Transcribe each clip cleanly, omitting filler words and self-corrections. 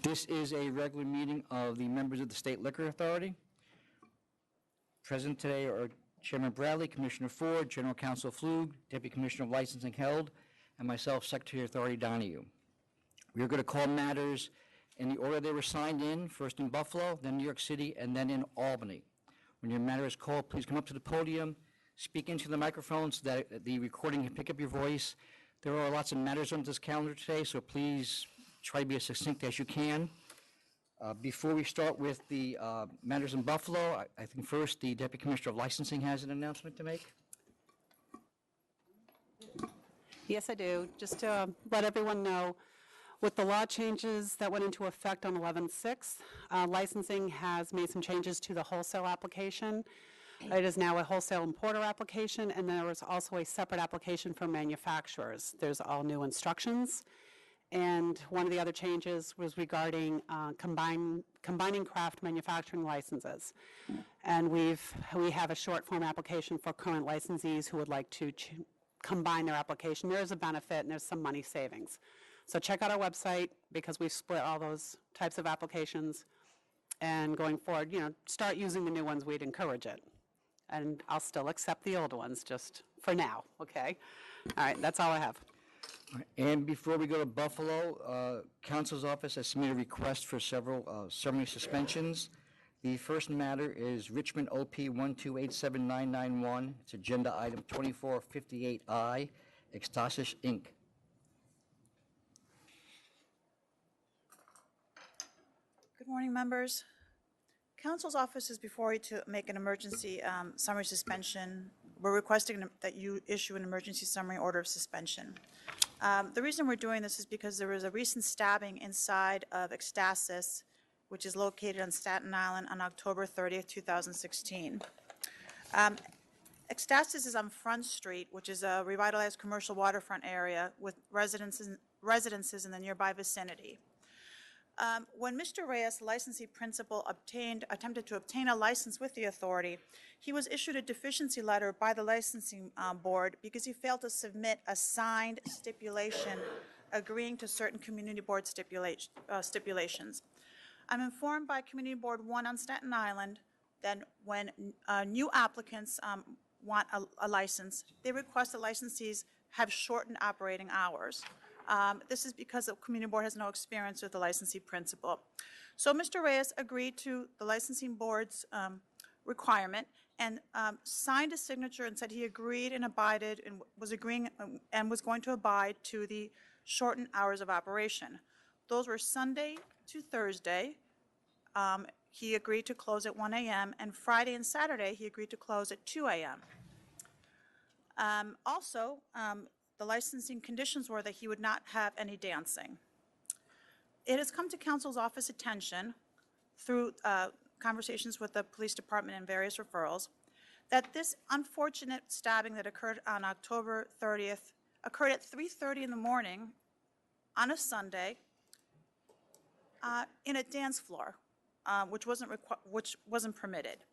This is a regular meeting of the members of the State Liquor Authority. Present today are Chairman Bradley, Commissioner Ford, General Counsel Flug, Deputy Commissioner of Licensing Held, and myself, Secretary of Authority Donahue. We are going to call matters in the order they were signed in, first in Buffalo, then New York City, and then in Albany. When your matter is called, please come up to the podium, speak into the microphone so that the recording can pick up your voice. There are lots of matters on this calendar today, so please try to be as succinct as you can. Before we start with the matters in Buffalo, I think first the Deputy Commissioner of Licensing has an announcement to make. Yes, I do. Just to let everyone know, with the law changes that went into effect on 11/6, licensing has made some changes to the wholesale application. It is now a wholesale importer application, and there is also a separate application for manufacturers. There's all new instructions. And one of the other changes was regarding combining craft manufacturing licenses. And we have a short form application for current licensees who would like to combine their application. There is a benefit and there's some money savings. So check out our website because we've split all those types of applications. And going forward, start using the new ones, we'd encourage it. And I'll still accept the old ones just for now, okay? All right, that's all I have. And before we go to Buffalo, Counsel's Office has submitted a request for several summary suspensions. The first matter is Richmond OP 1287991. It's agenda item 2458I, Extasis Inc. Good morning, members. Counsel's Office is before you to make an emergency summary suspension. We're requesting that you issue an emergency summary order of suspension. The reason we're doing this is because there was a recent stabbing inside of Extasis, which is located on Staten Island on October 30th, 2016. Extasis is on Front Street, which is a revitalized commercial waterfront area with residences in the nearby vicinity. When Mr. Reyes, licensee principal, attempted to obtain a license with the authority, he was issued a deficiency letter by the licensing board because he failed to submit a signed stipulation agreeing to certain community board stipulations. I'm informed by Community Board 1 on Staten Island that when new applicants want a license, they request that licensees have shortened operating hours. This is because the Community Board has no experience with the licensee principal. So Mr. Reyes agreed to the licensing board's requirement and signed a signature and said he agreed and abided and was agreeing and was going to abide to the shortened hours of operation. Those were Sunday to Thursday. He agreed to close at 1 a.m. and Friday and Saturday he agreed to close at 2 a.m. Also, the licensing conditions were that he would not have any dancing. It has come to Counsel's Office attention through conversations with the police department and various referrals that this unfortunate stabbing that occurred on October 30th occurred at 3:30 in the morning on a Sunday in a dance floor, which wasn't permitted.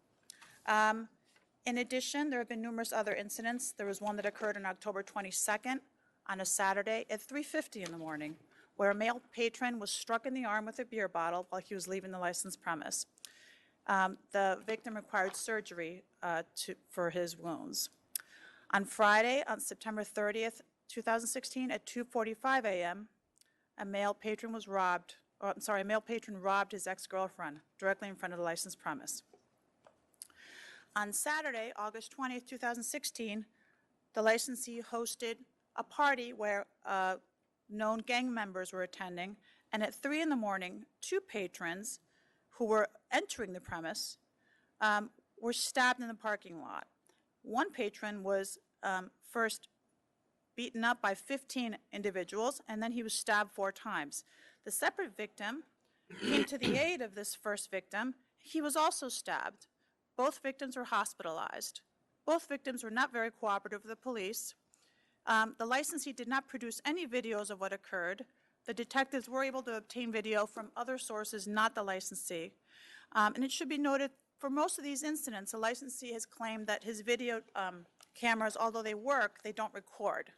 In addition, there have been numerous other incidents. There was one that occurred on October 22nd on a Saturday at 3:50 in the morning, where a male patron was struck in the arm with a beer bottle while he was leaving the licensed premise. The victim required surgery for his wounds. On Friday, on September 30th, 2016, at 2:45 a.m., a male patron robbed his ex-girlfriend directly in front of the licensed premise. On Saturday, August 20th, 2016, the licensee hosted a party where known gang members were attending, and at 3 in the morning, 2 patrons who were entering the premise were stabbed in the parking lot. One patron was first beaten up by 15 individuals, and then he was stabbed 4 times. The separate victim came to the aid of this first victim. He was also stabbed. Both victims were hospitalized. Both victims were not very cooperative with the police. The licensee did not produce any videos of what occurred. The detectives were able to obtain video from other sources, not the licensee. And it should be noted, for most of these incidents, the licensee has claimed that his video cameras, although they work, they don't record.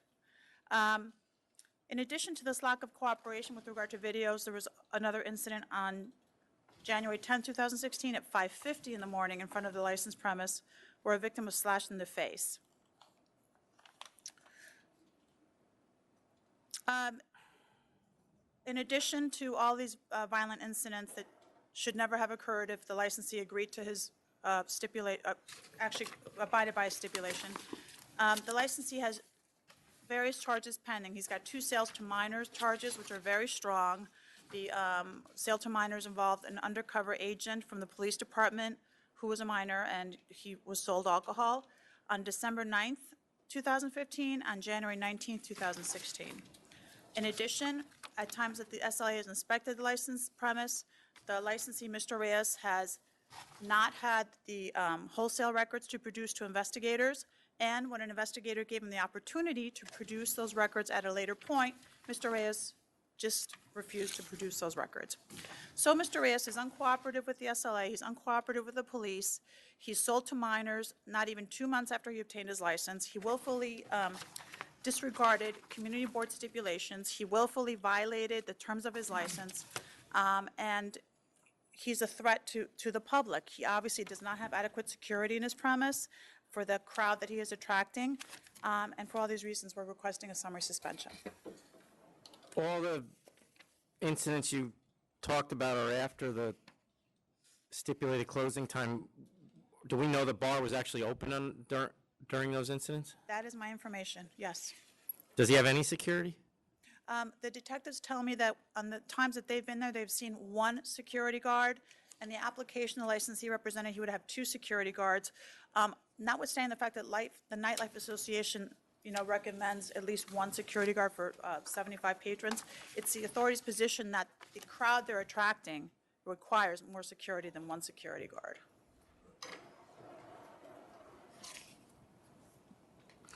In addition to this lack of cooperation with regard to videos, there was another incident on January 10, 2016 at 5:50 in the morning in front of the licensed premise where a victim was slashed in the face. In addition to all these violent incidents that should never have occurred if the licensee agreed to his actually abided by a stipulation, the licensee has various charges pending. He's got 2 sales to minors charges, which are very strong. The sale to minors involved an undercover agent from the police department who was a minor, and he was sold alcohol on December 9th, 2015, and January 19th, 2016. In addition, at times that the SLA has inspected the licensed premise, the licensee, Mr. Reyes, has not had the wholesale records to produce to investigators, and when an investigator gave him the opportunity to produce those records at a later point, Mr. Reyes just refused to produce those records. So Mr. Reyes is uncooperative with the SLA, he's uncooperative with the police, he's sold to minors not even 2 months after he obtained his license, he willfully disregarded community board stipulations, he willfully violated the terms of his license, and he's a threat to the public. He obviously does not have adequate security in his premise for the crowd that he is attracting, and for all these reasons, we're requesting a summary suspension. All the incidents you talked about are after the stipulated closing time. Do we know the bar was actually open during those incidents? That is my information, yes. Does he have any security? The detectives tell me that on the times that they've been there, they've seen 1 security guard, and the application the licensee represented, he would have 2 security guards. Notwithstanding the fact that the Nightlife Association, recommends at least 1 security guard for 75 patrons, it's the authority's position that the crowd they're attracting requires more security than 1 security guard.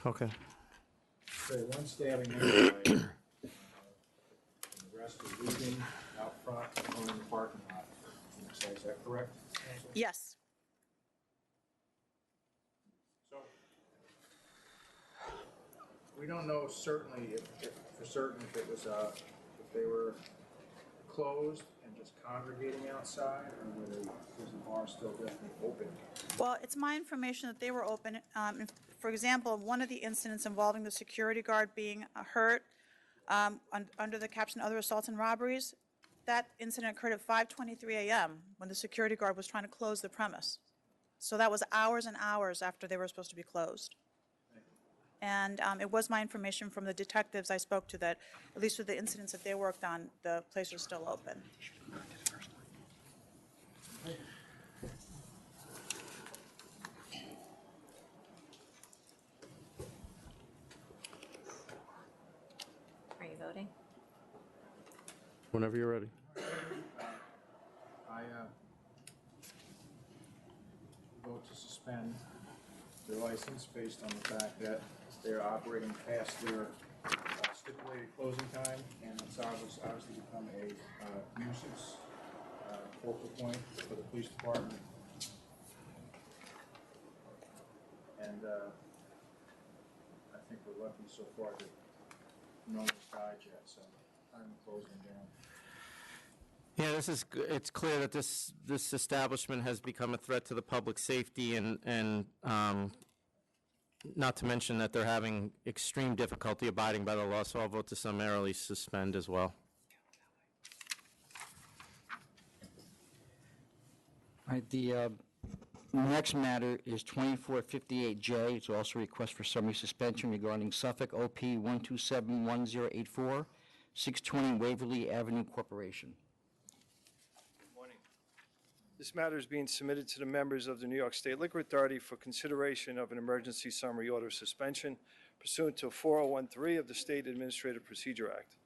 Okay. So one stabbing anyway, and the rest was looting out front or in the parking lot. So is that correct? Yes. So we don't know certainly if for certain if it was if they were closed and just congregating outside, or whether was the bar still definitely open? Well, it's my information that they were open. For example, one of the incidents involving the security guard being hurt under the caption "Other Assaults and Robberies," that incident occurred at 5:23 a.m. when the security guard was trying to close the premise. So that was hours and hours after they were supposed to be closed. And it was my information from the detectives I spoke to that, at least with the incidents that they worked on, the place was still open. Are you voting? Whenever you're ready. I vote to suspend their license based on the fact that they're operating past their stipulated closing time, and it's obviously become a nuisance focal point for the police department. And I think we're lucky so far that no one's died yet, so I'm closing down. Yeah, it's clear that this establishment has become a threat to the public safety, and not to mention that they're having extreme difficulty abiding by the law, so I'll vote to summarily suspend as well. All right, the next matter is 2458J. It's also a request for summary suspension regarding Suffolk OP 1271084, 620 Waverly Avenue Corporation. Morning. This matter is being submitted to the members of the New York State Liquor Authority for consideration of an emergency summary order of suspension pursuant to 4013 of the State Administrative Procedure Act.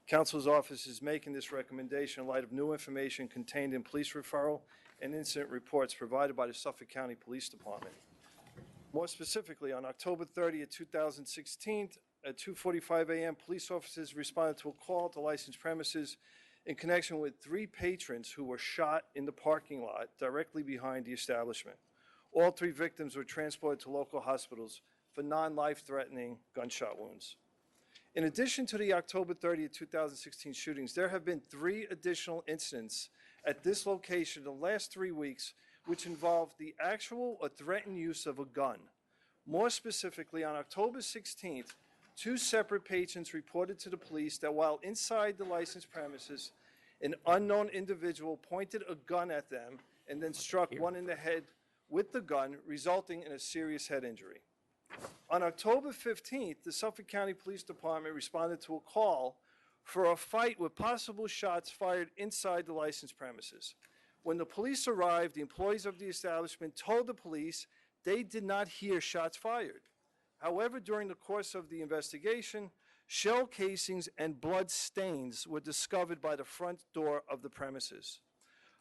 Counsel's office is making this recommendation in light of new information contained in police referral and incident reports provided by the Suffolk County Police Department. More specifically, on October 30th, 2016, at 2:45 a.m., police officers responded to a call to licensed premises in connection with 3 patrons who were shot in the parking lot directly behind the establishment. All 3 victims were transported to local hospitals for non-life-threatening gunshot wounds. In addition to the October 30th, 2016 shootings, there have been 3 additional incidents at this location in the last 3 weeks which involved the actual or threatened use of a gun. More specifically, on October 16th, 2 separate patrons reported to the police that while inside the licensed premises, an unknown individual pointed a gun at them and then struck one in the head with the gun, resulting in a serious head injury. On October 15th, the Suffolk County Police Department responded to a call for a fight with possible shots fired inside the licensed premises. When the police arrived, the employees of the establishment told the police they did not hear shots fired. However, during the course of the investigation, shell casings and blood stains were discovered by the front door of the premises.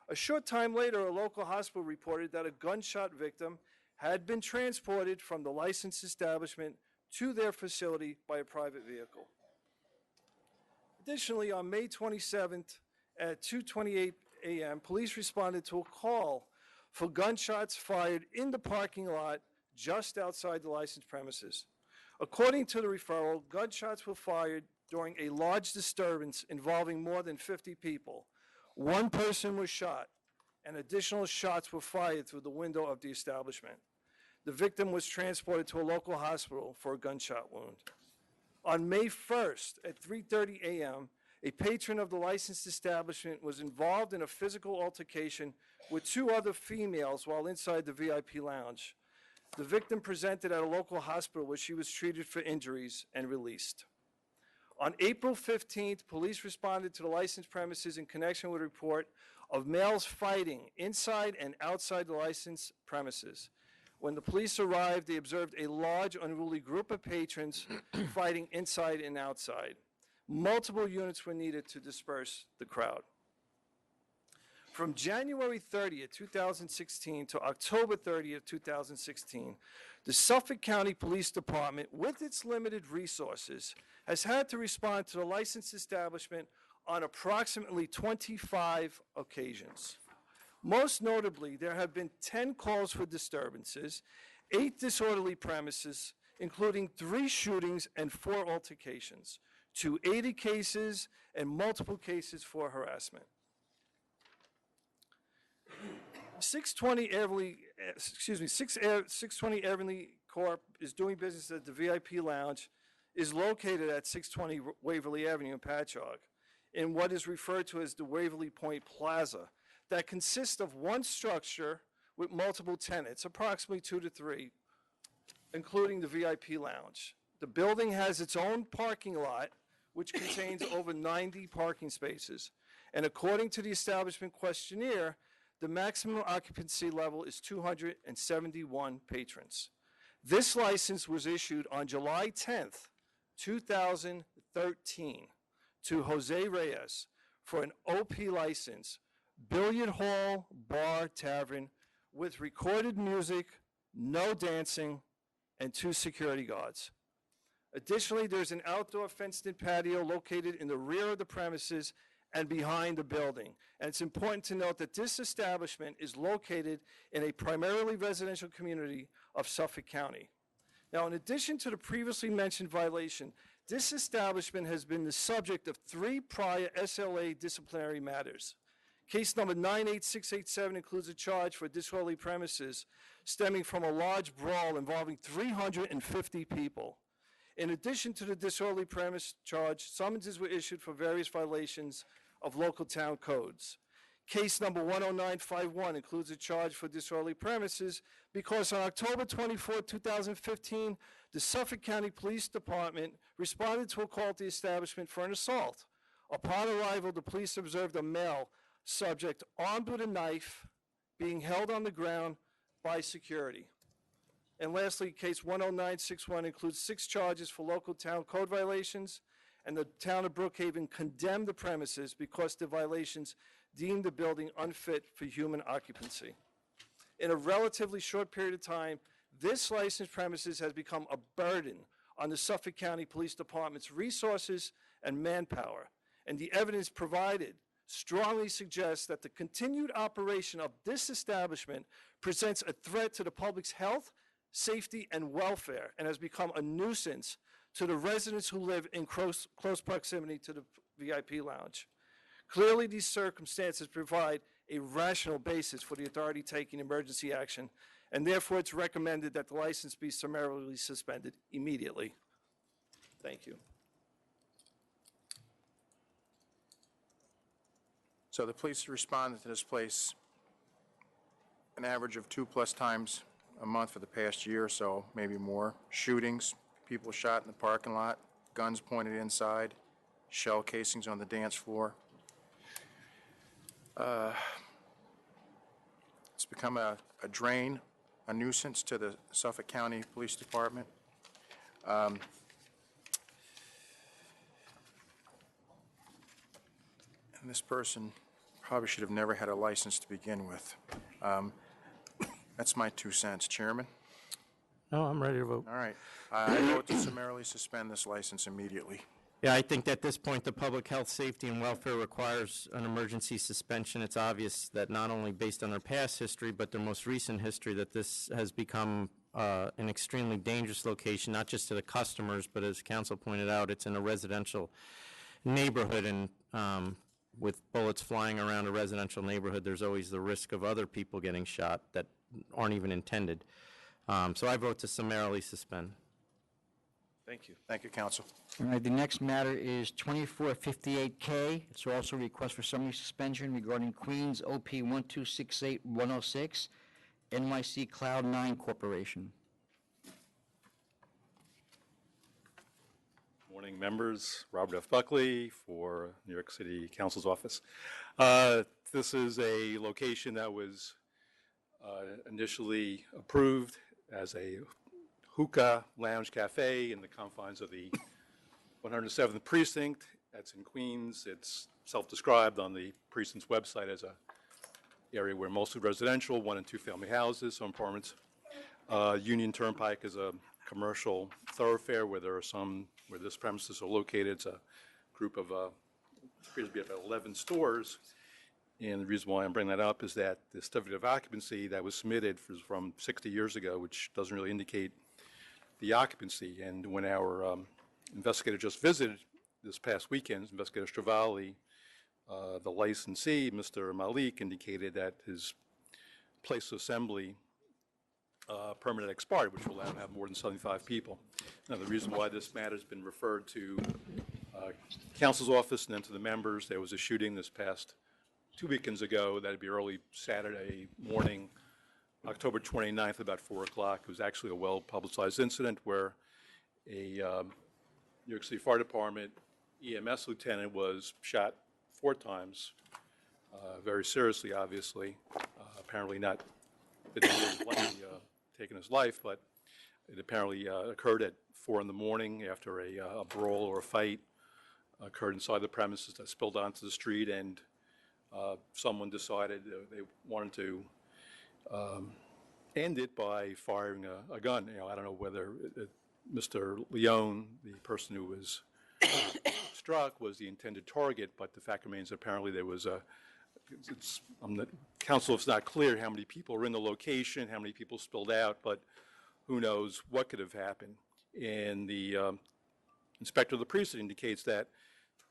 A short time later, a local hospital reported that a gunshot victim had been transported from the licensed establishment to their facility by a private vehicle. Additionally, on May 27th at 2:28 a.m., police responded to a call for gunshots fired in the parking lot just outside the licensed premises. According to the referral, gunshots were fired during a large disturbance involving more than 50 people. 1 person was shot, and additional shots were fired through the window of the establishment. The victim was transported to a local hospital for a gunshot wound. On May 1st at 3:30 a.m., a patron of the licensed establishment was involved in a physical altercation with 2 other females while inside the VIP lounge. The victim presented at a local hospital where she was treated for injuries and released. On April 15th, police responded to the licensed premises in connection with a report of males fighting inside and outside the licensed premises. When the police arrived, they observed a large, unruly group of patrons fighting inside and outside. Multiple units were needed to disperse the crowd. From January 30th, 2016 to October 30th, 2016, the Suffolk County Police Department, with its limited resources, has had to respond to the licensed establishment on approximately 25 occasions. Most notably, there have been 10 calls for disturbances, 8 disorderly premises, including 3 shootings and 4 altercations, 280 cases, and multiple cases for harassment. 620 Everly Corp. is doing business at the VIP Lounge, is located at 620 Waverly Avenue in Patchogue, in what is referred to as the Waverly Point Plaza, that consists of 1 structure with multiple tenants, approximately 2 to 3, including the VIP Lounge. The building has its own parking lot, which contains over 90 parking spaces, and according to the establishment questionnaire, the maximum occupancy level is 271 patrons. This license was issued on July 10th, 2013, to Jose Reyes for an OP license, billiard hall, bar, tavern, with recorded music, no dancing, and 2 security guards. Additionally, there's an outdoor fenced-in patio located in the rear of the premises and behind the building. And it's important to note that this establishment is located in a primarily residential community of Suffolk County. Now, in addition to the previously mentioned violation, this establishment has been the subject of 3 prior SLA disciplinary matters. Case number 98687 includes a charge for disorderly premises stemming from a large brawl involving 350 people. In addition to the disorderly premise charge, summonses were issued for various violations of local town codes. Case number 10951 includes a charge for disorderly premises because on October 24, 2015, the Suffolk County Police Department responded to a call at the establishment for an assault. Upon arrival, the police observed a male subject armed with a knife being held on the ground by security. And lastly, case 10961 includes 6 charges for local town code violations, and the town of Brookhaven condemned the premises because the violations deemed the building unfit for human occupancy. In a relatively short period of time, this licensed premises has become a burden on the Suffolk County Police Department's resources and manpower, and the evidence provided strongly suggests that the continued operation of this establishment presents a threat to the public's health, safety, and welfare, and has become a nuisance to the residents who live in close proximity to the VIP lounge. Clearly, these circumstances provide a rational basis for the authority taking emergency action, and therefore it's recommended that the license be summarily suspended immediately. Thank you. So the police responded to this place an average of 2+ times a month for the past year or so, maybe more. Shootings, people shot in the parking lot, guns pointed inside, shell casings on the dance floor. It's become a drain, a nuisance to the Suffolk County Police Department. And this person probably should have never had a license to begin with. That's my 2 cents. Chairman? No, I'm ready to vote. All right. I vote to summarily suspend this license immediately. Yeah, I think at this point, the public health, safety, and welfare requires an emergency suspension. It's obvious that not only based on their past history, but their most recent history, that this has become an extremely dangerous location, not just to the customers, but as council pointed out, it's in a residential neighborhood, and with bullets flying around a residential neighborhood, there's always the risk of other people getting shot that aren't even intended. So I vote to summarily suspend. Thank you. Thank you, counsel. All right, the next matter is 2458K. It's also a request for summary suspension regarding Queens OP 1268106, NYC Cloud9 Corporation. Morning, members. Robert F. Buckley for New York City Council's office. This is a location that was initially approved as a hookah lounge cafe in the confines of the 107th precinct. That's in Queens. It's self-described on the precinct's website as a area where mostly residential, 1- and 2-family houses, some apartments. Union Turnpike is a commercial thoroughfare where where this premises are located. It's a group of, appears to be about 11 stores. And the reason why I'm bringing that up is that the certificate of occupancy that was submitted from 60 years ago, which doesn't really indicate the occupancy. And when our investigator just visited this past weekend, Investigator Stravali, the licensee, Mr. Malik, indicated that his place of assembly permit had expired, which will allow him to have more than 75 people. Now, the reason why this matter has been referred to council's office and then to the members, there was a shooting this past 2 weekends ago. That'd be early Saturday morning, October 29th, about 4 o'clock. It was actually a well-publicized incident where a New York City Fire Department EMS lieutenant was shot 4 times, very seriously, obviously. Apparently not taking his life, but it apparently occurred at 4 in the morning after a brawl or a fight occurred inside the premises that spilled onto the street, and someone decided they wanted to end it by firing a gun. I don't know whether Mr. Leone, the person who was struck, was the intended target, but the fact remains that apparently there was the council is not clear how many people are in the location, how many people spilled out, but who knows what could have happened. And the inspector of the precinct indicates that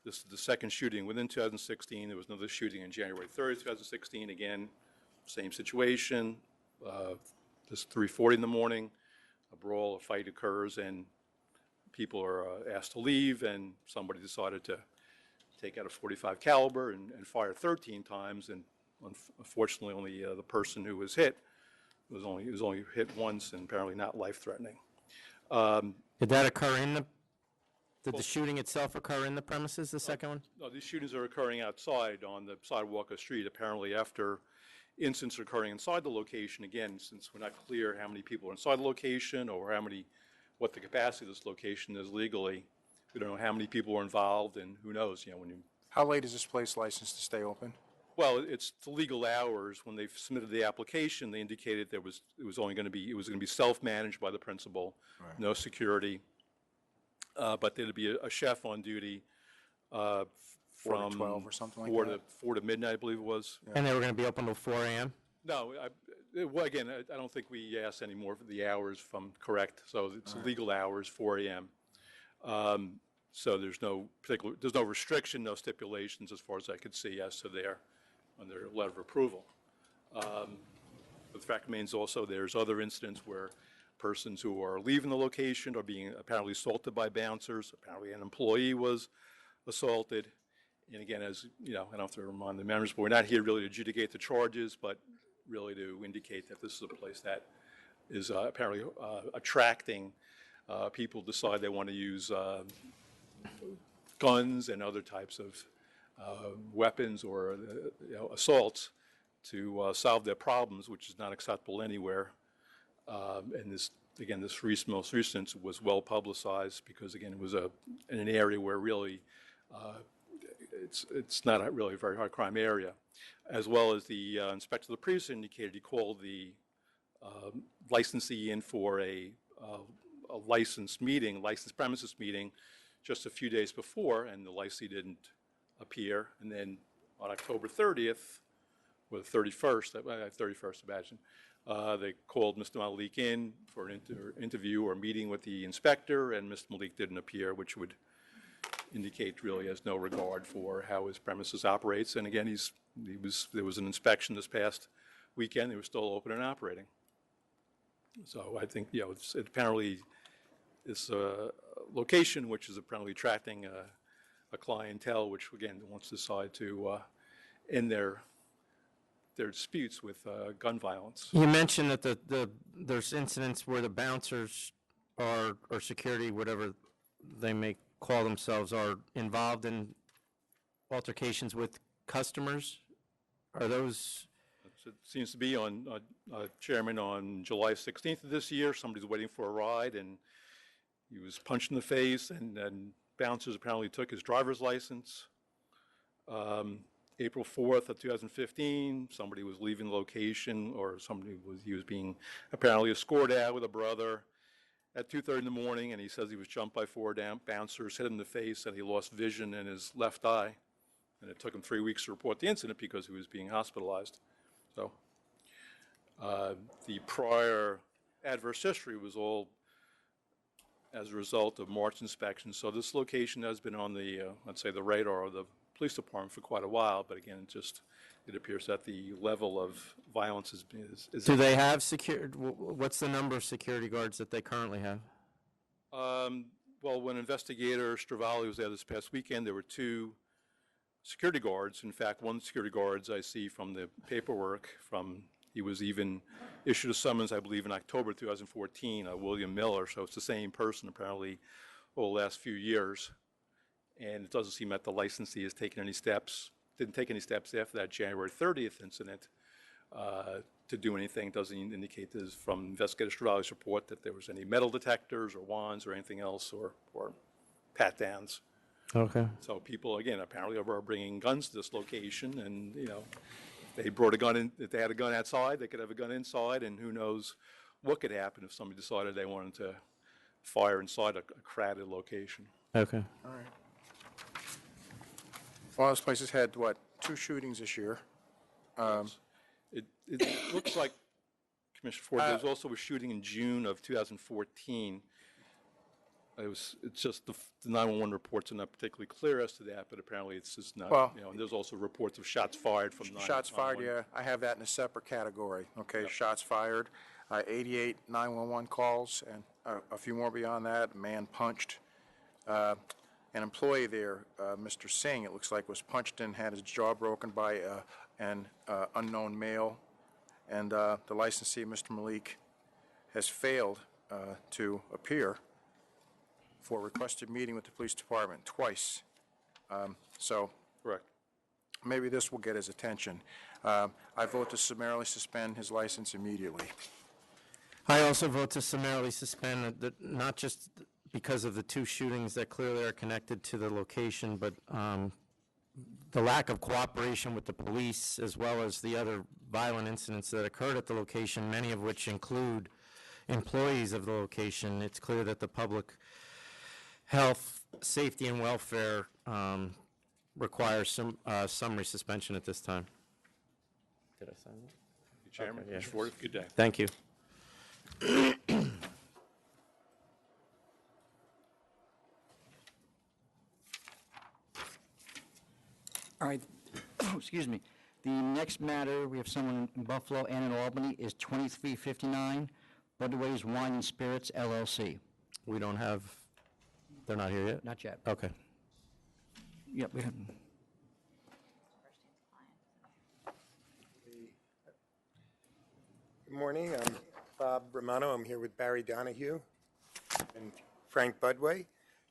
this is the second shooting within 2016. There was another shooting on January 3rd, 2016. Again, same situation. Just 3:40 in the morning, a brawl, a fight occurs, and people are asked to leave, and somebody decided to take out a .45 caliber and fire 13 times, and unfortunately, only the person who was hit was only hit once, and apparently not life-threatening. Did that occur did the shooting itself occur in the premises, the second one? No, these shootings are occurring outside on the sidewalk of the street. Apparently, after incidents are occurring inside the location, again, since we're not clear how many people are inside the location or what the capacity of this location is legally, we don't know how many people are involved, and who knows, How late is this place licensed to stay open? Well, it's the legal hours. When they submitted the application, they indicated it was going to be self-managed by the principal, Right. no security, but there'd be a chef on duty from 4 to 12 or something like 4 that? to 4 to midnight, I believe it was. And they were going to be open till 4 a.m.? No, well, again, I don't think we asked any more for the hours, if I'm correct. So it's legal hours, 4 a.m. So there's no restriction, no stipulations as far as I could see as to on their letter of approval. But the fact remains also, there's other incidents where persons who are leaving the location are being apparently assaulted by bouncers. Apparently an employee was assaulted. And again, as you know, I don't have to remind the members, but we're not here really to adjudicate the charges, but really to indicate that this is a place that is apparently attracting people decide they want to use guns and other types of weapons or assaults to solve their problems, which is not acceptable anywhere. And this, again, this most recent was well publicized because, again, it was in an area where really it's not really a very high crime area. As well as the inspector of the precinct indicated, he called the licensee in for a licensed premises meeting just a few days before, and the licensee didn't appear. And then on October 30th, or the 31st, imagine, they called Mr. Malik in for an interview or meeting with the inspector, and Mr. Malik didn't appear, which would indicate really has no regard for how his premises operates. And again, there was an inspection this past weekend. They were still open and operating. So I think, it apparently is a location which is apparently attracting a clientele, which again wants to decide to end their disputes with gun violence. You mentioned that there's incidents where the bouncers or security, whatever they may call themselves, are involved in altercations with customers. Are those? It seems to be Chairman, on July 16th of this year, somebody's waiting for a ride, and he was punched in the face, and bouncers apparently took his driver's license. April 4th of 2015, somebody was leaving the location, or he was being apparently escorted out with a brother at 2:30 in the morning, and he says he was jumped by 4 bouncers, hit him in the face, and he lost vision in his left eye. And it took him 3 weeks to report the incident because he was being hospitalized. So the prior adverse history was all as a result of March inspection. So this location has been on the, let's say, the radar of the police department for quite a while. But again, it appears that the level of violence is Do they have what's the number of security guards that they currently have? Well, when investigator Stravali was there this past weekend, there were 2 security guards. In fact, one security guards I see from the paperwork he was even issued a summons, I believe, in October 2014, William Miller. So it's the same person apparently over the last few years. And it doesn't seem that the licensee has taken any steps, didn't take any steps after that January 30th incident to do anything. Doesn't indicate this from investigator Stravali's report that there was any metal detectors or wands or anything else or pat-downs. Okay. So people, again, apparently are bringing guns to this location, and, if they brought a gun in, if they had a gun outside, they could have a gun inside, and who knows what could happen if somebody decided they wanted to fire inside a crowded location. Okay. All right. Well, this place has had, 2 shootings this year. It looks like, Commissioner Ford, there was also a shooting in June of 2014. It's just the 911 reports are not particularly clear as to that, but apparently it's just not, Well- and there's also reports of shots fired from 911. Shots fired, yeah. I have that in a separate category, okay? Shots fired, 88 911 calls, and a few more beyond that. A man punched. An employee there, Mr. Singh, it looks like, was punched and had his jaw broken by an unknown male. And the licensee, Mr. Malik, has failed to appear for a requested meeting with the police department twice. So Correct. maybe this will get his attention. I vote to summarily suspend his license immediately. I also vote to summarily suspend, not just because of the 2 shootings that clearly are connected to the location, but the lack of cooperation with the police, as well as the other violent incidents that occurred at the location, many of which include employees of the location. It's clear that the public health, safety, and welfare requires some summary suspension at this time. Did I sign that? Chairman, Okay, yeah. Commissioner Ford, good day. Thank you. All right, excuse me. The next matter, we have someone in Buffalo and in Albany, is 2359 Budweiser Wine and Spirits LLC. We don't have, they're not here yet? Not yet. Okay. Yep, we have, Good morning, I'm Bob Romano. I'm here with Barry Donahue and Frank Budway.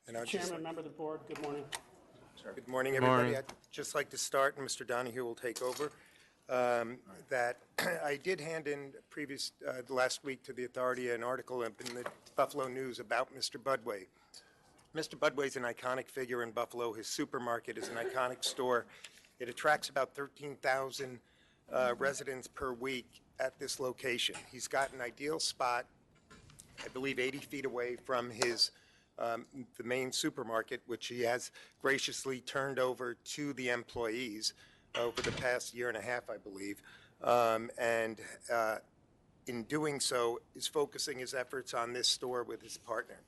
And I'd just Chairman, member of the board, good morning. Good morning, everybody. morning. I'd just like to start, and Mr. Donahue will take over, that I did hand in last week to the authority an article in the Buffalo News about Mr. Budway. Mr. Budway is an iconic figure in Buffalo. His supermarket is an iconic store. It attracts about 13,000 residents per week at this location. He's got an ideal spot, I believe 80 feet away from his the main supermarket, which he has graciously turned over to the employees over the past year and a half, I believe. In doing so, is focusing his efforts on this store with his partner.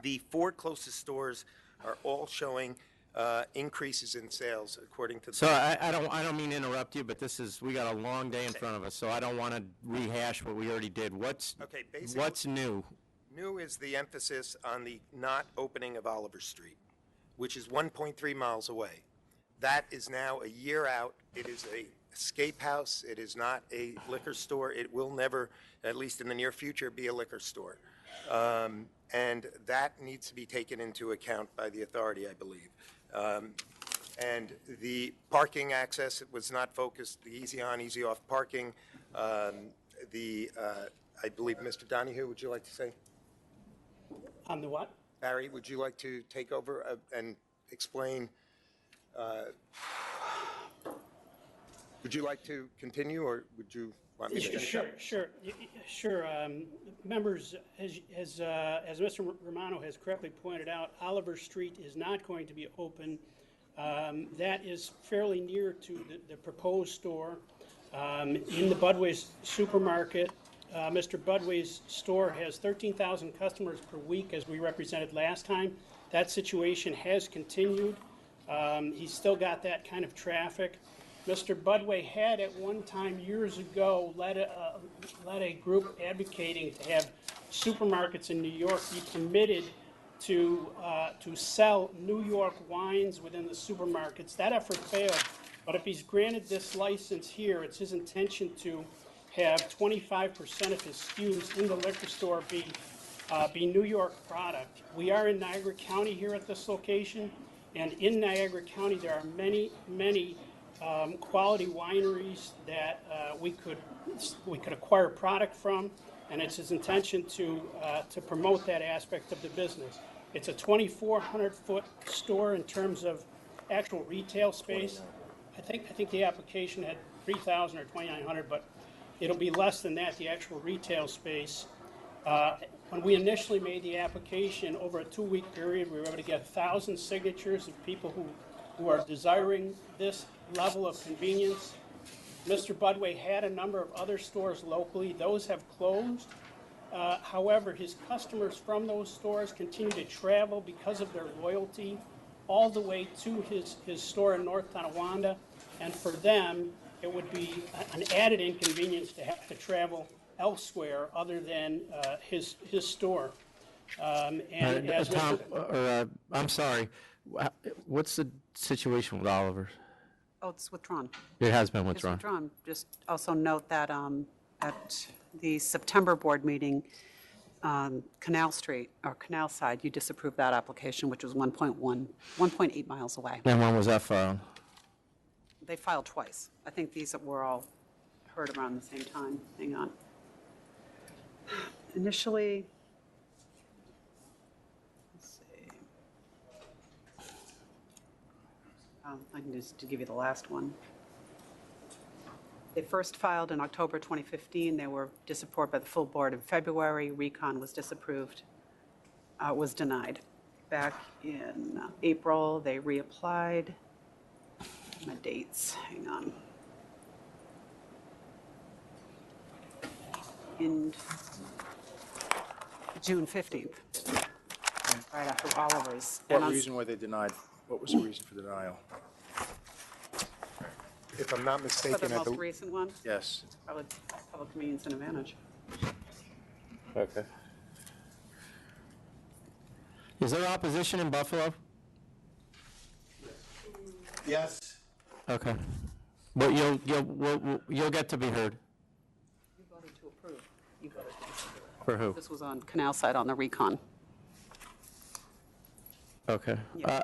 The 4 closest stores are all showing increases in sales, according to the... So I don't mean to interrupt you, but we got a long day in front of us, so I don't want to rehash what we already did. What's new? New is the emphasis on the not opening of Oliver Street, which is 1.3 miles away. That is now a year out. It is a escape house. It is not a liquor store. It will never, at least in the near future, be a liquor store. And that needs to be taken into account by the authority, I believe. And the parking access, it was not focused, the easy on, easy off parking. I believe, Mr. Donahue, would you like to say? On the what? Barry, would you like to take over and explain? Would you like to continue, or would you want me to finish up? Sure. Members, as Mr. Romano has correctly pointed out, Oliver Street is not going to be open. That is fairly near to the proposed store. In the Budweiser supermarket, Mr. Budway's store has 13,000 customers per week, as we represented last time. That situation has continued. He's still got that kind of traffic. Mr. Budway had at one time years ago led a group advocating to have supermarkets in New York be permitted to sell New York wines within the supermarkets. That effort failed, but if he's granted this license here, it's his intention to have 25% of his SKUs in the liquor store be New York product. We are in Niagara County here at this location, and in Niagara County there are many quality wineries that we could acquire product from, and it's his intention to promote that aspect of the business. It's a 2,400-foot store in terms of actual retail space. I think the application had 3,000 or 2,900, but it'll be less than that, the actual retail space. When we initially made the application, over a 2-week period, we were able to get 1,000 signatures of people who are desiring this level of convenience. Mr. Budway had a number of other stores locally. Those have closed. However, his customers from those stores continue to travel because of their loyalty all the way to his store in North Tonawanda. And for them, it would be an added inconvenience to have to travel elsewhere other than his store. And as Tom, Mr. I'm sorry, what's the situation with Oliver's? Oh, it's withdrawn. It has been It's withdrawn. withdrawn. Just also note that at the September board meeting, Canal Street, or Canal Side, you disapproved that application, which was 1.8 miles away. And when was that filed? They filed twice. I think these were all heard around the same time. Hang on. Initially, let's see. I can just to give you the last one. They first filed in October 2015. They were disapproved by the full board in February. Recon was disapproved, was denied. Back in April, they reapplied. My dates, hang on. In June 15th, right after Oliver's. What reason were they denied? What was the reason for denial? If I'm not For mistaken, the I most believe, recent one, yes. public convenience and advantage. Okay. Is there opposition in Buffalo? Yes. Okay. But you'll get to be heard. You voted to approve. You voted to approve. For who? This was on Canal side on the recon. Okay. Yeah.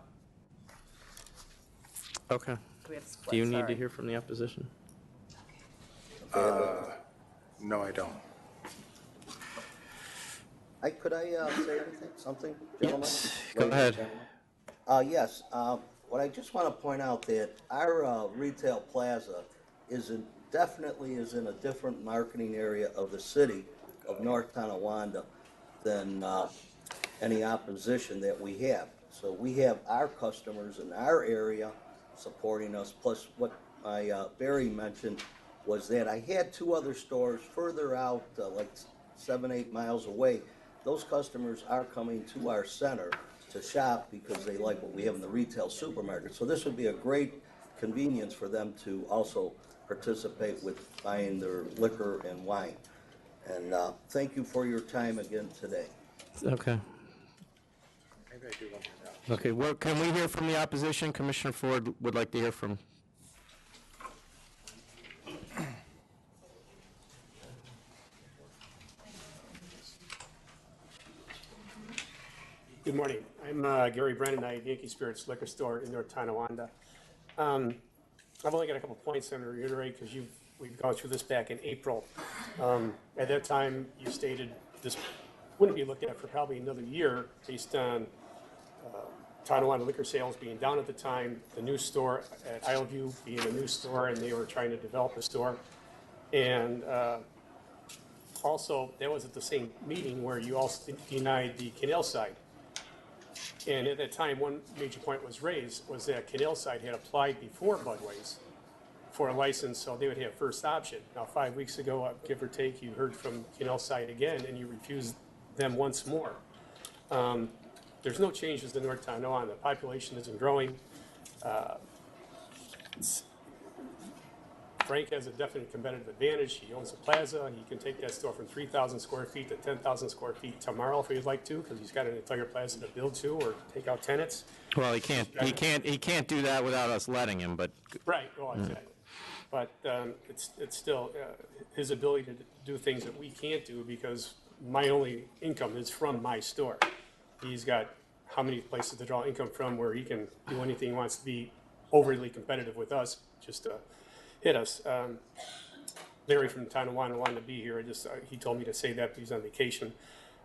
Okay. We had to split, Do you need sorry. to hear from the opposition? No, I don't. Could I say anything, something, gentlemen? Go Ladies and ahead. gentlemen? Yes, what I just want to point out that our retail plaza definitely is in a different marketing area of the city of North Tonawanda than any opposition that we have. So we have our customers in our area supporting us, plus what Barry mentioned was that I had two other stores further out, like 7-8 miles away. Those customers are coming to our center to shop because they like what we have in the retail supermarket. So this would be a great convenience for them to also participate with buying their liquor and wine. And thank you for your time again today. Okay. Maybe I do want to hear that. Okay, well, can we hear from the opposition? Commissioner Ford would like to hear from. Good morning. I'm Gary Brennan. I have Yankee Spirits Liquor Store in North Tonawanda. I've only got a couple points I'm going to reiterate because we've gone through this back in April. At that time, you stated this wouldn't be looked at for probably another year based on Tonawanda liquor sales being down at the time, the new store at Isleview being a new store, and they were trying to develop a store. And also, that was at the same meeting where you also denied the Canal side. And at that time, one major point was raised was that Canal side had applied before Budweiser for a license, so they would have first option. Now, 5 weeks ago, give or take, you heard from Canal side again, and you refused them once more. There's no changes to North Tonawanda. The population isn't growing. Frank has a definite competitive advantage. He owns a plaza, and he can take that store from 3,000 square feet to 10,000 square feet tomorrow if he'd like to, because he's got an entire plaza to build to or take out tenants. Well, he can't do that without us letting him, but. Right, well, exactly. But it's still his ability to do things that we can't do because my only income is from my store. He's got how many places to draw income from where he can do anything he wants to be overly competitive with us, just to hit us. Larry from Tonawanda wanted to be here. He told me to say that he's on vacation.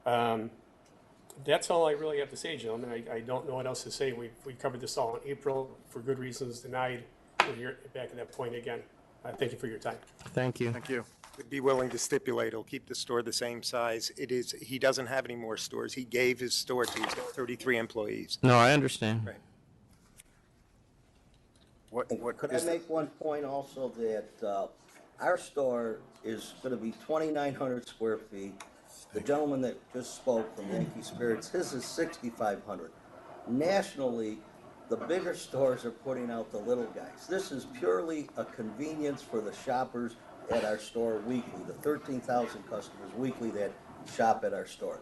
That's all I really have to say, gentlemen. I don't know what else to say. We covered this all in April for good reasons, denied. We're back at that point again. Thank you for your time. Thank you. Thank you. Would be willing to stipulate he'll keep the store the same size. He doesn't have any more stores. He gave his store to his 33 employees. No, I understand. Right. What Could I is the- make one point also that our store is going to be 2,900 square feet. The gentleman that just spoke from Yankee Spirits, his is 6,500. Nationally, the bigger stores are putting out the little guys. This is purely a convenience for the shoppers at our store weekly, the 13,000 customers weekly that shop at our store.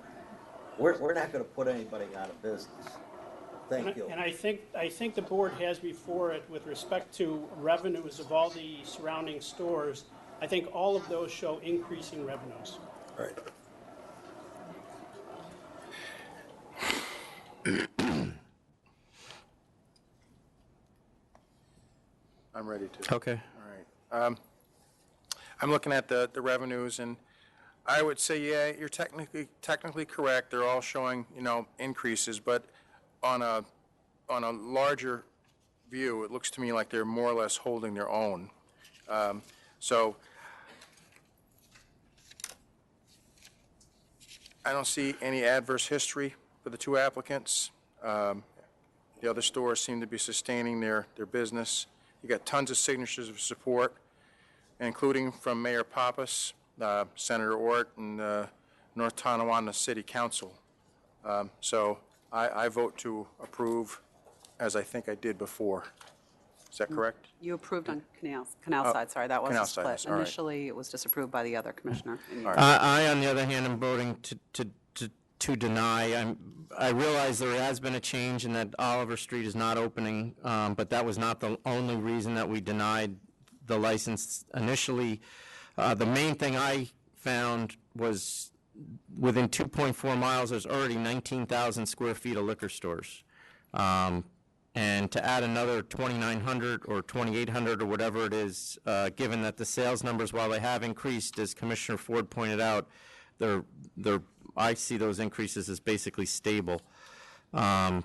We're not going to put anybody out of business. Thank you. And I think the board has before it, with respect to revenues of all the surrounding stores, I think all of those show increasing revenues. Right. I'm ready to. Okay. All right. I'm looking at the revenues, and I would say, yeah, you're technically correct. They're all showing, increases, but on a larger view, it looks to me like they're more or less holding their own. So I don't see any adverse history for the two applicants. The other stores seem to be sustaining their business. You got tons of signatures of support, including from Mayor Pappas, Senator Ort, and North Tonawanda City Council. So I vote to approve, as I think I did before. Is that correct? You approved on Canal Side, sorry, that wasn't Canal Side, split. all right. Initially, it was disapproved by the other commissioner. and you- I, on the other hand, am voting to deny. I realize there has been a change and that Oliver Street is not opening, but that was not the only reason that we denied the license initially. The main thing I found was within 2.4 miles, there's already 19,000 square feet of liquor stores. And to add another 2,900 or 2,800 or whatever it is, given that the sales numbers, while they have increased, as Commissioner Ford pointed out, I see those increases as basically stable. I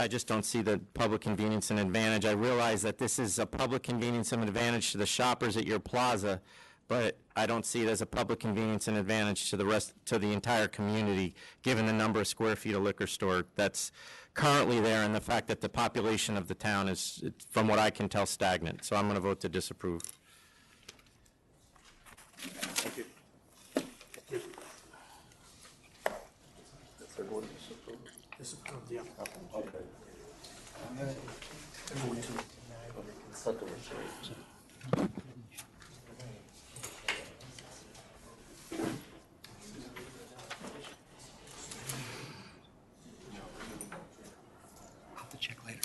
just don't see the public convenience and advantage. I realize that this is a public convenience and advantage to the shoppers at your plaza, but I don't see it as a public convenience and advantage to the entire community, given the number of square feet of liquor store that's currently there and the fact that the population of the town is, from what I can tell, stagnant. So I'm going to vote to disapprove. Thank you. Disapproved, yeah. I'll have to check later.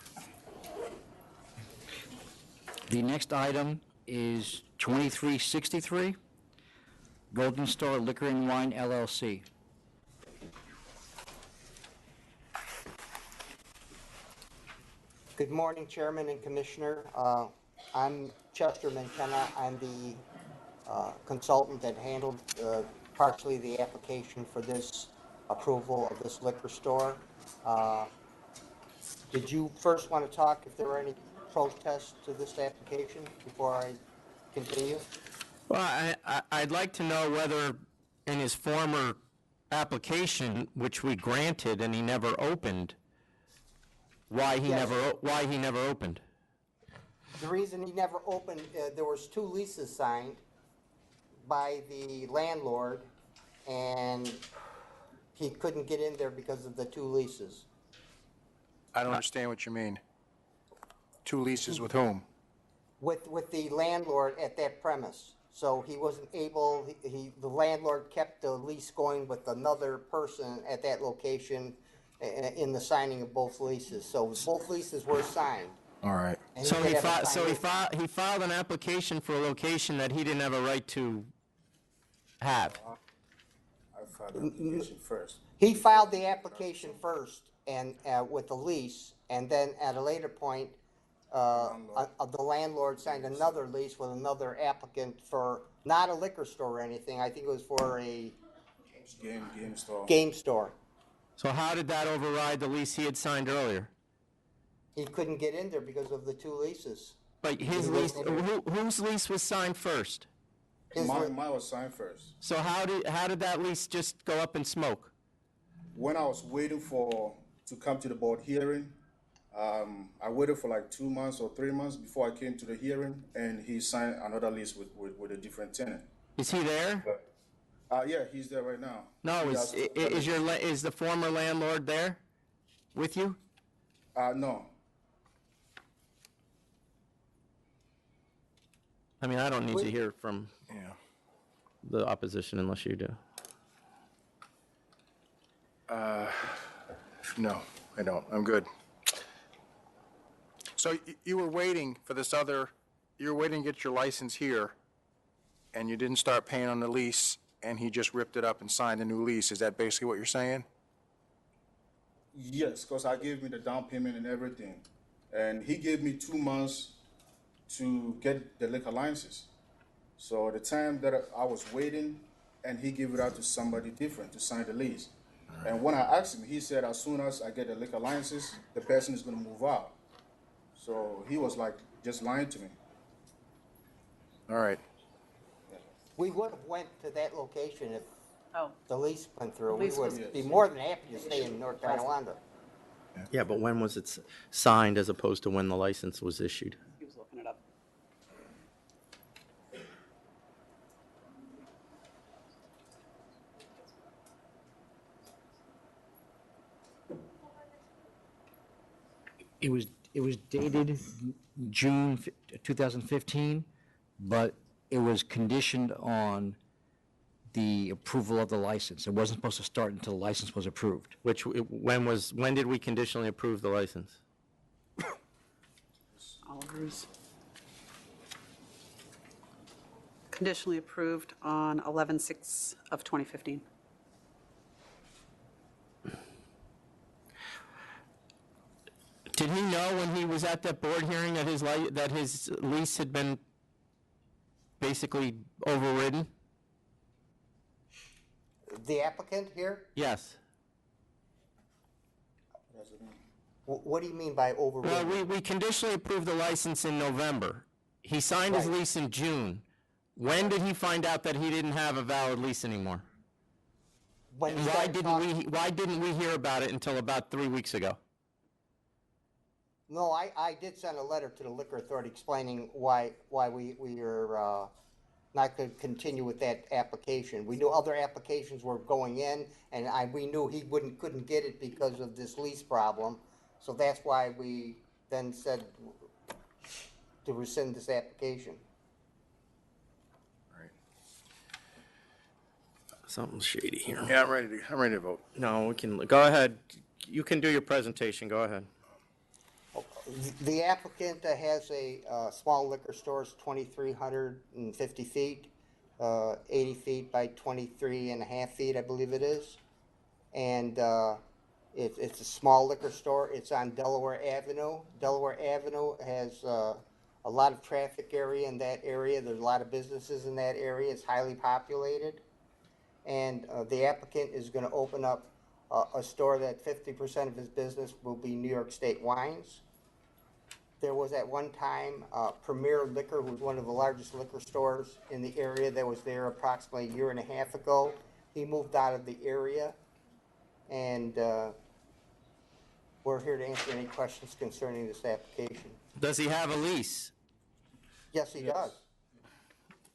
The next item is 2363, Golden Star Liquor and Wine LLC. Good morning, Chairman and Commissioner. I'm Chester McKenna. I'm the consultant that handled partially the application for this approval of this liquor store. Did you first want to talk if there were any protests to this application before I continue? Well, I'd like to know whether in his former application, which we granted and he never opened, why he Yes. never opened. The reason he never opened, there was 2 leases signed by the landlord, and he couldn't get in there because of the 2 leases. I don't understand what you mean. 2 leases with whom? With the landlord at that premise. So he wasn't able, the landlord kept the lease going with another person at that location in the signing of both leases. So both leases were signed. All right. and So could he have a filed, time- he filed an application for a location that he didn't have a right to have. I filed the application first. He filed the application first and, with the lease, and then at a later point, the landlord signed another lease with another applicant for, not a liquor store or anything, I think it was for a Game store. game store. So how did that override the lease he had signed earlier? He couldn't get in there because of the 2 leases. But his lease, whose lease was signed first? His li- Mine was signed first. So how did that lease just go up in smoke? When I was waiting to come to the board hearing, I waited for like 2 months or 3 months before I came to the hearing, and he signed another lease with a different tenant. Is he there? Yeah, he's there right now. No, He has- is the former landlord there with you? No. I mean, I don't need to hear from the opposition unless you do. No, I don't. I'm good. So you were waiting for this other, you were waiting to get your license here, and you didn't start paying on the lease, and he just ripped it up and signed a new lease. Is that basically what you're saying? Yes, because I gave me the down payment and everything. And he gave me 2 months to get the liquor licenses. So the time that I was waiting, and he gave it out to somebody different to sign the lease. And when I asked him, he said as soon as I get the liquor licenses, the person is going to move out. So he was like just lying to me. All right. We would have went to that location if Oh, the lease went through. We Lease would was- be more than happy to stay in North Tonawanda. Yeah, but when was it signed as opposed to when the license was issued? he was looking it up. It it was dated June 2015, but it was conditioned on the approval of the license. It wasn't supposed to start until the license was approved. When did we conditionally approve the license? Oliver's. Conditionally approved on 11/6 of 2015. Did he know when he was at that board hearing that his lease had been basically overridden? The applicant here? Yes. What do you mean by overridden? Well, we conditionally approved the license in November. He signed his Right. lease in June. When did he find out that he didn't have a valid lease anymore? When And you why start why didn't we hear about it until about 3 weeks ago? No, I did send a letter to the liquor authority explaining why we are not going to continue with that application. We knew other applications were going in, and we knew he couldn't get it because of this lease problem. So that's why we then said to rescind this application. Something's shady here. Yeah, I'm ready to vote. No, we can, go ahead. You can do your presentation, go ahead. The applicant has a small liquor store, it's 2,350 feet, 80 feet by 23 and a half feet, I believe it is. And it's a small liquor store. It's on Delaware Avenue. Delaware Avenue has a lot of traffic area in that area. There's a lot of businesses in that area. It's highly populated. And the applicant is going to open up a store that 50% of his business will be New York State wines. There was at one time Premier Liquor, who was one of the largest liquor stores in the area, that was there approximately a year and a half ago. He moved out of the area, and we're here to answer any questions concerning this application. Does he have a lease? Yes, he does.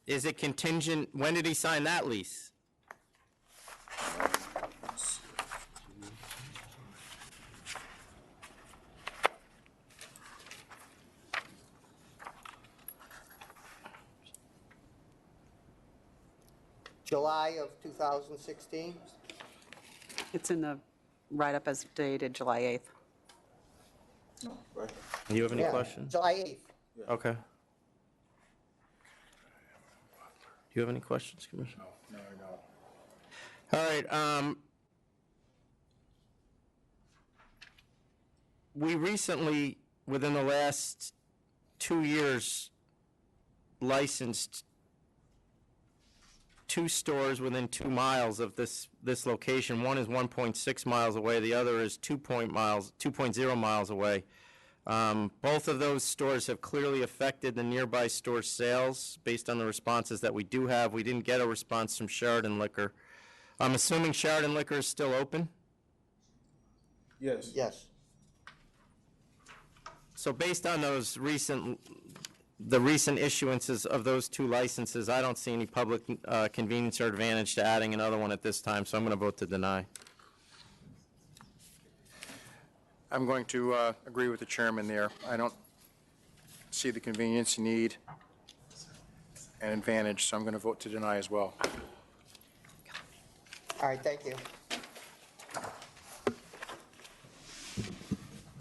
Is it contingent, when did he sign that lease? July of 2016? It's in the write-up as dated July 8th. Do you have any Yeah, questions? July 8th. Okay. Do you have any questions, Commissioner? No, I don't. All right, we recently, within the last 2 years, licensed 2 stores within 2 miles of this location. One is 1.6 miles away, the other is 2.0 miles away. Both of those stores have clearly affected the nearby store sales based on the responses that we do have. We didn't get a response from Sheridan Liquor. I'm assuming Sheridan Liquor is still open? Yes. Yes. So based on those recent issuances of those 2 licenses, I don't see any public convenience or advantage to adding another one at this time, so I'm going to vote to deny. I'm going to agree with the chairman there. I don't see the convenience, need, and advantage, so I'm going to vote to deny as well. All right, thank you.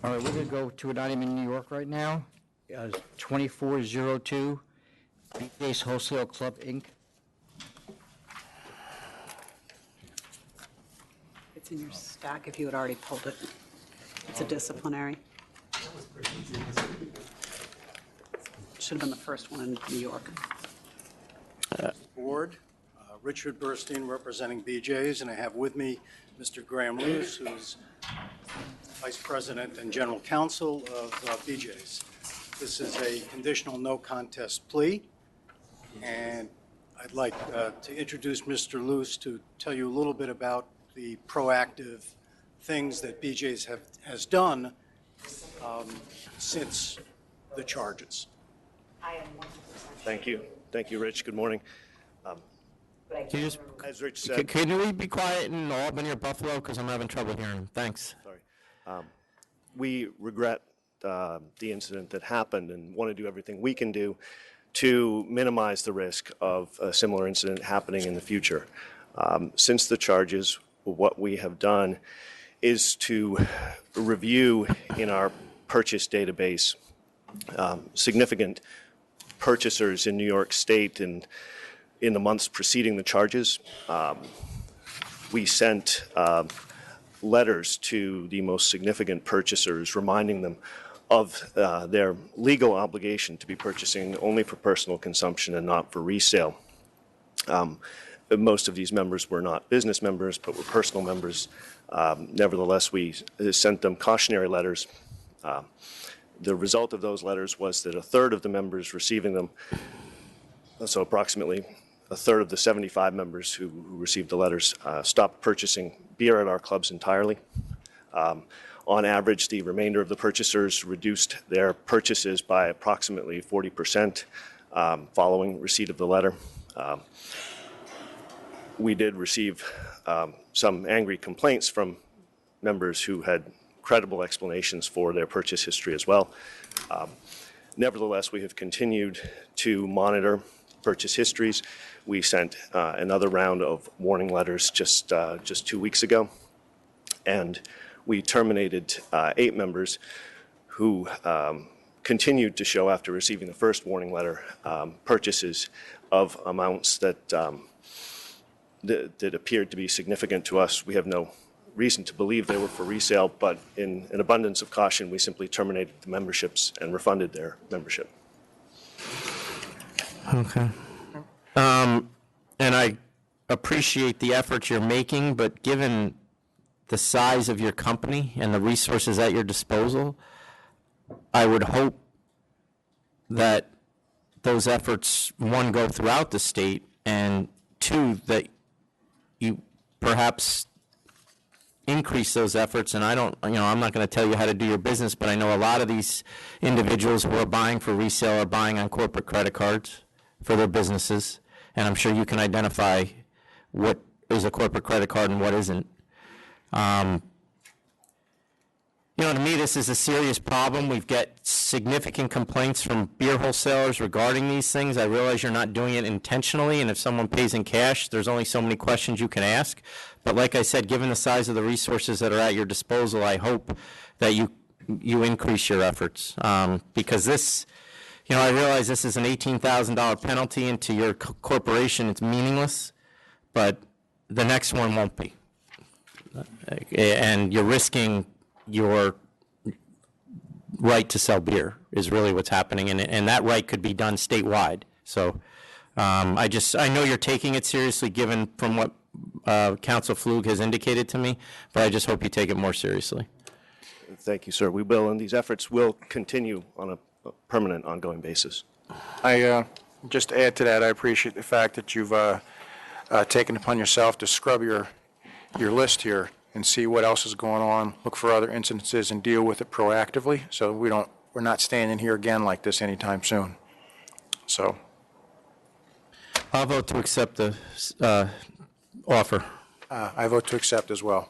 All right, we're going to go to an item in New York right now. 2402, BJ's Wholesale Club, Inc. It's in your stack if you had already pulled it. It's a disciplinary. Should have been the first one in New York. Board, Richard Burstein representing BJ's, and I have with me Mr. Graham Lewis, who's Vice President and General Counsel of BJ's. This is a conditional no contest plea, and I'd like to introduce Mr. Lewis to tell you a little bit about the proactive things that BJ's has done since the charges. Thank you. Thank you, Rich. Good morning. Can you just, As Rich said, can we be quiet in Albany or Buffalo, because I'm having trouble hearing him? Thanks. sorry. We regret the incident that happened and want to do everything we can do to minimize the risk of a similar incident happening in the future. Since the charges, what we have done is to review in our purchase database significant purchasers in New York State and in the months preceding the charges. We sent letters to the most significant purchasers reminding them of their legal obligation to be purchasing only for personal consumption and not for resale. Most of these members were not business members, but were personal members. Nevertheless, we sent them cautionary letters. The result of those letters was that a third of the members receiving them, so approximately a third of the 75 members who received the letters, stopped purchasing beer at our clubs entirely. On average, the remainder of the purchasers reduced their purchases by approximately 40% following receipt of the letter. We did receive some angry complaints from members who had credible explanations for their purchase history as well. Nevertheless, we have continued to monitor purchase histories. We sent another round of warning letters just 2 weeks ago, and we terminated 8 members who continued to show, after receiving the first warning letter, purchases of amounts that appeared to be significant to us. We have no reason to believe they were for resale, but in an abundance of caution, we simply terminated the memberships and refunded their membership. Okay. And I appreciate the efforts you're making, but given the size of your company and the resources at your disposal, I would hope that those efforts, one, go throughout the state, and two, that you perhaps increase those efforts. And I don't, I'm not going to tell you how to do your business, but I know a lot of these individuals who are buying for resale are buying on corporate credit cards for their businesses, and I'm sure you can identify what is a corporate credit card and what isn't. To me, this is a serious problem. We've got significant complaints from beer wholesalers regarding these things. I realize you're not doing it intentionally, and if someone pays in cash, there's only so many questions you can ask. But like I said, given the size of the resources that are at your disposal, I hope that you increase your efforts. Because this, I realize this is an $18,000 penalty, and to your corporation, it's meaningless, but the next one won't be. And you're risking your right to sell beer is really what's happening, and that right could be done statewide. So I know you're taking it seriously given from what Council Flug has indicated to me, but I just hope you take it more seriously. Thank you, sir. We will, and these efforts will continue on a permanent, ongoing basis. I just to add to that, I appreciate the fact that you've taken upon yourself to scrub your list here and see what else is going on, look for other incidences, and deal with it proactively, so we're not standing here again like this anytime soon. So I'll vote to accept the offer. I vote to accept as well.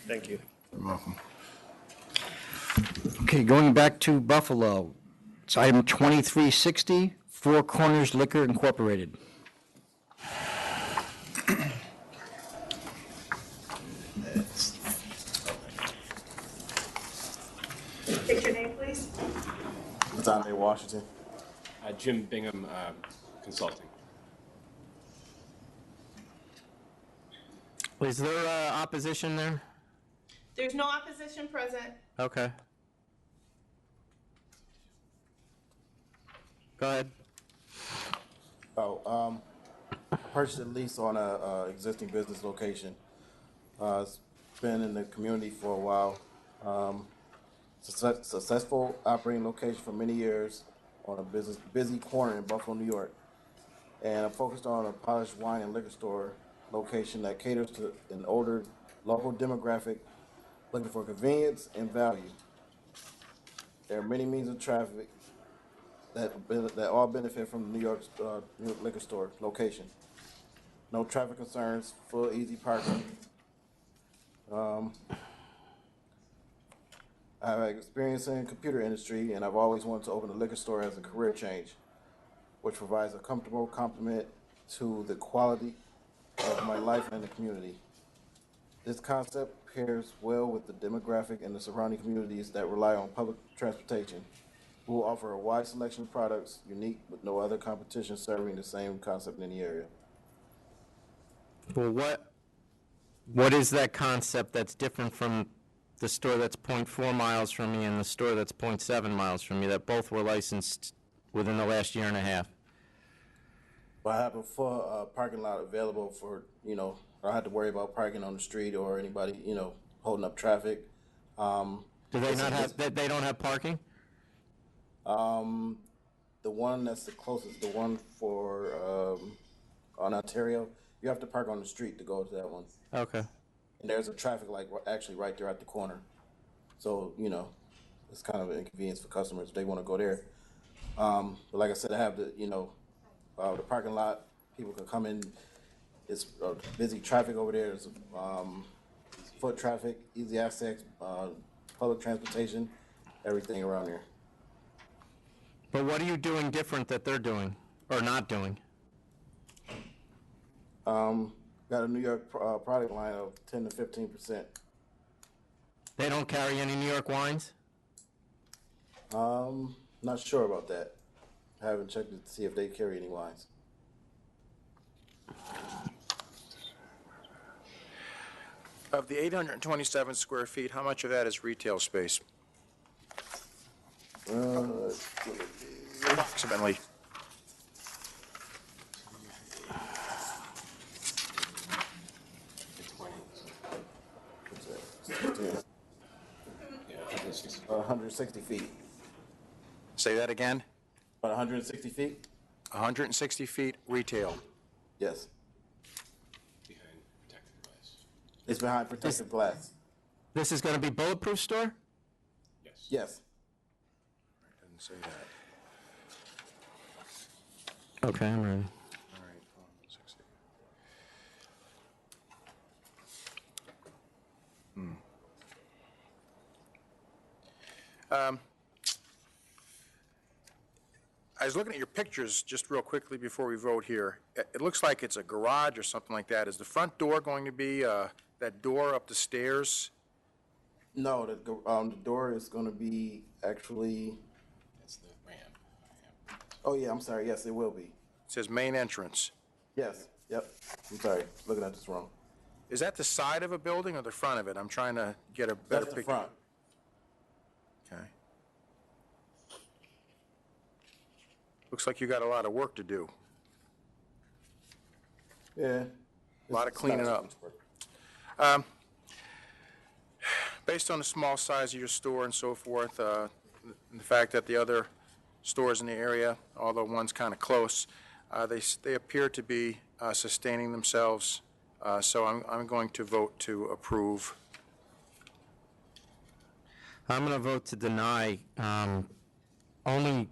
Thank you. You're welcome. Okay, going back to Buffalo. It's item 2360, Four Corners Liquor Incorporated. State your name, please. Dante Washington. Jim Bingham Consulting. Is there opposition there? There's no opposition present. Okay. Go ahead. I purchased a lease on a existing business location. It's been in the community for a while. Successful operating location for many years on a busy corner in Buffalo, New York. And I'm focused on a polished wine and liquor store location that caters to an older local demographic looking for convenience and value. There are many means of traffic that all benefit from the New York liquor store location. No traffic concerns, full easy parking. I I have experience in the computer industry, and I've always wanted to open a liquor store as a career change, which provides a comfortable complement to the quality of my life and the community. This concept pairs well with the demographic and the surrounding communities that rely on public transportation. We will offer a wide selection of products, unique with no other competition serving the same concept in the area. Well, what is that concept that's different from the store that's 0.4 miles from me and the store that's 0.7 miles from me, that both were licensed within the last year and a half? Well, I have a full parking lot available for, I don't have to worry about parking on the street or anybody, holding up traffic. Do they not have, they don't have parking? The one that's the closest, the one for, on Ontario, you have to park on the street to go to that one. Okay. And there's a traffic light actually right there at the corner. So, it's kind of an inconvenience for customers if they want to go there. But like I said, I have the, the parking lot. People can come in. It's busy traffic over there. There's foot traffic, easy access, public transportation, everything around there. But what are you doing different that they're doing or not doing? Got a New York product line of 10 to 15%. They don't carry any New York wines? Not sure about that. I haven't checked to see if they carry any wines. Of the 827 square feet, how much of that is retail space? Approximately. Yeah, 160 feet. Say that again? About 160 feet? 160 feet retail. Yes. It's behind protective glass. This is going to be bulletproof store? Yes. Didn't say that. Okay, I'm ready. All right, 160. I was looking at your pictures just real quickly before we vote here. It looks like it's a garage or something like that. Is the front door going to be that door up the stairs? No, the door is going to be actually. That's the ramp. Oh yeah, I'm sorry. Yes, it will be. It says main entrance. Yes. Yep. I'm sorry. Looking at this wrong. Is that the side of a building or the front of it? I'm trying to get a better That's the picture. front. Okay. Looks like you got a lot of work to do. Yeah. A lot of cleaning up. Based on the small size of your store and so forth, and the fact that the other stores in the area, although one's kind of close, they appear to be sustaining themselves. So I'm going to vote to approve. I'm going to vote to deny. Only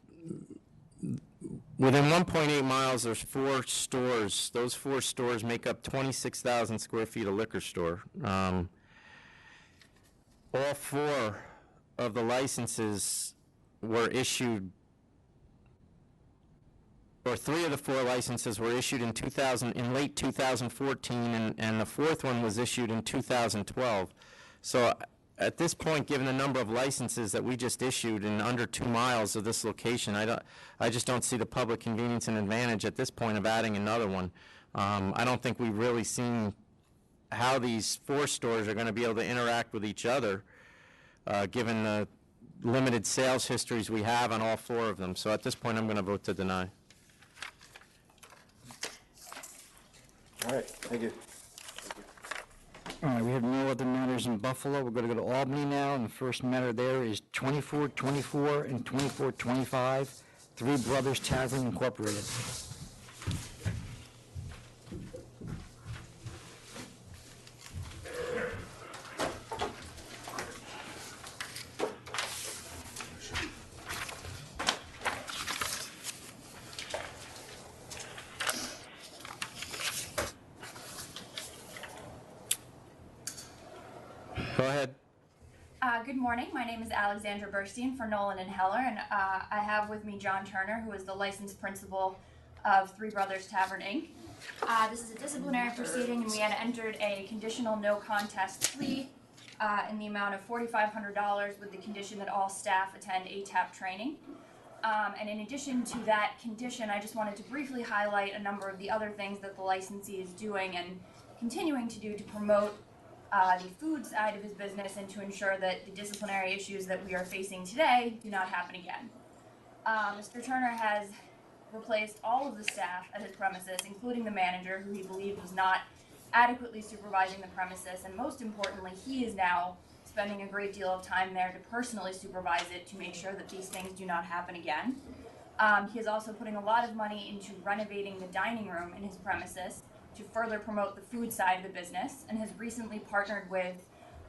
within 1.8 miles, there's 4 stores. Those 4 stores make up 26,000 square feet of liquor store. All 4 of the licenses were issued, or 3 of the 4 licenses were issued in late 2014, and the 4th one was issued in 2012. So at this point, given the number of licenses that we just issued in under 2 miles of this location, I just don't see the public convenience and advantage at this point of adding another one. I don't think we've really seen how these 4 stores are going to be able to interact with each other, given the limited sales histories we have on all 4 of them. So at this point, I'm going to vote to deny. All right. Thank you. All right, we have no other matters in Buffalo. We're going to go to Albany now, and the first matter there is 2424 and 2425, Three Brothers Tavern Incorporated. Go ahead. Good morning. My name is Alexandra Burstein for Nolan and Heller, and I have with me John Turner, who is the licensed principal of Three Brothers Tavern, Inc. This is a disciplinary proceeding, and we had entered a conditional no contest plea in the amount of $4,500 with the condition that all staff attend ATAP training. And in addition to that condition, I just wanted to briefly highlight a number of the other things that the licensee is doing and continuing to do to promote the food side of his business and to ensure that the disciplinary issues that we are facing today do not happen again. Mr. Turner has replaced all of the staff at his premises, including the manager, who he believed was not adequately supervising the premises, and most importantly, he is now spending a great deal of time there to personally supervise it to make sure that these things do not happen again. He is also putting a lot of money into renovating the dining room in his premises to further promote the food side of the business, and has recently partnered with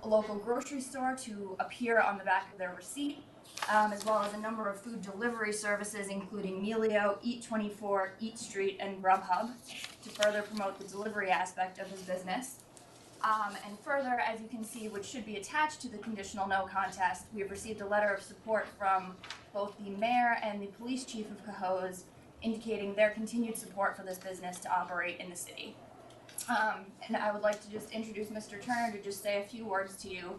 a local grocery store to appear on the back of their receipt, as well as a number of food delivery services, including Melio, Eat24, Eat Street, and Grubhub, to further promote the delivery aspect of his business. And further, as you can see, which should be attached to the conditional no contest, we have received a letter of support from both the mayor and the police chief of Cohoes, indicating their continued support for this business to operate in the city. And I would like to just introduce Mr. Turner to just say a few words to you.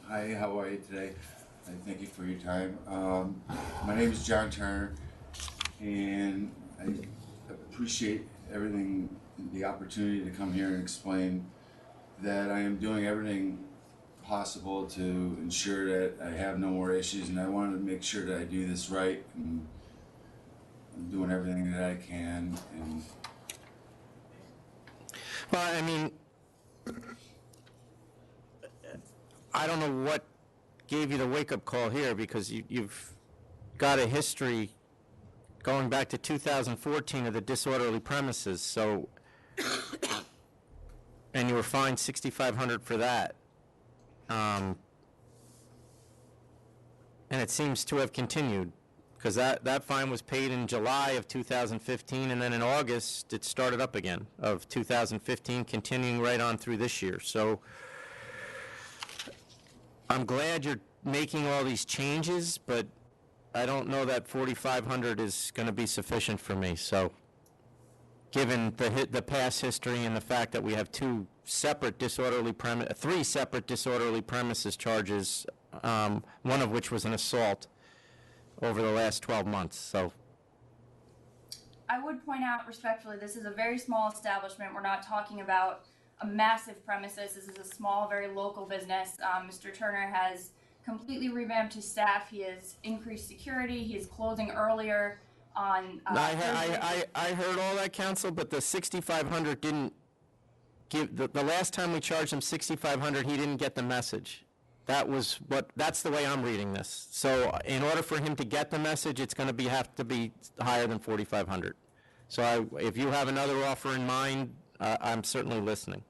Hi, how are you today? Thank you for your time. My name is John Turner, and I appreciate everything, the opportunity to come here and explain that I am doing everything possible to ensure that I have no more issues, and I wanted to make sure that I do this right, and I'm doing everything that I can. And well, I mean, I don't know what gave you the wake-up call here, because you've got a history going back to 2014 of the disorderly premises, so, and you were fined $6,500 for that. And it seems to have continued, because that fine was paid in July of 2015, and then in August, it started up again of 2015, continuing right on through this year. So I'm glad you're making all these changes, but I don't know that $4,500 is going to be sufficient for me. So given the past history and the fact that we have three separate disorderly premises charges, one of which was an assault over the last 12 months. So I would point out respectfully, this is a very small establishment. We're not talking about a massive premises. This is a small, very local business. Mr. Turner has completely revamped his staff. He has increased security. He is closing earlier on. I heard all that, counsel, but the $6,500 didn't give. The last time we charged him $6,500, he didn't get the message. That's the way I'm reading this. So in order for him to get the message, it's going to have to be higher than $4,500. So if you have another offer in mind, I'm certainly listening.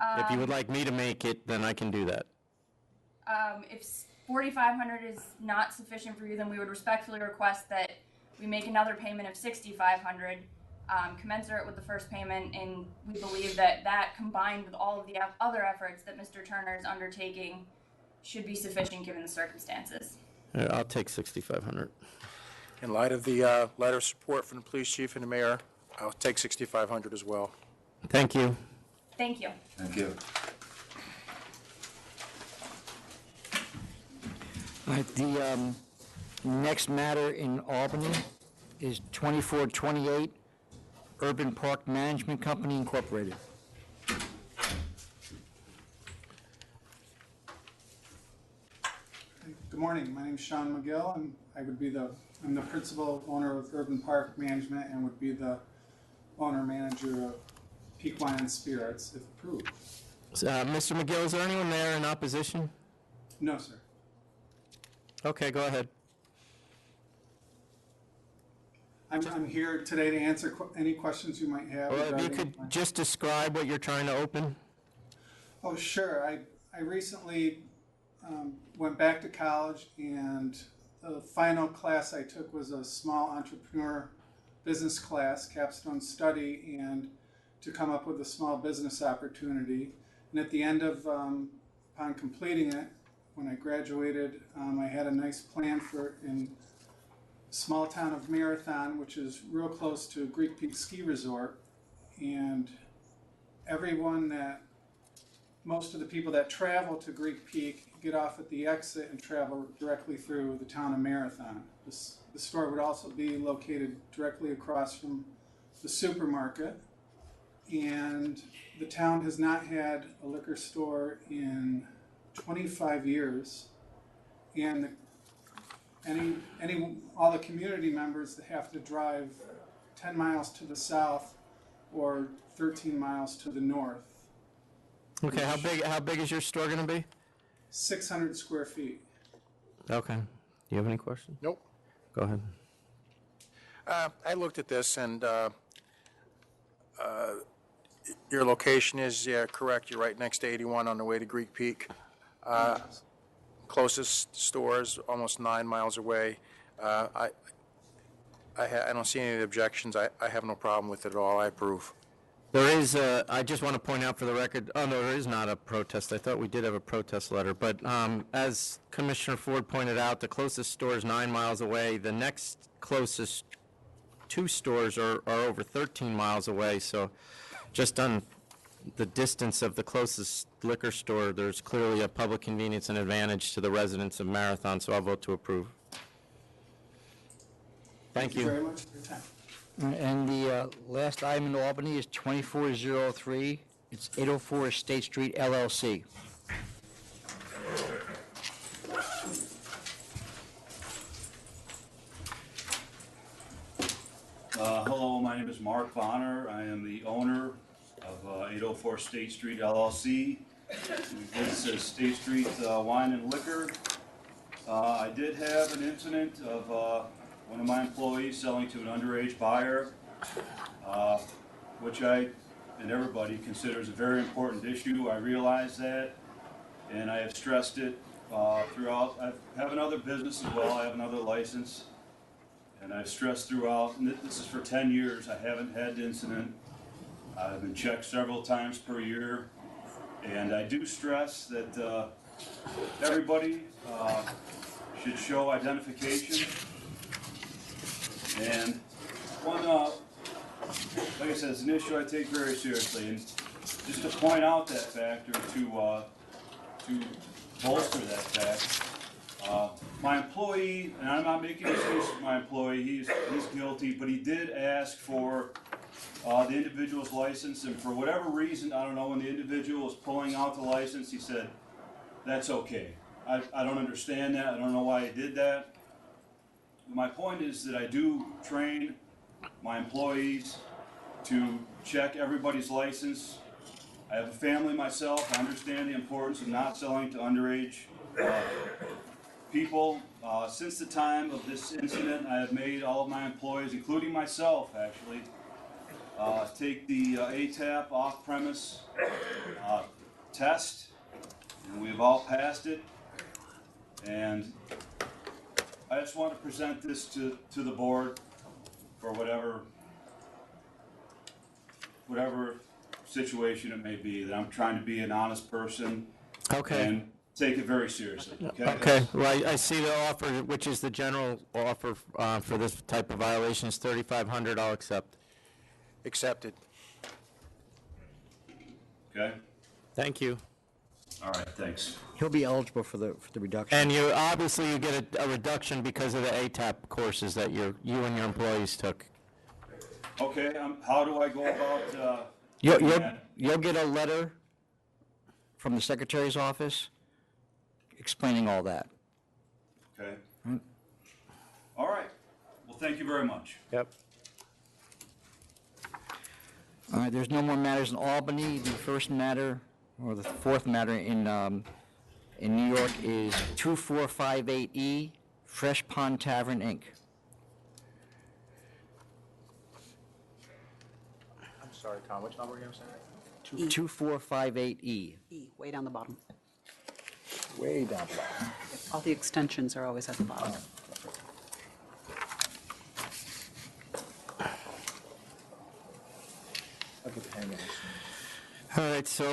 If you would like me to make it, then I can do that. If $4,500 is not sufficient for you, then we would respectfully request that we make another payment of $6,500, commensurate with the first payment, and we believe that combined with all of the other efforts that Mr. Turner is undertaking should be sufficient given the circumstances. I'll take $6,500. In light of the letter of support from the police chief and the mayor, I'll take $6,500 as well. Thank you. Thank you. thank you. All right, the next matter in Albany is 2428 Urban Park Management Company Incorporated. Good morning. My name is Sean McGill. I'm the principal owner of Urban Park Management and would be the owner-manager of Peak Wine and Spirits, if approved. Mr. McGill, is there anyone there in opposition? No, sir. Okay, go ahead. I'm here today to answer any questions you might have. Well, if you could just describe what you're trying to open. Oh, sure. I recently went back to college, and the final class I took was a small entrepreneur business class, capstone study, and to come up with a small business opportunity. And at the end of upon completing it, when I graduated, I had a nice plan for in small town of Marathon, which is real close to Greek Peak Ski Resort, and most of the people that travel to Greek Peak get off at the exit and travel directly through the town of Marathon. The store would also be located directly across from the supermarket, and the town has not had a liquor store in 25 years, and all the community members that have to drive 10 miles to the south or 13 miles to the north. Okay, how big is your store going to be? 600 square feet. Okay. Do you have any questions? Nope. Go ahead. I looked at this, and your location is correct. You're right next to 81 on the way to Greek Peak. Closest store is almost 9 miles away. I don't see any objections. I have no problem with it at all. I approve. There is, I just want to point out for the record, oh no, there is not a protest. I thought we did have a protest letter, but as Commissioner Ford pointed out, the closest store is 9 miles away. The next closest 2 stores are over 13 miles away, so just on the distance of the closest liquor store, there's clearly a public convenience and advantage to the residents of Marathon, so I'll vote to approve. Thank you. Thank you very much for your time. And the last item in Albany is 2403. It's 804 State Street LLC. Hello, my name is Mark Bonner. I am the owner of 804 State Street LLC. This is State Street Wine and Liquor. I did have an incident of one of my employees selling to an underage buyer, which I and everybody considers a very important issue. I realize that, and I have stressed it throughout. I have another business as well. I have another license, and I've stressed throughout, and this is for 10 years, I haven't had the incident. I've been checked several times per year, and I do stress that everybody should show identification. And one, like I said, it's an issue I take very seriously, and just to point out that factor, to bolster that fact, my employee, and I'm not making excuses for my employee, he's guilty, but he did ask for the individual's license, and for whatever reason, I don't know, when the individual was pulling out the license, he said, that's okay. I don't understand that, I don't know why he did that. My point is that I do train my employees to check everybody's license. I have a family myself. I understand the importance of not selling to underage people. Since the time of this incident, I have made all of my employees, including myself actually, take the ATAP off-premise test, and we've all passed it. And I just want to present this to the board for whatever situation it may be, that I'm trying to be an honest person. Okay. And take it very seriously, okay? Okay, well, I see the offer, which is the general offer for this type of violation is $3,500. I'll accept. Accepted. Okay? Thank you. All right, thanks. He'll be eligible for the reduction. And you obviously you get a reduction because of the ATAP courses that you and your employees took. Okay, how do I go about You'll get a letter from the Secretary's office explaining all that. Okay. All right. Well, thank you very much. Yep. All right, there's no more matters in Albany. The first matter, or the fourth matter in New York is 2458E, Fresh Pond Tavern, Inc. I'm sorry, Tom, which number again, sir? 2458E. E, way down the bottom. Way down the bottom. All the extensions are always at the bottom. I'll get the hang of this. All right, so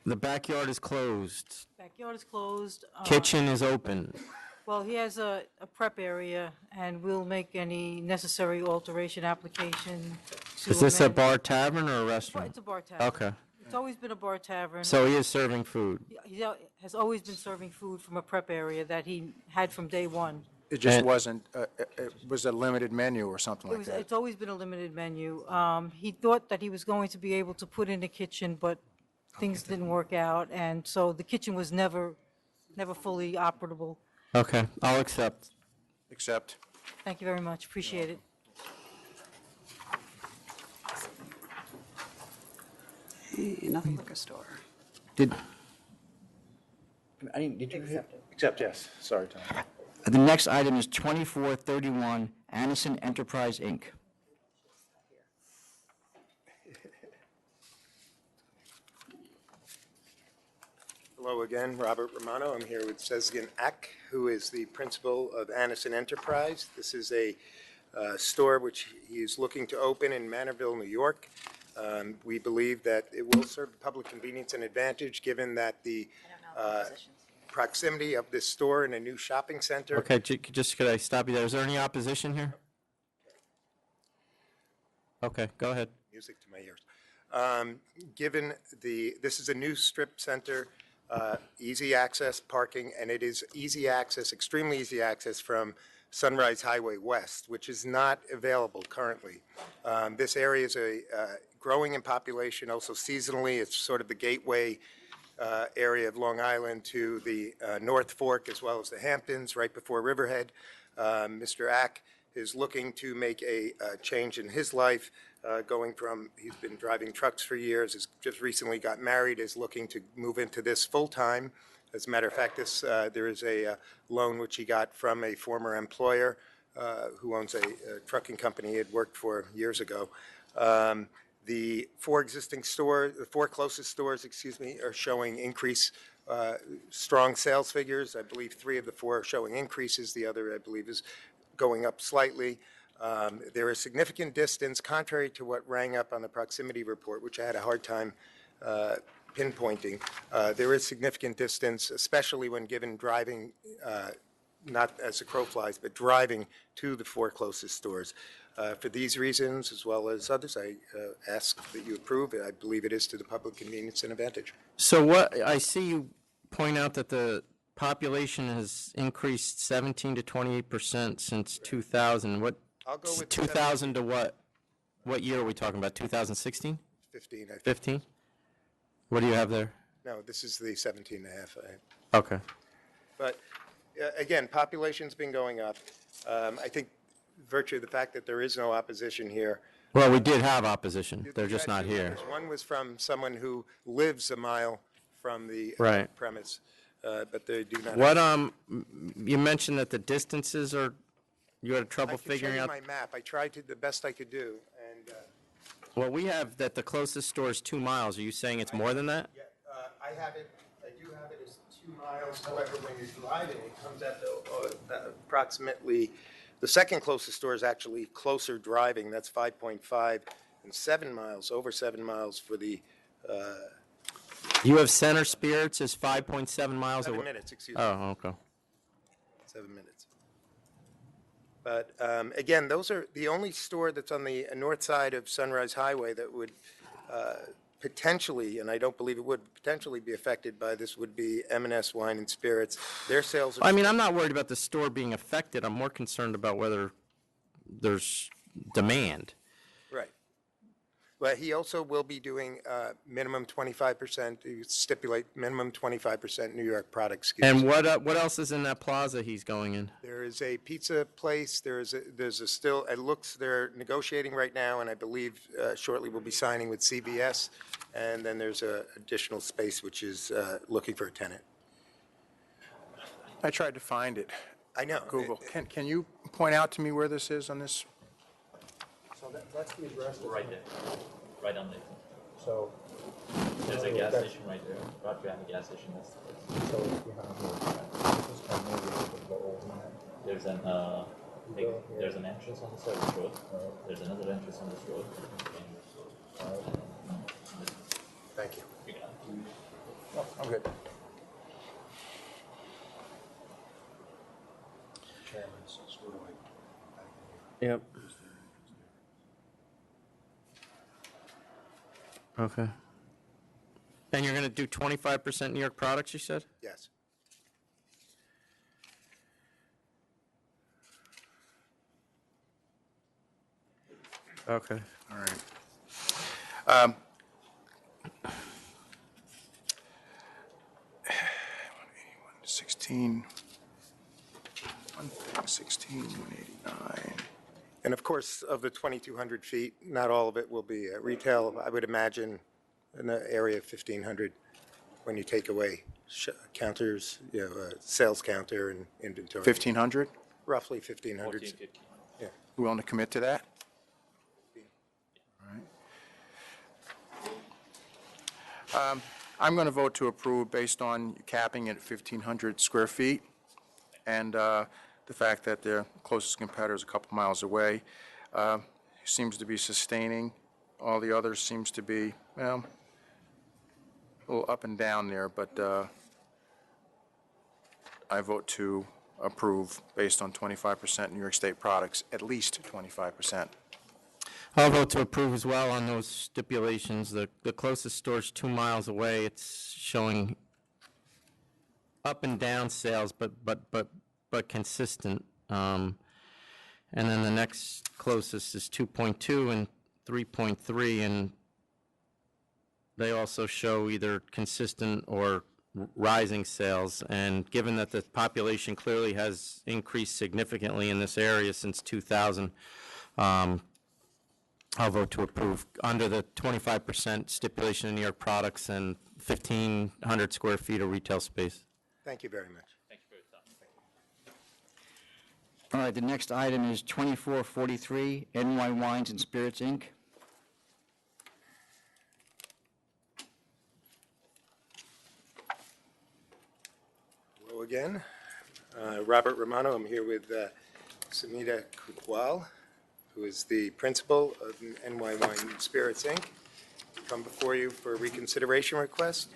The backyard is closed. Backyard is closed. Kitchen is open. Well, he has a prep area, and we'll make any necessary alteration application to Is this a amend- bar tavern or a restaurant? It's a bar tavern. Okay. It's always been a bar tavern. So he is serving food. Has always been serving food from a prep area that he had from day one. It just And- wasn't, it was a limited menu or something like that. It's always been a limited menu. He thought that he was going to be able to put in a kitchen, but things didn't work out, and so the kitchen was never fully operable. Okay, I'll accept. Accept. Thank you very much, appreciate it. Another liquor store. Did you hit? Accept, yes. Sorry, Tom. The next item is 2431 Anison Enterprise, Inc. Hello again, Robert Romano. I'm here with Sezgin Ak, who is the principal of Anison Enterprise. This is a store which he is looking to open in Manorville, New York. We believe that it will serve the public convenience and advantage, given that the proximity of this store and a new shopping center. Okay, just could I stop you there? Is there any opposition here? Okay, go ahead. Music to my ears. Given this is a new strip center, easy access parking, and it is easy access, extremely easy access from Sunrise Highway West, which is not available currently. This area is growing in population, also seasonally. It's sort of the gateway area of Long Island to the North Fork as well as the Hamptons, right before Riverhead. Mr. Ack is looking to make a change in his life, going from, he's been driving trucks for years, has just recently got married, is looking to move into this full-time. As a matter of fact, there is a loan which he got from a former employer who owns a trucking company he had worked for years ago. The four closest stores, are showing strong sales figures. I believe 3 of the 4 are showing increases. The other, I believe, is going up slightly. There is significant distance, contrary to what rang up on the proximity report, which I had a hard time pinpointing. There is significant distance, especially when given driving, not as the crow flies, but driving to the 4 closest stores. For these reasons, as well as others, I ask that you approve. I believe it is to the public convenience and advantage. So I see you point out that the population has increased 17 to 28% since 2000. I'll go with 2000 to what? What year are we talking about? 2016? 15, I think. 15? What do you have there? No, this is the 17 and a half. Okay. But again, population's been going up. I think virtue of the fact that there is no opposition here. Well, we did have opposition. They're just not here. One was from someone who lives a mile from the Right. premise, but they do not. What you mentioned that the distances are, you had trouble figuring out. I can show you my map. I tried to the best I could do, and Well, we have that the closest store is 2 miles. Are you saying it's more than that? I have it. I do have it as 2 miles. However, when you're driving, it comes at approximately. The second closest store is actually closer driving. That's 5.5 and 7 miles, over 7 miles for the. You have Center Spirits is 5.7 miles away. 7 minutes, excuse me. Oh, okay. 7 minutes. But again, those are the only store that's on the north side of Sunrise Highway that would potentially, and I don't believe it would potentially be affected by this, would be M&S Wine and Spirits. Their sales are. I mean, I'm not worried about the store being affected. I'm more concerned about whether there's demand. Right. But he also will be doing minimum 25%, you stipulate minimum 25% New York product SKUs. And what else is in that plaza he's going in? There is a pizza place, there's a still, it looks, they're negotiating right now, and I believe shortly we'll be signing with CBS, and then there's a additional space which is looking for a tenant. I tried to find it. I know. Google. Can you point out to me where this is on this? So that's the address. Right there, right on there. So. There's a gas station right there. Right behind the gas station. So it's behind here. This is kind of maybe the old man. There's an entrance on the service road. There's another entrance on this road. Thank you. I'm good. Yep. Okay. And you're going to do 25% New York products, you said? Yes. Okay. All right. 16, 189. And of course, of the 2,200 feet, not all of it will be retail. I would imagine in the area of 1,500 when you take away counters, sales counter and inventory. 1,500? Roughly 1,500. Yeah. You willing to commit to that? All right. I'm going to vote to approve based on capping at 1,500 square feet and the fact that their closest competitor is a couple miles away. Seems to be sustaining. All the others seems to be, well, a little up and down there, but I vote to approve based on 25% New York State products, at least 25%. I'll vote to approve as well on those stipulations. The closest store's 2 miles away. It's showing up and down sales, but consistent. And then the next closest is 2.2 and 3.3, and they also show either consistent or rising sales. And given that the population clearly has increased significantly in this area since 2000, I'll vote to approve under the 25% stipulation in New York products and 1,500 square feet of retail space. Thank you very much. Thank you for your time. All right, the next item is 2443 NY Wines and Spirits, Inc. Hello again. Robert Romano. I'm here with Sumita Kutwal, who is the principal of NY Wine and Spirits, Inc. Come before you for a reconsideration request.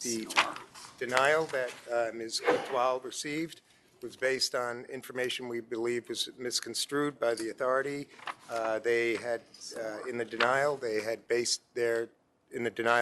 The denial that Ms. Kutwal received was based on information we believe was misconstrued by the authority. They had, in the denial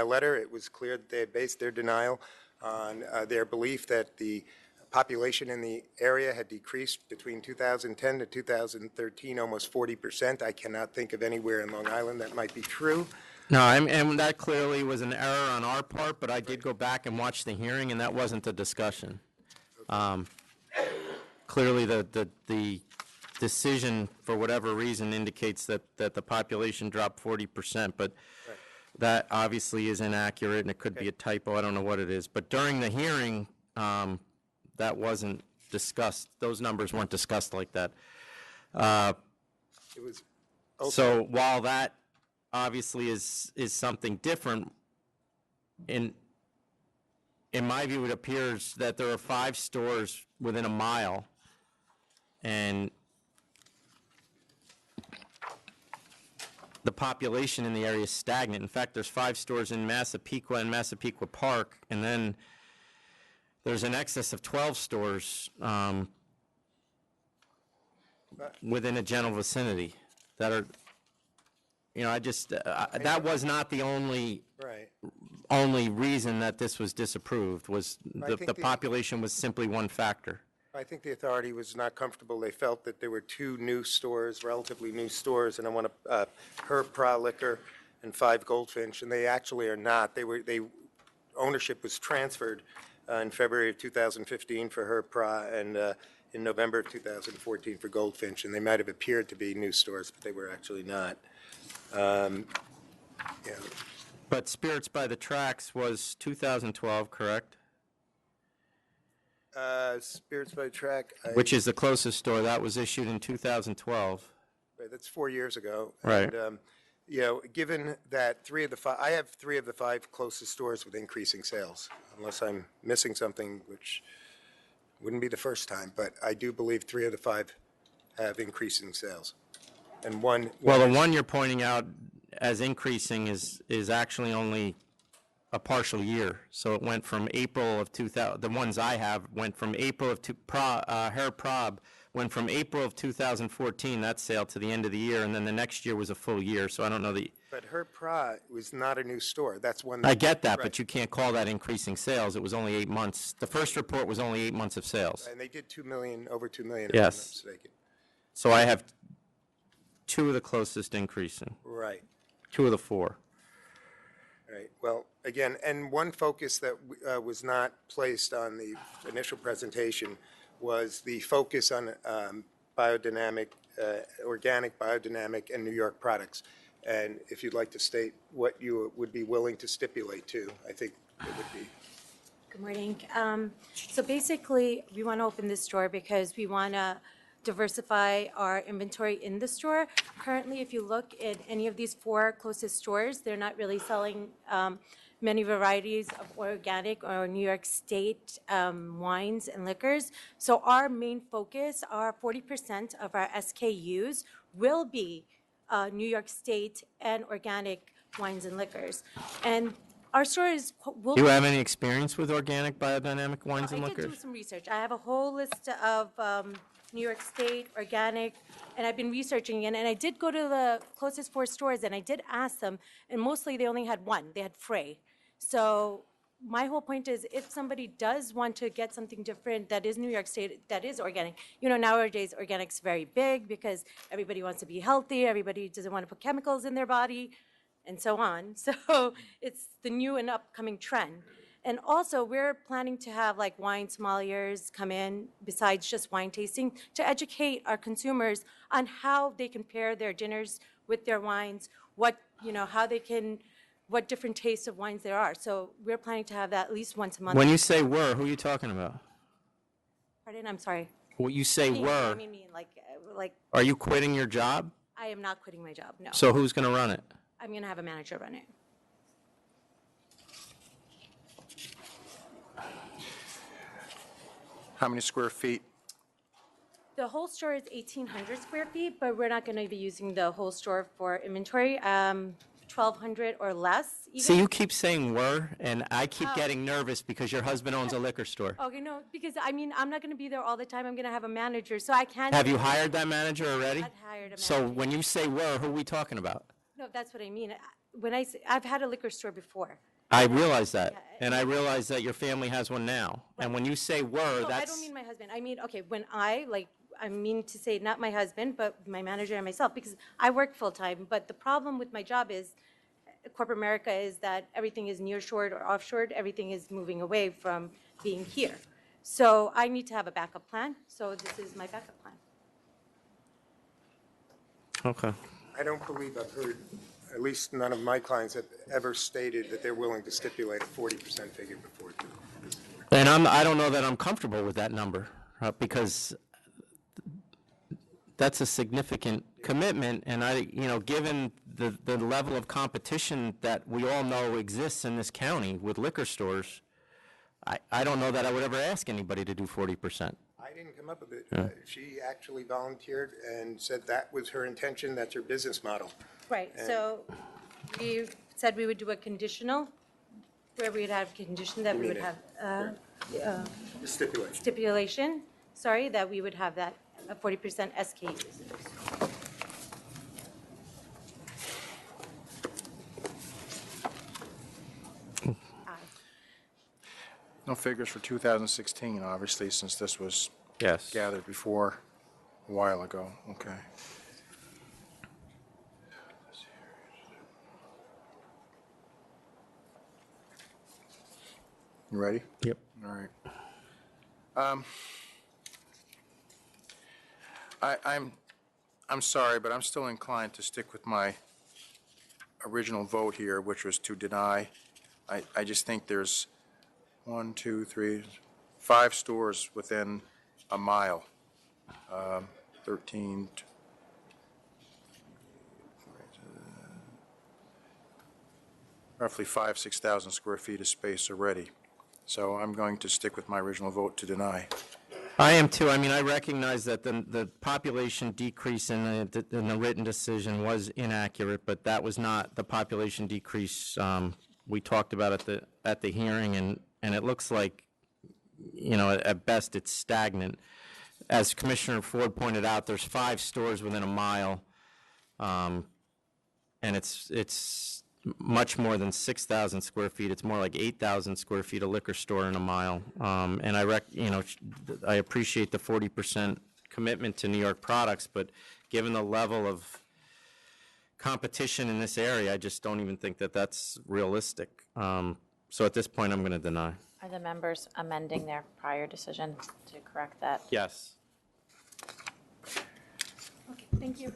letter, it was clear that they had based their denial on their belief that the population in the area had decreased between 2010 to 2013 almost 40%. I cannot think of anywhere in Long Island that might be true. No, and that clearly was an error on our part, but I did go back and watch the hearing, and that wasn't the discussion. Clearly, the decision, for whatever reason, indicates that the population dropped 40%, but that obviously is inaccurate, and it could be a typo. I don't know what it is. But during the hearing, that wasn't discussed. Those numbers weren't discussed like that. It was So while that obviously is something different, in my view, it appears that there are 5 stores within a mile, and the population in the area is stagnant. In fact, there's 5 stores in Massapequa and Massapequa Park, and then there's an excess of 12 stores within a general vicinity that are, that was not the only reason that this was disapproved, was the population was simply one factor. I think the authority was not comfortable. They felt that there were 2 new stores, relatively new stores, and I want to Herb Pra Liquor and 5 Goldfinch, and they actually are not. Ownership was transferred in February of 2015 for Herb Pra and in November of 2014 for Goldfinch, and they might have appeared to be new stores, but they were actually not. But Spirits by the Tracks was 2012, correct? Spirits by the Track. Which is the closest store. That was issued in 2012. Right, that's 4 years ago. Right. And, given that I have 3 of the 5 closest stores with increasing sales, unless I'm missing something, which wouldn't be the first time, but I do believe 3 of the 5 have increasing sales. And one. Well, the one you're pointing out as increasing is actually only a partial year. So it went from April of 2000, the ones I have went from April of, Hair Prob went from April of 2014, that sale, to the end of the year, and then the next year was a full year, so I don't know the, But Her Pra was not a new store. That's one. I get that, Right. but you can't call that increasing sales. It was only 8 months. The first report was only 8 months of sales. And they did 2 million, over 2 million. Yes. If I'm not mistaken. So I have two of the closest increasing, Right. two of the four. Right. Well, again, and one focus that was not placed on the initial presentation was the focus on biodynamic, organic, biodynamic, and New York products. And if you'd like to state what you would be willing to stipulate to, I think it would be. Good morning. So basically, we want to open this store because we want to diversify our inventory in the store. Currently, if you look at any of these four closest stores, they're not really selling many varieties of organic or New York State wines and liquors. So our main focus, our 40% of our SKUs will be New York State and organic wines and liquors. And our store is, will Do you have any experience with organic biodynamic wines and I did do liquors? some research. I have a whole list of New York State, organic, and I've been researching it. And I did go to the closest four stores, and I did ask them, and mostly they only had one. They had Frey. So my whole point is, if somebody does want to get something different that is New York State, that is organic, you know, nowadays organic's very big because everybody wants to be healthy, everybody doesn't want to put chemicals in their body, and so on. So it's the new and upcoming trend. And also, we're planning to have like wine sommeliers come in, besides just wine tasting, to educate our consumers on how they can pair their dinners with their wines, what, you know, how they can, what different tastes of wines there are. So we're planning to have that at least once a month. When you say were, who are you talking about? Pardon, I'm sorry. When you say Me, were, I mean, like, are you quitting your job? I am not quitting my job, no. So who's going to run it? I'm going to have a manager run it. How many square feet? The whole store is 1,800 square feet, but we're not going to be using the whole store for inventory, 1,200 or less even. See, you keep saying were, and I keep Oh. getting nervous because your husband owns a liquor store. Okay, no, because I mean, I'm not going to be there all the time. I'm going to have a manager, so I can't. Have you hired that manager already? I've hired a So when you say were, who are we talking about? No, that's what I mean. When I say, I've had a liquor store before. I realize that, and I realize that your family has one now. And when you say were, No, I that's... don't mean my husband. I mean, okay, when I mean to say not my husband, but my manager and myself, because I work full-time. But the problem with my job is, corporate America, is that everything is nearshored or offshored. Everything is moving away from being here. So I need to have a backup plan. So this is my backup plan. Okay. I don't believe I've heard, at least none of my clients have ever stated that they're willing to stipulate a 40% figure before. And I don't know that I'm comfortable with that number, because that's a significant commitment, and given the level of competition that we all know exists in this county with liquor stores, I don't know that I would ever ask anybody to do 40%. I didn't come up with it. Yeah. She actually volunteered and said that was her intention, that's her business model. Right, And- so we said we would do a conditional, where we'd have condition that we would have, Stipulation. stipulation, sorry, that we would have that 40% SKUs. No figures for 2016, obviously, since this was Yes. gathered before a while ago. Okay. You ready? Yep. All right. I'm sorry, but I'm still inclined to stick with my original vote here, which was to deny. I just think there's 1, 2, 3, 5 stores within a mile. 13, roughly 6,000 square feet of space already. So I'm going to stick with my original vote to deny. I am too. I mean, I recognize that the population decrease in the written decision was inaccurate, but that was not the population decrease we talked about at the hearing, and it looks like, at best, it's stagnant. As Commissioner Ford pointed out, there's 5 stores within a mile, and it's much more than 6,000 square feet. It's more like 8,000 square feet of liquor store in a mile. And I appreciate the 40% commitment to New York products, but given the level of competition in this area, I just don't even think that that's realistic. So at this point, I'm going to deny. Are the members amending their prior decision to correct that? Yes. Okay, thank you.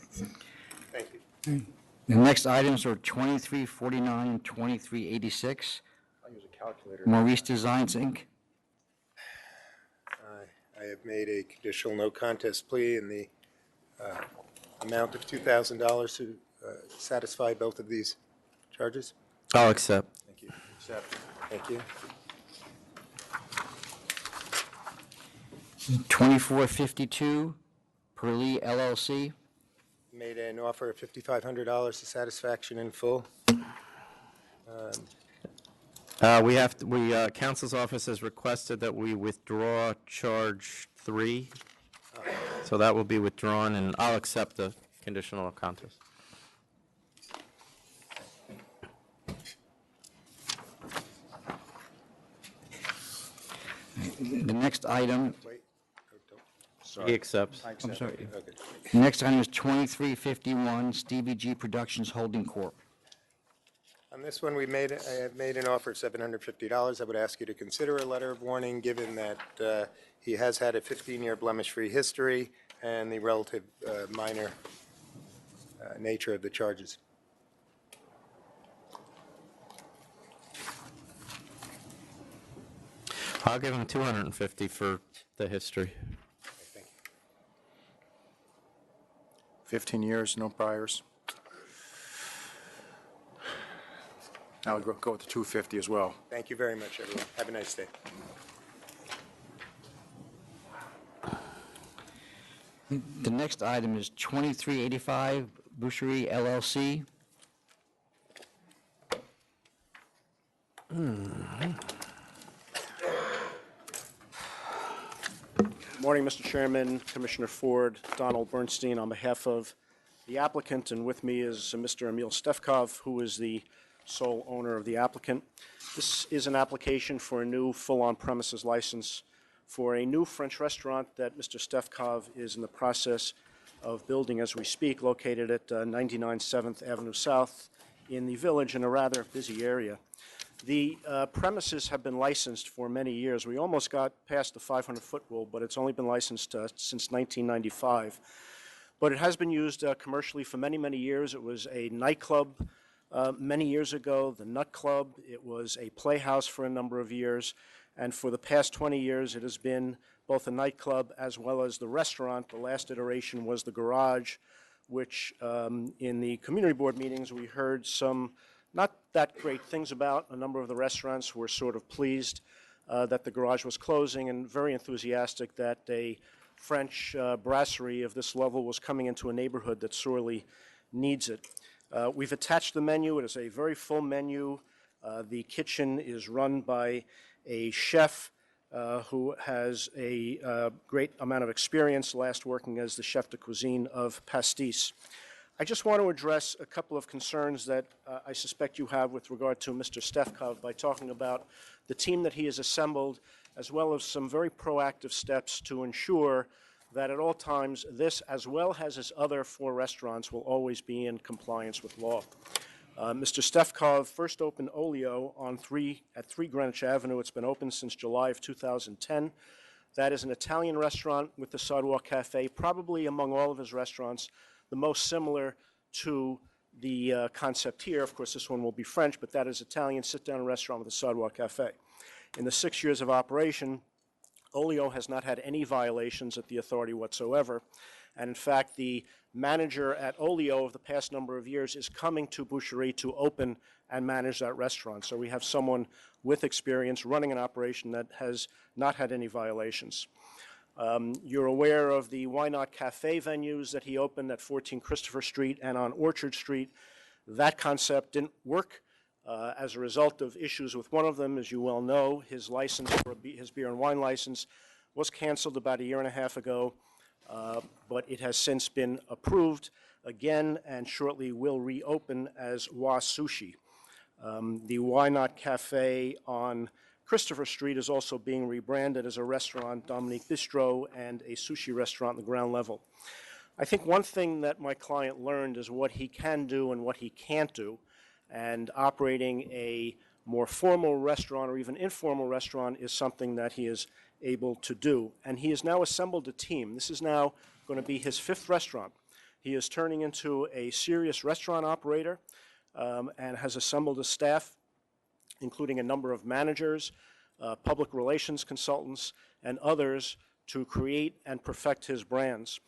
Thank you. The next items are 2349 and 2386. I'll use a calculator. Maurice Designs, Inc. I have made a conditional no contest plea in the amount of $2,000 to satisfy both of these charges. I'll accept. Thank you. Accept. Thank you. 2452, Perlee LLC. Made an offer of $5,500 to satisfaction in full. Counsel's office has requested that we withdraw charge 3. So that will be withdrawn, and I'll accept the conditional contest. The next item, He accepts. I'm sorry. Okay. The next item is 2351, Stevie G Productions Holding Corp. On this one, I have made an offer of $750. I would ask you to consider a letter of warning, given that he has had a 15-year blemish-free history and the relative minor nature of the charges. I'll give him $250 for the history. 15 years, no priors. I would go with the 250 as well. Thank you very much, everyone. Have a nice day. The next item is 2385, Boucherie LLC. Morning, Mr. Chairman, Commissioner Ford, Donald Bernstein, on behalf of the applicant, and with me is Mr. Emil Stefkov, who is the sole owner of the applicant. This is an application for a new full-on premises license for a new French restaurant that Mr. Stefkov is in the process of building as we speak, located at 99 7th Avenue South in the Village, in a rather busy area. The premises have been licensed for many years. We almost got past the 500-foot rule, but it's only been licensed since 1995. But it has been used commercially for many, many years. It was a nightclub many years ago, the Nut Club. It was a playhouse for a number of years. And for the past 20 years, it has been both a nightclub as well as the restaurant. The last iteration was the Garage, which in the community board meetings, we heard some not that great things about. A number of the restaurants were sort of pleased that the Garage was closing and very enthusiastic that a French brasserie of this level was coming into a neighborhood that sorely needs it. We've attached the menu. It is a very full menu. The kitchen is run by a chef who has a great amount of experience, last working as the chef de cuisine of Pastis. I just want to address a couple of concerns that I suspect you have with regard to Mr. Stefkov by talking about the team that he has assembled, as well as some very proactive steps to ensure that at all times this, as well as his other 4 restaurants, will always be in compliance with law. Mr. Stefkov first opened Olio at 3 Greenwich Avenue. It's been open since July of 2010. That is an Italian restaurant with the Sidewalk Cafe, probably among all of his restaurants, the most similar to the concept here. Of course, this one will be French, but that is Italian sit-down restaurant with a Sidewalk Cafe. In the 6 years of operation, Olio has not had any violations at the authority whatsoever. And in fact, the manager at Olio of the past number of years is coming to Boucherie to open and manage that restaurant. So we have someone with experience running an operation that has not had any violations. You're aware of the Why Not Cafe venues that he opened at 14 Christopher Street and on Orchard Street. That concept didn't work As a result of issues with one of them, as you well know, his license, his beer and wine license, was canceled about a year and a half ago, but it has since been approved again and shortly will reopen as Wa Sushi. The Why Not Cafe on Christopher Street is also being rebranded as a restaurant, Dominique Bistro, and a sushi restaurant on the ground level. I think one thing that my client learned is what he can do and what he can't do, and operating a more formal restaurant or even informal restaurant is something that he is able to do. And he has now assembled a team. This is now going to be his 5th restaurant. He is turning into a serious restaurant operator and has assembled a staff, including a number of managers, public relations consultants, and others to create and perfect his brands.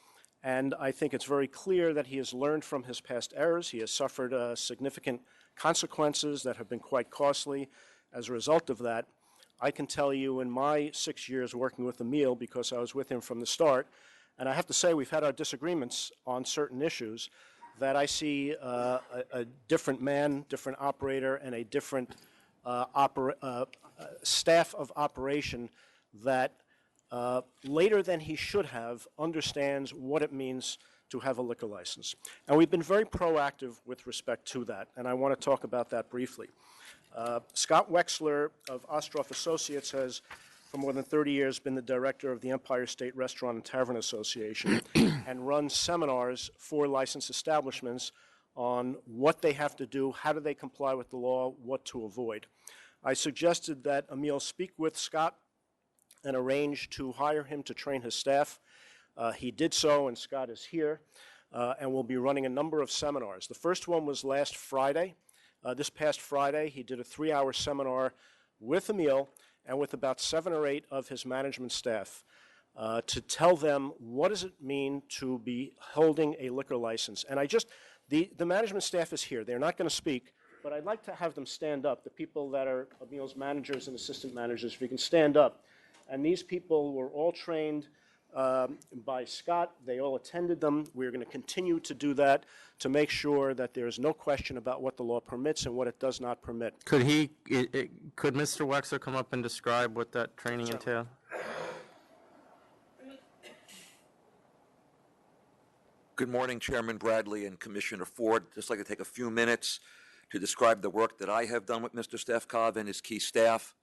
And I think it's very clear that he has learned from his past errors. He has suffered significant consequences that have been quite costly as a result of that. I can tell you in my 6 years working with Emil, because I was with him from the start, and I have to say we've had our disagreements on certain issues, that I see a different man, different operator, and a different staff of operation that later than he should have understands what it means to have a liquor license. And we've been very proactive with respect to that, and I want to talk about that briefly. Scott Wexler of Ostroff Associates has, for more than 30 years, been the director of the Empire State Restaurant and Tavern Association and runs seminars for licensed establishments on what they have to do, how do they comply with the law, what to avoid. I suggested that Emil speak with Scott and arrange to hire him to train his staff. He did so, and Scott is here, and will be running a number of seminars. The first one was last Friday. This past Friday, he did a 3-hour seminar with Emil and with about 7 or 8 of his management staff to tell them what does it mean to be holding a liquor license. And the management staff is here. They're not going to speak, but I'd like to have them stand up, the people that are Emil's managers and assistant managers, if you can stand up. And these people were all trained by Scott. They all attended them. We're going to continue to do that to make sure that there is no question about what the law permits and what it does not permit. Could Mr. Wexler come up and describe what that training entailed? Good morning, Chairman Bradley and Commissioner Ford. Just like to take a few minutes to describe the work that I have done with Mr. Stefkov and his key staff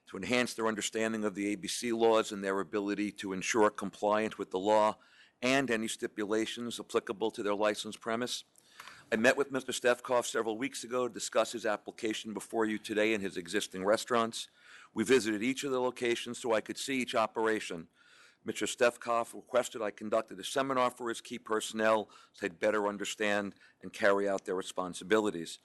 to enhance their understanding of the ABC laws and their ability to ensure compliance with the law and any stipulations applicable to their licensed premise. I met with Mr. Stefkov several weeks ago to discuss his application before you today in his existing restaurants. We visited each of the locations so I could see each operation. Mr. Stefkov requested I conducted a seminar for his key personnel so they'd better understand and carry out their responsibilities.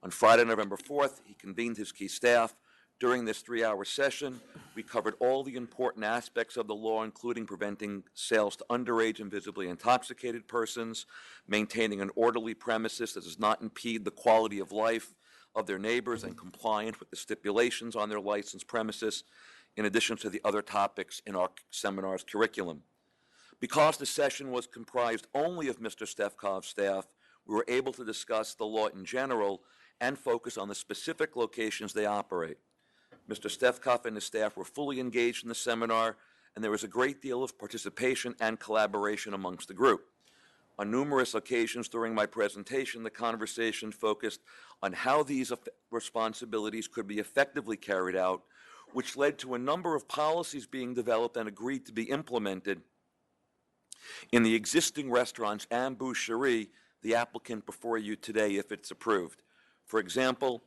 On Friday, November 4th, he convened his key staff. During this 3-hour session, we covered all the important aspects of the law, including preventing sales to underage and visibly intoxicated persons, maintaining an orderly premises that does not impede the quality of life of their neighbors, and compliant with the stipulations on their licensed premises, in addition to the other topics in our seminar's curriculum. Because the session was comprised only of Mr. Stefkov's staff, we were able to discuss the law in general and focus on the specific locations they operate. Mr. Stefkov and his staff were fully engaged in the seminar, and there was a great deal of participation and collaboration amongst the group. On numerous occasions during my presentation, the conversation focused on how these responsibilities could be effectively carried out, which led to a number of policies being developed and agreed to be implemented in the existing restaurants and boucherie, the applicant before you today, if it's approved. For example,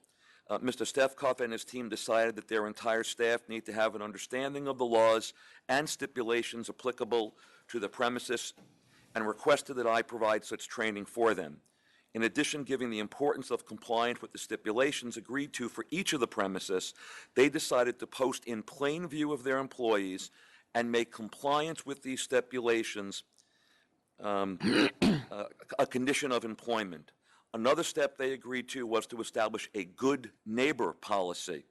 Mr. Stefkov and his team decided that their entire staff need to have an understanding of the laws and stipulations applicable to the premises and requested that I provide such training for them. In addition, given the importance of compliance with the stipulations agreed to for each of the premises, they decided to post in plain view of their employees and make compliance with these stipulations a condition of employment. Another step they agreed to was to establish a good neighbor policy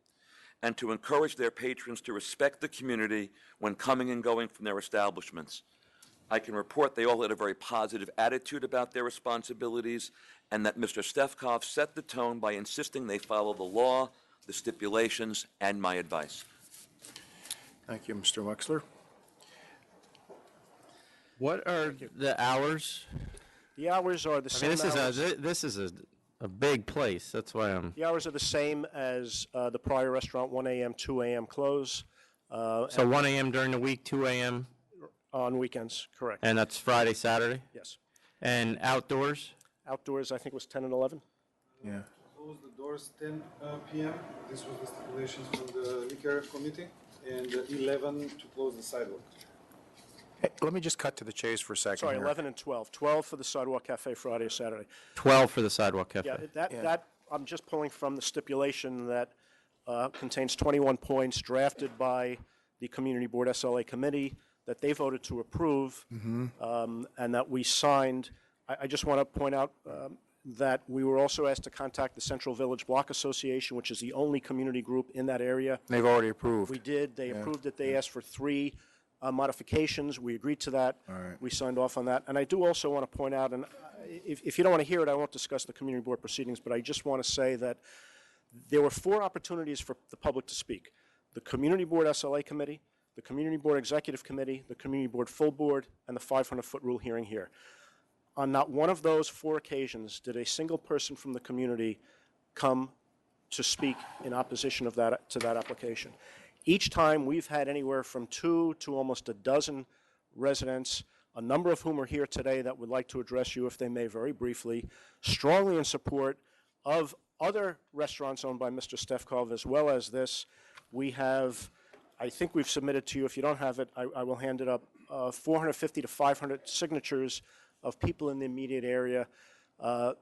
and to encourage their patrons to respect the community when coming and going from their establishments. I can report they all had a very positive attitude about their responsibilities, and that Mr. Stefkov set the tone by insisting they follow the law, the stipulations, and my advice. Thank you, Mr. Wexler. What are the hours? The hours are the I mean, same hours. this is a big place. That's why I'm. The hours are the same as the prior restaurant, 1 a.m., 2 a.m. close. So and 1 a.m. during the week, 2 a.m. on weekends, correct. And that's Friday, Saturday? Yes. And outdoors? Outdoors, I think, was 10 and 11. Yeah. Close the doors 10 p.m. This was the stipulations from the liquor committee, and 11 to close the sidewalk. Hey, let me just cut to the chase for a second Sorry, here. 11 and 12. 12 for the Sidewalk Cafe Friday or Saturday. 12 for the Sidewalk Cafe. Yeah, that I'm just pulling from the stipulation that contains 21 points drafted by the Community Board SLA Committee that they voted to approve, and that we signed. I just want to point out that we were also asked to contact the Central Village Block Association, which is the only community group in that area. They've already approved. We did. They Yeah. approved it. They asked for 3 modifications. We agreed to that. All right. We signed off on that. And I do also want to point out, and if you don't want to hear it, I won't discuss the community board proceedings, but I just want to say that there were 4 opportunities for the public to speak. The Community Board SLA Committee, the Community Board Executive Committee, the Community Board Full Board, and the 500-foot rule hearing here. On not one of those 4 occasions did a single person from the community come to speak in opposition of that, to that application. Each time, we've had anywhere from 2 to almost a dozen residents, a number of whom are here today that would like to address you, if they may, very briefly, strongly in support of other restaurants owned by Mr. Stefkov, as well as this. We have, I think we've submitted to you, if you don't have it, I will hand it up, 450 to 500 signatures of people in the immediate area. No,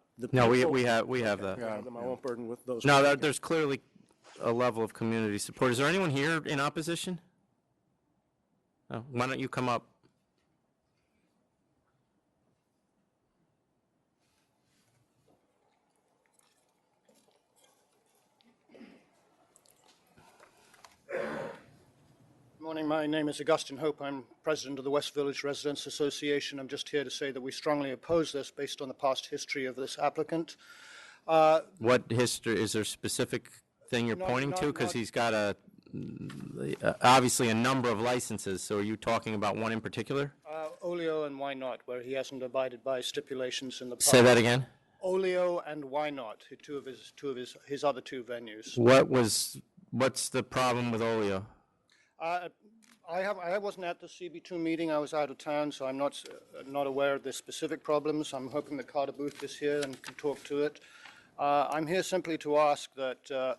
we have that. I won't burden with those. No, there's clearly a level of community support. Is there anyone here in opposition? Oh, why don't you come up? Morning, my name is Augustine Hope. I'm president of the West Village Residents Association. I'm just here to say that we strongly oppose this based on the past history of this applicant. What history, is there a specific thing you're pointing to? Because he's got obviously a number of licenses, so are you talking about one in particular? Oleo and Why Not, where he hasn't abided by stipulations in the past. Say that again? Oleo and Why Not, two of his other 2 venues. What's the problem with Oleo? I wasn't at the CB2 meeting. I was out of town, so I'm not aware of the specific problems. I'm hoping that Carter Booth is here and can talk to it. I'm here simply to ask that the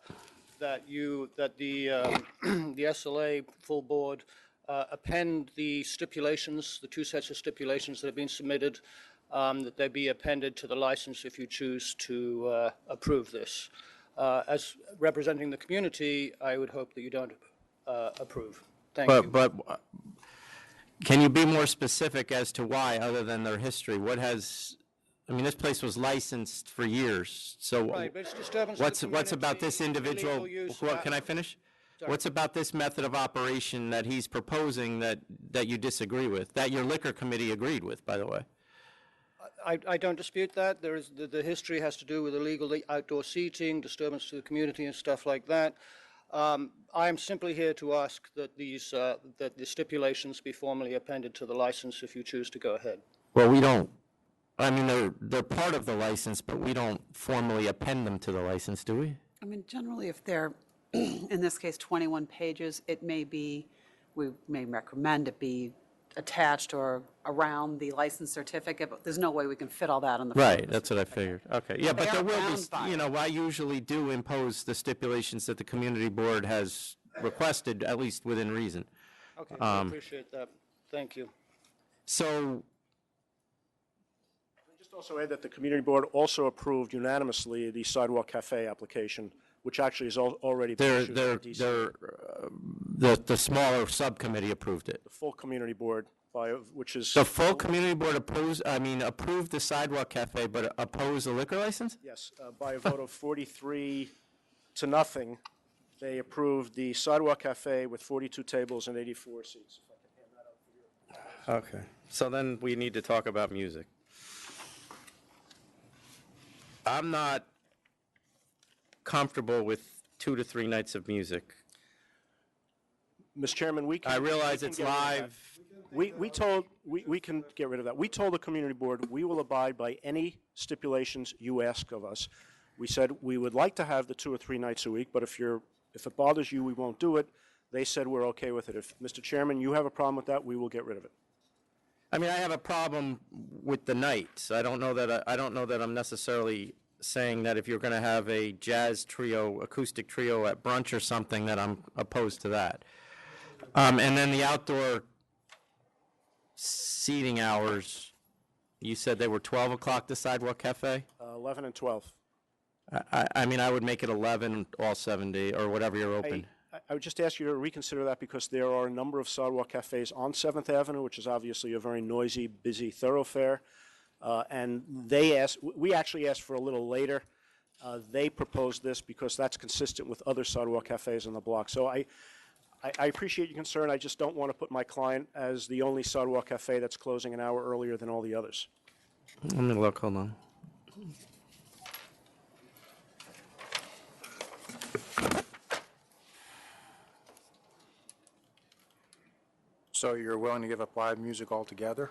SLA full board append the stipulations, the 2 sets of stipulations that have been submitted, that they be appended to the license if you choose to approve this. As representing the community, I would hope that you don't approve. Thank you. But can you be more specific as to why, other than their history? I mean, this place was licensed for years, so Right, but it's disturbance to the what's about this individual? illegal use Can I finish? Sorry. What's about this method of operation that he's proposing that you disagree with, that your liquor committee agreed with, by the way? I don't dispute that. There is the history has to do with illegal outdoor seating, disturbance to the community, and stuff like that. I am simply here to ask that that the stipulations be formally appended to the license if you choose to go ahead. Well, we don't. I mean, they're part of the license, but we don't formally append them to the license, do we? I mean, generally, if they're, in this case, 21 pages, it may be, we may recommend it be attached or around the license certificate, but there's no way we can fit all that on the front. Right, that's what I figured. Okay, yeah, but They there are will bound by be, I usually do impose the stipulations that the community board has requested, at least within reason. Okay, I appreciate that. Thank you. So, Just also add that the community board also approved unanimously the Sidewalk Cafe application, which actually is already been issued to the DC. the smaller subcommittee approved it. The full community board, which is... The full community board approved the Sidewalk Cafe, but opposed the liquor license? Yes, by a vote of 43 to nothing, they approved the Sidewalk Cafe with 42 tables and 84 seats. If I can hand that out for you. Okay. So then we need to talk about music. I'm not comfortable with 2 to 3 nights of music. Mr. Chairman, we can. I realize we can it's get rid of that. live. We can get rid of that. We told the community board we will abide by any stipulations you ask of us. We said we would like to have the 2 or 3 nights a week, but if it bothers you, we won't do it. They said we're okay with it. If, Mr. Chairman, you have a problem with that, we will get rid of it. I mean, I have a problem with the nights. I don't know that I'm necessarily saying that if you're going to have a jazz trio, acoustic trio at brunch or something, that I'm opposed to that. And then the outdoor seating hours, you said they were 12 o'clock, the Sidewalk Cafe? 11 and 12. I mean, I would make it 11 all 7 days, or whatever you're open. I would just ask you to reconsider that because there are a number of sidewalk cafes on 7th Avenue, which is obviously a very noisy, busy thoroughfare. And we actually asked for a little later. They proposed this because that's consistent with other sidewalk cafes on the block. So I appreciate your concern. I just don't want to put my client as the only sidewalk cafe that's closing an hour earlier than all the others. Let me look, hold on. So you're willing to give up live music altogether?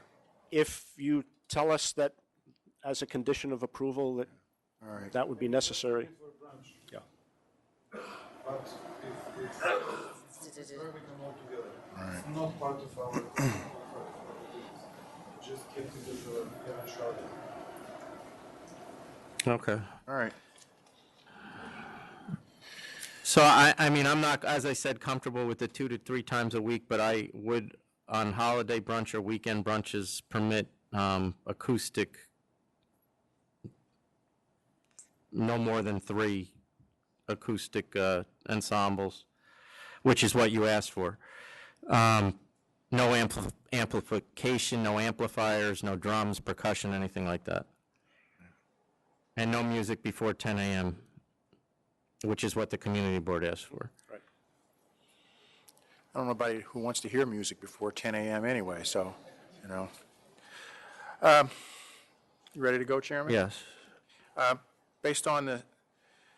If you tell us that as a condition of approval that that would be necessary. Yeah. But if it's not part of our just keep it as a short. Okay. All right. So I mean, I'm not, as I said, comfortable with the 2 to 3 times a week, but I would, on holiday brunch or weekend brunches, permit acoustic, no more than 3 acoustic ensembles, which is what you asked for. No amplification, no amplifiers, no drums, percussion, anything like that. And no music before 10 a.m., which is what the community board asked for. Right. I don't know anybody who wants to hear music before 10 a.m. anyway, so, you know. You ready to go, Chairman? Yes. Based on the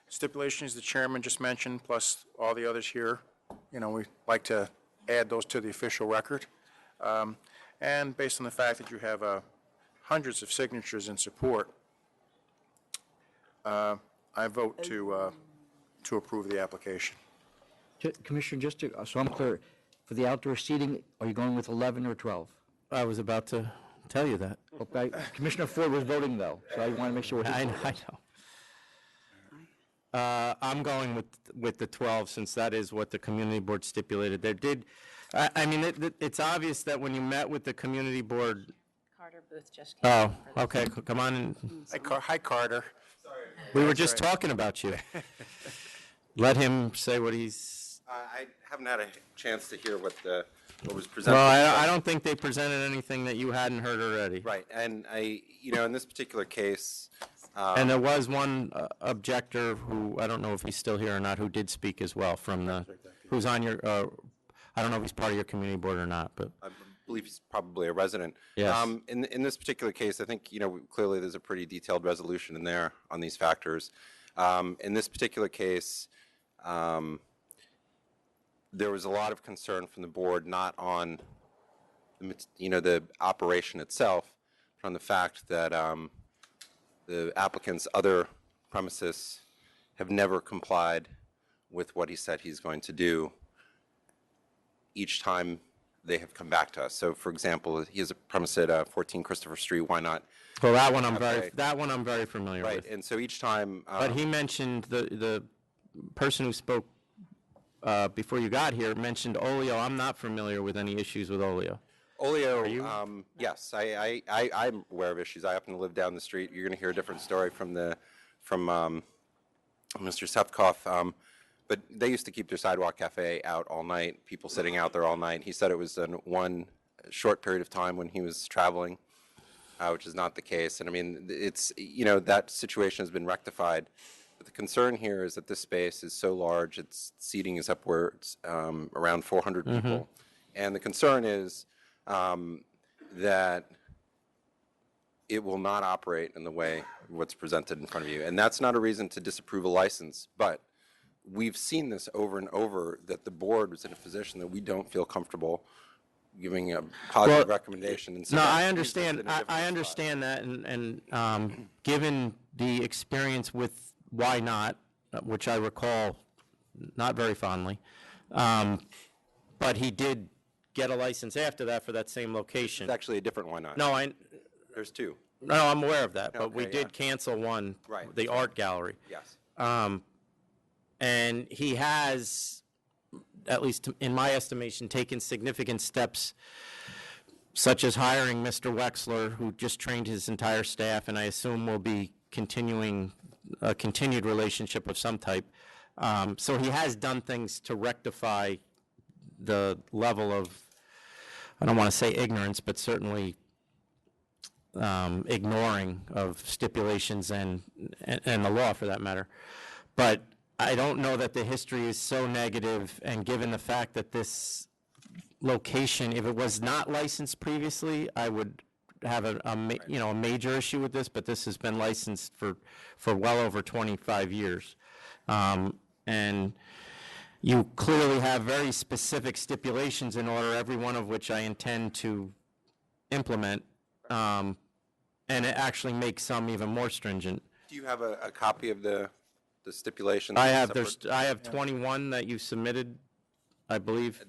stipulations the chairman just mentioned, plus all the others here, you know, we'd like to add those to the official record. And based on the fact that you have hundreds of signatures in support, I vote to approve the application. Commissioner, just to, so I'm clear, for the outdoor seating, are you going with 11 or 12? I was about to tell you that. Okay. Commissioner Ford was voting, though, so I want to make sure. I know. I'm going with the 12, since that is what the community board stipulated. There did, I mean, it's obvious that when you met with the community board. Carter Booth just came. Oh, okay, come on in. Hi, Carter. We were just talking about you. Let him say what he's. I haven't had a chance to hear what was presented. Well, I don't think they presented anything that you hadn't heard already. Right, and in this particular case. And there was one objector who, I don't know if he's still here or not, who did speak as well from who's on your, I don't know if he's part of your community board or not, but. I believe he's probably a resident. Yes. In this particular case, I think, clearly there's a pretty detailed resolution in there on these factors. In this particular case, there was a lot of concern from the board, not on, the operation itself, but on the fact that the applicant's other premises have never complied with what he said he's going to do each time they have come back to us. So, for example, he has a premise at 14 Christopher Street. Why not? Well, that one I'm very familiar with. Right, and so each time. But he mentioned the person who spoke before you got here mentioned Olio. I'm not familiar with any issues with Olio. Olio, yes, I'm aware of issues. I happen to live down the street. You're going to hear a different story from Mr. Sefcoff. But they used to keep their sidewalk cafe out all night, people sitting out there all night. He said it was in one short period of time when he was traveling, which is not the case. And I mean, it's, that situation has been rectified. But the concern here is that this space is so large, its seating is upwards around 400 people. And the concern is that it will not operate in the way what's presented in front of you. And that's not a reason to disapprove a license, but we've seen this over and over, that the board was in a position that we don't feel comfortable giving a positive recommendation. And so No, that I leaves us understand, in a difficult I spot. understand that, and given the experience with Why Not, which I recall not very fondly, but he did get a license after that for that same location. It's actually a different Why Not. No, There's two. no, I'm aware of that, but we Okay, did yeah. cancel one, Right. the art gallery. Yes. And he has, at least in my estimation, taken significant steps, such as hiring Mr. Wexler, who just trained his entire staff, and I assume will be continuing a continued relationship of some type. So he has done things to rectify the level of, I don't want to say ignorance, but certainly ignoring of stipulations and the law for that matter. But I don't know that the history is so negative, and given the fact that this location, if it was not licensed previously, I would have a major issue with this, but this has been licensed for well over 25 years. And you clearly have very specific stipulations in order, every one of which I intend to implement, and it actually makes some even more stringent. Do you have a copy of the stipulations? I have, separate? I have 21 that you submitted, I believe.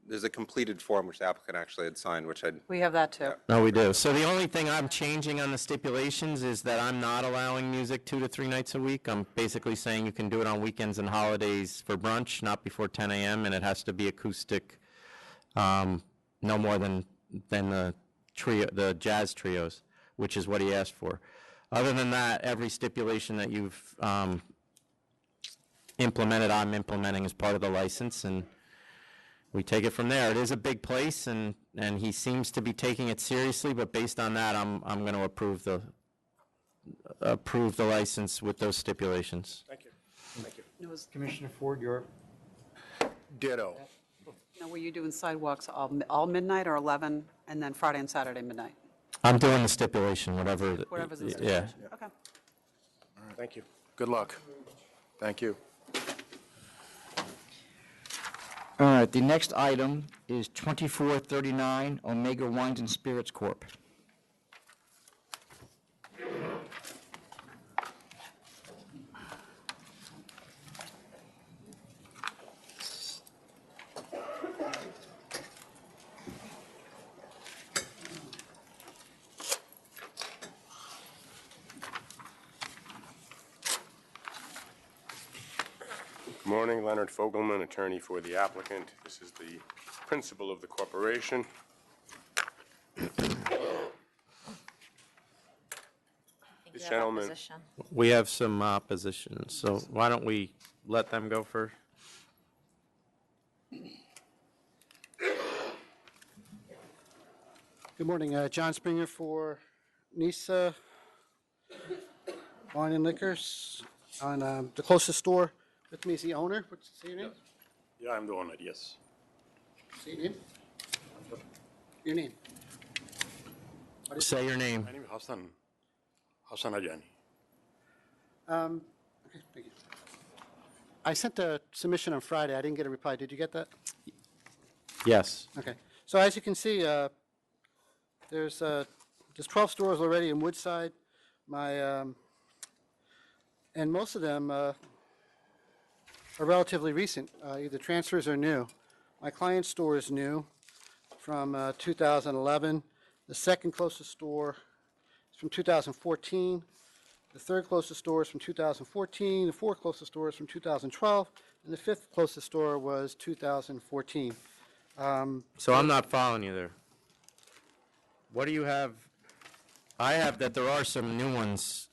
There's a completed form which the applicant actually had signed, which I. We have that too. No, we do. So the only thing I'm changing on the stipulations is that I'm not allowing music 2 to 3 nights a week. I'm basically saying you can do it on weekends and holidays for brunch, not before 10 a.m., and it has to be acoustic, no more than the jazz trios, which is what he asked for. Other than that, every stipulation that you've implemented, I'm implementing as part of the license, and we take it from there. It is a big place, and he seems to be taking it seriously, but based on that, I'm going to approve the license with those stipulations. Thank you. Thank you. Commissioner Ford, your Ditto. Now, were you doing sidewalks all midnight or 11, and then Friday and Saturday midnight? I'm doing the stipulation, whatever. Whatever's the Yeah. stipulation. Okay. All right, thank you. Good luck. Thank you. All right, the next item is 2439 Omega Wines and Spirits Corp. Good morning, Leonard Fogelman, attorney for the applicant. This is the principal of the corporation. This gentleman, We have some opposition, so why don't we let them go first? Good morning, John Springer for Nisa Wine and Liquors. On the closest store with me is the owner. What's your name? yeah, I'm the owner, yes. Say your name. Your name. Say your name. My name is Hassan Ajani. Okay, thank you. I sent a submission on Friday. I didn't get a reply. Did you get that? Yes. Okay. So as you can see, there's 12 stores already in Woodside. And most of them are relatively recent, either transfers or new. My client's store is new from 2011. The second closest store is from 2014. The third closest store is from 2014. The fourth closest store is from 2012. And the fifth closest store was 2014. So I'm not following you there. What do you have? I have that there are some new ones,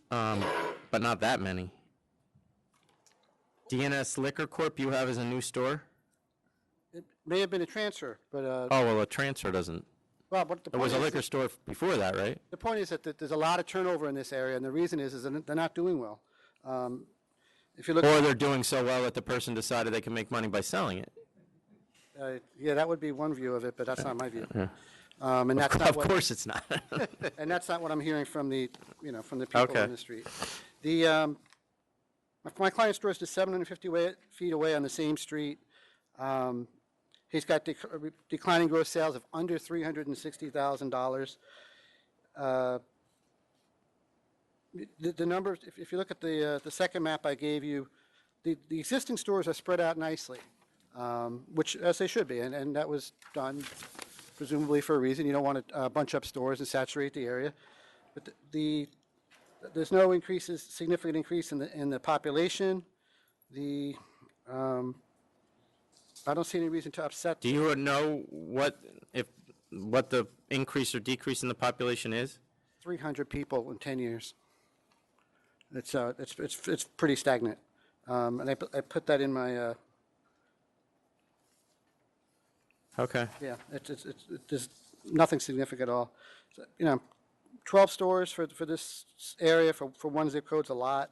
but not that many. DNS Liquor Corp. you have as a new store? It may have been a transfer, but Oh, well, a transfer doesn't. well, but the There was point a is liquor store before that, right? the point is that there's a lot of turnover in this area, and the reason is that they're not doing well. If you look, Or they're doing so well that the person decided they can make money by selling it. Yeah, that would be one view of it, but that's not my view. Yeah. And that's not Of what. course it's not. And that's not what I'm hearing from the, from the people Okay. on the street. My client store is just 750 feet away on the same street. He's got declining gross sales of under $360,000. The numbers, if you look at the second map I gave you, the existing stores are spread out nicely, which, as they should be, and that was done presumably for a reason. You don't want to bunch up stores and saturate the area. But there's no significant increase in the population. I don't see any reason to upset. Do you know what the increase or decrease in the population is? 300 people in 10 years. It's pretty stagnant, and I put that in my. Okay. Yeah, there's nothing significant at all. So, 12 stores for this area for one zip code's a lot.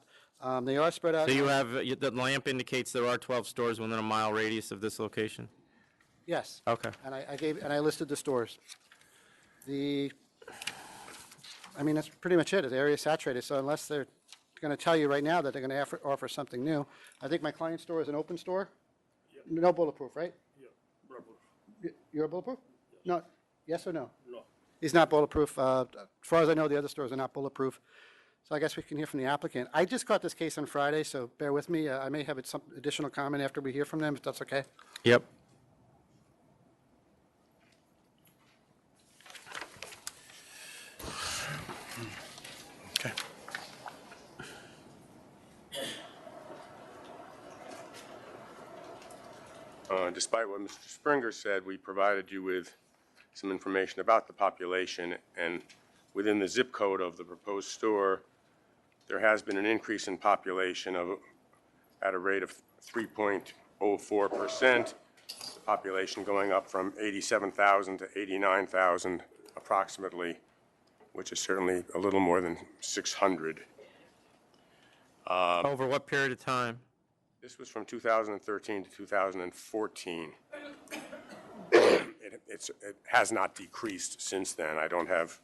They are spread out. So you have, the lamp indicates there are 12 stores within a mile radius of this location? Yes. Okay. And I listed the stores. That's pretty much it. The area is saturated, so unless they're going to tell you right now that they're going to offer something new, I think my client's store is an open store? No bulletproof, right? You're bulletproof? No. Yes or no? No. He's not bulletproof. As far as I know, the other stores are not bulletproof. So I guess we can hear from the applicant. I just got this case on Friday, so bear with me. I may have some additional comment after we hear from them, if that's okay. Yep. Okay. Despite what Mr. Springer said, we provided you with some information about the population, and within the zip code of the proposed store, there has been an increase in population at a rate of 3.04%, the population going up from 87,000 to 89,000 approximately, which is certainly a little more than 600. Over what period of time? This was from 2013 to 2014. It has not decreased since then. I don't have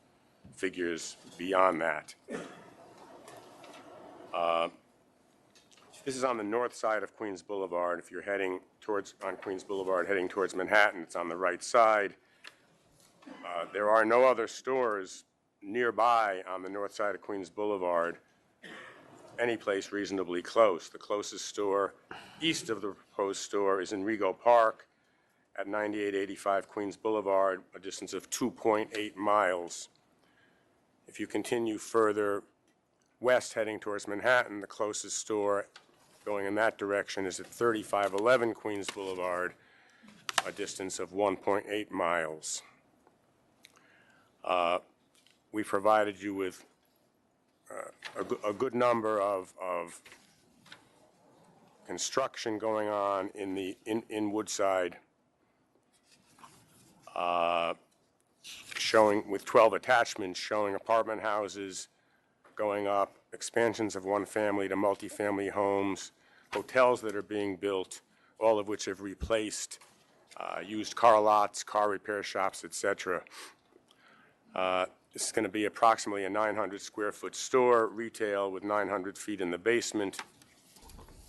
figures beyond that. This is on the north side of Queens Boulevard. If you're heading on Queens Boulevard, heading towards Manhattan, it's on the right side. There are no other stores nearby on the north side of Queens Boulevard, any place reasonably close. The closest store east of the proposed store is in Rego Park at 9885 Queens Boulevard, a distance of 2.8 miles. If you continue further west heading towards Manhattan, the closest store going in that direction is at 3511 Queens Boulevard, a distance of 1.8 miles. We provided you with a good number of construction going on in Woodside, showing with 12 attachments showing apartment houses going up, expansions of one family to multifamily homes, hotels that are being built, all of which have replaced used car lots, car repair shops, etc. This is going to be approximately a 900 square foot store, retail with 900 feet in the basement.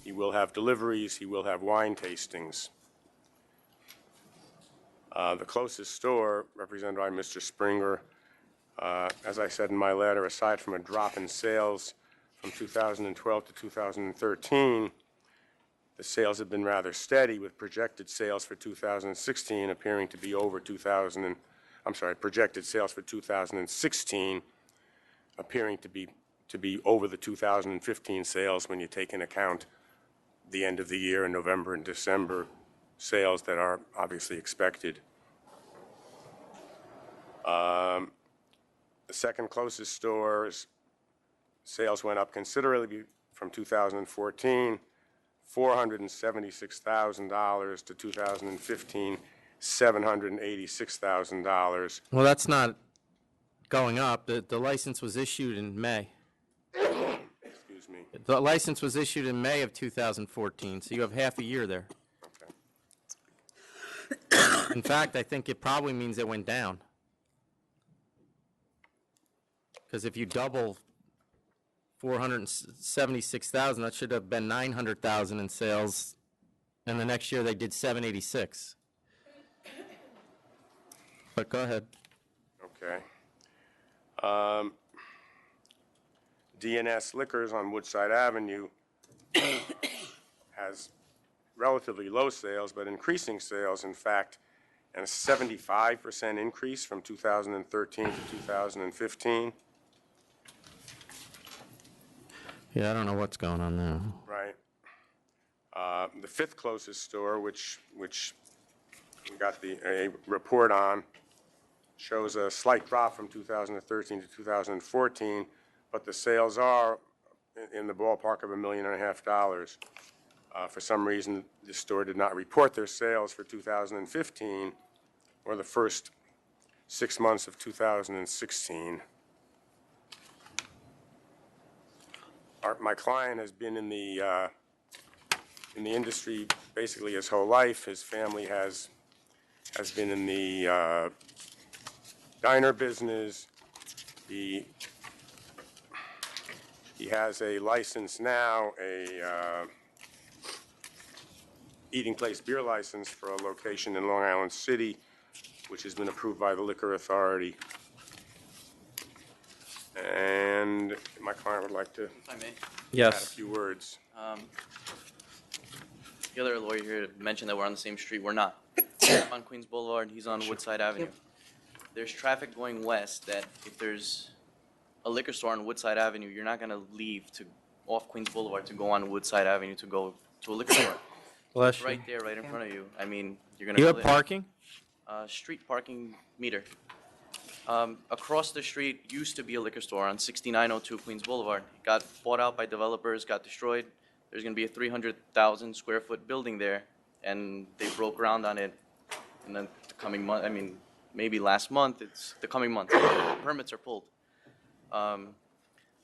He will have deliveries, he will have wine tastings. The closest store, represented by Mr. Springer, as I said in my letter, aside from a drop in sales from 2012 to 2013, the sales have been rather steady, with projected sales for 2016 appearing to be over projected sales for 2016 appearing to be over the 2015 sales when you take into account the end of the year in November and December sales that are obviously expected. The second closest store's sales went up considerably from 2014, $476,000 to 2015, $786,000. Well, that's not going up. The license was issued in May. Excuse me. The license was issued in May of 2014, so you have half a year there. In fact, I think it probably means it went down. Because if you double 476,000, that should have been 900,000 in sales, and the next year they did 786. But go ahead. Okay. DNS Liquors on Woodside Avenue has relatively low sales, but increasing sales, in fact, and a 75% increase from 2013 to 2015. Yeah, I don't know what's going on there. Right. The fifth closest store, which we got a report on, shows a slight drop from 2013 to 2014, but the sales are in the ballpark of $1.5 million. For some reason, the store did not report their sales for 2015 or the first 6 months of 2016. My client has been in the industry basically his whole life. His family has been in the diner business. He has a license now, a eating place beer license for a location in Long Island City, which has been approved by the Liquor Authority. And my client would like to If I may. add a few words. The other lawyer here mentioned that we're on the same street. We're not. I'm on Queens Boulevard, he's on Woodside Avenue. There's traffic going west that if there's a liquor store on Woodside Avenue, you're not gonna leave to off Queens Boulevard to go on Woodside Avenue to go to a liquor store. Bless It's you. right there, right in front of you. I mean, you're gonna. You go have there. parking? Street parking meter. Across the street used to be a liquor store on 6902 Queens Boulevard. Got bought out by developers, got destroyed. There's gonna be a 300,000 square foot building there, and they broke ground on it in the coming month. I mean, maybe last month. It's the coming month. Permits are pulled.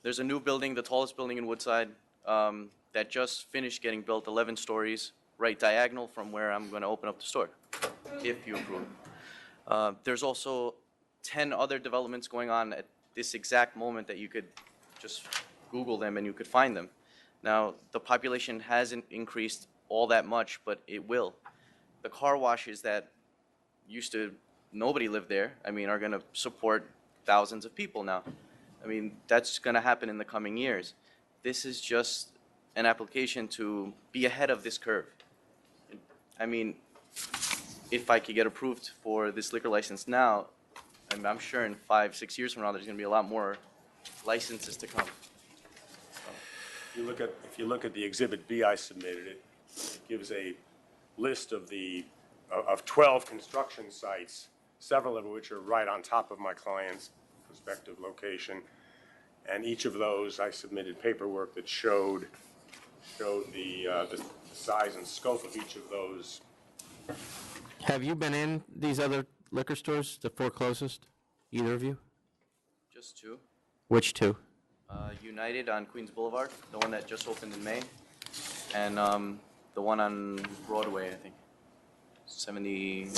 There's a new building, the tallest building in Woodside, that just finished getting built, 11 stories, right diagonal from where I'm gonna open up the store, if you approve. There's also 10 other developments going on at this exact moment that you could just Google them and you could find them. Now, the population hasn't increased all that much, but it will. The car washes that used to, nobody lived there, I mean, are gonna support thousands of people now. I mean, that's gonna happen in the coming years. This is just an application to be ahead of this curve. I mean, if I could get approved for this liquor license now, I'm sure in 5-6 years from now, there's gonna be a lot more licenses to come. If you look at the Exhibit B I submitted, it gives a list of 12 construction sites, several of which are right on top of my client's prospective location. And each of those, I submitted paperwork that showed the size and scope of each of those. Have you been in these other liquor stores, the four closest? Either of you? Just two. Which two? United on Queens Boulevard, the one that just opened in May, and the one on Broadway, I think. 70,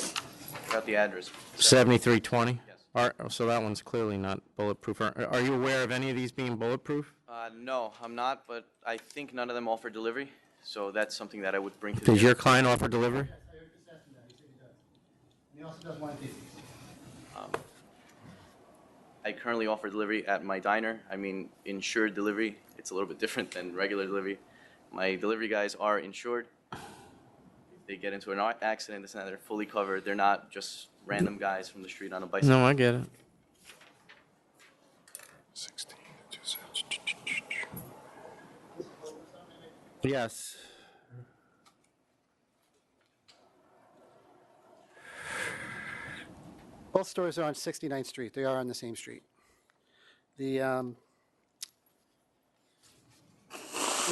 got the address. 7320? Yes. So that one's clearly not bulletproof. Are you aware of any of these being bulletproof? No, I'm not, but I think none of them offer delivery, so that's something that I would bring to the Does your table. client offer delivery? He also does wine tasting. I currently offer delivery at my diner. I mean, insured delivery. It's a little bit different than regular delivery. My delivery guys are insured. If they get into an accident, this and that, they're fully covered. They're not just random guys from the street on a bicycle. No, I get it. 16. Yes. Both stores are on 69th Street. They are on the same street. The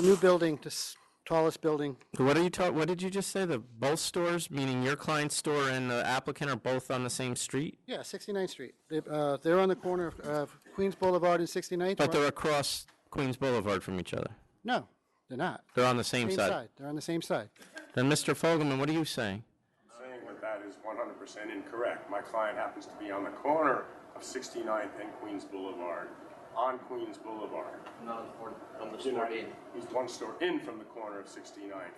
new building, this tallest building, What are you what did you just say? The both stores, meaning your client's store and the applicant, are both on the same street? yeah, 69th Street. They're on the corner of Queens Boulevard and 69th. But they're across Queens Boulevard from each other. No, they're not. They're on the same side. They're on the same side. Then, Mr. Fogelman, what are you saying? I'm saying that is 100% incorrect. My client happens to be on the corner of 69th and Queens Boulevard, on Queens Boulevard. Not from the store in. He's one store in from the corner of 69th.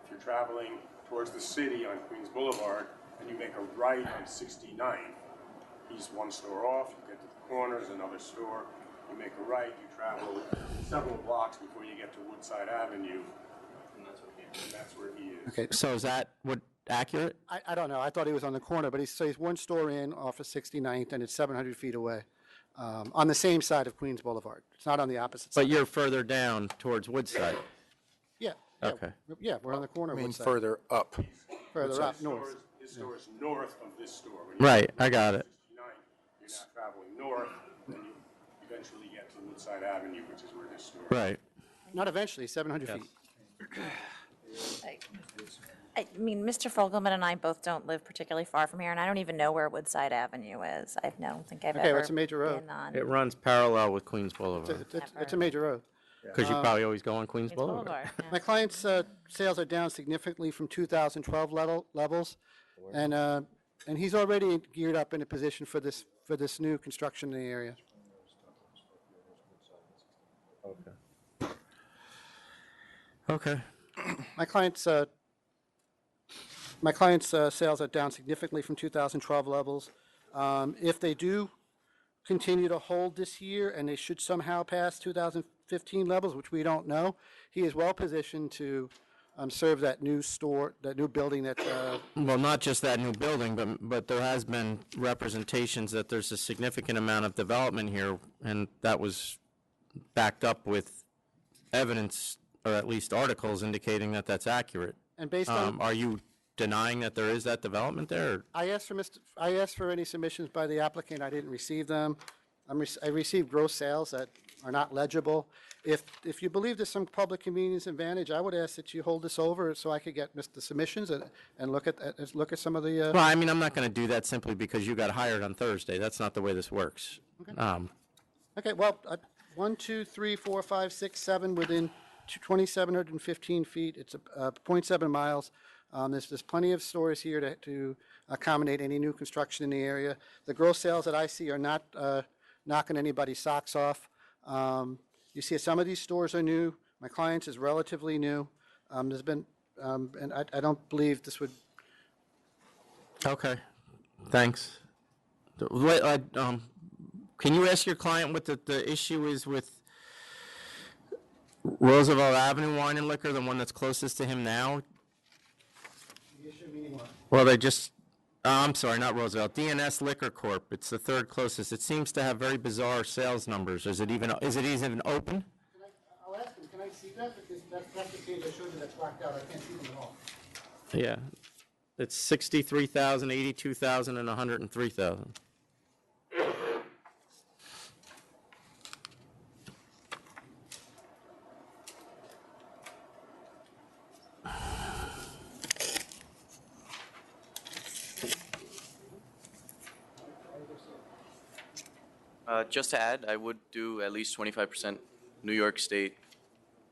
If you're traveling towards the city on Queens Boulevard and you make a right on 69th, he's one store off, you get to the corner, there's another store, you make a right, you travel several blocks before you get to Woodside Avenue, and that's where he is. Okay. So is that what, accurate? I don't know. I thought he was on the corner, but he's one store in off of 69th, and it's 700 feet away, on the same side of Queens Boulevard. It's not on the opposite side. But you're further down towards Woodside. Yeah. Okay. Yeah, we're on the corner of Woodside. further up. Further up, north. His store is north of this store. When you Right, get to I got it. 69th, you're now traveling north, and you eventually get to Woodside Avenue, which is where this store is. Right. Not eventually, 700 feet. I mean, Mr. Fogelman and I both don't live particularly far from here, and I don't even know where Woodside Avenue is. I don't think I've Okay, ever it's a major road. been on. It runs parallel with Queens Boulevard. It's a major road. Because you probably always go on Queens Boulevard. My client's sales are down significantly from 2012 levels, and he's already geared up in a position for this new construction in the area. Okay. Okay. My client's sales are down significantly from 2012 levels. If they do continue to hold this year, and they should somehow pass 2015 levels, which we don't know, he is well positioned to serve that new store, that new building that. Well, not just that new building, but there has been representations that there's a significant amount of development here, and that was backed up with evidence, or at least articles indicating that that's accurate. And based on. Are you denying that there is that development there? Or? I asked for any submissions by the applicant. I didn't receive them. I received gross sales that are not legible. If you believe there's some public convenience advantage, I would ask that you hold this over so I could get the submissions and look at some of the. Well, I mean, I'm not going to do that simply because you got hired on Thursday. That's not the way this works. Okay. Okay. Well, 1, 2, 3, 4, 5, 6, 7 within 2,715 feet. It's 0.7 miles. There's plenty of stores here to accommodate any new construction in the area. The gross sales that I see are not knocking anybody's socks off. You see some of these stores are new. My client's is relatively new. There's been, and I don't believe this would. Okay, thanks. Can you ask your client what the issue is with Roosevelt Avenue Wine and Liquor, the one that's closest to him now? The issue meaning what? Well, they just, I'm sorry, not Roosevelt, DNS Liquor Corp. It's the third closest. It seems to have very bizarre sales numbers. Is it even open? I'll ask him, can I see that? Because that's the page I showed you that's blacked out. I can't see them at all. Yeah. It's 63,000, 82,000, and 103,000. Just to add, I would do at least 25% New York State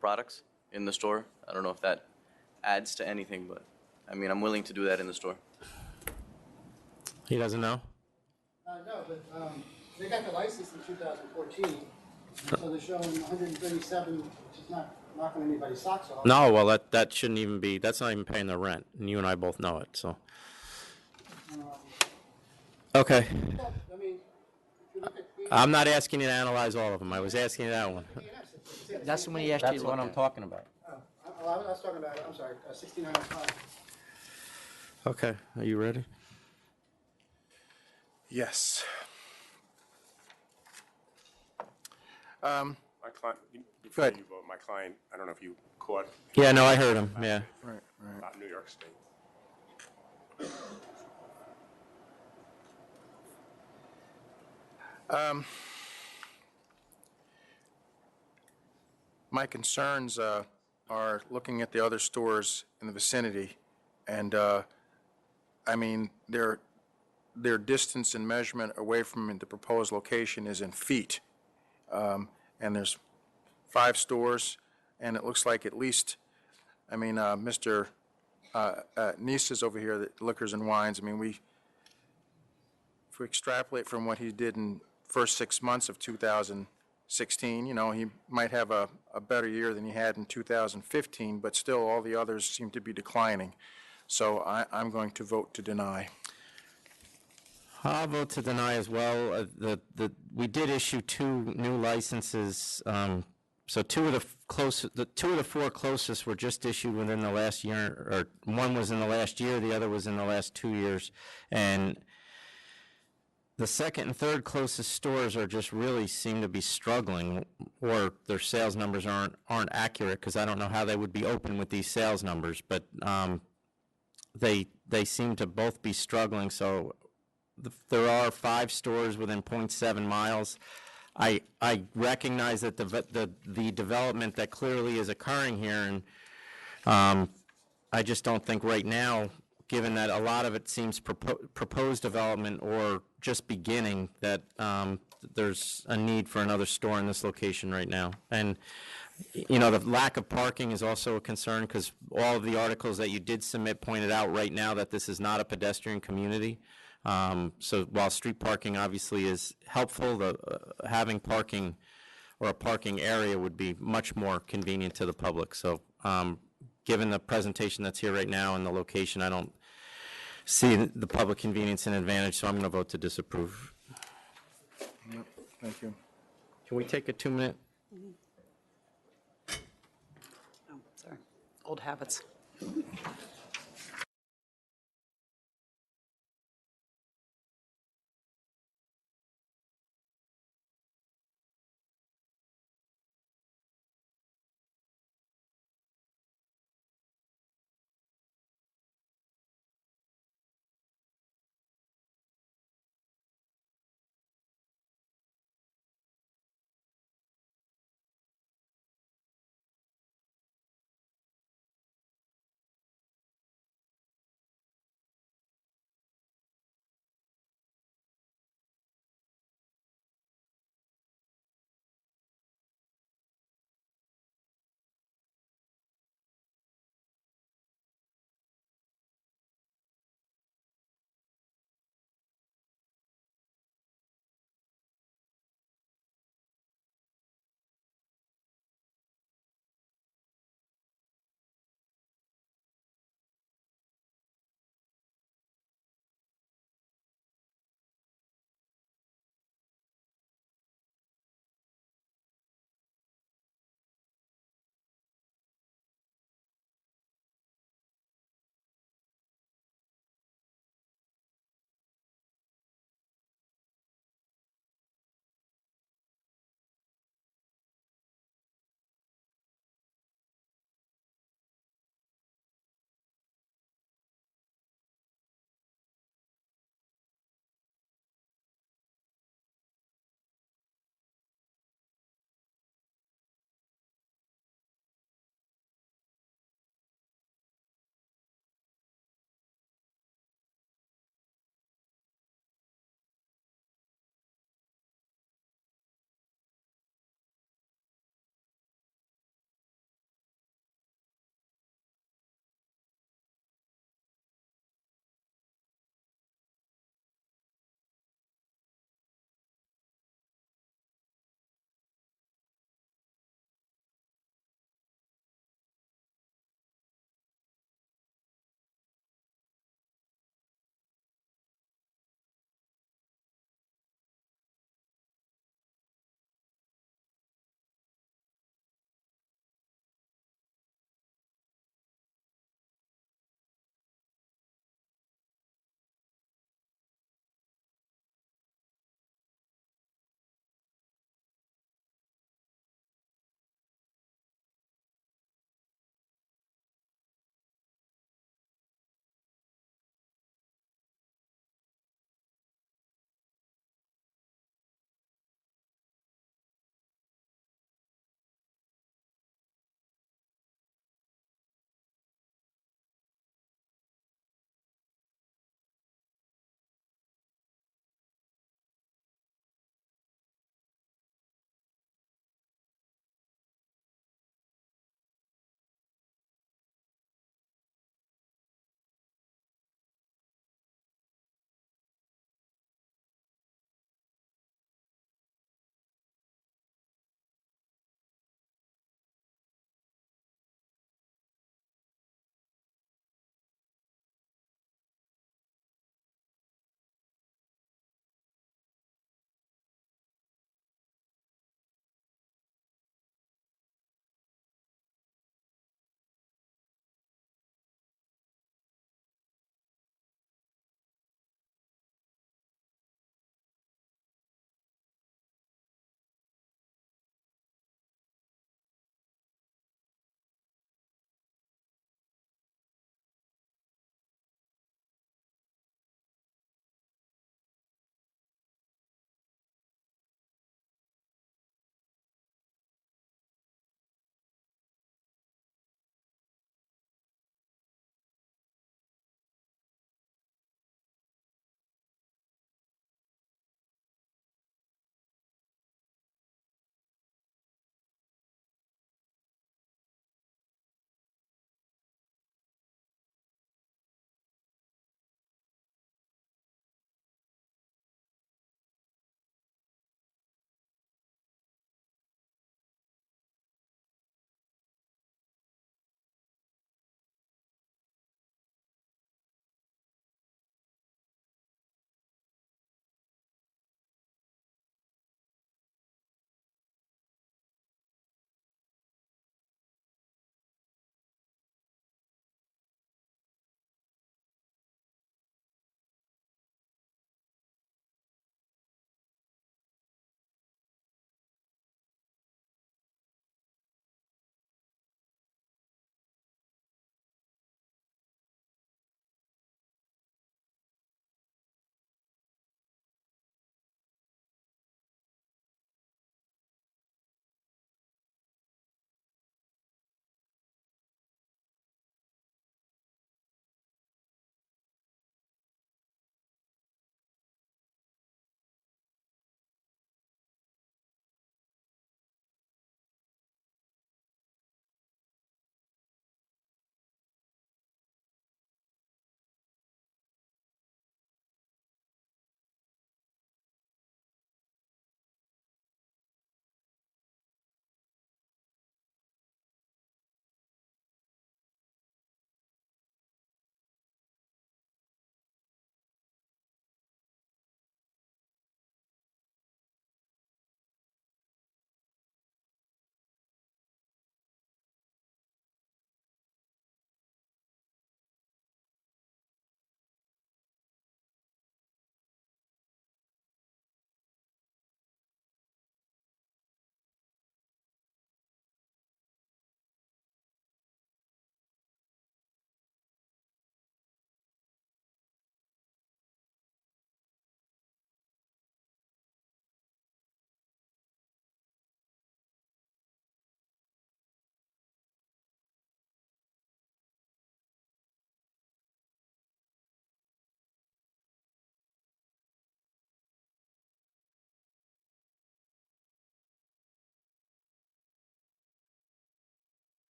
products in the store. I don't know if that adds to anything, but I mean, I'm willing to do that in the store. He doesn't know? No, but they got the license in 2014, so they're showing 137, which is not knocking anybody's socks off. No, well, that shouldn't even be, that's not even paying their rent, and you and I both know it, so. Okay. I mean, if you look at I'm not asking you to analyze all of them. I was asking you that one. That's the one he asked you to That's look what I'm at. talking about. I was talking about, I'm sorry, 6905. Okay, are you ready? Yes. My client, before ahead. you vote, my client, I don't know if you caught. Yeah, no, I heard him, yeah. Right. About New York State. My concerns are looking at the other stores in the vicinity, and I mean, their distance and measurement away from the proposed location is in feet. And there's 5 stores, and it looks like at least, I mean, Mr. Nice is over here, the Liquors and Wines. I mean, if we extrapolate from what he did in first 6 months of 2016, he might have a better year than he had in 2015, but still all the others seem to be declining. So I'm going to vote to deny. I'll vote to deny as well. We did issue 2 new licenses. So two of the 4 closest were just issued within the last year, or one was in the last year, the other was in the last 2 years. And the second and third closest stores are just really seem to be struggling, or their sales numbers aren't accurate, because I don't know how they would be open with these sales numbers, but they seem to both be struggling. So there are 5 stores within 0.7 miles. I recognize that the development that clearly is occurring here, and I just don't think right now, given that a lot of it seems proposed development or just beginning, that there's a need for another store in this location right now. And the lack of parking is also a concern, because all of the articles that you did submit pointed out right now that this is not a pedestrian community. So while street parking obviously is helpful, having parking or a parking area would be much more convenient to the public. So given the presentation that's here right now and the location, I don't see the public convenience and advantage, so I'm going to vote to disapprove. Yep, thank you. Can we take a 2-minute? Oh, sorry. Old habits.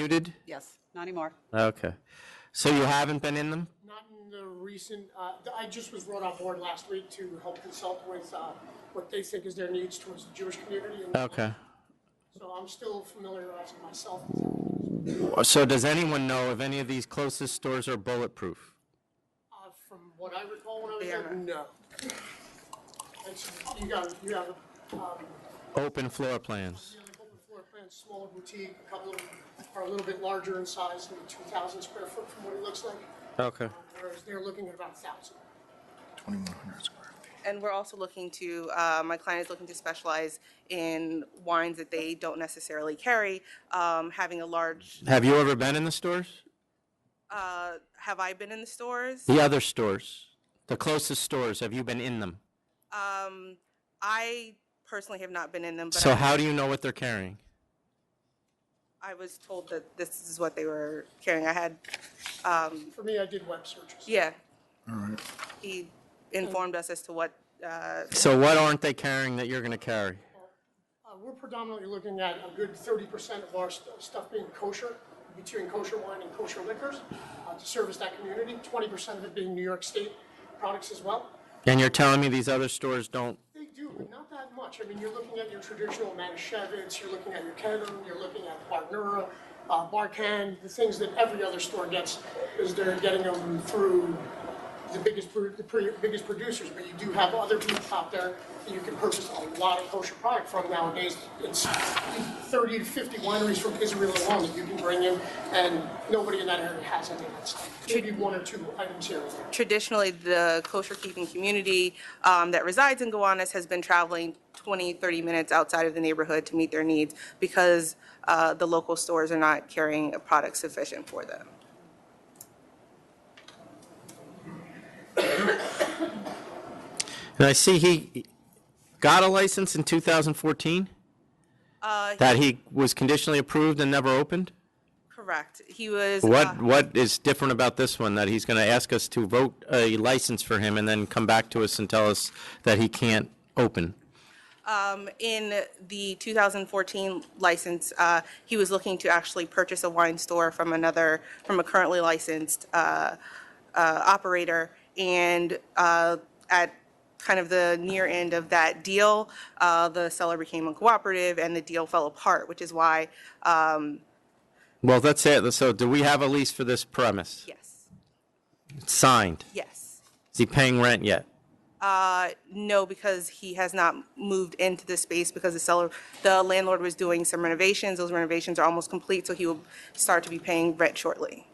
muted? Yes, not anymore. Okay. So you haven't been in them? Not in the recent, I just was brought on board last week to help consult with what they think is their needs towards the Jewish community. Okay. So I'm still familiarizing myself. So does anyone know if any of these closest stores are bulletproof? From what I recall when I was there, no. You have Open floor plans? open floor plans, smaller boutique, a couple of them are a little bit larger in size, maybe 2,000 square foot from what it looks like, Okay. whereas they're looking at about 1,000. 2,100 square feet. And we're also looking to, my client is looking to specialize in wines that they don't necessarily carry, having a large, Have you ever been in the stores? have I been in the stores? The other stores? The closest stores, have you been in them? I personally have not been in them, but So how do you know what they're carrying? I was told that this is what they were carrying. I had, For me, I did web searches. yeah, All right. he informed us as to what, So what aren't they carrying that you're going to carry? We're predominantly looking at a good 30% of our stuff being kosher, between kosher wine and kosher liquors, to service that community, 20% of it being New York State products as well. And you're telling me these other stores don't? They do, but not that much. I mean, you're looking at your traditional Manischewitz, you're looking at your Kedem, you're looking at Barnura, Barkan, the things that every other store gets, is they're getting them through the biggest producers, but you do have other people out there that you can purchase a lot of kosher product from nowadays. It's 30 to 50 wineries from Israel alone that you can bring in, and nobody in that area has any of that stuff. Maybe one or two items here and there. traditionally, the kosher keeping community that resides in Gowanus has been traveling 20, 30 minutes outside of the neighborhood to meet their needs because the local stores are not carrying a product sufficient for them. And I see he got a license in 2014? That he was conditionally approved and never opened? Correct. He was. What is different about this one, that he's going to ask us to vote a license for him and then come back to us and tell us that he can't open? In the 2014 license, he was looking to actually purchase a wine store from a currently licensed operator. And at kind of the near end of that deal, the seller became uncooperative and the deal fell apart, which is why. Well, that's it. So do we have a lease for this premise? Yes. It's signed? Yes. Is he paying rent yet? No, because he has not moved into the space because the landlord was doing some renovations. Those renovations are almost complete, so he will start to be paying rent shortly.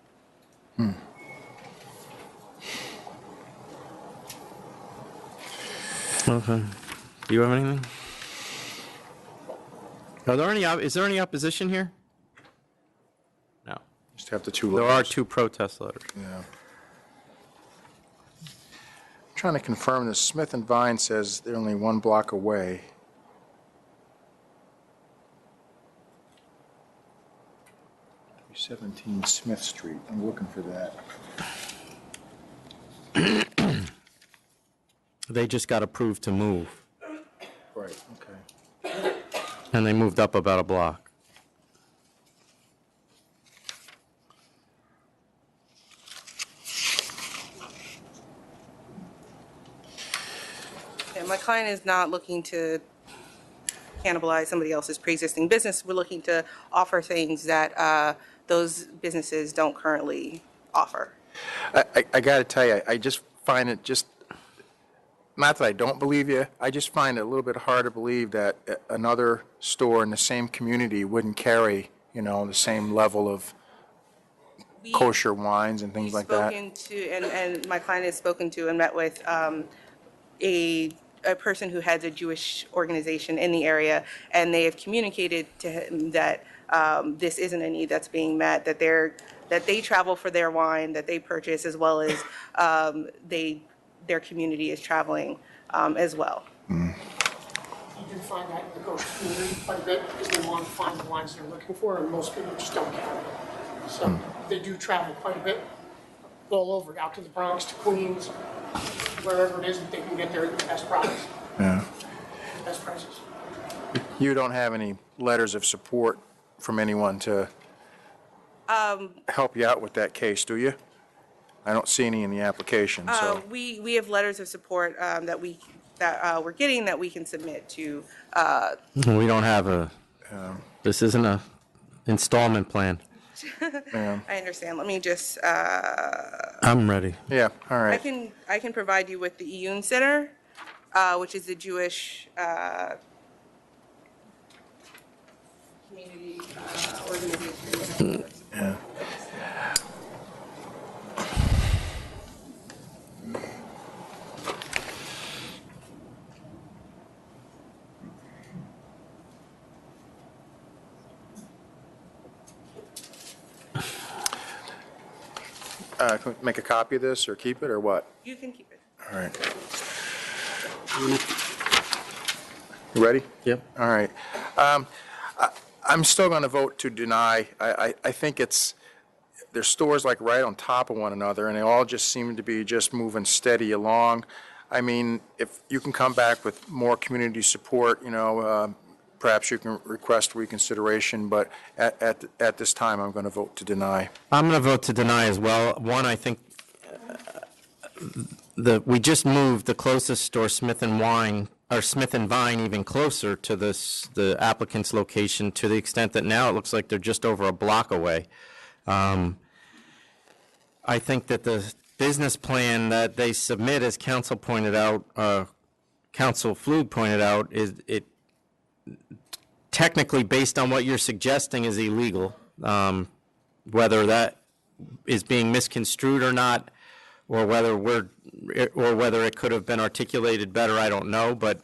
Okay. Do you have anything? Is there any opposition here? No. Just have the two There letters. are two protest letters. Yeah. Trying to confirm this. Smith and Vine says they're only 1 block away. "17 Smith Street." I'm looking for that. They just got approved to move, Right, okay. and they moved up about a block. And my client is not looking to cannibalize somebody else's pre-existing business. We're looking to offer things that those businesses don't currently offer. I got to tell you, I just find it just, not that I don't believe you, I just find it a little bit hard to believe that another store in the same community wouldn't carry, the same level of kosher wines and things like that. Spoken to, and my client has spoken to and met with a person who heads a Jewish organization in the area, and they have communicated to him that this isn't a need that's being met, that they travel for their wine that they purchase, as well as their community is traveling as well. You do find that in the kosher community quite a bit because they want to find the wines they're looking for, and most people just don't carry them. So they do travel quite a bit, all over, out to the Bronx, to Queens, wherever it is that they can get their best products, Yeah. best prices. You don't have any letters of support from anyone to help you out with that case, do you? I don't see any in the application, so. We have letters of support that we're getting that we can submit to. We don't have this isn't a installment plan. I understand. Let me just. I'm ready. Yeah, all right. I can provide you with the Iyun Center, which is a Jewish community organization. Yeah. Can we make a copy of this, or keep it, or what? You can keep it. All right. You ready? Yep. All right. I'm still going to vote to deny. I think there's stores like right on top of one another, and they all just seem to be just moving steady along. I mean, if you can come back with more community support, perhaps you can request reconsideration, but at this time, I'm going to vote to deny. I'm going to vote to deny as well. One, I think we just moved the closest store, Smith and Vine, even closer to the applicant's location, to the extent that now it looks like they're just over a block away. I think that the business plan that they submit, as Council pointed out, Council Flug pointed out, is technically, based on what you're suggesting, is illegal. Whether that is being misconstrued or not, or whether it could have been articulated better, I don't know. But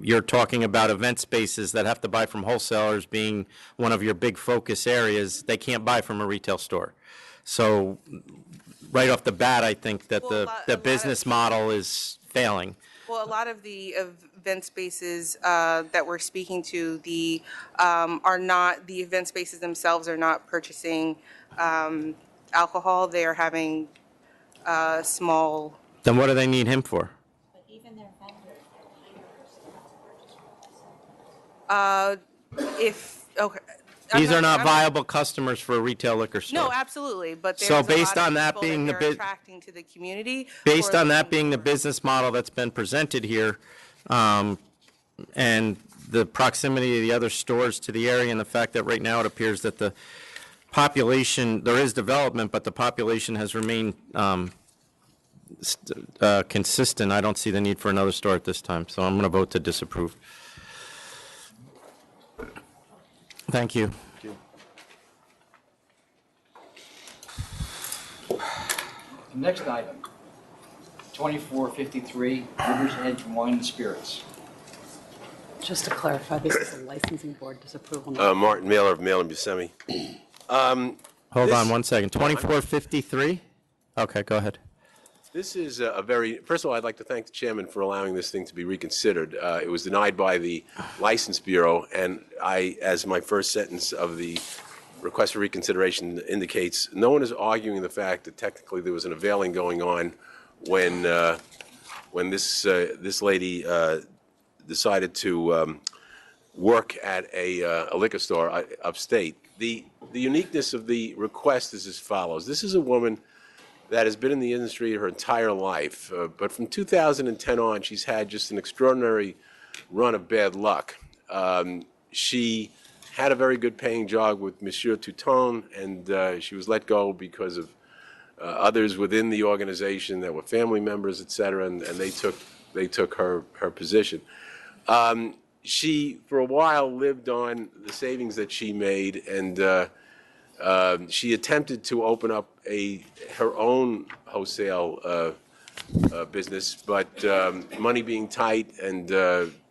you're talking about event spaces that have to buy from wholesalers being one of your big focus areas. They can't buy from a retail store. So right off the bat, I think that the business model is failing. Well, a lot of the event spaces that we're speaking to, are not, the event spaces themselves are not purchasing alcohol. They are having small. Then what do they need him for? Okay. These are not viable customers for a retail liquor store. No, absolutely, but there's So based a lot on of that people being that the they're bit- attracting to the community. Based or on that being the business model that's been presented here, and the proximity of the other stores to the area, and the fact that right now it appears that the population, there is development, but the population has remained consistent, I don't see the need for another store at this time, so I'm going to vote to disapprove. Thank you. Next item, 2453, Rivers Edge Wine and Spirits. Just to clarify, this is a licensing board disapproval. Martin Mailer of Mail and Buscemi. Hold on one second. 2453? Okay, go ahead. This is first of all, I'd like to thank the chairman for allowing this thing to be reconsidered. It was denied by the License Bureau, and as my first sentence of the request for reconsideration indicates, no one is arguing the fact that technically there was an availing going on when this lady decided to work at a liquor store upstate. The uniqueness of the request is as follows. This is a woman that has been in the industry her entire life, but from 2010 on, she's had just an extraordinary run of bad luck. She had a very good paying job with Monsieur Touton, and she was let go because of others within the organization that were family members, et cetera, and they took her position. She, for a while, lived on the savings that she made, and she attempted to open up her own wholesale business, but money being tight and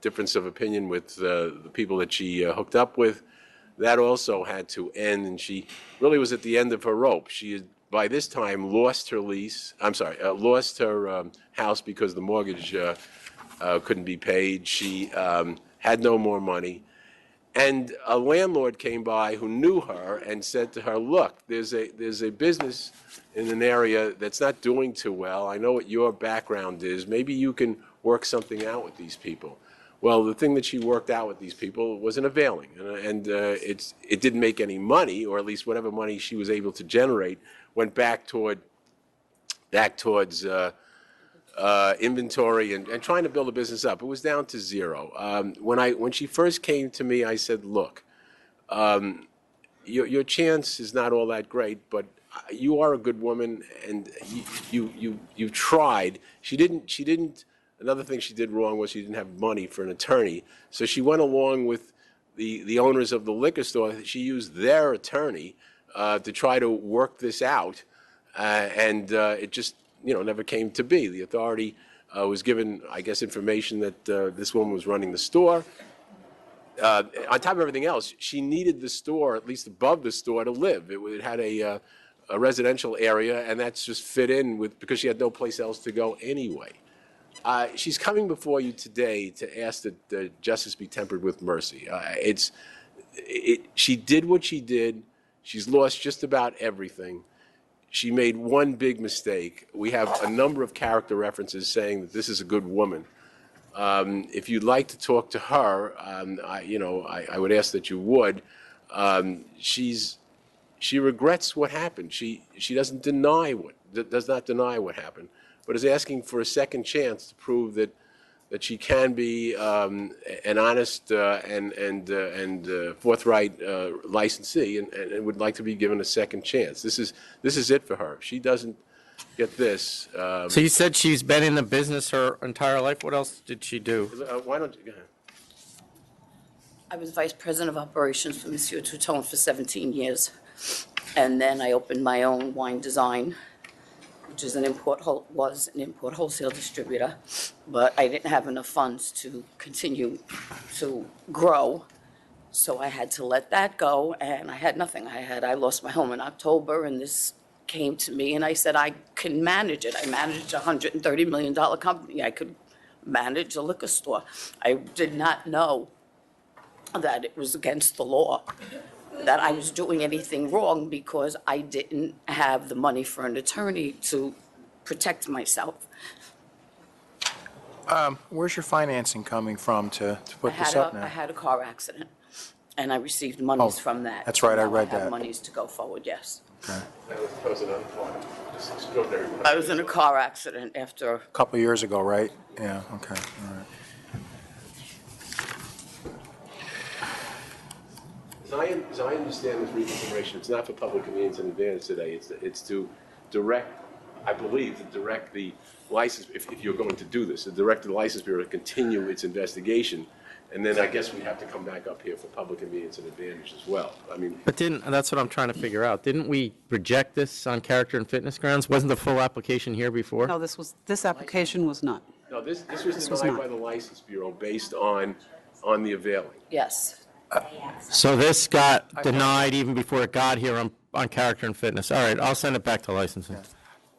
difference of opinion with the people that she hooked up with, that also had to end, and she really was at the end of her rope. She had, by this time, lost her house because the mortgage couldn't be paid. She had no more money. And a landlord came by who knew her and said to her, look, there's a business in an area that's not doing too well. I know what your background is. Maybe you can work something out with these people. Well, the thing that she worked out with these people wasn't availing, and it didn't make any money, or at least whatever money she was able to generate went back towards inventory and trying to build a business up. It was down to zero. When she first came to me, I said, "Look, your chance is not all that great, but you are a good woman, and you've tried." She didn't. Another thing she did wrong was she didn't have money for an attorney, so she went along with the owners of the liquor store. She used their attorney to try to work this out, and it just never came to be. The authority was given, I guess, information that this woman was running the store. On top of everything else, she needed the store, at least above the store, to live. It had a residential area, and that's just fit in with because she had no place else to go anyway. She's coming before you today to ask that justice be tempered with mercy. She did what she did. She's lost just about everything. She made one big mistake. We have a number of character references saying that this is a good woman. If you'd like to talk to her, I would ask that you would. She regrets what happened. She does not deny what happened, but is asking for a second chance to prove that she can be an honest and forthright licensee, and would like to be given a second chance. This is it for her. If she doesn't get this. So you said she's been in the business her entire life. What else did she do? Why don't you go ahead? I was vice president of operations for Monsieur Touton for 17 years. And then I opened my own wine design, which is an import wholesale distributor. But I didn't have enough funds to continue to grow. So I had to let that go, and I had nothing. I lost my home in October, and this came to me, and I said, I can manage it. I managed a $130 million company. I could manage a liquor store. I did not know that it was against the law, that I was doing anything wrong, because I didn't have the money for an attorney to protect myself. Where's your financing coming from to put this up now? I had a car accident, and I received monies from that. That's right, I Now read I have that. monies to go forward, yes. Okay. I was in a car accident after. A couple of years ago, right? Yeah, okay, all right. As I understand this reconsideration, it's not for public convenience and advantage today. It's to direct, I believe, to direct the license, if you're going to do this, to direct the License Bureau to continue its investigation. And then I guess we'd have to come back up here for public convenience and advantage as well. I mean. But that's what I'm trying to figure out. Didn't we reject this on character and fitness grounds? Wasn't the full application here before? No, this application was not. No, this was denied by the License Bureau based on the availing. Yes. So this got denied even before it got here on character and fitness. All right, I'll send it back to licensing.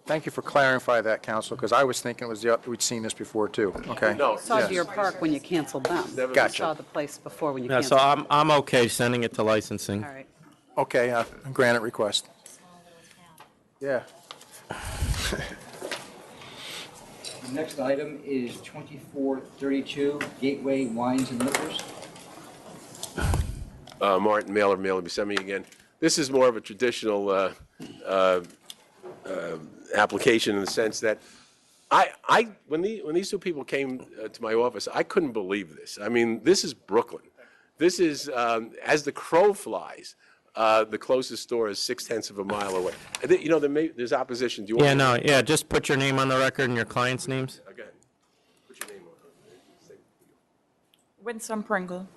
Thank you for clarifying that, Counsel, because I was thinking it was we'd seen this before, too. Okay? No. You saw Yes. Deer Park when you canceled them. Gotcha. You saw the place before when you Yeah, so canceled. I'm okay sending it to licensing. All right. Okay, granted request. Yeah. The next item is 2432 Gateway Wines and Liquors. Martin Mailer, Buscemi again. This is more of a traditional application in the sense that when these two people came to my office, I couldn't believe this. I mean, this is Brooklyn. This is, as the crow flies, the closest store is 0.6 of a mile away. There's opposition. Do you want? Just put your name on the record and your clients' names. Again, put your name on. Winsome Pringle.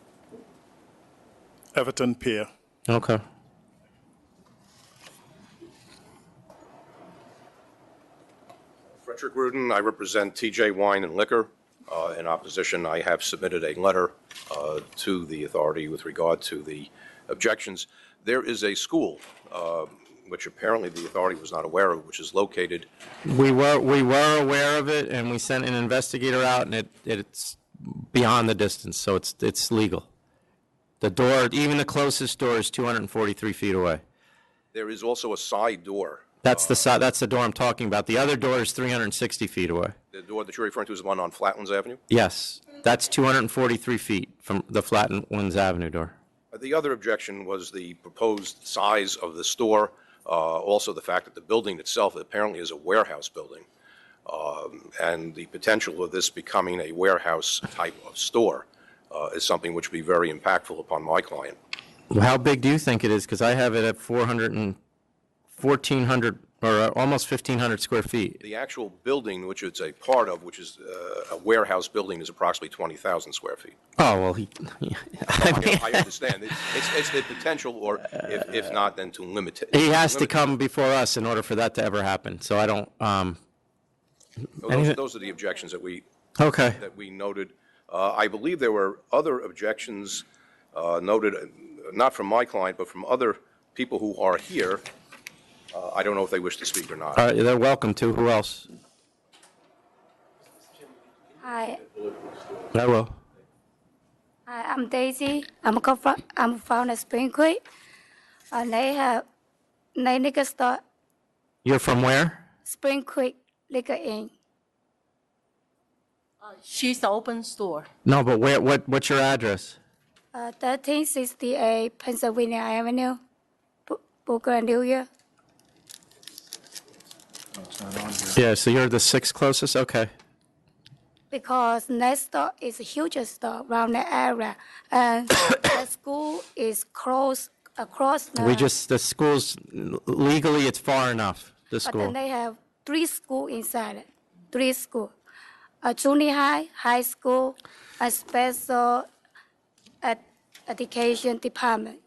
Everton Pier. Okay. Frederick Rudin, I represent TJ Wine and Liquor. In opposition, I have submitted a letter to the authority with regard to the objections. There is a school, which apparently the authority was not aware of, which is located. We were aware of it, and we sent an investigator out, and it's beyond the distance, so it's legal. The door, even the closest door, is 243 feet away. There is also a side door That's the door I'm talking about. The other door is 360 feet away. The door that you're referring to is the one on Flatlands Avenue? Yes, that's 243 feet from the Flatlands Avenue door. The other objection was the proposed size of the store, also the fact that the building itself apparently is a warehouse building, and the potential of this becoming a warehouse type of store is something which would be very impactful upon my client. Well, how big do you think it is? Because I have it at 1,400 or almost 1,500 square feet. The actual building, which it's a part of, which is a warehouse building, is approximately 20,000 square feet. Oh, well, I understand. It's the potential, or if not, then to limit it. He has to come before us in order for that to ever happen. So I don't. Those are the objections that we noted. I believe there were other objections noted, not from my client, but from other people who are here. I don't know if they wish to speak or not. They're welcome to. Who else? Hi, I will. I'm Daisy. I'm from the Spring Creek. They liquor store, You're from where? Spring Creek Liquor Inn. She's the open store. No, but where? What's your address? 1368 Pennsylvania Avenue, Booker, New York. Yeah, so you're the sixth closest? Okay. Because next door is a huge store around the area, and the school is close across the. The school's, legally, it's far enough, the But school. then they have 3 schools inside it. 3 schools. A junior high, high school, a special education department,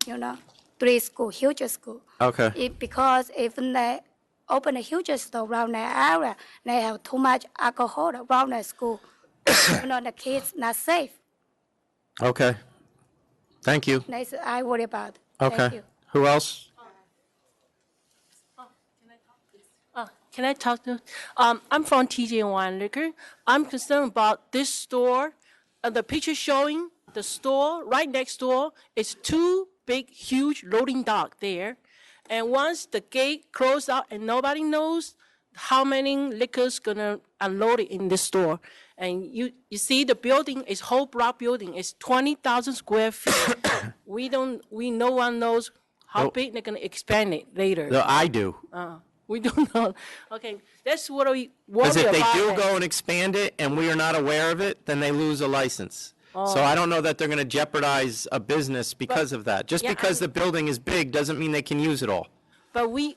3 schools, huge school. Okay. Because if they open a huge store around the area, they have too much alcohol around the school. The kids not safe. Okay. Thank you. That's I worry about. Okay. Thank you. Who else? Can I talk to? I'm from TJ Wine Liquor. I'm concerned about this store. The picture showing the store right next door is 2 big, huge loading dock there. And once the gate closed out and nobody knows how many liquors gonna unload it in this store. And you see the building is whole block building. It's 20,000 square feet. No one knows how big they're gonna expand it later. No, I do. We don't know. Okay, that's what we worry Because if they about do it. go and expand it and we are not aware of it, then they lose a license. So I don't know that they're going to jeopardize a business because of that. Just yeah, because the building is big doesn't mean they can use it all. But we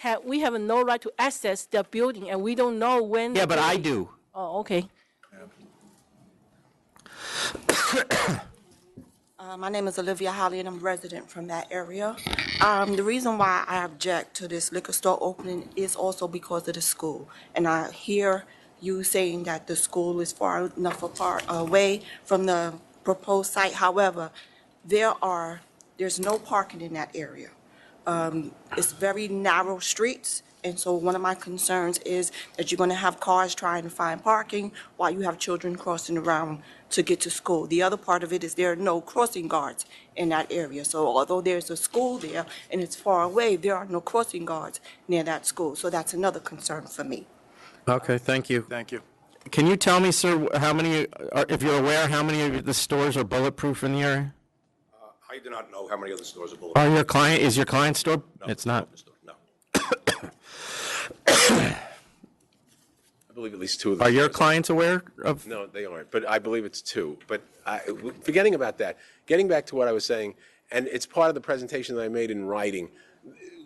have no right to access the building, and we don't know when. Yeah, the but I building- do. Oh, okay. My name is Olivia Holly, and I'm a resident from that area. The reason why I object to this liquor store opening is also because of the school. And I hear you saying that the school is far enough apart, away from the proposed site. However, there's no parking in that area. It's very narrow streets, and so one of my concerns is that you're going to have cars trying to find parking while you have children crossing around to get to school. The other part of it is there are no crossing guards in that area. So although there's a school there and it's far away, there are no crossing guards near that school. So that's another concern for me. Okay, thank you. Thank you. Can you tell me, sir, if you're aware, how many of the stores are bulletproof in the area? I do not know how many other stores are bulletproof. Is your client store? It's not. No. I believe at least 2 of them. Are your clients aware of? No, they aren't, but I believe it's 2. But forgetting about that, getting back to what I was saying, and it's part of the presentation that I made in writing,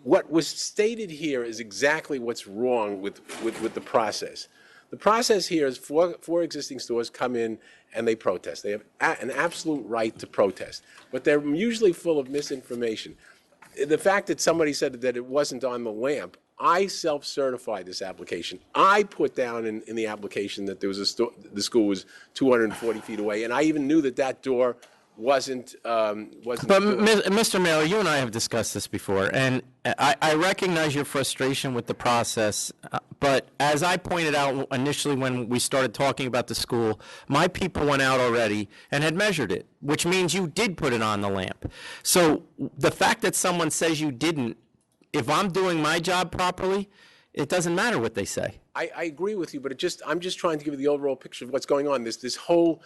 what was stated here is exactly what's wrong with the process. The process here is 4 existing stores come in and they protest. They have an absolute right to protest, but they're usually full of misinformation. The fact that somebody said that it wasn't on the lamp, I self-certified this application. I put down in the application that there was the school was 240 feet away, and I even knew that door wasn't. But Mr. Mailer, you and I have discussed this before, and I recognize your frustration with the process. But as I pointed out initially when we started talking about the school, my people went out already and had measured it, which means you did put it on the lamp. So the fact that someone says you didn't if I'm doing my job properly, it doesn't matter what they say. I agree with you, but I'm just trying to give you the overall picture of what's going on. This whole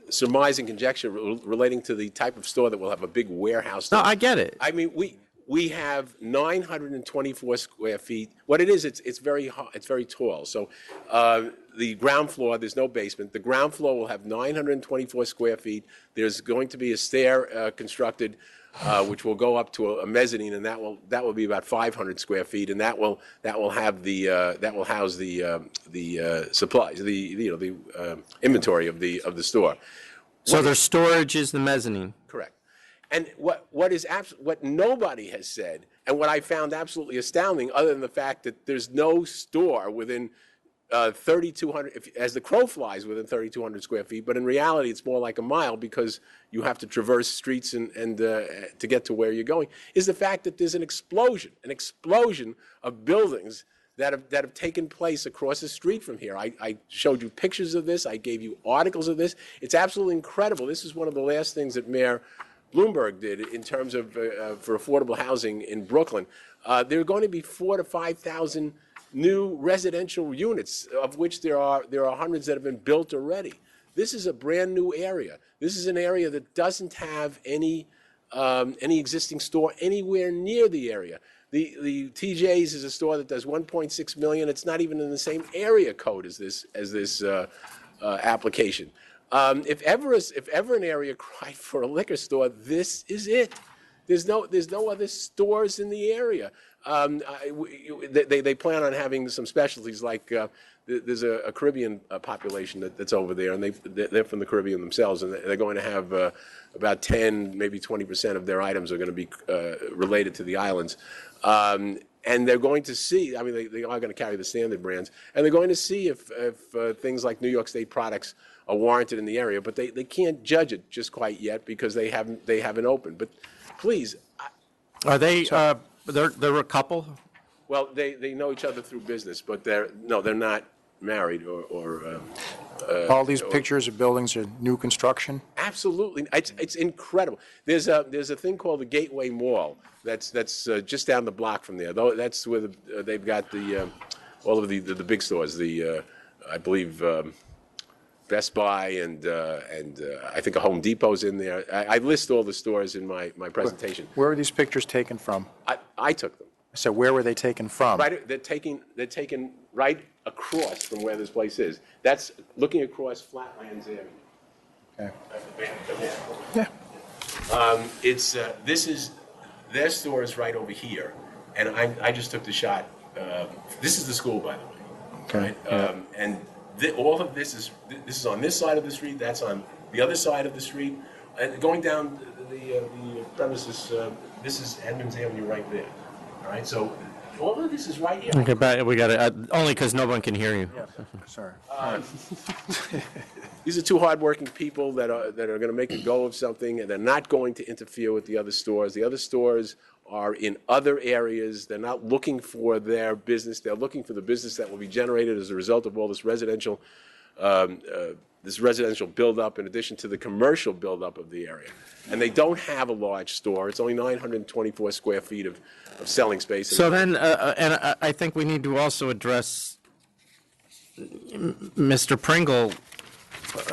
surmise and conjecture relating to the type of store that will have a big warehouse. No, I get it. I mean, we have 924 square feet. What it is, it's very tall. So the ground floor, there's no basement. The ground floor will have 924 square feet. There's going to be a stair constructed, which will go up to a mezzanine, and that will be about 500 square feet, and that will house the supplies, the inventory of the store. So their storage is the mezzanine. Correct. And what nobody has said, and what I found absolutely astounding, other than the fact that there's no store within 3,200, as the crow flies, within 3,200 square feet, but in reality it's more like a mile because you have to traverse streets and to get to where you're going, is the fact that there's an explosion of buildings that have taken place across the street from here. I showed you pictures of this. I gave you articles of this. It's absolutely incredible. This is one of the last things that Mayor Bloomberg did in terms of for affordable housing in Brooklyn. There are going to be 4,000 to 5,000 new residential units, of which there are hundreds that have been built already. This is a brand new area. This is an area that doesn't have any existing store anywhere near the area. The TJ's is a store that does 1.6 million. It's not even in the same area code as this application. If ever an area cried for a liquor store, this is it. There's no other stores in the area. They plan on having some specialties, like there's a Caribbean population that's over there, and they're from the Caribbean themselves, and they're going to have about 10, maybe 20% of their items are going to be related to the islands. And they're going to see, I mean, they are going to carry the standard brands, and they're going to see if things like New York State products are warranted in the area, but they can't judge it just quite yet because they haven't opened. But please. Are they, they're a couple? Well, they know each other through business, but they're not married or All these pictures of buildings are new construction? Absolutely. It's incredible. There's a thing called the Gateway Mall that's just down the block from there. That's where they've got all of the big stores, I believe Best Buy and I think a Home Depot's in there. I list all the stores in my presentation. Where are these pictures taken from? I took them. So where were they taken from? Right, they're taken right across from where this place is. That's looking across Flatlands Avenue. Okay. Yeah. Their store is right over here, and I just took the shot. This is the school, by the way. Okay. Right? And all of this is on this side of the street. That's on the other side of the street, and going down the premises. This is Edmonds Avenue right there. All right, so all of this is right here. Okay, but we got it, only because no one can hear you. Yeah, sorry. These are two hardworking people that are going to make a go of something, and they're not going to interfere with the other stores. The other stores are in other areas. They're not looking for their business. They're looking for the business that will be generated as a result of all this residential buildup, in addition to the commercial buildup of the area. And they don't have a large store. It's only 924 square feet of selling space. So then, and I think we need to also address, Mr. Pringle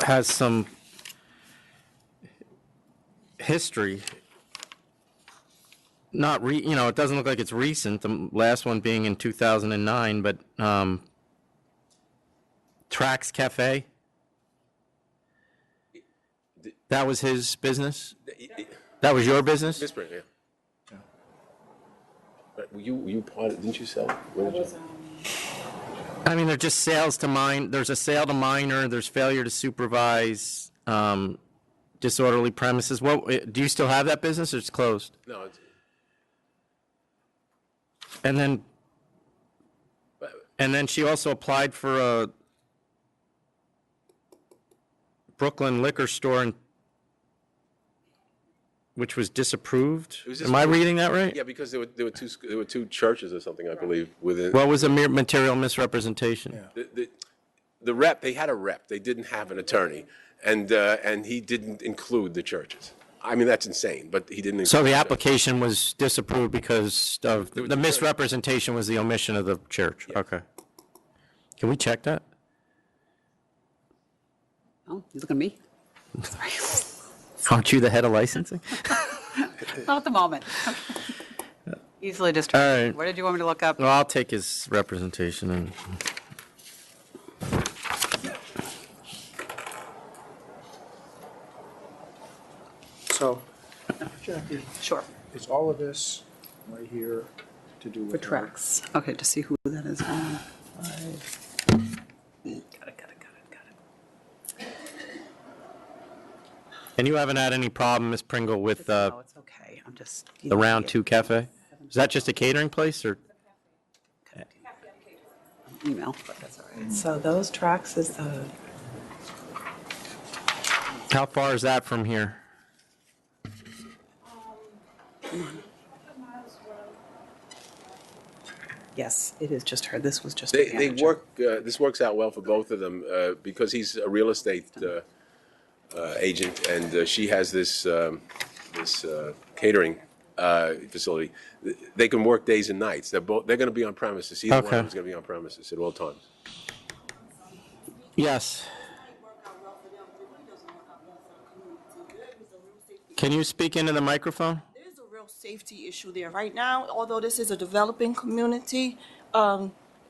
has some history. It doesn't look like it's recent, the last one being in 2009, but Trax Cafe? That was his business? That was your business? Miss Brent, yeah. But you part didn't you sell it? Where did you? I mean, they're just sales to mine. There's a sale to minor. There's failure to supervise, disorderly premises. Do you still have that business, or it's closed? No. It's, and then she also applied for a Brooklyn liquor store, which was disapproved. Am I reading that right? Yeah, because there were two churches or something, I believe, within. What was a material misrepresentation? Yeah. The rep, they had a rep. They didn't have an attorney, and he didn't include the churches. I mean, that's insane, but he didn't. So the include that. application was disapproved because of, the misrepresentation was the omission of the church? Okay. Can we check that? Oh, you look at me? Aren't you the head of licensing? Not at the moment. Easily All distracted. right. What did you want me to look up? Well, I'll take his representation and. So, Jackie, Sure. is all of this right here to do with? For tracks. Okay, to see who that is on. And you haven't had any problem, Ms. Pringle, with No, it's okay. I'm just. the Round Two Cafe? Is that just a catering place, or? Email, but that's all right. So those tracks is the, How far is that from here? yes, it is just her. This was just. They work, this works out well for both of them, because he's a real estate agent, and she has this, this catering facility. They can work days and nights. They're going to be on premises. Either one of them is going to be on premises at all times. Yes. Can you speak into the microphone? There's a real safety issue there. Right now, although this is a developing community,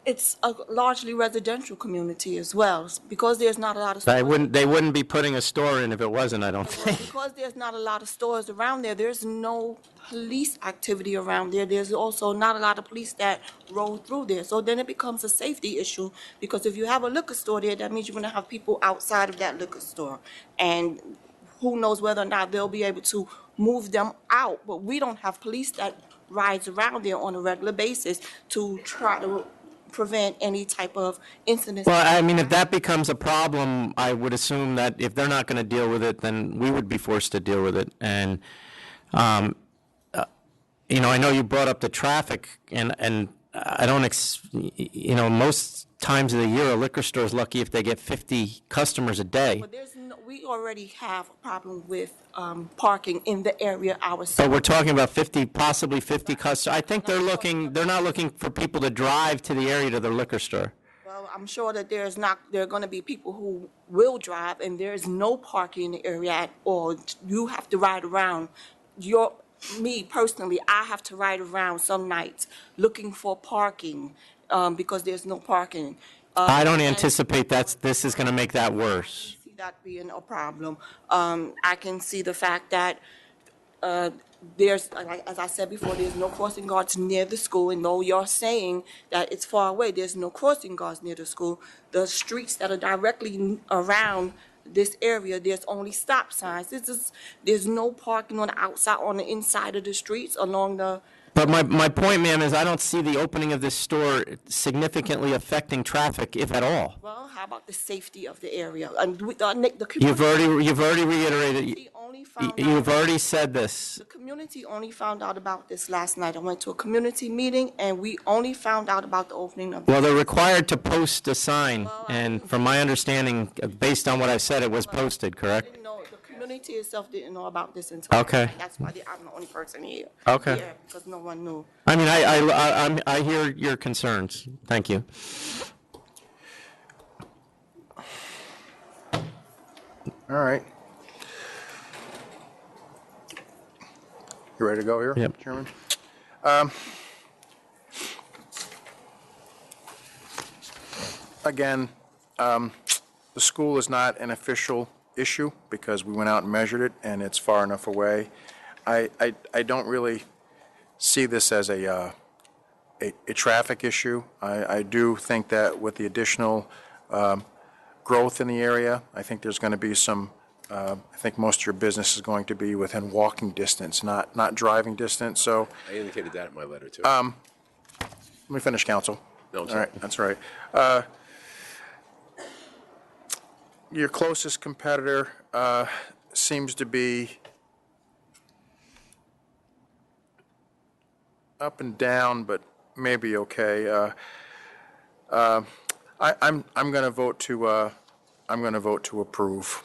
it's a largely residential community as well, because there's not a lot of. They wouldn't be putting a store in if it wasn't, I don't think. Because there's not a lot of stores around there, there's no police activity around there. There's also not a lot of police that roll through there. So then it becomes a safety issue, because if you have a liquor store there, that means you're going to have people outside of that liquor store. And who knows whether or not they'll be able to move them out. But we don't have police that rides around there on a regular basis to try to prevent any type of incidents. Well, I mean, if that becomes a problem, I would assume that if they're not going to deal with it, then we would be forced to deal with it. And, you know, I know you brought up the traffic, and I don't, you know, most times of the year, a liquor store is lucky if they get 50 customers a day. But we already have a problem with parking in the area ourselves. But we're talking about 50, possibly 50 customers. I think they're not looking for people to drive to the area to their liquor store. Well, I'm sure that there are going to be people who will drive, and there's no parking in the area at all. You have to ride around. Me personally, I have to ride around some nights looking for parking because there's no parking. I don't anticipate this is going to make that worse. See that being a problem. I can see the fact that there's, as I said before, there's no crossing guards near the school, and though you're saying that it's far away, there's no crossing guards near the school. The streets that are directly around this area, there's only stop signs. There's no parking on the outside, on the inside of the streets along the. But my point, ma'am, is I don't see the opening of this store significantly affecting traffic, if at all. Well, how about the safety of the area? And the You've already reiterated. You've already said this. The community only found out about this last night. I went to a community meeting, and we only found out about the opening of. Well, they're required to post a sign, and from my understanding, based on what I said, it was posted, correct? The community itself didn't know about this until. Okay. That's why I'm the only person here. Okay. Here, because no one knew. I mean, I hear your concerns. Thank you. All right. You ready to go here? Yep. Chairman? Again, the school is not an official issue because we went out and measured it, and it's far enough away. I don't really see this as a traffic issue. I do think that with the additional growth in the area, I think there's going to be some, I think most of your business is going to be within walking distance, not driving distance, so. I indicated that in my letter, too. Let me finish, counsel. No, I'm All sorry. right, that's right. Your closest competitor seems to be up and down, but maybe okay. I'm going to vote to approve.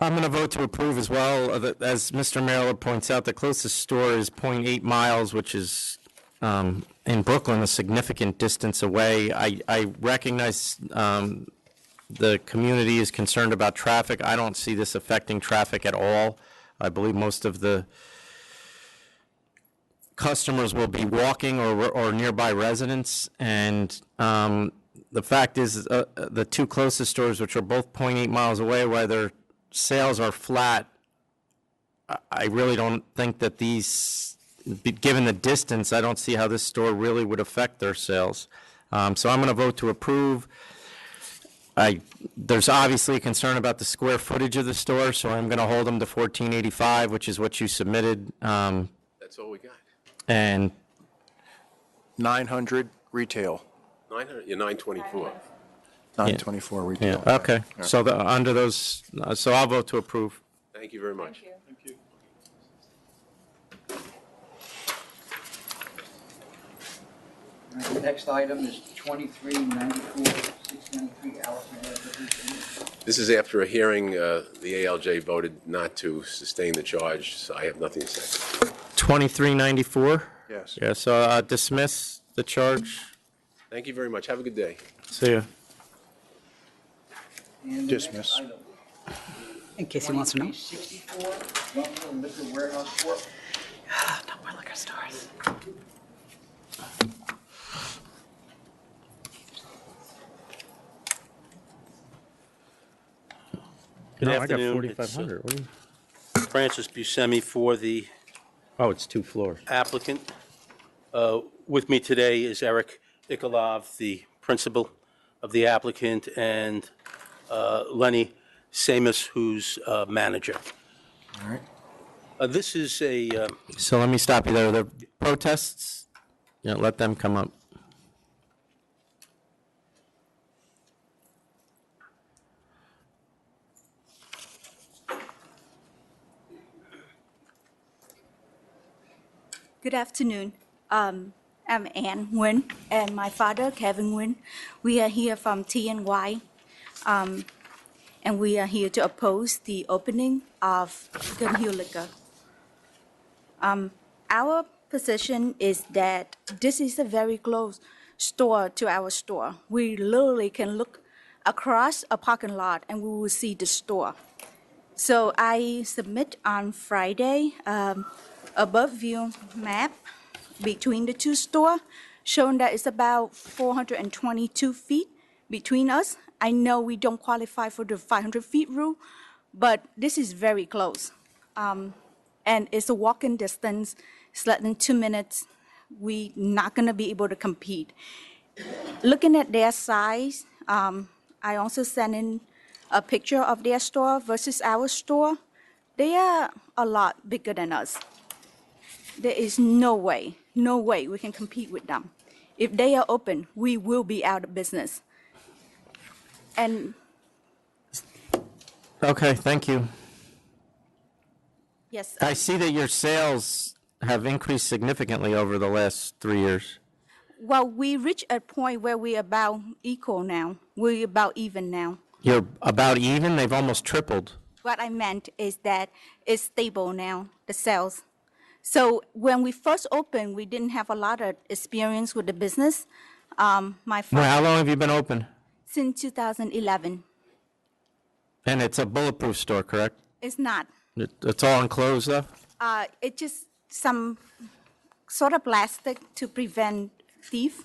I'm going to vote to approve as well. As Mr. Merrill points out, the closest store is 0.8 miles, which is in Brooklyn, a significant distance away. I recognize the community is concerned about traffic. I don't see this affecting traffic at all. I believe most of the customers will be walking or nearby residents, and the fact is the two closest stores, which are both 0.8 miles away, where their sales are flat, I really don't think that these, given the distance, I don't see how this store really would affect their sales. So I'm going to vote to approve. There's obviously a concern about the square footage of the store, so I'm going to hold them to 1485, which is what you submitted. That's all we got. And 900 retail. 900, yeah, 924. 924 retail. Yeah, okay. So under those, so I'll vote to approve. Thank you very much. Thank you. The next item is 2394, 693 Allison Avenue. This is after a hearing, the ALJ voted not to sustain the charge, so I have nothing to say. 2394? Yes. Yeah, so dismiss the charge. Thank you very much. Have a good day. See ya. And the Dismiss. next item, In case he wants to know. 2364, Rumble Liquor Warehouse Corp. No more liquor stores. Good No, afternoon. I got It's, 4,500. What do you? Francis Buscemi for the Oh, it's 2 floors. applicant. With me today is Eric Ikolov, the principal of the applicant, and Lenny Samus, who's manager. All right. This is a, So let me stop you there. The protests, let them come up. Good afternoon. I'm Ann Nguyen and my father, Kevin Nguyen. We are here from TNY, and we are here to oppose the opening of Gun Hill Liquor. Our position is that this is a very close store to our store. We literally can look across a parking lot and we will see the store. So I submit on Friday above view map between the two stores, showing that it's about 422 feet between us. I know we don't qualify for the 500 feet rule, but this is very close. And it's a walking distance, it's less than 2 minutes. We're not gonna be able to compete. Looking at their size, I also sent in a picture of their store versus our store. They are a lot bigger than us. There is no way we can compete with them. If they are open, we will be out of business. And Okay, thank you. yes, I see that your sales have increased significantly over the last 3 years. well, we reach a point where we're about equal now. We're about even now. You're about even? They've almost tripled. What I meant is that it's stable now, the sales. So when we first opened, we didn't have a lot of experience with the business. My Well, father, how long have you been open? since 2011, And it's a bulletproof store, correct? it's not. It's all enclosed, though? It's just some sort of plastic to prevent thief.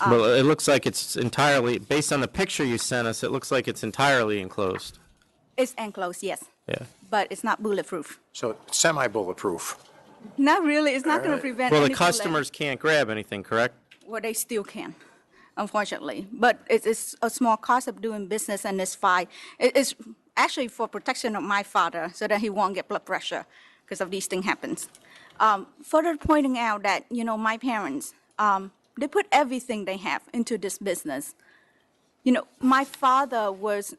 Well, it looks like it's entirely, based on the picture you sent us, it looks like it's entirely enclosed. It's enclosed, yes, Yeah. but it's not bulletproof. So semi-bulletproof. Not really, it's not going to prevent Well, any the bullet. customers can't grab anything, correct? Well, they still can, unfortunately. But it's a small cost of doing business, and it's fine. It's actually for protection of my father, so that he won't get blood pressure because of these things happens. Further pointing out that, my parents, they put everything they have into this business. My father was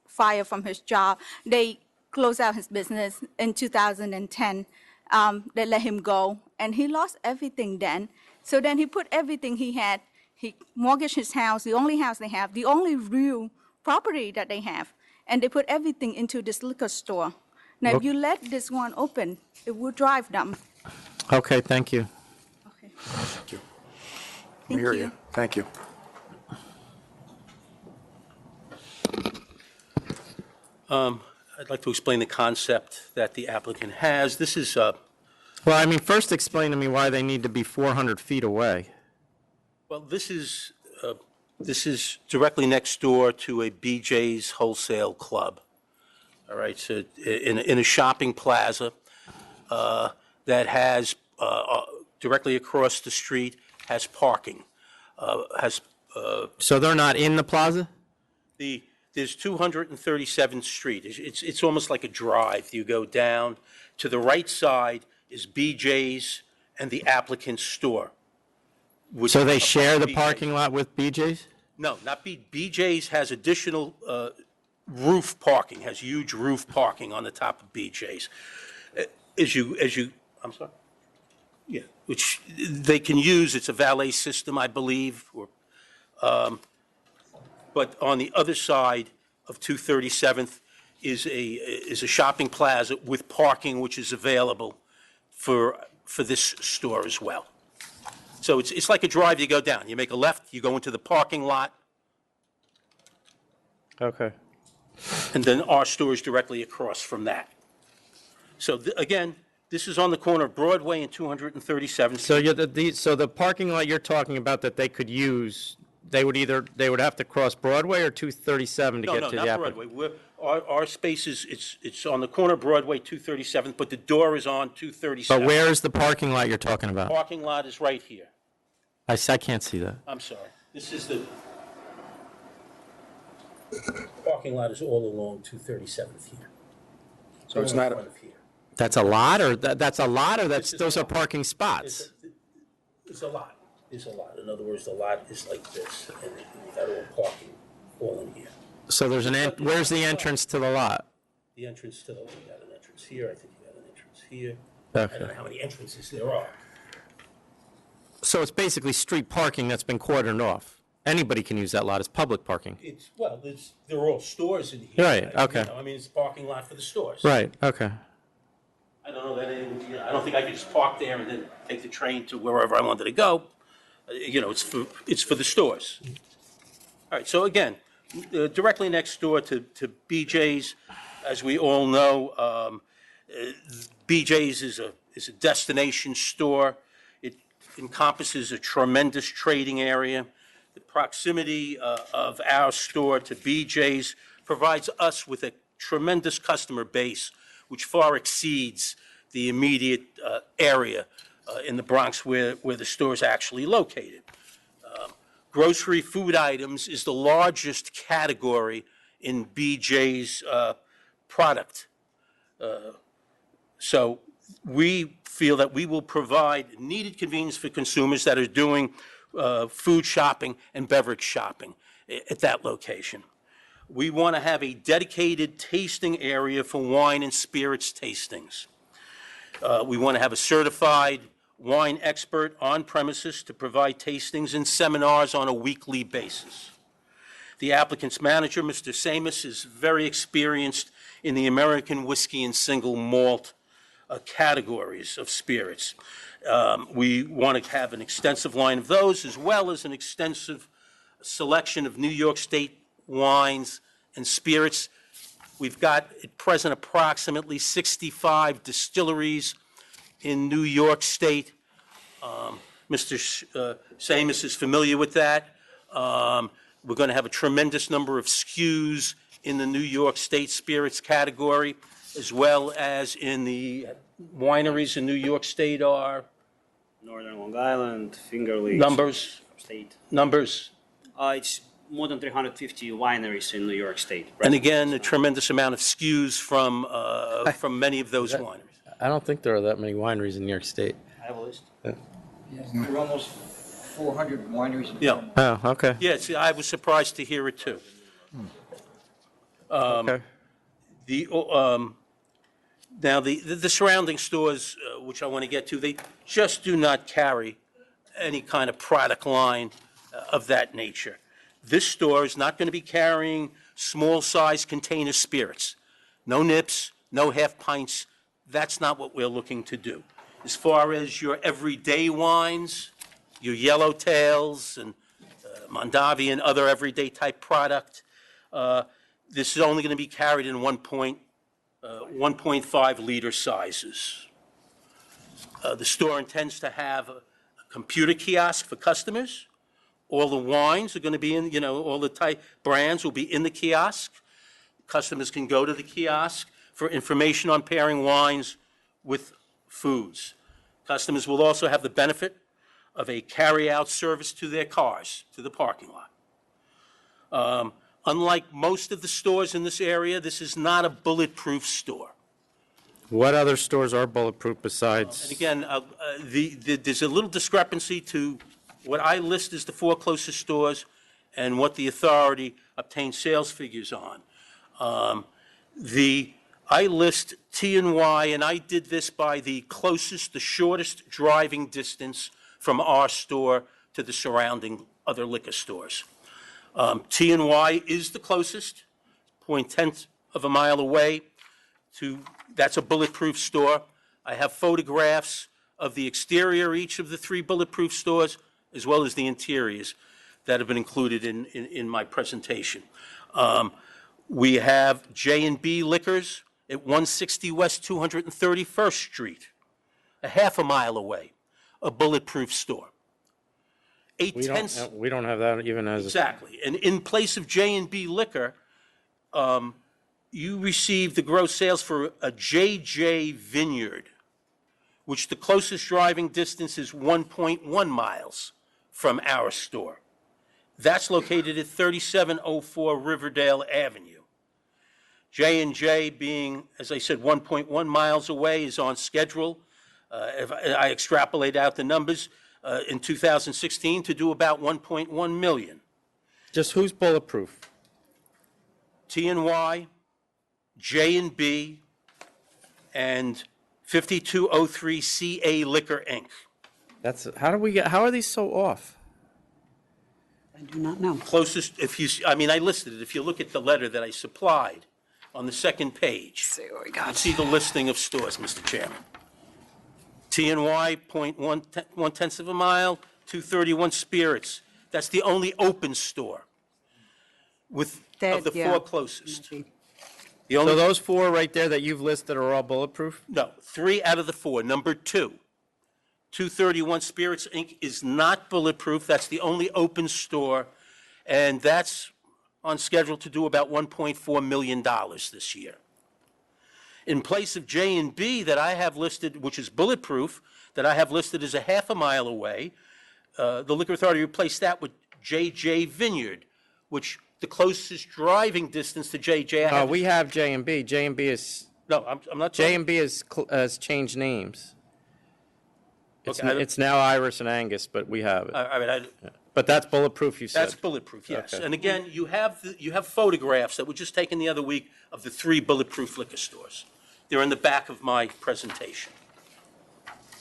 fired from his job. They closed out his business in 2010. They let him go, and he lost everything then. So then he put everything he had, he mortgaged his house, the only house they have, the only real property that they have, and they put everything into this liquor store. Now, if you let this one open, it will drive them. Okay, thank you. Thank you. We hear you. Thank you. I'd like to explain the concept that the applicant has. This is, Well, I mean, first explain to me why they need to be 400 feet away. well, this is directly next door to a BJ's Wholesale Club. All right, so in a shopping plaza that has, directly across the street, has parking, So they're not in the plaza? There's 237th Street. It's almost like a drive. You go down. To the right side is BJ's and the applicant's store. So they share the parking lot with BJ's? No, not BJ's has additional roof parking, has huge roof parking on the top of BJ's. I'm sorry? Yeah, which they can use. It's a valet system, I believe, but on the other side of 237th is a shopping plaza with parking which is available for this store as well. So it's like a drive. You go down, you make a left, you go into the parking lot, Okay. and then our store is directly across from that. So again, this is on the corner of Broadway and 237th. So the parking lot you're talking about that they could use, they would have to cross Broadway or 237 to get to the No, not applicant? Broadway. Our space is, it's on the corner of Broadway, 237th, but the door is on 237. But where is the parking lot you're talking about? Parking lot is right here. I can't see that. I'm sorry. This is the parking lot is all along 237th here. So it's not, That's a lot, or that's a lot, or those are parking spots? It's a lot. It's a lot. In other words, the lot is like this, and you've got all parking all in here. So there's where's the entrance to the lot? The entrance to the, you got an entrance here, I think you got an entrance here. Okay. I don't know how many entrances there are. So it's basically street parking that's been cordoned off. Anybody can use that lot as public parking. They're all stores in here. Right, okay. You know, I mean, it's a parking lot for the stores. Right, okay. I don't know that I don't think I could just park there and then take the train to wherever I wanted to go. It's for the stores. All right, so again, directly next door to BJ's, as we all know, BJ's is a destination store. It encompasses a tremendous trading area. The proximity of our store to BJ's provides us with a tremendous customer base, which far exceeds the immediate area in the Bronx where the store is actually located. Grocery food items is the largest category in BJ's product. So we feel that we will provide needed convenience for consumers that are doing food shopping and beverage shopping at that location. We want to have a dedicated tasting area for wine and spirits tastings. We want to have a certified wine expert on premises to provide tastings and seminars on a weekly basis. The applicant's manager, Mr. Samus, is very experienced in the American whiskey and single malt categories of spirits. We want to have an extensive line of those, as well as an extensive selection of New York State wines and spirits. We've got at present approximately 65 distilleries in New York State. Mr. Samus is familiar with that. We're going to have a tremendous number of SKUs in the New York State spirits category, as well as in the wineries in New York State are Northern Long Island, Finger Lakes. numbers. State. Numbers. It's more than 350 wineries in New York State. And again, a tremendous amount of SKUs from many of those wineries. I don't think there are that many wineries in New York State. I have a list. Yes, there are almost 400 wineries in Yeah. Oh, okay. Yes, I was surprised to hear it too. Okay. Now, the surrounding stores, which I want to get to, they just do not carry any kind of product line of that nature. This store is not going to be carrying small-size container spirits. No nips, no half pints. That's not what we're looking to do. As far as your everyday wines, your Yellowtails and Mondavi and other everyday type product, this is only going to be carried in 1.5 liter sizes. The store intends to have a computer kiosk for customers. All the wines are going to be in, all the type brands will be in the kiosk. Customers can go to the kiosk for information on pairing wines with foods. Customers will also have the benefit of a carry-out service to their cars, to the parking lot. Unlike most of the stores in this area, this is not a bulletproof store. What other stores are bulletproof besides? And again, there's a little discrepancy to what I list as the 4 closest stores and what the authority obtained sales figures on. I list T&Y, and I did this by the closest, the shortest driving distance from our store to the surrounding other liquor stores. T&Y is the closest, 0.1 of a mile away. That's a bulletproof store. I have photographs of the exterior of each of the 3 bulletproof stores, as well as the interiors that have been included in my presentation. We have J&B Liquors at 160 West 231st Street, a half a mile away, a bulletproof store. We don't have that even as Exactly. And in place of J&B Liquor, you receive the gross sales for a JJ Vineyard, which the closest driving distance is 1.1 miles from our store. That's located at 3704 Riverdale Avenue. J&J being, as I said, 1.1 miles away, is on schedule. If I extrapolate out the numbers, in 2016 to do about 1.1 million. Just who's bulletproof? T&Y, J&B, and 5203 CA Liquor, Inc. How are these so off? I do not know. Closest, I listed it. If you look at the letter that I supplied on the second page, see what we got. you'll see the listing of stores, Mr. Chairman. T&Y, 0.1 of a mile, 231 Spirits. That's the only open store of the 4 closest. So those 4 right there that you've listed are all bulletproof? No, 3 out of the 4. Number 2, 231 Spirits, Inc. is not bulletproof. That's the only open store, and that's on schedule to do about $1.4 million this year. In place of J&B that I have listed, which is bulletproof, that I have listed as a half a mile away, the Liquor Authority replaced that with JJ Vineyard, which the closest driving distance to JJ. We have J&B. J&B is. No, I'm not. J&B has changed names. It's now Iris and Angus, but we have it. But that's bulletproof, you said. That's bulletproof, yes. Okay. And again, you have photographs that were just taken the other week of the 3 bulletproof liquor stores. They're in the back of my presentation.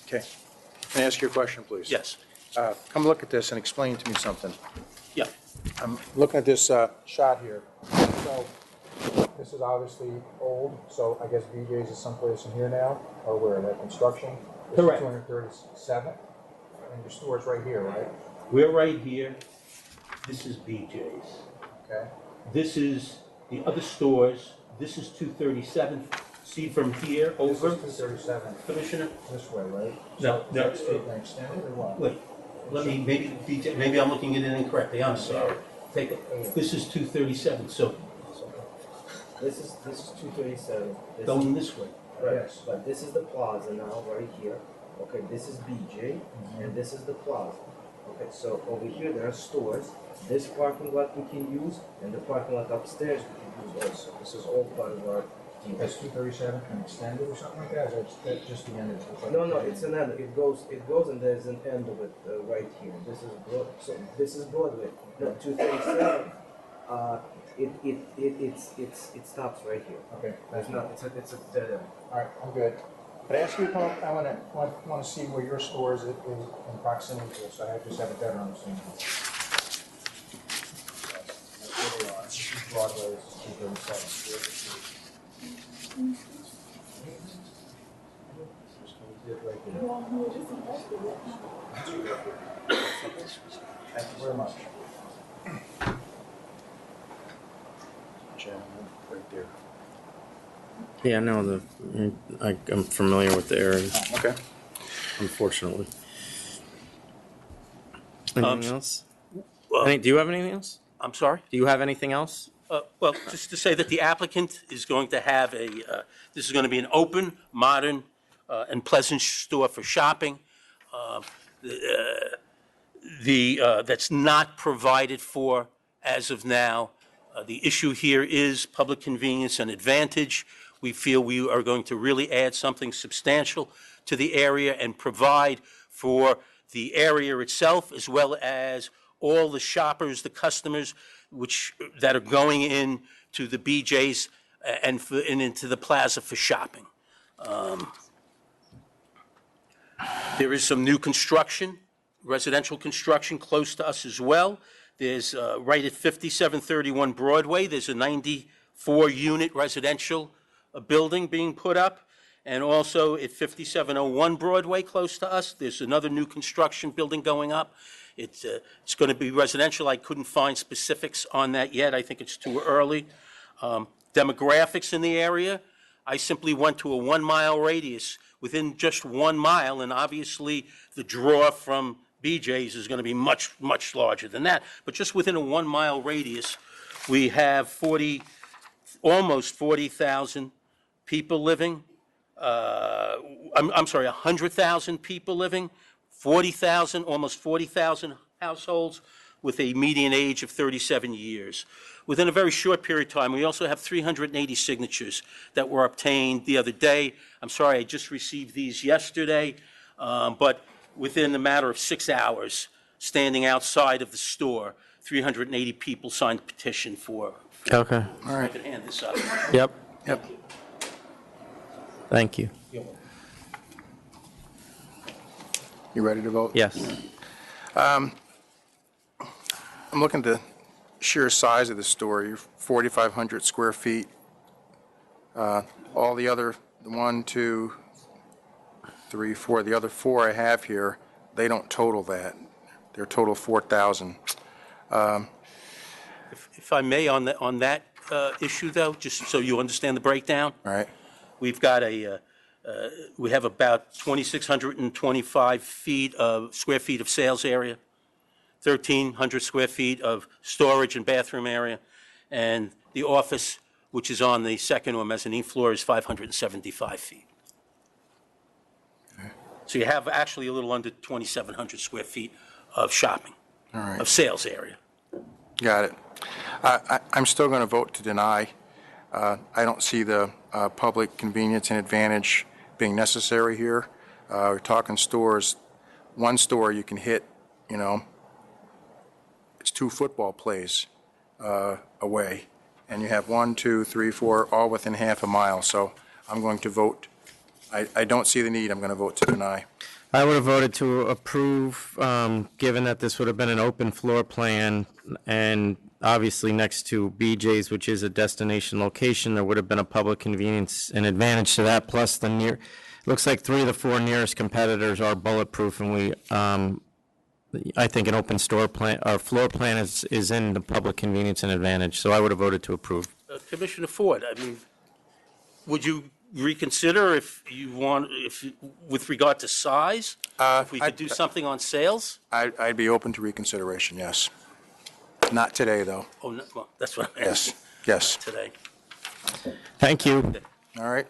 Okay. Can I ask you a question, please? Yes. Come look at this and explain to me something. Yeah. I'm looking at this shot here. So this is obviously old, so I guess BJ's is someplace in here now, or where, that construction? This is Correct. 237, and your store's right here, right? We're right here. This is BJ's. Okay. This is the other stores. This is 237. See from here over? This is 237. Commissioner? This way, right? No, So no. Next street and extended, or what? Wait, let me, maybe I'm looking at it incorrectly. I'm sorry. Take it. This is 237, so This is 237. going this way. Right, Yes. but this is the plaza now, right here. Okay, this is BJ, and this is the plaza. Okay, so over here there are stores. This parking lot we can use, and the parking lot upstairs we can use also. This is all part of our team. That's 237 and extended or something like that? Or is that just the end of it? No, it's an end. It goes, and there's an end of it right here. This is so this is Broadway. No, 237. It stops right here. Okay. There's not. It's a dead end. All right, I'm good. But I ask you, I want to see where your store is in proximity to it, so I just have a better understanding. Broadway is 237. Just gonna do it right there. Thank you very much. Chairman, right there. Yeah, no, I'm familiar with the area, Okay. unfortunately. Anything else? well- Do you have anything else? I'm sorry? Do you have anything else? Well, just to say that the applicant is going to have this is going to be an open, modern, and pleasant store for shopping. That's not provided for as of now. The issue here is public convenience and advantage. We feel we are going to really add something substantial to the area and provide for the area itself, as well as all the shoppers, the customers, that are going in to the BJ's and into the plaza for shopping. There is some new construction, residential construction close to us as well. There's, right at 5731 Broadway, there's a 94-unit residential building being put up. And also at 5701 Broadway, close to us, there's another new construction building going up. It's going to be residential. I couldn't find specifics on that yet. I think it's too early. Demographics in the area, I simply went to a 1-mile radius within just 1 mile, and obviously the draw from BJ's is going to be much, much larger than that. But just within a 1-mile radius, we have almost 40,000 people living. I'm sorry, 100,000 people living, 40,000, almost 40,000 households with a median age of 37 years. Within a very short period of time, we also have 380 signatures that were obtained the other day. I'm sorry, I just received these yesterday, but within a matter of 6 hours, standing outside of the store, 380 people signed a petition for. Okay. All right. I can hand this up. Yep. Yep. Thank you. You ready to vote? Yes. I'm looking at the sheer size of the store. You're 4,500 square feet. All the other, 1, 2, 3, 4, the other 4 I have here, they don't total that. They're total 4,000. If I may, on that issue, though, just so you understand the breakdown. All right. We've got we have about 2,625 square feet of sales area, 1,300 square feet of storage and bathroom area, and the office, which is on the second or mezzanine floor, is 575 feet. So you have actually a little under 2,700 square feet of shopping, All right. of sales area. Got it. I'm still going to vote to deny. I don't see the public convenience and advantage being necessary here. We're talking stores. One store you can hit, it's 2 football plays away. And you have 1, 2, 3, 4, all within half a mile. So I'm going to vote. I don't see the need. I'm going to vote to deny. I would have voted to approve, given that this would have been an open floor plan, and obviously next to BJ's, which is a destination location, there would have been a public convenience and advantage to that, plus looks like 3 of the 4 nearest competitors are bulletproof, and I think an open store plan, or floor plan is in the public convenience and advantage, so I would have voted to approve. Commissioner Ford, I mean, would you reconsider if you want, with regard to size, if we could do something on sales? I'd be open to reconsideration, yes. Not today, though. Oh, no, well, that's what I'm Yes, asking. yes. Today. Thank you. All right.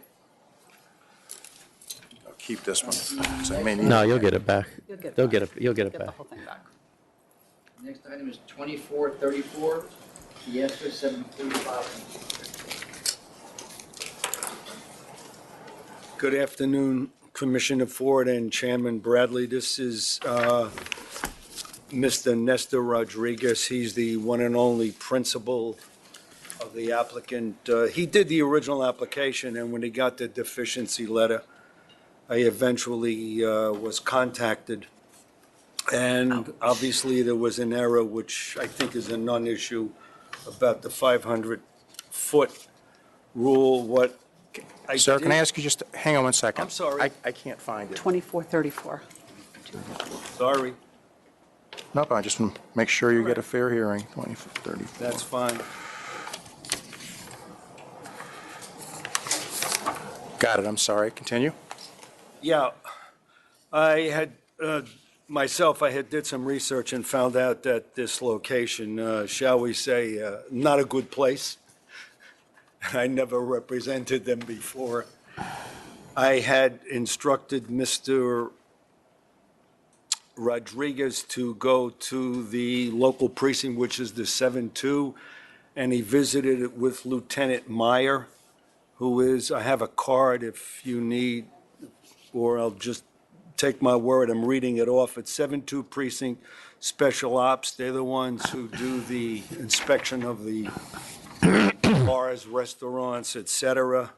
I'll keep this one, 'cause I may need No, it. you'll get it back. You'll get it You'll back. get it, you'll get it Get the back. whole thing back. Next item is 2434, Fiesta 735. Good afternoon, Commissioner Ford and Chairman Bradley. This is Mr. Nestor Rodriguez. He's the one and only principal of the applicant. He did the original application, and when he got the deficiency letter, I eventually was contacted. And obviously, there was an error, which I think is a non-issue about the 500-foot rule. What I Sir, can I did- ask you just, hang on one second. I'm sorry. I can't find it. 2434. Sorry, Nope, I just want to make sure you get a fair hearing, 2034. that's fine. Got it, I'm sorry, continue. Yeah, I had, myself, I had did some research and found out that this location, shall we say, not a good place. I never represented them before. I had instructed Mr. Rodriguez to go to the local precinct, which is the 7-2, and he visited it with Lieutenant Meyer, who is, I have a card if you need, or I'll just take my word, I'm reading it off. It's 7-2 Precinct Special Ops. They're the ones who do the inspection of the bars, restaurants, et cetera.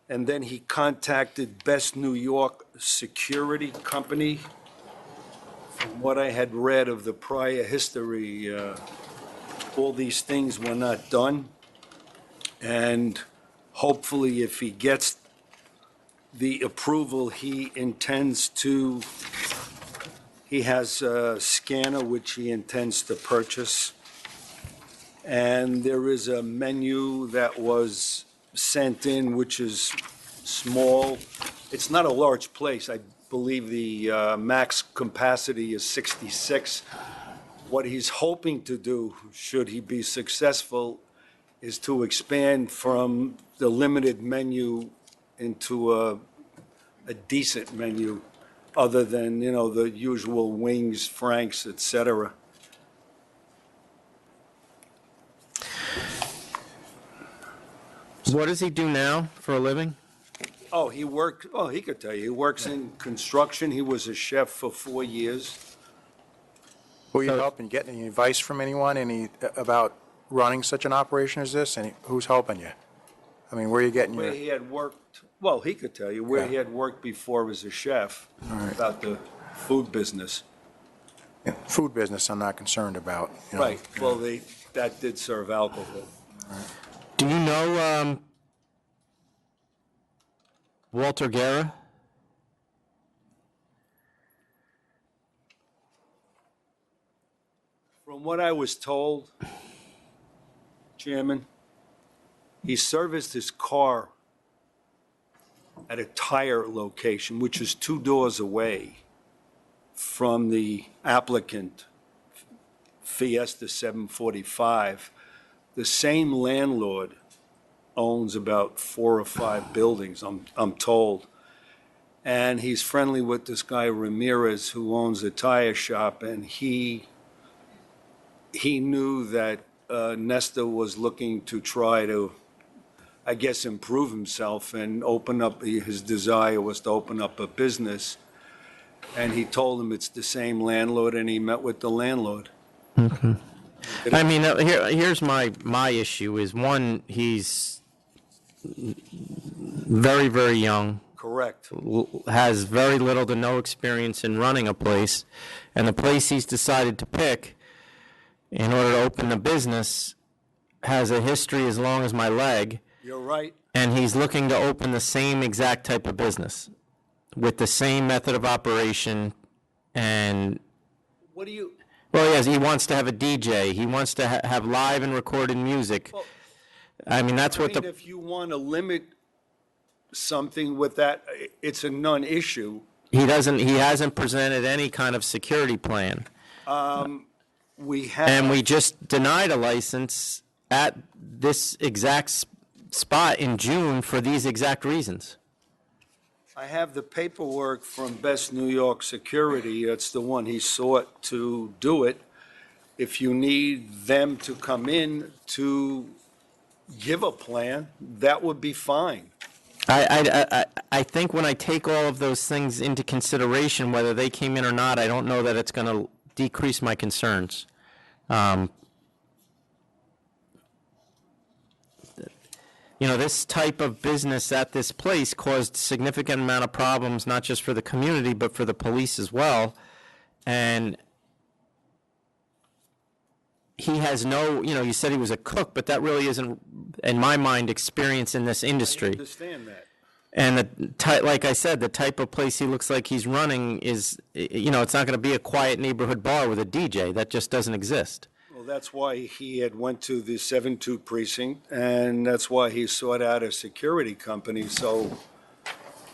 And then he contacted Best New York Security Company. From what I had read of the prior history, all these things were not done. And hopefully, if he gets the approval, he intends to, he has a scanner which he intends to purchase. And there is a menu that was sent in, which is small. It's not a large place. I believe the max capacity is 66. What he's hoping to do, should he be successful, is to expand from the limited menu into a decent menu, other than, you know, the usual wings, franks, et cetera. What does he do now for a living? Oh, he worked, oh, he could tell you, he works in construction. He was a chef for 4 years. Will you help in getting any advice from anyone, about running such an operation as this? And who's helping you? I mean, where are you getting Where your, he had worked, well, he could tell you where he had worked before as a chef, about the food business. food business I'm not concerned about. you know. Right, well, that did serve alcohol. Do you know Walter Guerra? From what I was told, Chairman, he serviced his car at a tire location, which is 2 doors away from the applicant, Fiesta 745. The same landlord owns about 4 or 5 buildings, I'm told. And he's friendly with this guy Ramirez, who owns a tire shop, and he knew that Nesta was looking to try to, I guess, improve himself and open up, his desire was to open up a business. And he told him it's the same landlord, and he met with the landlord. Okay. I mean, here's my issue is, one, he's very, very young. Correct. Has very little to no experience in running a place, and the place he's decided to pick in order to open a business has a history as long as my leg. You're right. And he's looking to open the same exact type of business with the same method of operation. And What do you, well, yes, he wants to have a DJ. He wants to have live and recorded music. I mean, that's what if you want to limit something with that, it's a non-issue. he hasn't presented any kind of security plan. We have. And we just denied a license at this exact spot in June for these exact reasons. I have the paperwork from Best New York Security. It's the one he sought to do it. If you need them to come in to give a plan, that would be fine. I think when I take all of those things into consideration, whether they came in or not, I don't know that it's going to decrease my concerns. You know, this type of business at this place caused significant amount of problems, not just for the community, but for the police as well. And he has no, you said he was a cook, but that really isn't, in my mind, experience in this I industry. understand that. And like I said, the type of place he looks like he's running is, it's not going to be a quiet neighborhood bar with a DJ. That just doesn't exist. Well, that's why he had went to the 7-2 precinct, and that's why he sought out a security company. So,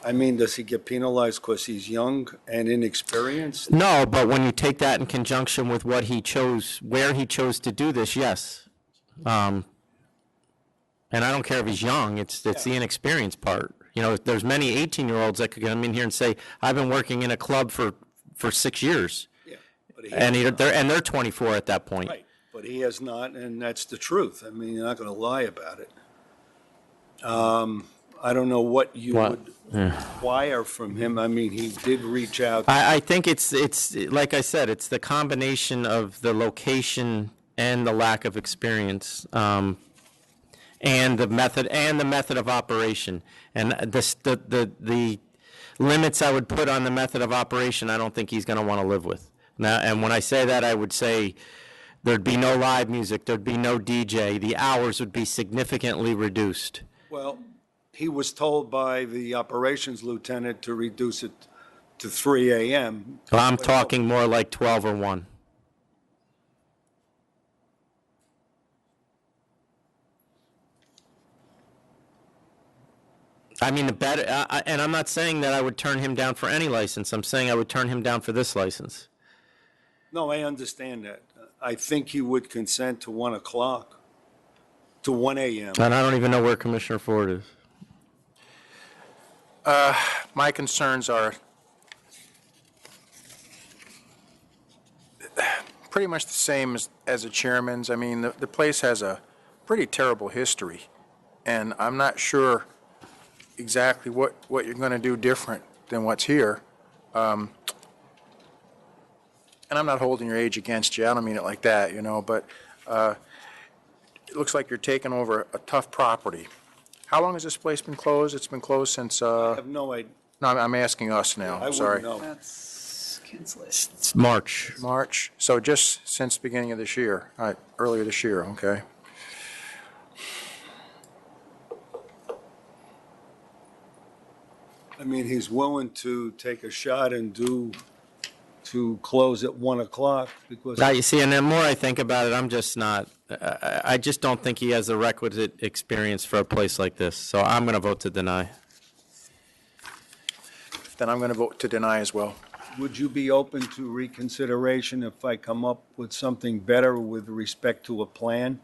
I mean, does he get penalized because he's young and inexperienced? No, but when you take that in conjunction with what he chose, where he chose to do this, yes. And I don't care if he's young, it's the inexperienced part. There's many 18-year-olds that could come in here and say, I've been working in a club for 6 years. Yeah. And they're 24 at that point. Right, but he has not, and that's the truth. I mean, you're not going to lie about it. I don't know what you would require from him. I mean, he did reach out. I think it's like I said, it's the combination of the location and the lack of experience, and the method of operation. And the limits I would put on the method of operation, I don't think he's going to want to live with. Now, and when I say that, I would say there'd be no live music, there'd be no DJ, the hours would be significantly reduced. Well, he was told by the operations lieutenant to reduce it to 3 a.m. Well, I'm talking more like 12 or 1. I mean, the better, and I'm not saying that I would turn him down for any license. I'm saying I would turn him down for this license. No, I understand that. I think he would consent to 1 o'clock, to 1 a.m. And I don't even know where Commissioner Ford is. My concerns are pretty much the same as the chairman's. I mean, the place has a pretty terrible history, and I'm not sure exactly what you're going to do different than what's here. And I'm not holding your age against you. I don't mean it like that, but it looks like you're taking over a tough property. How long has this place been closed? It's been closed since, I have no idea. No, I'm asking us now. I Sorry. wouldn't know. That's cancellation. It's March. March. So just since the beginning of this year, earlier this year, okay. I mean, he's willing to take a shot and to close at 1 o'clock because. Now, you see, and the more I think about it, I'm just not, I just don't think he has the requisite experience for a place like this. So I'm going to vote to deny. Then I'm going to vote to deny as well. Would you be open to reconsideration if I come up with something better with respect to a plan?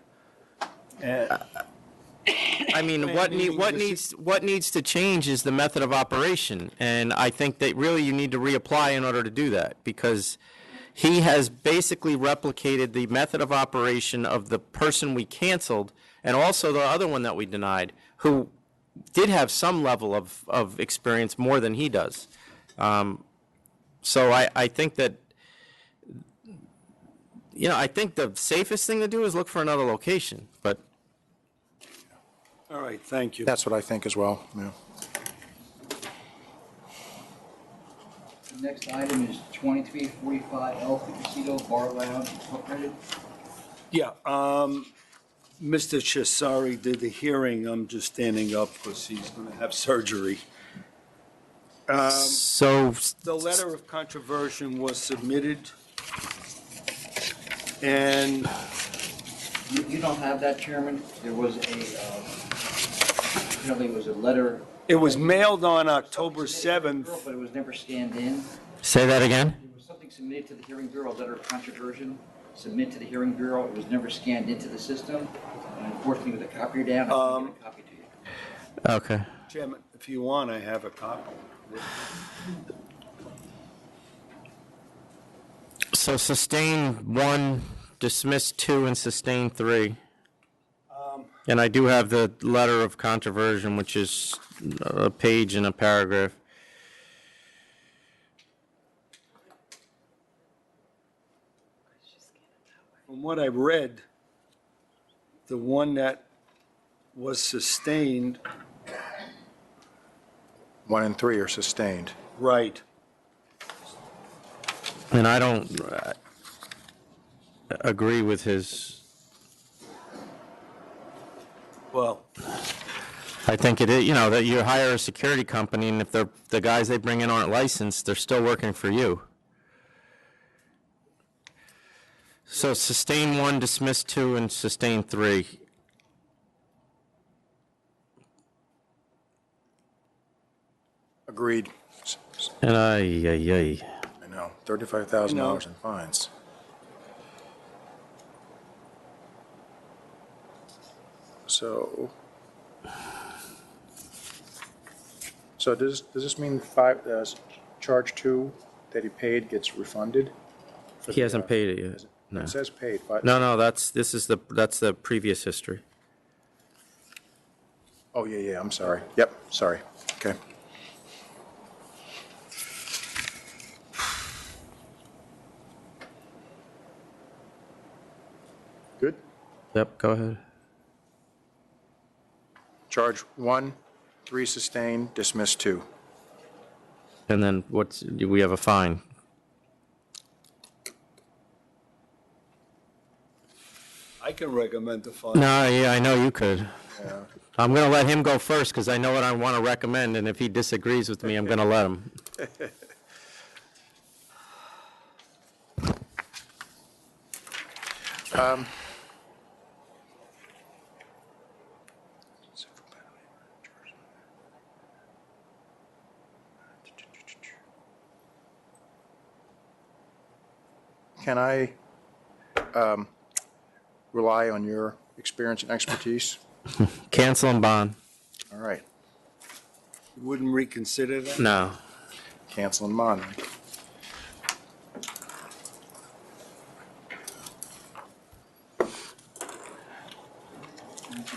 I mean, what needs to change is the method of operation, and I think that really you need to reapply in order to do that, because he has basically replicated the method of operation of the person we canceled, and also the other one that we denied, who did have some level of experience more than he does. So I think that, I think the safest thing to do is look for another location, but. All right, thank you. That's what I think as well, yeah. The next item is 2345 Elephant Casino Bar Lounge Incorporated. Yeah, Mr. Cesari did the hearing. I'm just standing up because he's going to have surgery. So the letter of controversy was submitted, and You don't have that, Chairman? There was apparently was a letter. it was mailed on October 7th. But it was never scanned in. Say that again? There was something submitted to the hearing bureau, a letter of controversy, submitted to the hearing bureau. It was never scanned into the system. And unfortunately, with the copier down, I can get a copy to you. Okay. Chairman, if you want, I have a copy. So sustain 1, dismiss 2, and sustain 3. And I do have the letter of controversy, which is a page and a paragraph. From what I read, the one that was sustained. 1 and 3 are sustained. Right. And I don't, agree with his, Well, I think it is, you know, that you hire a security company, and if the guys they bring in aren't licensed, they're still working for you. So sustain 1, dismiss 2, and sustain 3. Agreed. And I know, $35,000 in fines. So does this mean charge 2 that he paid gets refunded? He hasn't paid it yet. No. It says paid. No, that's the previous history. Oh, yeah, I'm sorry. Yep, sorry. Okay. Good? Yep, go ahead. Charge 1, 3 sustained, dismiss 2. And then we have a fine. I can recommend the fine. No, yeah, I know you could. Yeah. I'm going to let him go first because I know what I want to recommend, and if he disagrees with me, I'm going to let him. Can I rely on your experience and expertise? Cancel and bond. All right. You wouldn't reconsider that? No. Cancel and bond.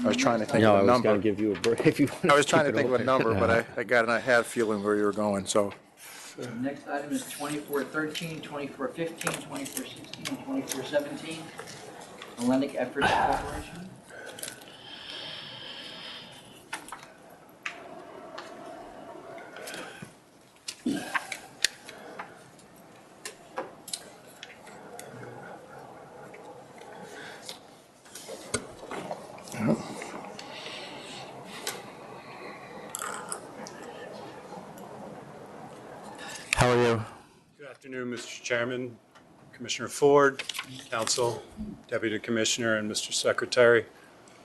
I was trying to think No, of a I was number. going to give you a break if you want I was trying to keep it think of a open. number, but No. I had a feeling where you were going, so. The next item is 2413, 2415, 2416, and 2417. Hellenic Efforts Corporation. How are you? Good afternoon, Mr. Chairman, Commissioner Ford, Council, Deputy Commissioner, and Mr. Secretary.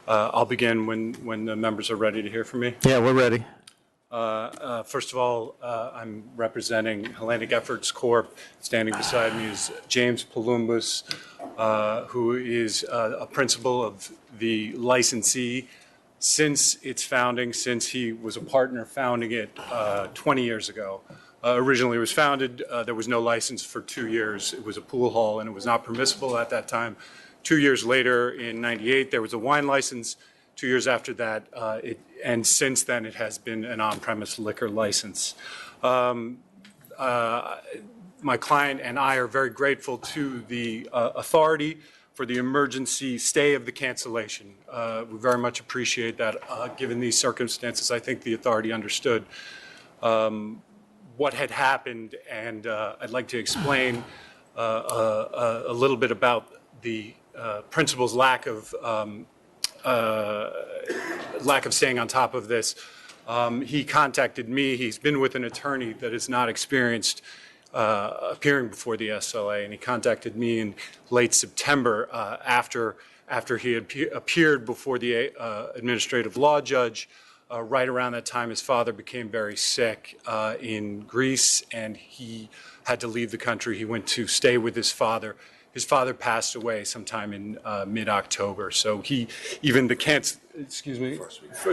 I'll begin when the members are ready to hear from me. Yeah, we're ready. First of all, I'm representing Hellenic Efforts Corp. Standing beside me is James Palumbus, who is a principal of the licensee since its founding, since he was a partner founding it 20 years ago. Originally it was founded, there was no license for 2 years. It was a pool hall and it was not permissible at that time. 2 years later, in 98, there was a wine license. 2 years after that, and since then it has been an on-premise liquor license. My client and I are very grateful to the authority for the emergency stay of the cancellation. We very much appreciate that. Given these circumstances, I think the authority understood what had happened, and I'd like to explain a little bit about the principal's lack of staying on top of this. He contacted me. He's been with an attorney that is not experienced appearing before the SLA, and he contacted me in late September after he had appeared before the administrative law judge. Right around that time, his father became very sick in Greece, and he had to leave the country. He went to stay with his father. His father passed away sometime in mid-October. So for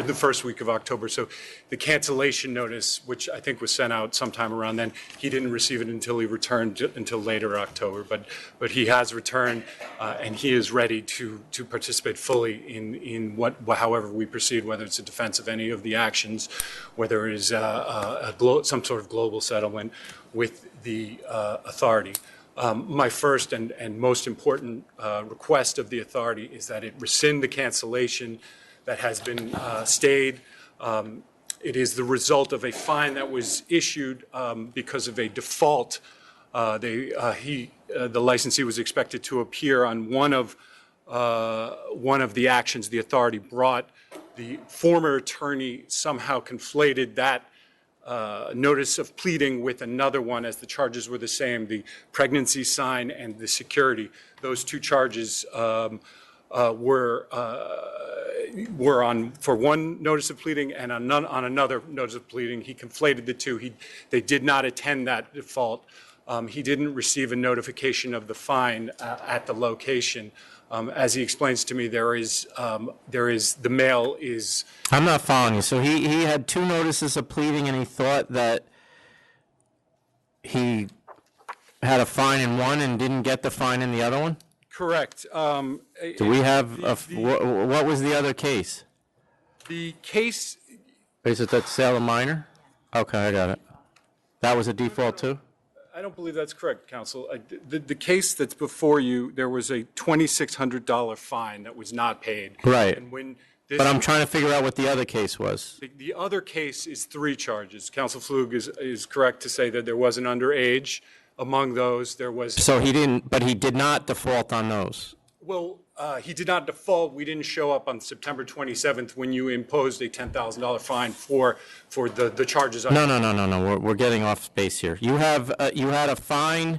the first week of October. So the cancellation notice, which I think was sent out sometime around then, he didn't receive it until he returned until later October. But he has returned, and he is ready to participate fully in however we proceed, whether it's a defense of any of the actions, whether it is some sort of global settlement with the authority. My first and most important request of the authority is that it rescind the cancellation that has been stayed. It is the result of a fine that was issued because of a default The licensee was expected to appear on one of the actions the authority brought. The former attorney somehow conflated that notice of pleading with another one, as the charges were the same, the pregnancy sign and the security. Those two charges were on for one notice of pleading and on another notice of pleading. He conflated the two. They did not attend that default. He didn't receive a notification of the fine at the location. As he explains to me, the mail is. I'm not following you. So he had two notices of pleading, and he thought that he had a fine in one and didn't get the fine in the other one? Correct. Do we have, what was the other case? The case. Is it that sale of minor? Okay, I got it. That was a default too? I don't believe that's correct, counsel. The case that's before you, there was a $2,600 fine that was not paid. Right. And when But I'm trying to figure out what the other case was. The other case is 3 charges. Counsel Flug is correct to say that there was an underage. Among those, there was. So he didn't, but he did not default on those. Well, he did not default. We didn't show up on September 27th when you imposed a $10,000 fine for the charges. No. We're getting off space here. You had a fine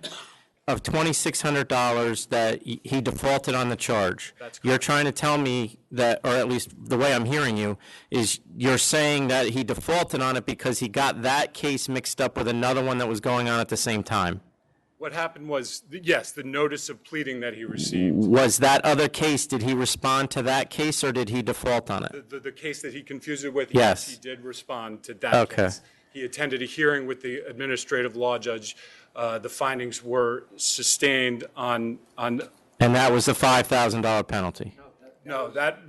of $2,600 that he defaulted on the charge. That's correct. You're trying to tell me that, or at least the way I'm hearing you, is you're saying that he defaulted on it because he got that case mixed up with another one that was going on at the same time. What happened was, yes, the notice of pleading that he received. Was that other case, did he respond to that case or did he default on it? The case that he confused it with, Yes. he did respond to that case. He attended a hearing with the administrative law judge. The findings were sustained on. And that was the $5,000 penalty? No, that,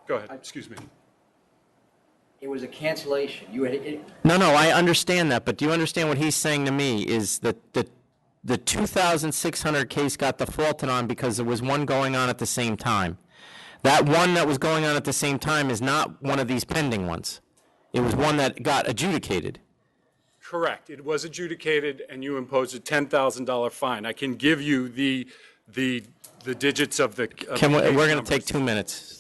go ahead, excuse me. It was a cancellation. You had, No, I understand that, but do you understand what he's saying to me is that the 2,600 case got defaulted on because there was one going on at the same time. That one that was going on at the same time is not one of these pending ones. It was one that got adjudicated. Correct. It was adjudicated, and you imposed a $10,000 fine. I can give you the digits of the. We're going to take 2 minutes.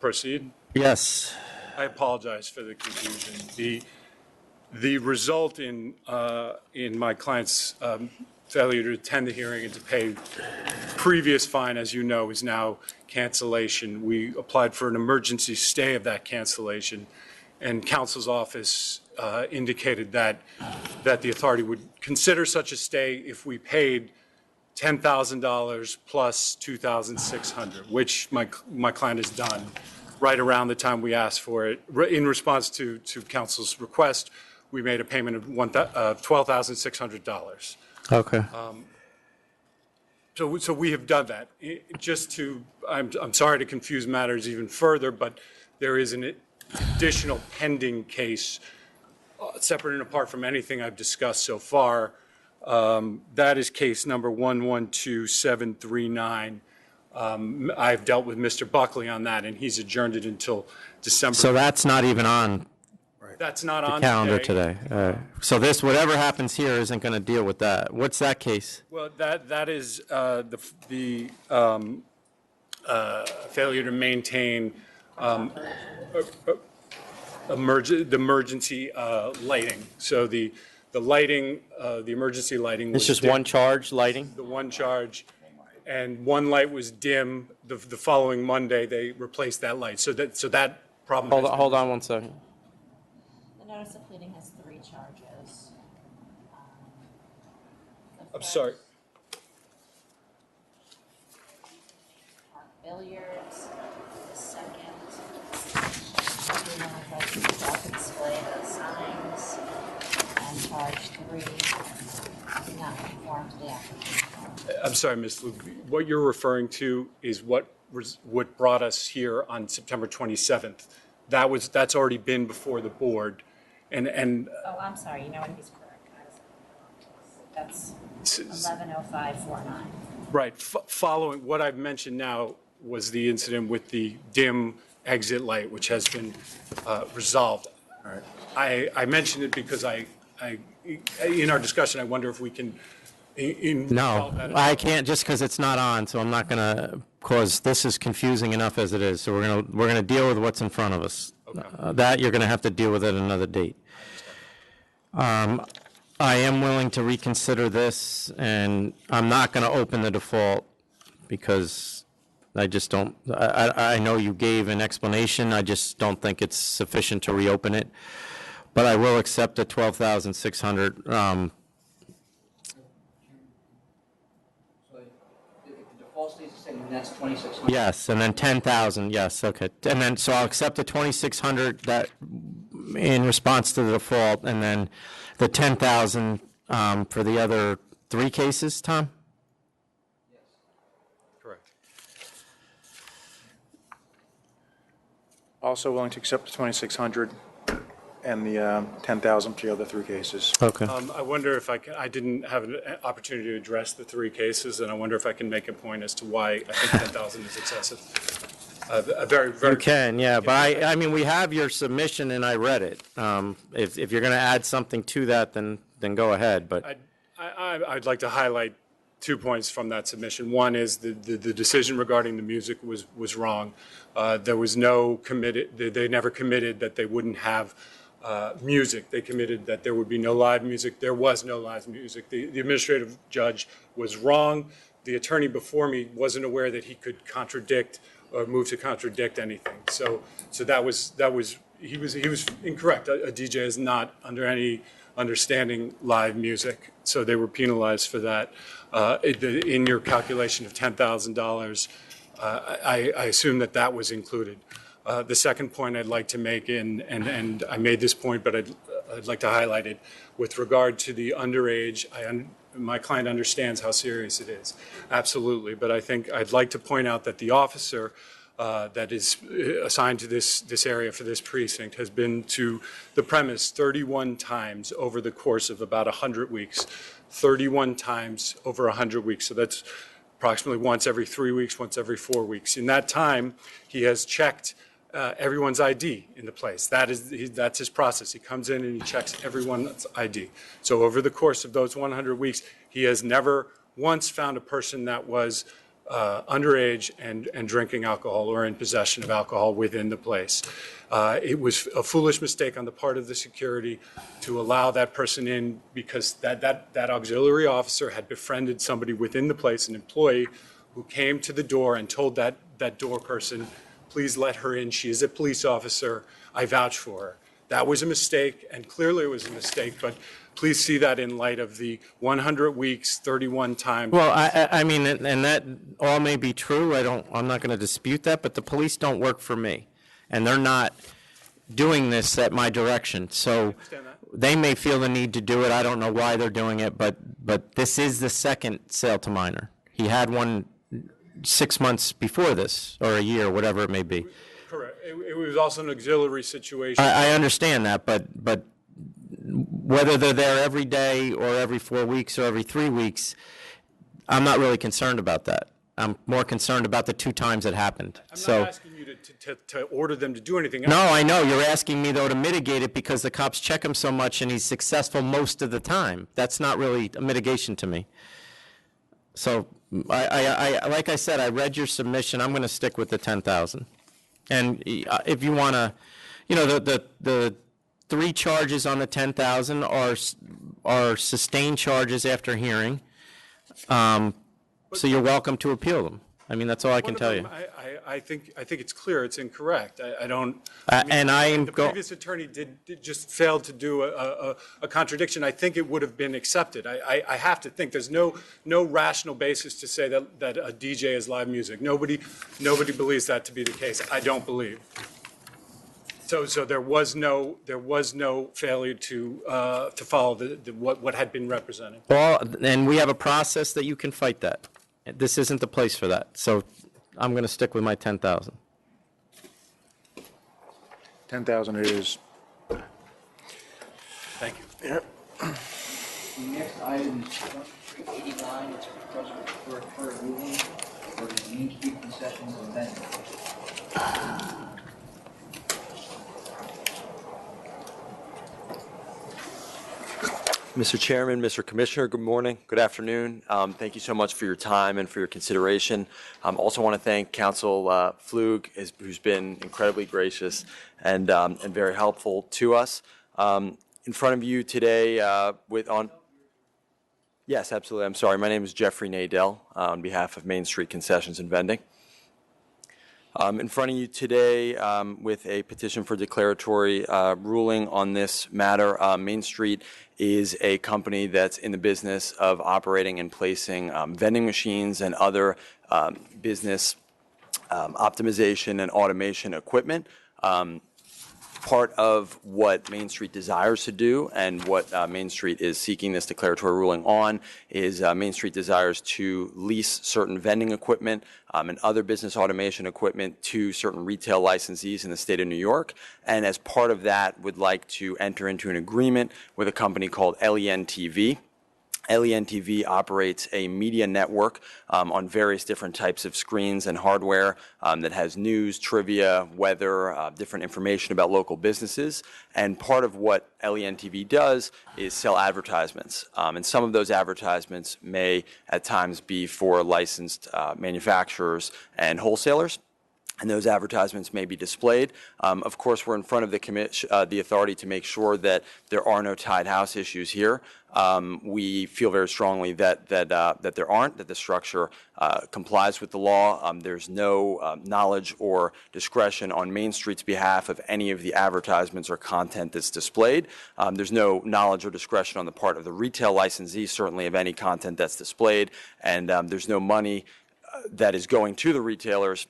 proceed? Yes. I apologize for the confusion. The result in my client's failure to attend the hearing and to pay previous fine, as you know, is now cancellation. We applied for an emergency stay of that cancellation, and counsel's office indicated that the authority would consider such a stay if we paid $10,000 plus $2,600, which my client has done right around the time we asked for it. In response to counsel's request, we made a payment of $12,600. Okay. So we have done that. I'm sorry to confuse matters even further, but there is an additional pending case separate and apart from anything I've discussed so far. That is case number 112739. I've dealt with Mr. Buckley on that, and he's adjourned it until December. So that's not even on That's not the on calendar today. today. So this, whatever happens here, isn't going to deal with that. What's that case? Well, that is the failure to maintain the emergency lighting. So the lighting, the emergency lighting. It's was just dim. one charge lighting? The one charge, and one light was dim. The following Monday, they replaced that light. So that problem. Hold on one second. The notice of pleading has 3 charges. I'm sorry. Billiards, the second, display the signs, and charge 3, do not conform to the application. I'm sorry, Ms. Luke. What you're referring to is what brought us here on September 27th. That's already been before the board, and. Oh, I'm sorry. You know what? He's correct. That's 110549. Right. Following what I've mentioned now was the incident with the dim exit light, which has been resolved. All right. I mentioned it because in our discussion, I wonder if we can. No, I can't just because it's not on, so I'm not going to, because this is confusing enough as it is. So we're going to deal with what's in front of us. Okay. That you're going to have to deal with at another date. I am willing to reconsider this, and I'm not going to open the default because I just don't. I know you gave an explanation. I just don't think it's sufficient to reopen it. But I will accept the $12,600. That's 2,600. Yes, and then 10,000, yes, okay. And then, so I'll accept the 2,600 that, in response to the default, and then the 10,000 for the other 3 cases, Tom? Correct. Also willing to accept the 2,600 and the 10,000 for the other 3 cases. Okay. I wonder if I didn't have an opportunity to address the 3 cases, and I wonder if I can make a point as to why I think 10,000 is excessive. You can, yeah, but I mean, we have your submission and I read it. If you're going to add something to that, then go ahead, but. I'd like to highlight 2 points from that submission. One is the decision regarding the music was wrong. There was no they never committed that they wouldn't have music. They committed that there would be no live music. There was no live music. The administrative judge was wrong. The attorney before me wasn't aware that he could contradict or move to contradict anything. So he was incorrect. A DJ is not under any understanding live music. So they were penalized for that. In your calculation of $10,000, I assume that was included. The second point I'd like to make, and I made this point, but I'd like to highlight it, with regard to the underage, my client understands how serious it is, absolutely. But I think I'd like to point out that the officer that is assigned to this area for this precinct has been to the premise 31 times over the course of about 100 weeks, 31 times over 100 weeks. So that's approximately once every 3 weeks, once every 4 weeks. In that time, he has checked everyone's ID in the place. That's his process. He comes in and he checks everyone's ID. So over the course of those 100 weeks, he has never once found a person that was underage and drinking alcohol or in possession of alcohol within the place. It was a foolish mistake on the part of the security to allow that person in because that auxiliary officer had befriended somebody within the place, an employee, who came to the door and told that door person, please let her in. She is a police officer. I vouch for her. That was a mistake, and clearly it was a mistake, but please see that in light of the 100 weeks, 31 times. Well, I mean, and that all may be true. I'm not going to dispute that, but the police don't work for me, and they're not doing this at my direction. So they may feel the need to do it. I don't know why they're doing it, but this is the second sale to minor. He had one 6 months before this, or a year, whatever it may be. Correct. It was also an auxiliary situation. I understand that, but whether they're there every day or every 4 weeks or every 3 weeks, I'm not really concerned about that. I'm more concerned about the 2 times it happened. I'm not asking you to order them to do anything else. No, I know. You're asking me, though, to mitigate it because the cops check him so much and he's successful most of the time. That's not really a mitigation to me. So, I like I said, I read your submission. I'm going to stick with the 10,000. And if you want to, the 3 charges on the 10,000 are sustained charges after hearing. So you're welcome to appeal them. I mean, that's all I can tell you. I think it's clear it's incorrect. I don't. The previous attorney did just failed to do a contradiction. I think it would have been accepted. I have to think there's no rational basis to say that a DJ is live music. Nobody believes that to be the case. I don't believe. So there was no failure to follow what had been represented. Well, and we have a process that you can fight that. This isn't the place for that. So I'm going to stick with my 10,000. 10,000 it is. Thank you. The next item is 2389. It's a request for a ruling for the Main Street concessions and vending. Mr. Chairman, Mr. Commissioner, good morning, good afternoon. Thank you so much for your time and for your consideration. Also want to thank Council Flug, who's been incredibly gracious and very helpful to us. In front of you today Yes, absolutely. I'm sorry. My name is Jeffrey Nadell on behalf of Main Street Concessions and Vending. In front of you today with a petition for declaratory ruling on this matter. Main Street is a company that's in the business of operating and placing vending machines and other business optimization and automation equipment. Part of what Main Street desires to do and what Main Street is seeking this declaratory ruling on is Main Street desires to lease certain vending equipment and other business automation equipment to certain retail licensees in the state of New York. And as part of that, would like to enter into an agreement with a company called LEN TV. LEN TV operates a media network on various different types of screens and hardware that has news, trivia, weather, different information about local businesses. And part of what LEN TV does is sell advertisements. And some of those advertisements may at times be for licensed manufacturers and wholesalers. And those advertisements may be displayed. Of course, we're in front of the authority to make sure that there are no tied house issues here. We feel very strongly that there aren't, that the structure complies with the law. There's no knowledge or discretion on Main Street's behalf of any of the advertisements or content that's displayed. There's no knowledge or discretion on the part of the retail licensee, certainly of any content that's displayed. And there's no money that is going to the retailers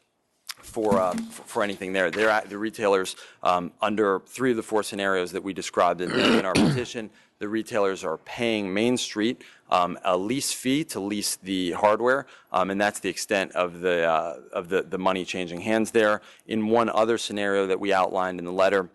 for anything there. The retailers, under 3 of the 4 scenarios that we described in our petition, the retailers are paying Main Street a lease fee to lease the hardware, and that's the extent of the money changing hands there. In one other scenario that we outlined in the letter,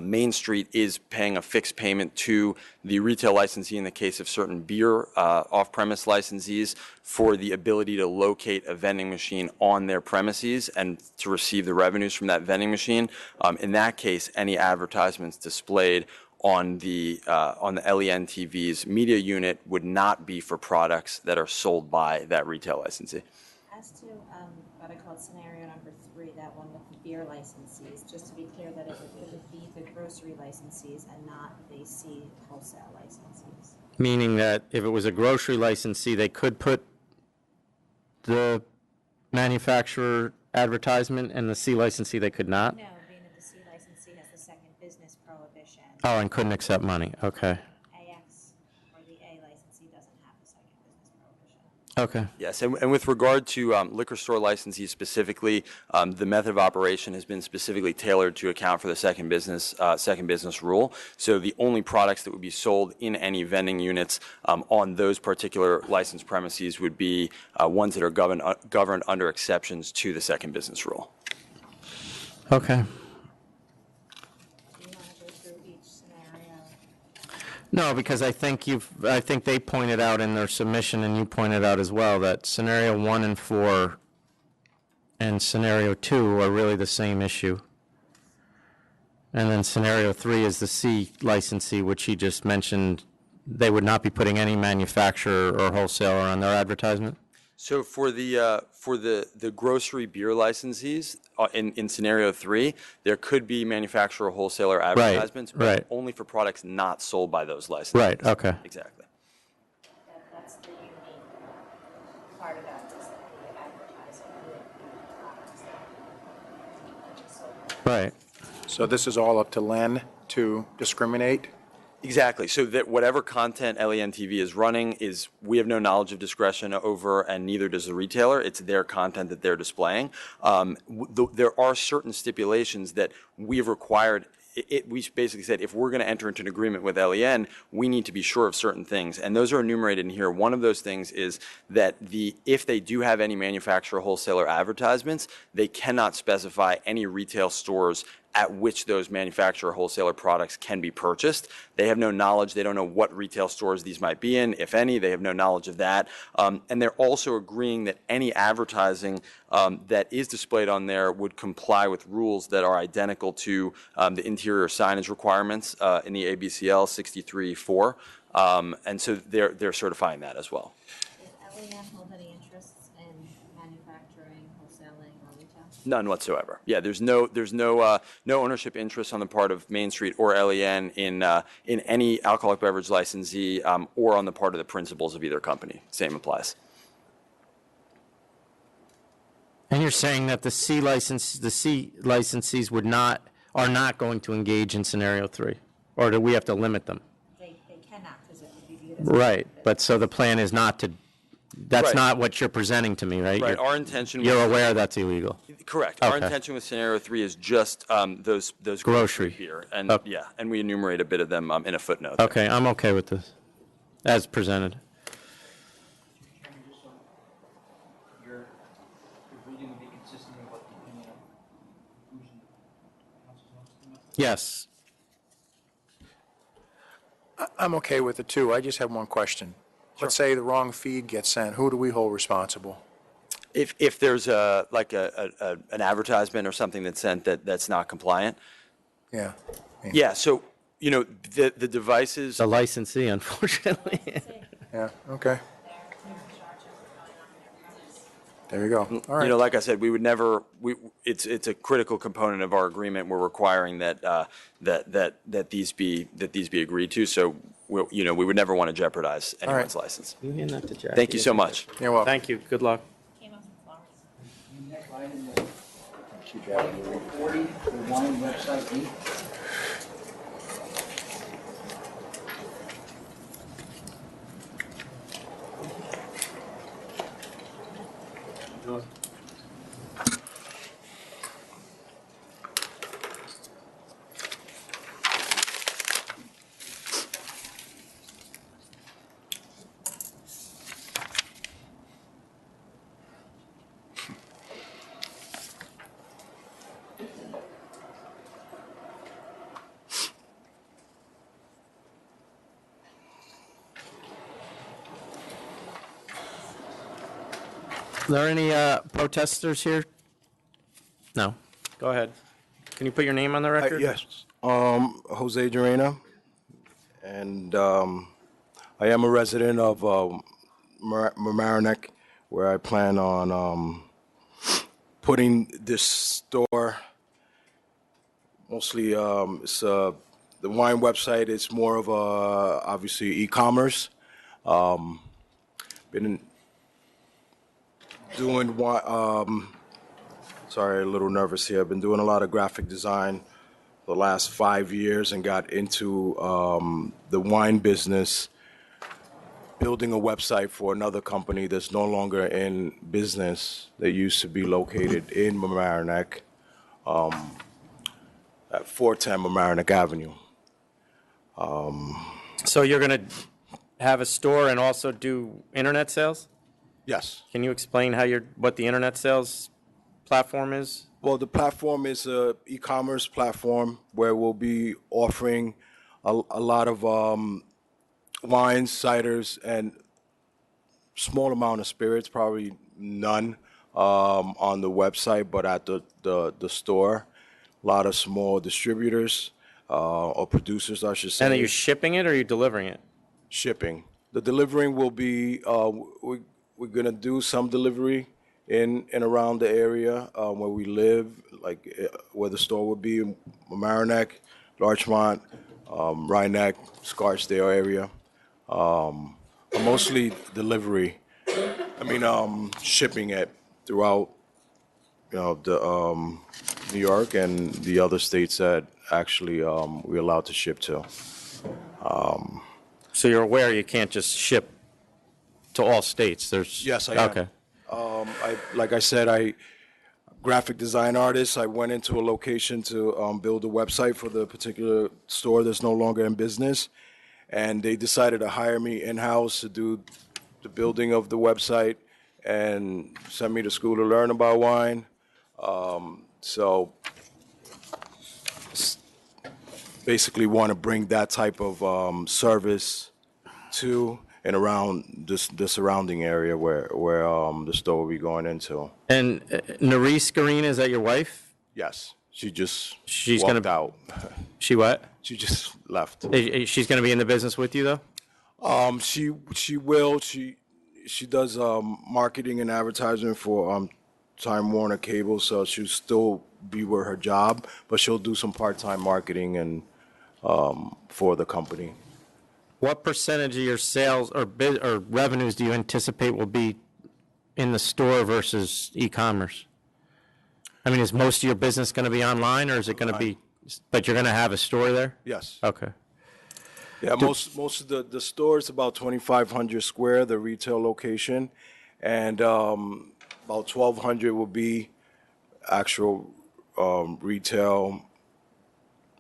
Main Street is paying a fixed payment to the retail licensee in the case of certain beer off-premise licensees for the ability to locate a vending machine on their premises and to receive the revenues from that vending machine. In that case, any advertisements displayed on the LEN TV's media unit would not be for products that are sold by that retail licensee. as to what I called scenario number 3, that one with the beer licensees, just to be clear that it would be the grocery licensees and not the C wholesale licensees. Meaning that if it was a grocery licensee, they could put the manufacturer advertisement, and the C licensee, they could not? No, being that the C licensee has the second business prohibition. Oh, and couldn't accept money, okay. AX or the A licensee doesn't have the second business prohibition. Okay. Yes, and with regard to liquor store licensees specifically, the method of operation has been specifically tailored to account for the second business rule. So the only products that would be sold in any vending units on those particular licensed premises would be ones that are governed under exceptions to the second business rule. Okay. No, because I think they pointed out in their submission, and you pointed out as well, that scenario 1 and 4 and scenario 2 are really the same issue. And then scenario 3 is the C licensee, which he just mentioned, they would not be putting any manufacturer or wholesaler on their advertisement? So for the grocery beer licensees, in scenario 3, there could be manufacturer or wholesaler advertisements, but right. only for products not sold by those licensees. Right, okay. Exactly. That's the unique part of that, is that the advertising would be products that Right. So this is all up to Len to discriminate? Exactly. So that whatever content LEN TV is running we have no knowledge of discretion over, and neither does the retailer. It's their content that they're displaying. There are certain stipulations that we've required. We basically said if we're going to enter into an agreement with LEN, we need to be sure of certain things, and those are enumerated in here. One of those things is that if they do have any manufacturer wholesaler advertisements, they cannot specify any retail stores at which those manufacturer wholesaler products can be purchased. They have no knowledge. They don't know what retail stores these might be in, if any. They have no knowledge of that. And they're also agreeing that any advertising that is displayed on there would comply with rules that are identical to the interior signage requirements in the ABCL 63-4. And so they're certifying that as well. Does LEN hold any interests in manufacturing, wholesaling, or retail? None whatsoever. Yeah, there's no ownership interest on the part of Main Street or LEN in any alcoholic beverage licensee or on the part of the principals of either company. Same applies. And you're saying that the C licensees are not going to engage in scenario 3, or do we have to limit them? They cannot, because it would be viewed as Right, but so the plan is not to. That's Right. not what you're presenting to me, right? Right. Our intention. You're aware that's illegal. Correct. Our Okay. intention with scenario 3 is just those Grocery. beer, and Okay. yeah, and we enumerate a bit of them in a footnote. Okay, I'm okay with this, as presented. Your reading would be consistent with what the opinion of conclusion council wants to know? Yes. I'm okay with it too. I just have one question. Let's say the wrong feed gets sent. Who do we hold responsible? If there's an advertisement or something that's sent that's not compliant. Yeah. Yeah. So the devices. The licensee, unfortunately. Yeah, okay. There you go. All right. Like I said, we would never. It's a critical component of our agreement. We're requiring that these be agreed to. So we would never want to jeopardize anyone's license. Can you hand that to Jackie? Thank you so much. You're welcome. Thank you. Good luck. Next item is 2440, the wine website 8. Are there any protesters here? No. Go ahead. Can you put your name on the record? Yes. Jose Durena, and I am a resident of Mamaroneck, where I plan on putting this store. Mostly, it's the wine website. It's more of a obviously e-commerce. Been doing sorry, a little nervous here. I've been doing a lot of graphic design the last 5 years and got into the wine business, building a website for another company that's no longer in business that used to be located in Mamaroneck, at 410 Mamaroneck Avenue. So you're going to have a store and also do internet sales? Yes. Can you explain what the internet sales platform is? Well, the platform is a e-commerce platform where we'll be offering a lot of wines, ciders, and small amount of spirits, probably none on the website, but at the store. A lot of small distributors or producers, I should say. And are you shipping it or are you delivering it? Shipping. The delivering will be, we're going to do some delivery in and around the area where we live, like where the store would be in Mamaroneck, Larchmont, Rhinebeck, Scarsdale area. Mostly delivery. I mean, shipping it throughout, the New York and the other states that actually we're allowed to ship to. So you're aware you can't just ship to all states? Yes, I am. Okay. Like I said, graphic design artist. I went into a location to build a website for the particular store that's no longer in business, and they decided to hire me in-house to do the building of the website and send me to school to learn about wine. So basically want to bring that type of service to and around the surrounding area where the store will be going into. And Nerisse Garina, is that your wife? Yes. She's walked out. She what? She just left. She's going to be in the business with you, though? She will. She does marketing and advertising for Time Warner Cable, so she'll still be with her job, but she'll do some part-time marketing and for the company. What percentage of your sales or revenues do you anticipate will be in the store versus e-commerce? I mean, is most of your business going to be online, or is it going to be, but you're going to have a store there? Yes. Okay. Yeah, most of the store is about 2,500 square, the retail location, and about 1,200 will be actual retail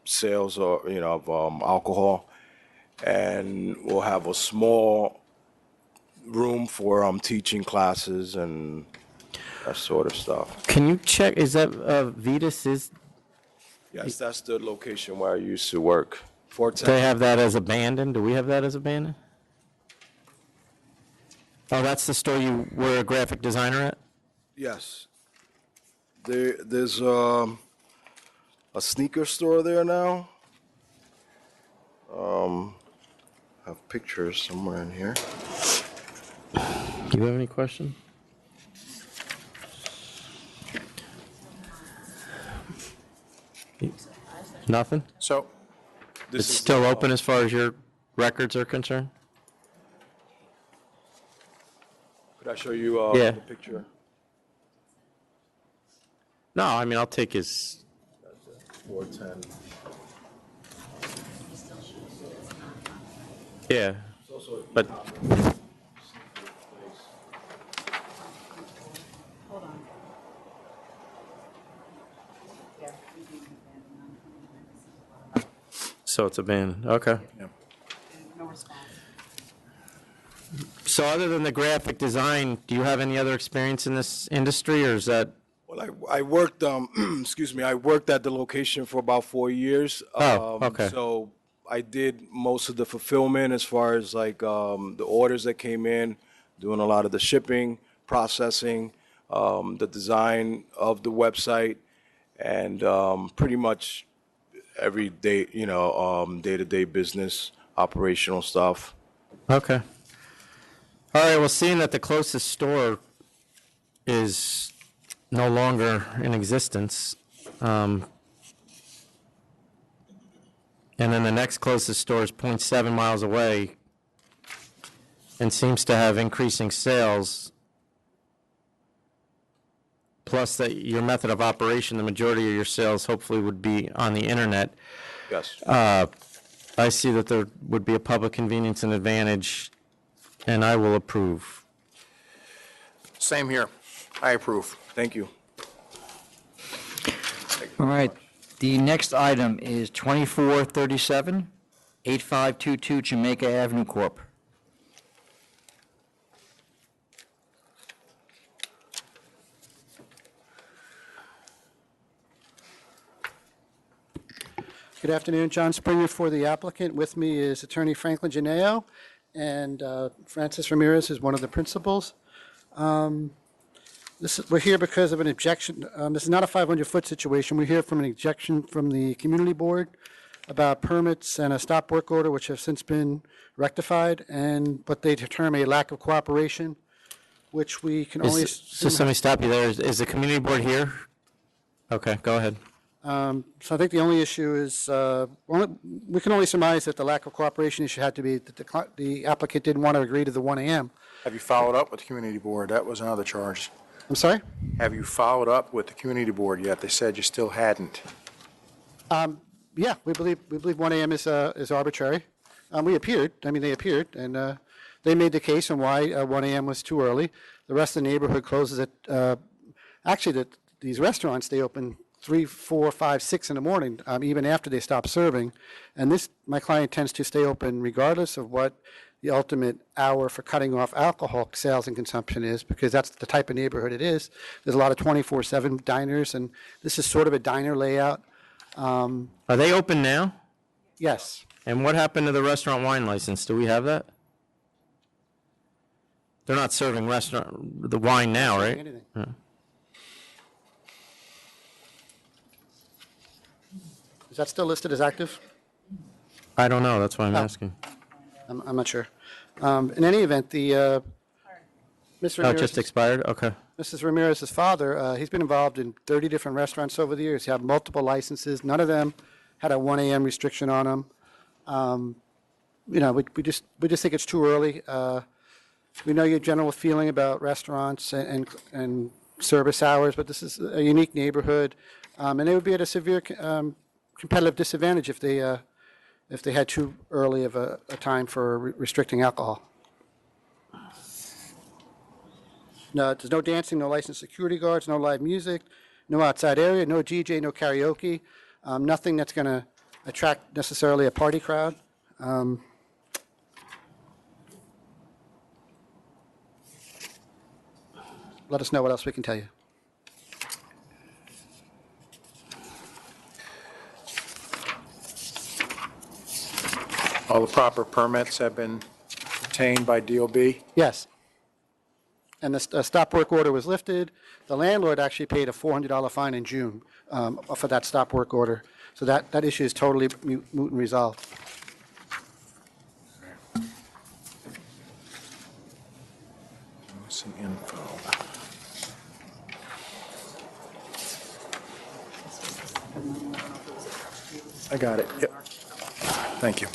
sales or of alcohol, and we'll have a small room for teaching classes and that sort of stuff. Can you check? Is that Vetus? Yes, that's the location where I used to work. Do they have that as abandoned? Do we have that as abandoned? Oh, that's the store you were a graphic designer at? Yes. There's a sneaker store there now. I have pictures somewhere in here. Do you have any questions? Nothing? So, it's still open as far as your records are concerned? Could I show you Yeah. the picture? No, I mean, I'll take his. 410. Yeah, but. So it's abandoned, okay. So other than the graphic design, do you have any other experience in this industry, or is that? Well, I worked, excuse me, I worked at the location for about 4 years. Oh, okay. So I did most of the fulfillment as far as like the orders that came in, doing a lot of the shipping, processing, the design of the website, and pretty much every day, day-to-day business, operational stuff. Okay. All right, well, seeing that the closest store is no longer in existence. And then the next closest store is 0.7 miles away and seems to have increasing sales. Plus that your method of operation, the majority of your sales hopefully would be on the internet. Yes. I see that there would be a public convenience and advantage, and I will approve. Same here. I approve. Thank you. All right. The next item is 2437, 8522 Jamaica Avenue Corp. Good afternoon, John Springer for the applicant. With me is Attorney Franklin Janeo, and Francis Ramirez is one of the principals. We're here because of an objection. This is not a 500-foot situation. We're here from an objection from the community board about permits and a stop work order, which have since been rectified, and what they term a lack of cooperation, which we can only Just let me stop you there. Is the community board here? Okay, go ahead. So I think the only issue is, we can only surmise that the lack of cooperation issue had to be that the applicant didn't want to agree to the 1 a.m. Have you followed up with the community board? That was another charge. I'm sorry? Have you followed up with the community board yet? They said you still hadn't. Yeah, we believe 1 a.m. is arbitrary. We appeared, they appeared, and they made the case on why 1 a.m. was too early. The rest of the neighborhood closes at, actually, these restaurants, they open 3, 4, 5, 6 in the morning, even after they stop serving. And my client tends to stay open regardless of what the ultimate hour for cutting off alcohol sales and consumption is, because that's the type of neighborhood it is. There's a lot of 24/7 diners, and this is sort of a diner layout. Are they open now? Yes. And what happened to the restaurant wine license? Do we have that? They're not serving the wine now, right? Anything. Yeah. Is that still listed as active? I don't know. That's why I'm asking. I'm not sure. In any event, Mr. Oh, it just expired? Okay. Mrs. Ramirez's father, he's been involved in 30 different restaurants over the years. He had multiple licenses. None of them had a 1 a.m. restriction on them. We just think it's too early. We know your general feeling about restaurants and service hours, but this is a unique neighborhood, and they would be at a severe competitive disadvantage if they had too early of a time for restricting alcohol. No, there's no dancing, no licensed security guards, no live music, no outside area, no DJ, no karaoke, nothing that's going to attract necessarily a party crowd. Let us know what else we can tell you. All the proper permits have been obtained by DOB? Yes. And the stop work order was lifted. The landlord actually paid a $400 fine in June for that stop work order. So that issue is totally moot and resolved. Some info. I got it. Yep. Thank you.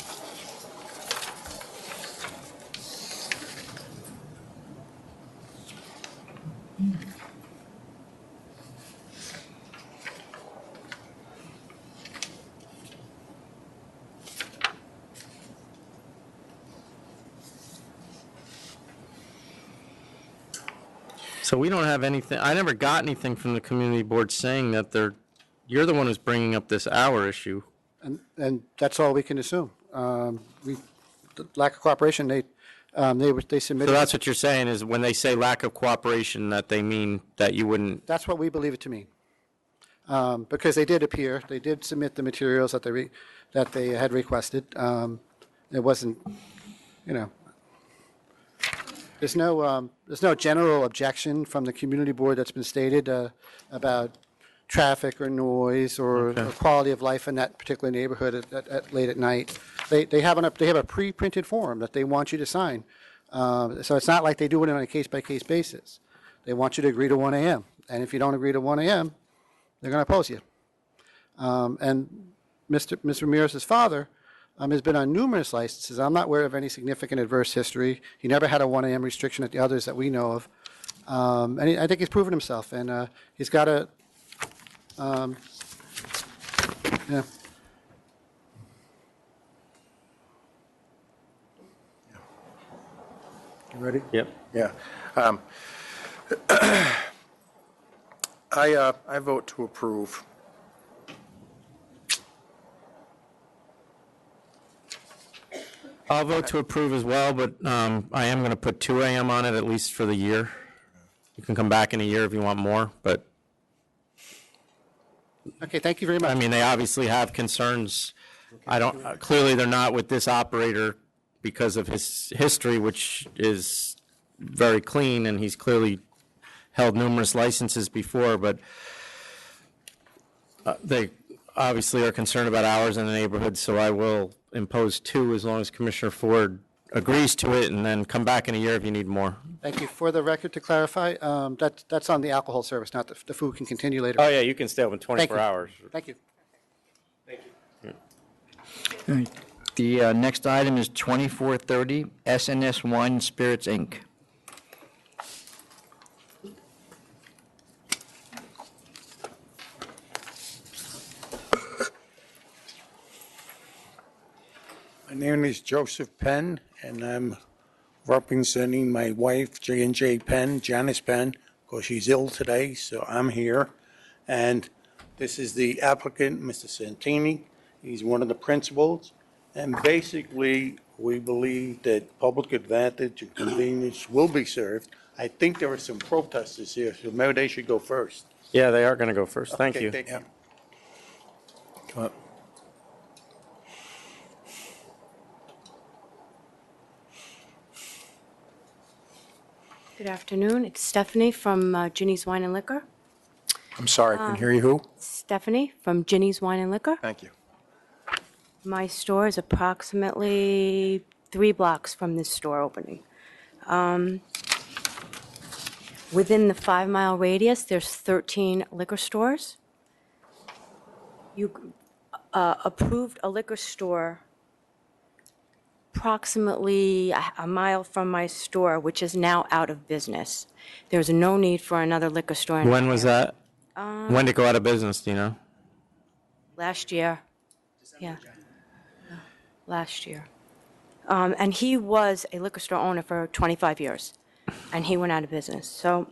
So we don't have anything, I never got anything from the community board saying that you're the one who's bringing up this hour issue. And that's all we can assume. The lack of cooperation, they submitted. So that's what you're saying is when they say lack of cooperation, that they mean that you wouldn't. That's what we believe it to mean. Because they did appear, they did submit the materials that they had requested. It wasn't, there's no general objection from the community board that's been stated about traffic or noise or quality of life in that particular neighborhood at late at night. They have a pre-printed form that they want you to sign. So it's not like they do it on a case-by-case basis. They want you to agree to 1 a.m. And if you don't agree to 1 a.m., they're going to oppose you. And Mr. Ramirez's father has been on numerous licenses. I'm not aware of any significant adverse history. He never had a 1 a.m. restriction at the others that we know of. I think he's proven himself, and he's got a, yeah. You ready? Yep. Yeah. I vote to approve. I'll vote to approve as well, but I am going to put 2 a.m. on it, at least for the year. You can come back in a year if you want more, but. Okay, thank you very much. I mean, they obviously have concerns. I don't, clearly they're not with this operator because of his history, which is very clean, and he's clearly held numerous licenses before, but they obviously are concerned about hours in the neighborhood, so I will impose 2 as long as Commissioner Ford agrees to it, and then come back in a year if you need more. Thank you. For the record, to clarify, that's on the alcohol service, not the food can continue later. Oh, yeah, you can stay open 24 you. hours. Thank you. All right. The next item is 2430 SNS Wine and Spirits, Inc. My name is Joseph Penn, and I'm representing my wife, J&J Penn, Janice Penn, because she's ill today, so I'm here. And this is the applicant, Mr. Santini. He's one of the principals. And basically, we believe that public advantage and convenience will be served. I think there are some protesters here, so maybe they should go first. Yeah, they are going to go first. Thank Okay, you. thank you. Come up. Good afternoon. It's Stephanie from Ginny's Wine and Liquor. I'm sorry, I couldn't hear you. Who? Stephanie from Ginny's Wine and Liquor. Thank you. My store is approximately 3 blocks from this store opening. Within the 5-mile radius, there's 13 liquor stores. You approved a liquor store approximately a mile from my store, which is now out of business. There's no need for another liquor store. in When my was area. that? When did it go out of business, do you know? Last year. Yeah. Last year. And he was a liquor store owner for 25 years, and he went out of business. So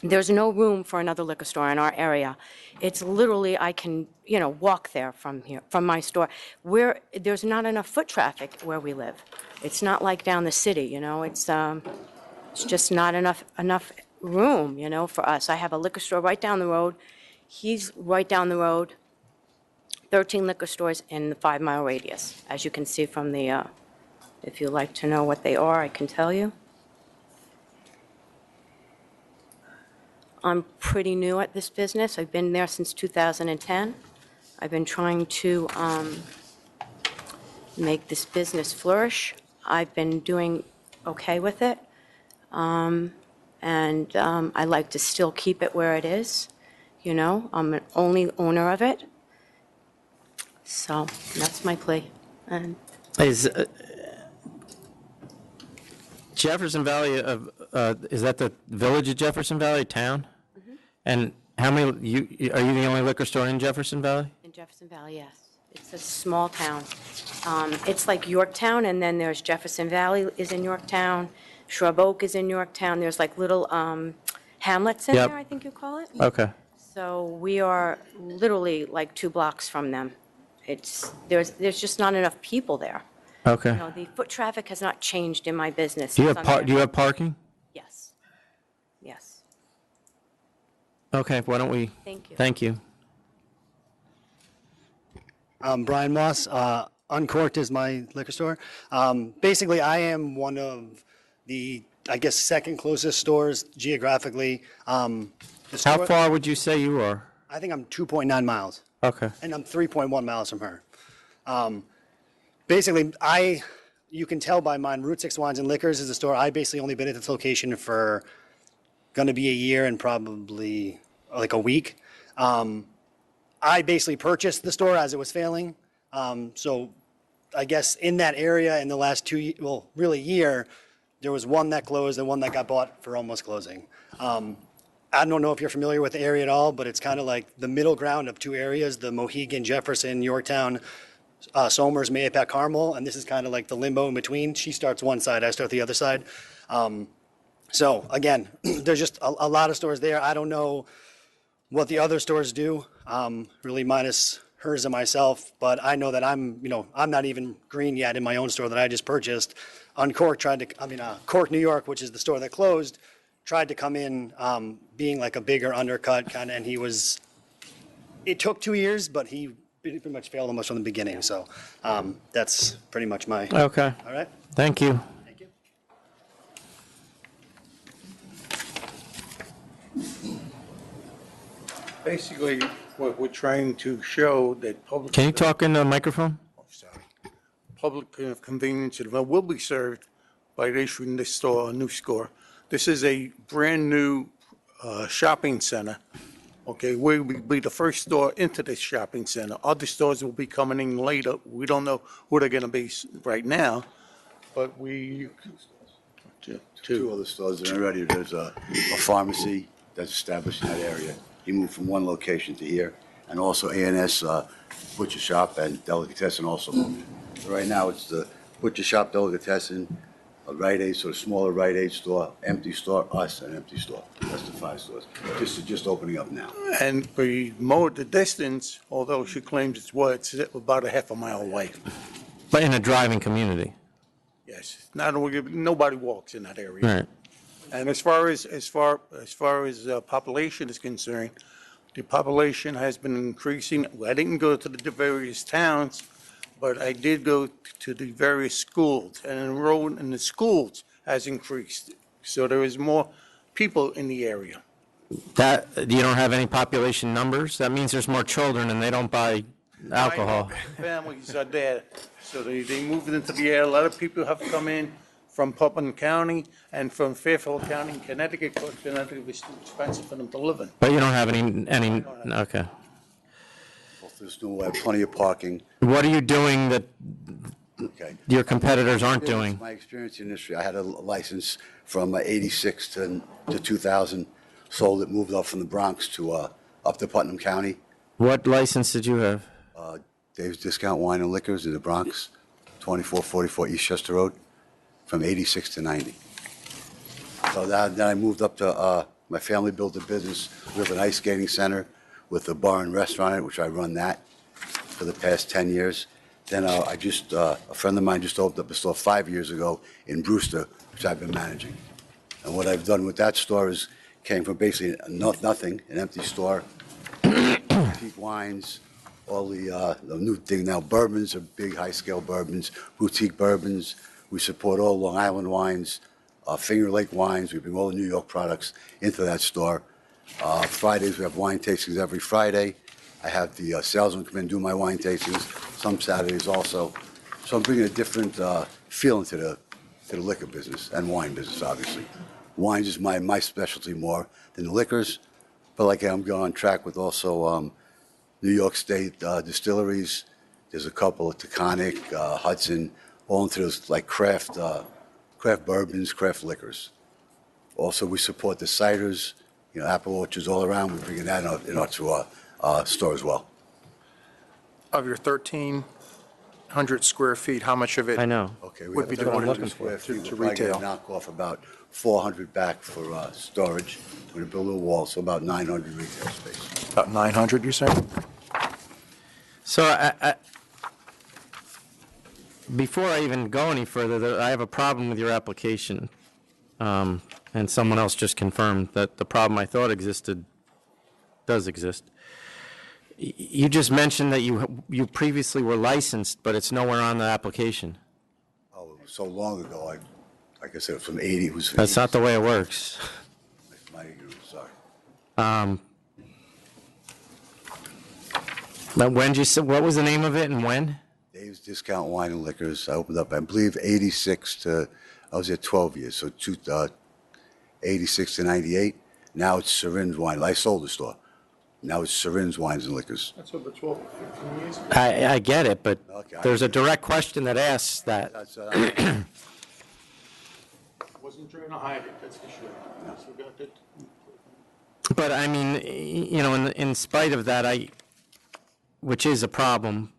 there's no room for another liquor store in our area. It's literally, I can, walk there from here, from my store. There's not enough foot traffic where we live. It's not like down the city, it's just not enough room, for us. I have a liquor store right down the road. He's right down the road. 13 liquor stores in the 5-mile radius. As you can see from the, if you'd like to know what they are, I can tell you. I'm pretty new at this business. I've been there since 2010. I've been trying to make this business flourish. I've been doing okay with it. And I like to still keep it where it is. I'm an only owner of it. So that's my plea. And Is Jefferson Valley, is that the village of Jefferson Valley, town? Mm-hmm. And how many, are you the only liquor store in Jefferson Valley? in Jefferson Valley, yes. It's a small town. It's like Yorktown, and then there's Jefferson Valley is in Yorktown, Shrub Oak is in Yorktown. There's like little hamlets in Yep. there, I think you call it. Okay. So we are literally like 2 blocks from them. There's just not enough people there. Okay. The foot traffic has not changed in my business. Do you since have, I'm there. do you have parking? Yes. Yes. Okay, why don't we? Thank you. Thank you. Brian Moss. Uncorked is my liquor store. Basically, I am one of the, second closest stores geographically. How far would you say you are? I think I'm 2.9 miles. Okay. And I'm 3.1 miles from her. Basically, you can tell by mine, Route 6 Wines and Liquors is a store. I basically only been at this location for going to be a year and probably like a week. I basically purchased the store as it was failing. So I guess in that area in the last really year, there was one that closed and one that got bought for almost closing. I don't know if you're familiar with the area at all, but it's kind of like the middle ground of two areas, the Mohegan, Jefferson, Yorktown, Somers, Mayapack, Carmel, and this is kind of like the limbo in between. She starts one side, I start the other side. So again, there's just a lot of stores there. I don't know what the other stores do, really minus hers and myself, but I know that I'm not even green yet in my own store that I just purchased. Uncork Cork, New York, which is the store that closed, tried to come in being like a bigger undercut kind of, and it took 2 years, but he pretty much failed almost from the beginning. So that's pretty much my. Okay. All right. Thank you. Thank you. Basically, what we're trying to show that public. Can you talk in the microphone? Public convenience will be served by issuing this store, a new store. This is a brand-new shopping center. Okay, we will be the first store into this shopping center. Other stores will be coming in later. We don't know who they're going to be right now, but we. Two other stores that are already, there's a pharmacy that's established in that area. He moved from one location to here, and also A&S Butcher Shop and Delicatessen also moved. So right now, it's the Butcher Shop, Delicatessen, a Rite Aid, sort of smaller Rite Aid store, empty store, us, and empty store. That's the 5 stores. Just opening up now. And we mowed the distance, although she claims it's about a half a mile away. But in a driving community. Yes, nobody walks in that area. Right. And as far as population is concerned, the population has been increasing. I didn't go to the various towns, but I did go to the various schools, and enrollment in the schools has increased. So there is more people in the area. That you don't have any population numbers? That means there's more children and they don't buy alcohol. Families are there, so they moved into the area. A lot of people have come in from Putnam County and from Fairfield County, Connecticut, because Connecticut was too expensive for them to live in. But you don't have any, okay. There's plenty of parking. What are you doing that your competitors aren't Experience, doing? My experience in the industry, I had a license from 86 to 2000, sold it, moved up from the Bronx to up to Putnam County. What license did you have? Dave's Discount Wine and Liquors in the Bronx, 2444 Eastchester Road, from 86 to 90. So then I moved up to, my family built a business. We have an ice skating center with a bar and restaurant in it, which I run that for the past 10 years. Then a friend of mine just opened up a store 5 years ago in Brewster, which I've been managing. And what I've done with that store is came from basically nothing, an empty store, boutique wines, all the new thing now, bourbons are big, high-scale bourbons, boutique bourbons. We support all Long Island wines, Finger Lake wines. We bring all the New York products into that store. Fridays, we have wine tastings every Friday. I have the salesman come in and do my wine tastings, some Saturdays also. So I'm bringing a different feel into the liquor business and wine business, obviously. Wines is my specialty more than the liquors, but like I'm going on track with also New York State distilleries. There's a couple of Taconic, Hudson, all into those like craft bourbons, craft liquors. Also, we support the ciders, apple orchards all around. We're bringing that in our store as well. Of your 1,300 square feet, how much of it Okay, we would have be devoted square feet. to We're probably gonna retail? knock off about 400 back for storage. We're gonna build a wall, so about 900 retail space. About 900, you're saying? So before I even go any further, I have a problem with your application. And someone else just confirmed that the problem I thought existed does exist. You just mentioned that you previously were licensed, but it's nowhere on the application. Oh, it was so long ago. Like I said, from 80, it was. That's not the way it works. My ignorance, sorry. Now, when did you say, what was the name of it and when? Dave's Discount Wine and Liquors. I opened up, I believe, 86 to, I was there 12 years, so 86 to 98. Now it's Syringe Wine. I sold the store. Now it's Syringe Wines and Liquors. That's over 12, 15 years ago. I get it, but Okay, there's a direct question that asks that. Wasn't trying to hide it, that's for sure. So we got that. But I mean, you know, in spite of that, which is a problem,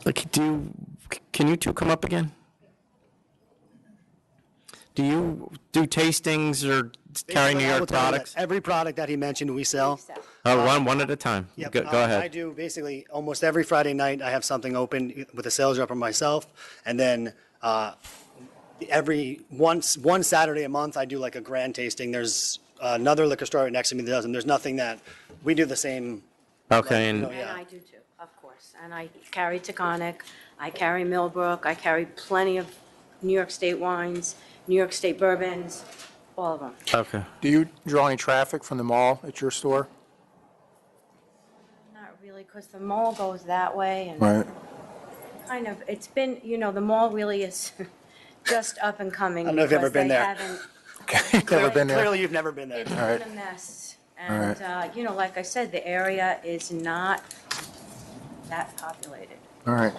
like, can you two come up again? Do you do tastings or carry New Basically, I will York tell you that products? Every product that he mentioned, we sell. One at a time. Yep, Go I ahead. do basically almost every Friday night. I have something open with a sales rep or myself, and then one Saturday a month I do like a grand tasting. There's another liquor store right next to me that does, and there's nothing that we do the same. Okay, you know, and yeah. And I do too, of course. And I carry Taconic, I carry Millbrook, I carry plenty of New York State wines, New York State bourbons, all of them. Okay. Do you draw any traffic from the mall at your store? Not really, because the mall goes that way and Right. kind of, it's been, you know, the mall really is just up and coming. I don't know if you've ever because been they there. haven't- Never been there? Clearly, you've never been there. It's All been right. a mess. All right. And, you know, like I said, the area is not that populated. All right.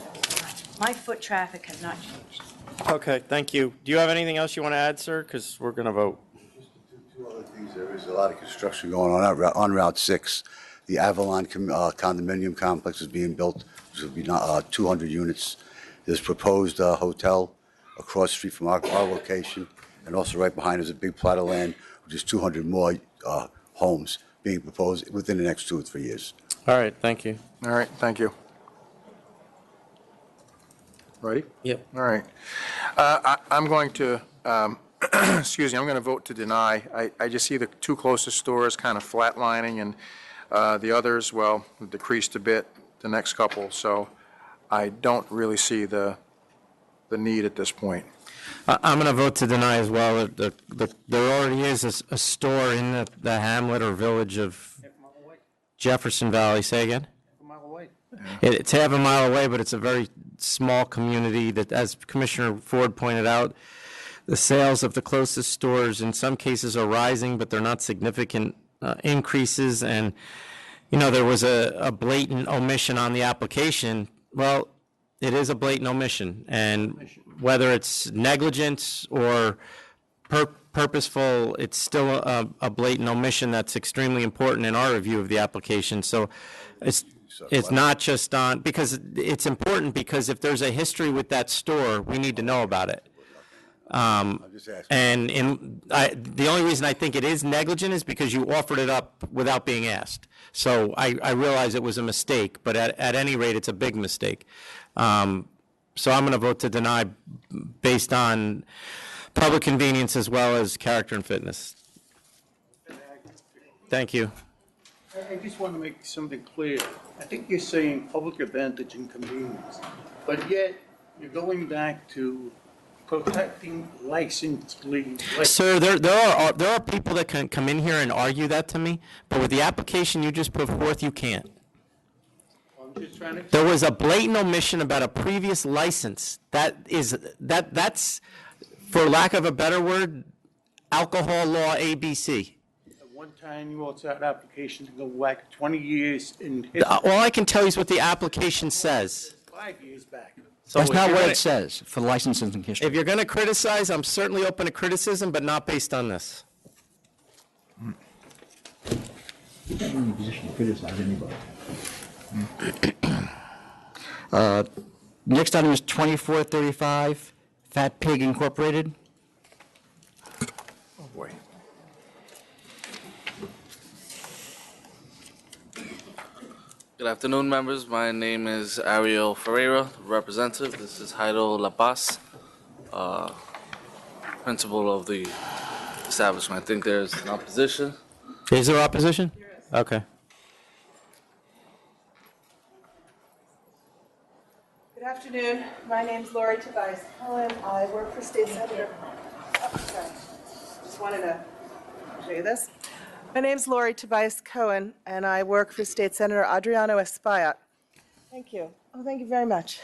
My foot traffic has not changed. Okay, thank you. Do you have anything else you want to add, sir? Because we're going to vote. Two other things. There is a lot of construction going on Route 6. The Avalon condominium complex is being built, which will be 200 units. There's proposed hotel across the street from our location, and also right behind is a big plot of land, which is 200 more homes being proposed within the next 2 or 3 years. All right, thank you. All right, thank you. Ready? Yep. All right. I'm going to, excuse me, I'm going to vote to deny. I just see the two closest stores kind of flatlining, and the others, well, decreased a bit, the next couple, so I don't really see the need at this point. I'm going to vote to deny as well. There already is a store in the hamlet or village of Jefferson Valley. Say again? A mile away. It's half a mile away, but it's a very small community that, as Commissioner Ford pointed out, the sales of the closest stores in some cases are rising, but they're not significant increases. And, you know, there was a blatant omission on the application. Well, it is a blatant omission. And whether it's negligence or purposeful, it's still a blatant omission that's extremely important in our review of the application. So it's not just on, because it's important, because if there's a history with that store, we need to know about it. And the only reason I think it is negligent is because you offered it up without being asked. So I realize it was a mistake, but at any rate, it's a big mistake. So I'm going to vote to deny based on public convenience as well as character and fitness. Thank you. I just want to make something clear. I think you're saying public advantage and convenience, but yet you're going back to protecting licensed leads. Sir, there are people that can come in here and argue that to me, but with the application you just put forth, you can't. I'm just trying to. There was a blatant omission about a previous license. That's, for lack of a better word, alcohol law ABC. At one time, you also had applications to go back 20 years in history. All I can tell you is what the application says. 5 years back. So That's if not you're what gonna- it says for licenses and history. If you're going to criticize, I'm certainly open to criticism, but not based on this. You're not in a position to criticize anybody. Next item is 2435, Fat Pig Incorporated. Oh, boy. Good afternoon, members. My name is Ariel Ferreira, representative. This is Jairo La Paz, principal of the establishment. I think there's an opposition. Is there opposition? Okay. Good afternoon. My name's Lori Tobias Cohen. I work for State Senator. Oh, sorry. Just wanted to show you this. My name's Lori Tobias Cohen, and I work for State Senator Adriano Espaillat. Thank you. Oh, thank you very much.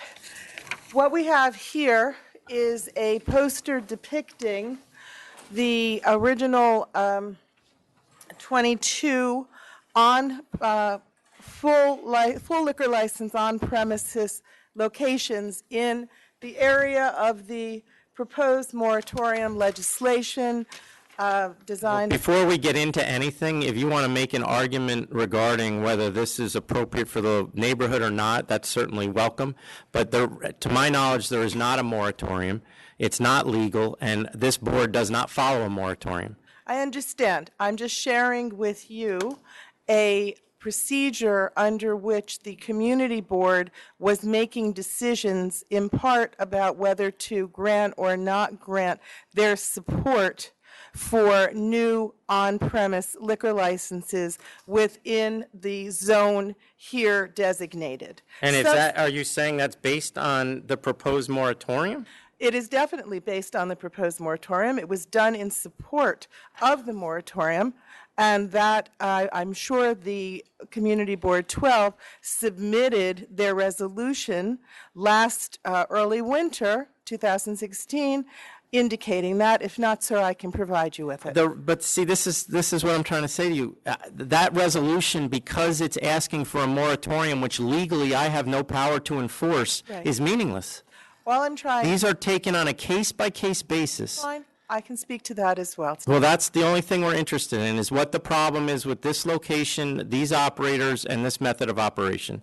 What we have here is a poster depicting the original 22 on full liquor license on premises locations in the area of the proposed moratorium legislation designed. Before we get into anything, if you want to make an argument regarding whether this is appropriate for the neighborhood or not, that's certainly welcome. But to my knowledge, there is not a moratorium. It's not legal, and this board does not follow a moratorium. I understand. I'm just sharing with you a procedure under which the community board was making decisions in part about whether to grant or not grant their support for new on-premise liquor licenses within the zone here designated. And are you saying that's based on the proposed moratorium? It is definitely based on the proposed moratorium. It was done in support of the moratorium, and that I'm sure the Community Board 12 submitted their resolution last early winter, 2016, indicating that. If not, sir, I can provide you with it. But see, this is what I'm trying to say to you. That resolution, because it's asking for a moratorium, which legally I have no power to enforce, Right. is meaningless. While I'm trying. These are taken on a case-by-case basis. Fine, I can speak to that as well. Well, that's the only thing we're interested in, is what the problem is with this location, these operators, and this method of operation.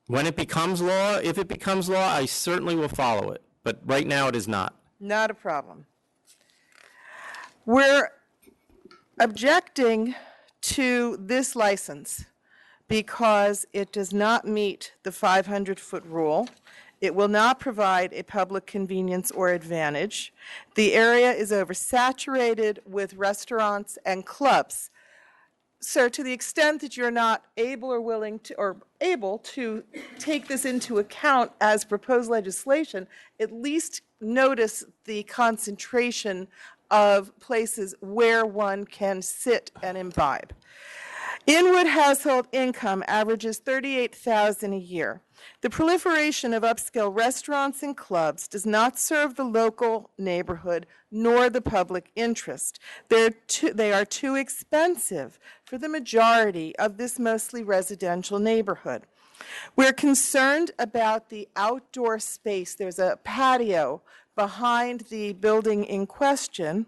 When it becomes law, if it becomes law, I certainly will follow it. But right now, it is not. Not a problem. We're objecting to this license because it does not meet the 500-foot rule. It will not provide a public convenience or advantage. The area is oversaturated with restaurants and clubs. Sir, to the extent that you're not able or willing to, or able to take this into account as proposed legislation, at least notice the concentration of places where one can sit and imbibe. Inwood household income averages $38,000 a year. The proliferation of upscale restaurants and clubs does not serve the local neighborhood nor the public interest. They are too expensive for the majority of this mostly residential neighborhood. We're concerned about the outdoor space. There's a patio behind the building in question,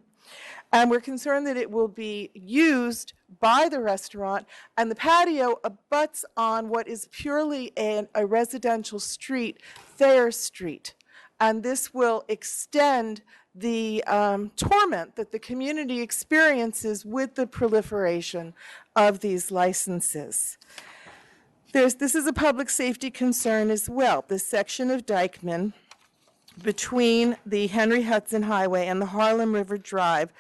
and we're concerned that it will be used by the restaurant, and the patio abuts on what is purely a residential street, Thayer Street. And this will extend the torment that the community experiences with the proliferation of these licenses. This is a public safety concern as well. This section of Dyckman between the Henry Hudson Highway and the Harlem River Drive,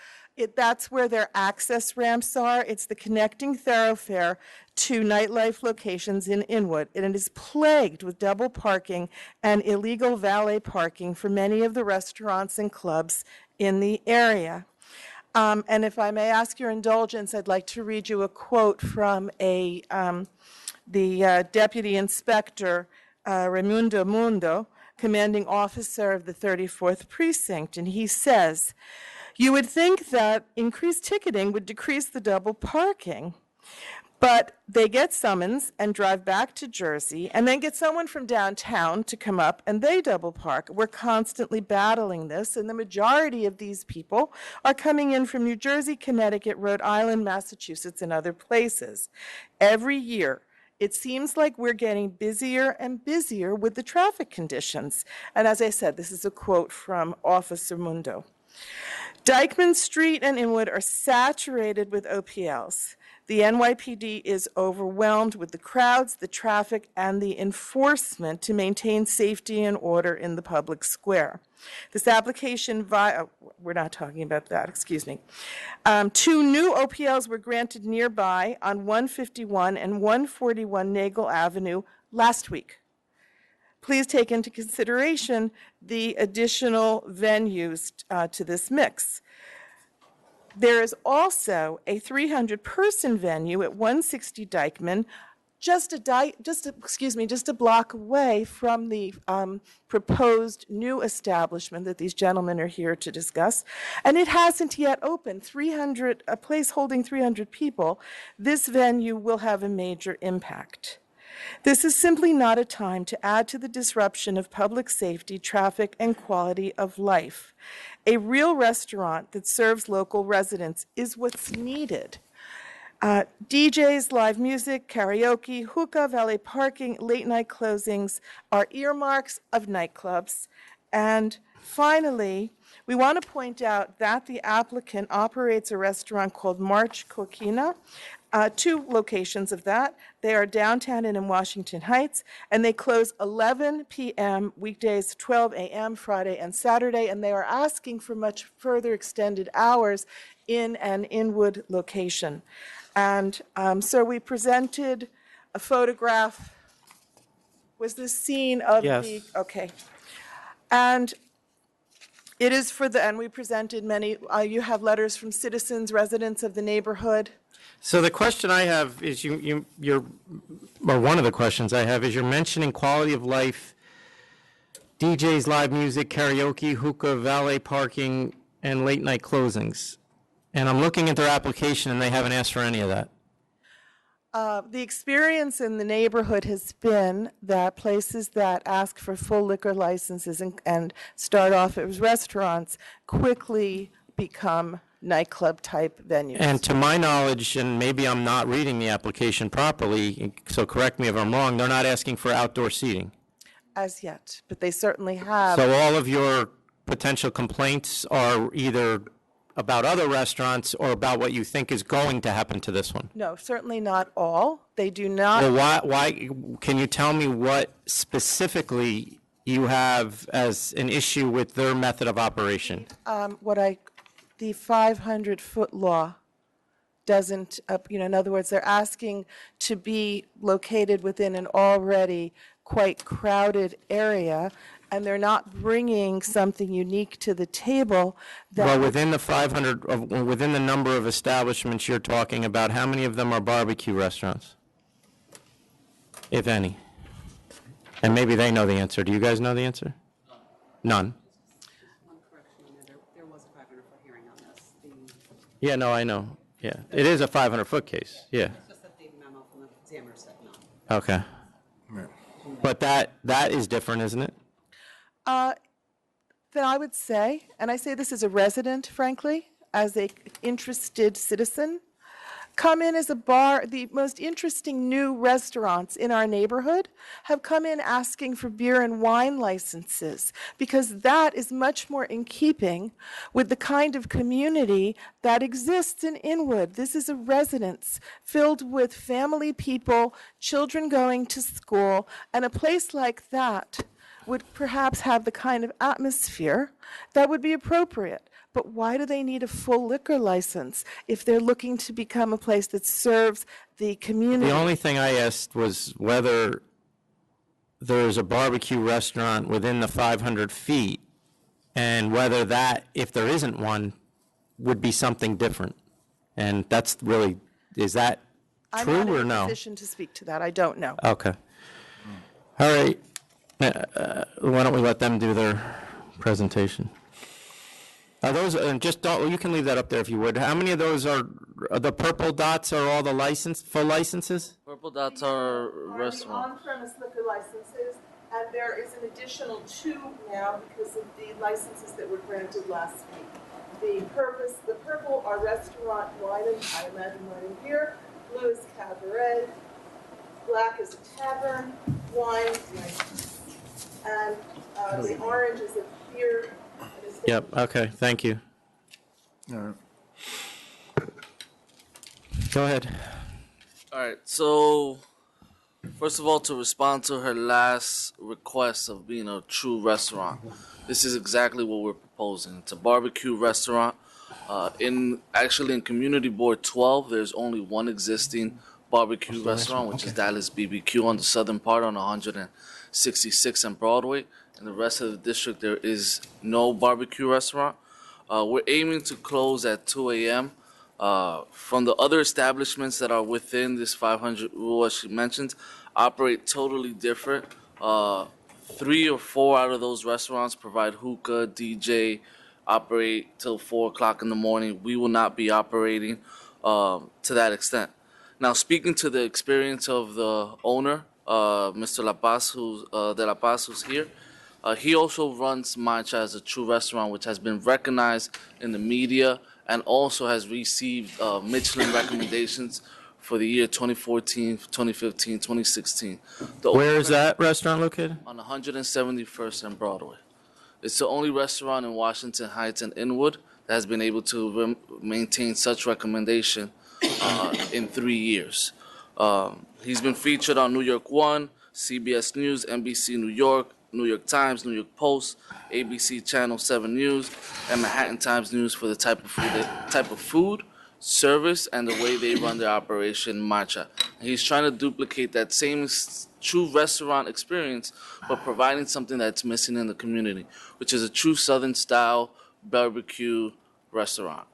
that's where their access ramps are. It's the connecting thoroughfare to nightlife locations in Inwood, and it is plagued with double parking and illegal valet parking for many of the restaurants and clubs in the area. And if I may ask your indulgence, I'd like to read you a quote from the Deputy Inspector Raimundo Mundo, commanding officer of the 34th Precinct, and he says, "You would think that increased ticketing would decrease the double parking, but they get summons and drive back to Jersey and then get someone from downtown to come up and they double park. We're constantly battling this, and the majority of these people are coming in from New Jersey, Connecticut, Rhode Island, Massachusetts, and other places. Every year, it seems like we're getting busier and busier with the traffic conditions." And as I said, this is a quote from Officer Mundo. Dyckman Street and Inwood are saturated with OPLs. The NYPD is overwhelmed with the crowds, the traffic, and the enforcement to maintain safety and order in the public square. This application we're not talking about that, excuse me. 2 new OPLs were granted nearby on 151 and 141 Nagel Avenue last week. Please take into consideration the additional venues to this mix. There is also a 300-person venue at 160 Dyckman just a block away from the proposed new establishment that these gentlemen are here to discuss, and it hasn't yet opened. A place holding 300 people, this venue will have a major impact. This is simply not a time to add to the disruption of public safety, traffic, and quality of life. A real restaurant that serves local residents is what's needed. DJs, live music, karaoke, hookah, valet parking, late night closings are earmarks of nightclubs. And finally, we want to point out that the applicant operates a restaurant called March Coquina. 2 locations of that. They are downtown and in Washington Heights, and they close 11 p.m. weekdays, 12 a.m. Friday and Saturday, and they are asking for much further extended hours in an Inwood location. And so we presented a photograph. Was this scene of Yes. the? Okay. And it is and we presented many, you have letters from citizens, residents of the neighborhood. So the question I have is one of the questions I have is you're mentioning quality of life, DJs, live music, karaoke, hookah, valet parking, and late night closings. And I'm looking at their application and they haven't asked for any of that. The experience in the neighborhood has been that places that ask for full liquor licenses and start off as restaurants quickly become nightclub-type venues. And to my knowledge, and maybe I'm not reading the application properly, so correct me if I'm wrong, they're not asking for outdoor seating. As yet, but they certainly have. So all of your potential complaints are either about other restaurants or about what you think is going to happen to this one? No, certainly not all. They do not. Well, why, can you tell me what specifically you have as an issue with their method of operation? The 500-foot law doesn't, in other words, they're asking to be located within an already quite crowded area, and they're not bringing something unique to the table. Well, within the within the number of establishments you're talking about, how many of them are barbecue restaurants, if any? And maybe they know the answer. Do you guys know the answer? None. Yeah, no, I know. Yeah, it is a 500-foot case. Yeah. It's just that the memo from the examiner said no. Okay. But that is different, isn't it? Then I would say, and I say this as a resident, frankly, as a interested citizen, come in as a bar. The most interesting new restaurants in our neighborhood have come in asking for beer and wine licenses, because that is much more in keeping with the kind of community that exists in Inwood. This is a residence filled with family people, children going to school, and a place like that would perhaps have the kind of atmosphere that would be appropriate. But why do they need a full liquor license if they're looking to become a place that serves the community? The only thing I asked was whether there's a barbecue restaurant within the 500 feet and whether that, if there isn't one, would be something different. And that's really, is that true or I'm not in a no? position to speak to that. I don't know. Okay. All right. Why don't we let them do their presentation? Are those, just don't, you can leave that up there if you would. How many of those are the purple dots are all the full licenses? Purple dots are The restaurant. on-premise liquor licenses, and there is an additional 2 now because of the licenses that were granted last week. The purple are restaurant wine and, I imagine, wine and beer. Blue is cabaret. Black is a tavern. Wine, and the orange is a beer. Yep, okay, thank you. Go ahead. All right, so first of all, to respond to her last request of being a true restaurant, this is exactly what we're proposing. It's a barbecue restaurant. In Community Board 12, there's only one existing barbecue restaurant, which is Dallas BBQ on the southern part on 166 and Broadway. In the rest of the district, there is no barbecue restaurant. We're aiming to close at 2 a.m. from the other establishments that are within this 500 rule, as she mentioned, operate totally different. 3 or 4 out of those restaurants provide hookah, DJ, operate till 4 o'clock in the morning. We will not be operating to that extent. Now, speaking to the experience of the owner, Mr. La Paz, who's here, he also runs Mancha as a true restaurant, which has been recognized in the media and also has received Michelin recommendations for the year 2014, 2015, 2016. Where is that restaurant located? On 171st and Broadway. It's the only restaurant in Washington Heights and Inwood that has been able to maintain such recommendation in 3 years. He's been featured on New York One, CBS News, NBC New York, New York Times, New York Post, ABC Channel 7 News, and Manhattan Times News for the type of food, service, and the way they run their operation, Mancha. And he's trying to duplicate that same true restaurant experience, but providing something that's missing in the community, which is a true Southern-style barbecue restaurant.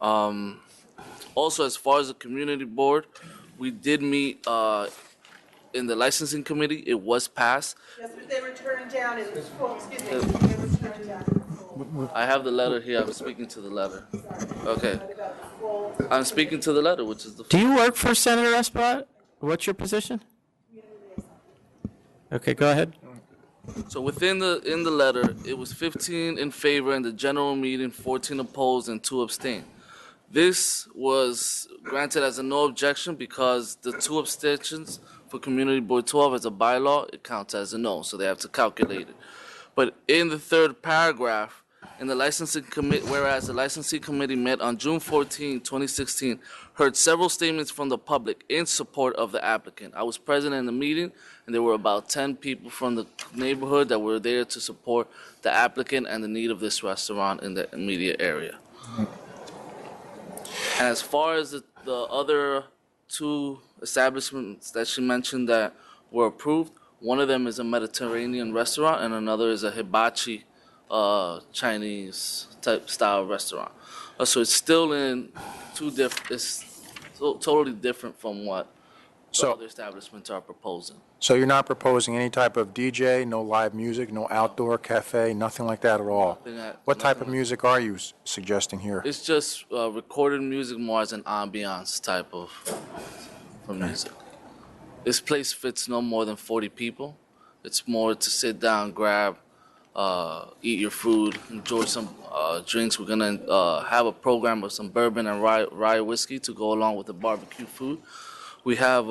Also, as far as the community board, we did meet in the licensing committee. It was passed. Yes, but they were turned down in full, excuse me, they were turned down in full. I have the letter here. I'm speaking to the letter. Okay. I'm speaking to the letter, which is the... Do you work for Senator Espat? What's your position? Okay, go ahead. So within in the letter, it was 15 in favor in the general meeting, 14 opposed, and 2 abstained. This was granted as a no objection because the 2 abstentions for Community Board 12 as a bylaw, it counts as a no, so they have to calculate it. But in the 3rd paragraph, in the licensing committee, whereas the licensing committee met on June 14, 2016, heard several statements from the public in support of the applicant. I was present in the meeting, and there were about 10 people from the neighborhood that were there to support the applicant and the need of this restaurant in the immediate area. And as far as the other 2 establishments that she mentioned that were approved, one of them is a Mediterranean restaurant and another is a hibachi Chinese type style restaurant. So it's still in 2 different, it's totally different from what the other establishments are proposing. So you're not proposing any type of DJ, no live music, no outdoor cafe, nothing like that at all? What type of music are you suggesting here? It's just recorded music more as an ambiance type of music. This place fits no more than 40 people. It's more to sit down, grab, eat your food, enjoy some drinks. We're gonna have a program of some bourbon and rye whiskey to go along with the barbecue food. We have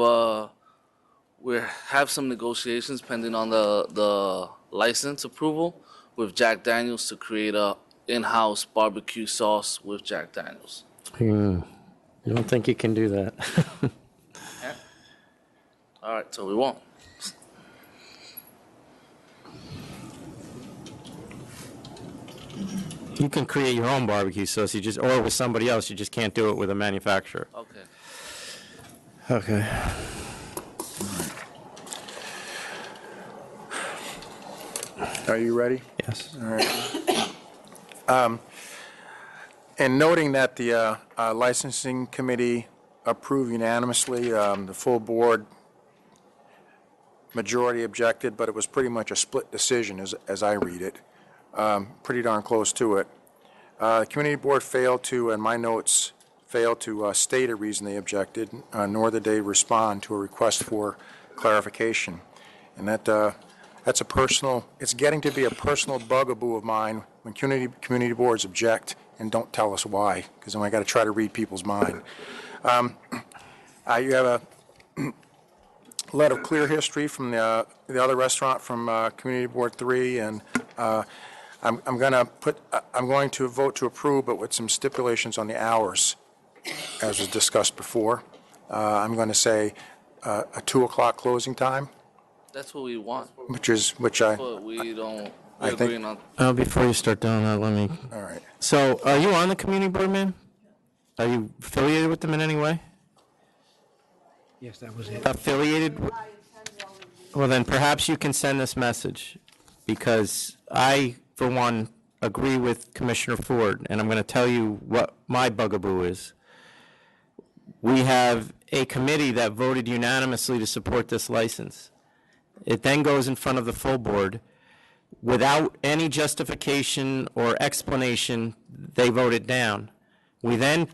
some negotiations pending on the license approval with Jack Daniels to create a in-house barbecue sauce with Jack Daniels. You don't think you can do that? Yeah. All right, so we won't. You can create your own barbecue sauce, or with somebody else, you just can't do it with a manufacturer. Okay. Okay. Are you ready? Yes. All right. And noting that the licensing committee approved unanimously, the full board majority objected, but it was pretty much a split decision as I read it. Pretty darn close to it. The community board failed to, and my notes failed to state a reason they objected, nor did they respond to a request for clarification. And that's a personal, it's getting to be a personal bugaboo of mine when community boards object and don't tell us why, because then I got to try to read people's mind. You have a lot of clear history from the other restaurant from Community Board 3, and I'm going to vote to approve, but with some stipulations on the hours, as was discussed before. I'm going to say a 2 o'clock closing time. That's what we want. But we don't. We're agreeing on. Before you start doing that, let me. All right. So, are you on the community board, man? Are you affiliated with them in any way? Yes, that was it. Affiliated? Well, then perhaps you can send this message, because I, for one, agree with Commissioner Ford, and I'm going to tell you what my bugaboo is. we have a committee that voted unanimously to support this license. It then goes in front of the full board. Without any justification or explanation, they vote it down. We then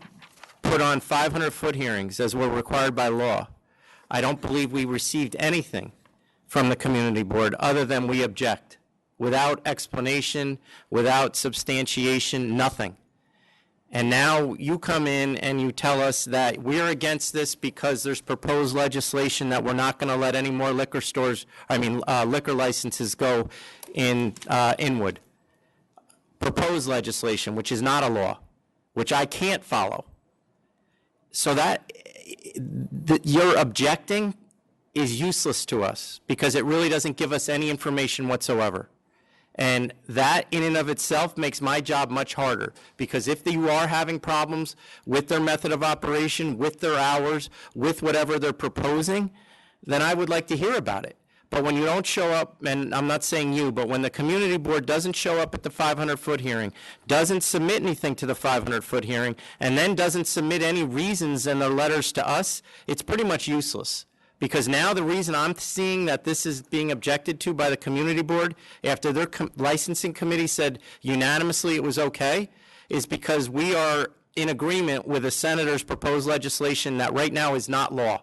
put on 500-foot hearings as were required by law. I don't believe we received anything from the community board other than we object. Without explanation, without substantiation, nothing. And now you come in and you tell us that we're against this because there's proposed legislation that we're not going to let any more liquor licenses go in Inwood. Proposed legislation, which is not a law, which I can't follow. So that you're objecting is useless to us because it really doesn't give us any information whatsoever. And that in and of itself makes my job much harder, because if you are having problems with their method of operation, with their hours, with whatever they're proposing, then I would like to hear about it. But when you don't show up, and I'm not saying you, but when the community board doesn't show up at the 500-foot hearing, doesn't submit anything to the 500-foot hearing, and then doesn't submit any reasons in their letters to us, it's pretty much useless. Because now the reason I'm seeing that this is being objected to by the community board, after their licensing committee said unanimously it was okay, is because we are in agreement with the senator's proposed legislation that right now is not law.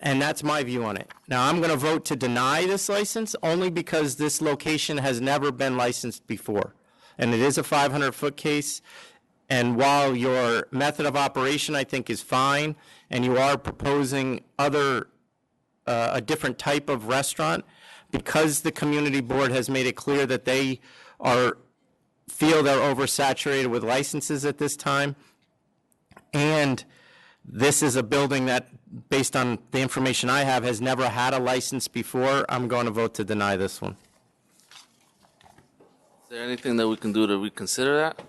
And that's my view on it. Now, I'm going to vote to deny this license only because this location has never been licensed before. And it is a 500-foot case. And while your method of operation, I think, is fine, and you are proposing a different type of restaurant, because the community board has made it clear that they feel they're oversaturated with licenses at this time, and this is a building that, based on the information I have, has never had a license before, I'm going to vote to deny this one. Is there anything that we can do to reconsider that?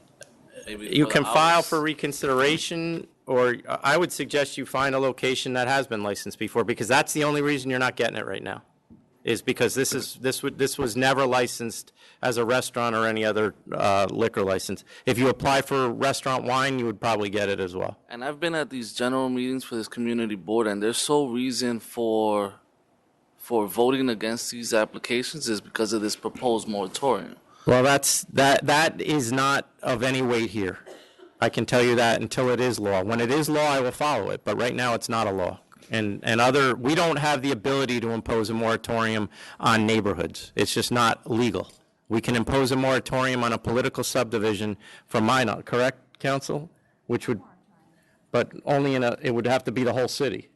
Maybe You for can the file hours? for reconsideration, or I would suggest you find a location that has been licensed before, because that's the only reason you're not getting it right now, is because this was never licensed as a restaurant or any other liquor license. If you apply for restaurant wine, you would probably get it as well. And I've been at these general meetings for this community board, and their sole reason for voting against these applications is because of this proposed moratorium. Well, that is not of any weight here. I can tell you that until it is law. When it is law, I will follow it, but right now it's not a law. And we don't have the ability to impose a moratorium on neighborhoods. It's just not legal. We can impose a moratorium on a political subdivision from minor, correct, counsel? But only it would have to be the whole city.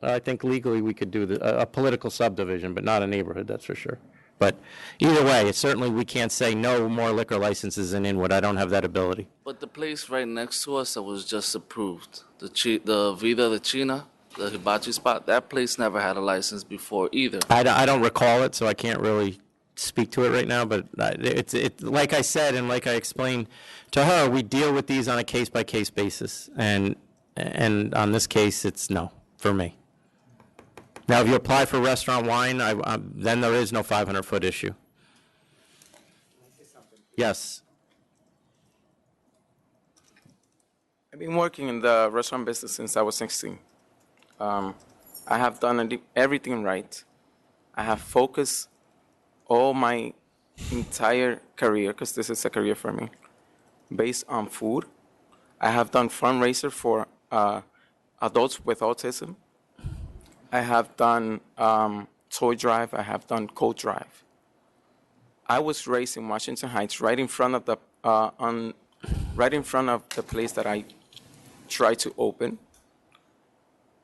I think legally we could do a political subdivision, but not a neighborhood, that's for sure. But either way, certainly we can't say no more liquor licenses in Inwood. I don't have that ability. But the place right next to us that was just approved, the Vida de China, the hibachi spot, that place never had a license before either. I don't recall it, so I can't really speak to it right now. But it's like I said and like I explained to her, we deal with these on a case-by-case basis. And on this case, it's no for me. Now, if you apply for restaurant wine, then there is no 500-foot issue. Yes. I've been working in the restaurant business since I was 16. I have done everything right. I have focused all my entire career, because this is a career for me, based on food. I have done fundraiser for adults with autism. I have done toy drive. I have done coat drive. I was raised in Washington Heights, right in front of the place that I tried to open.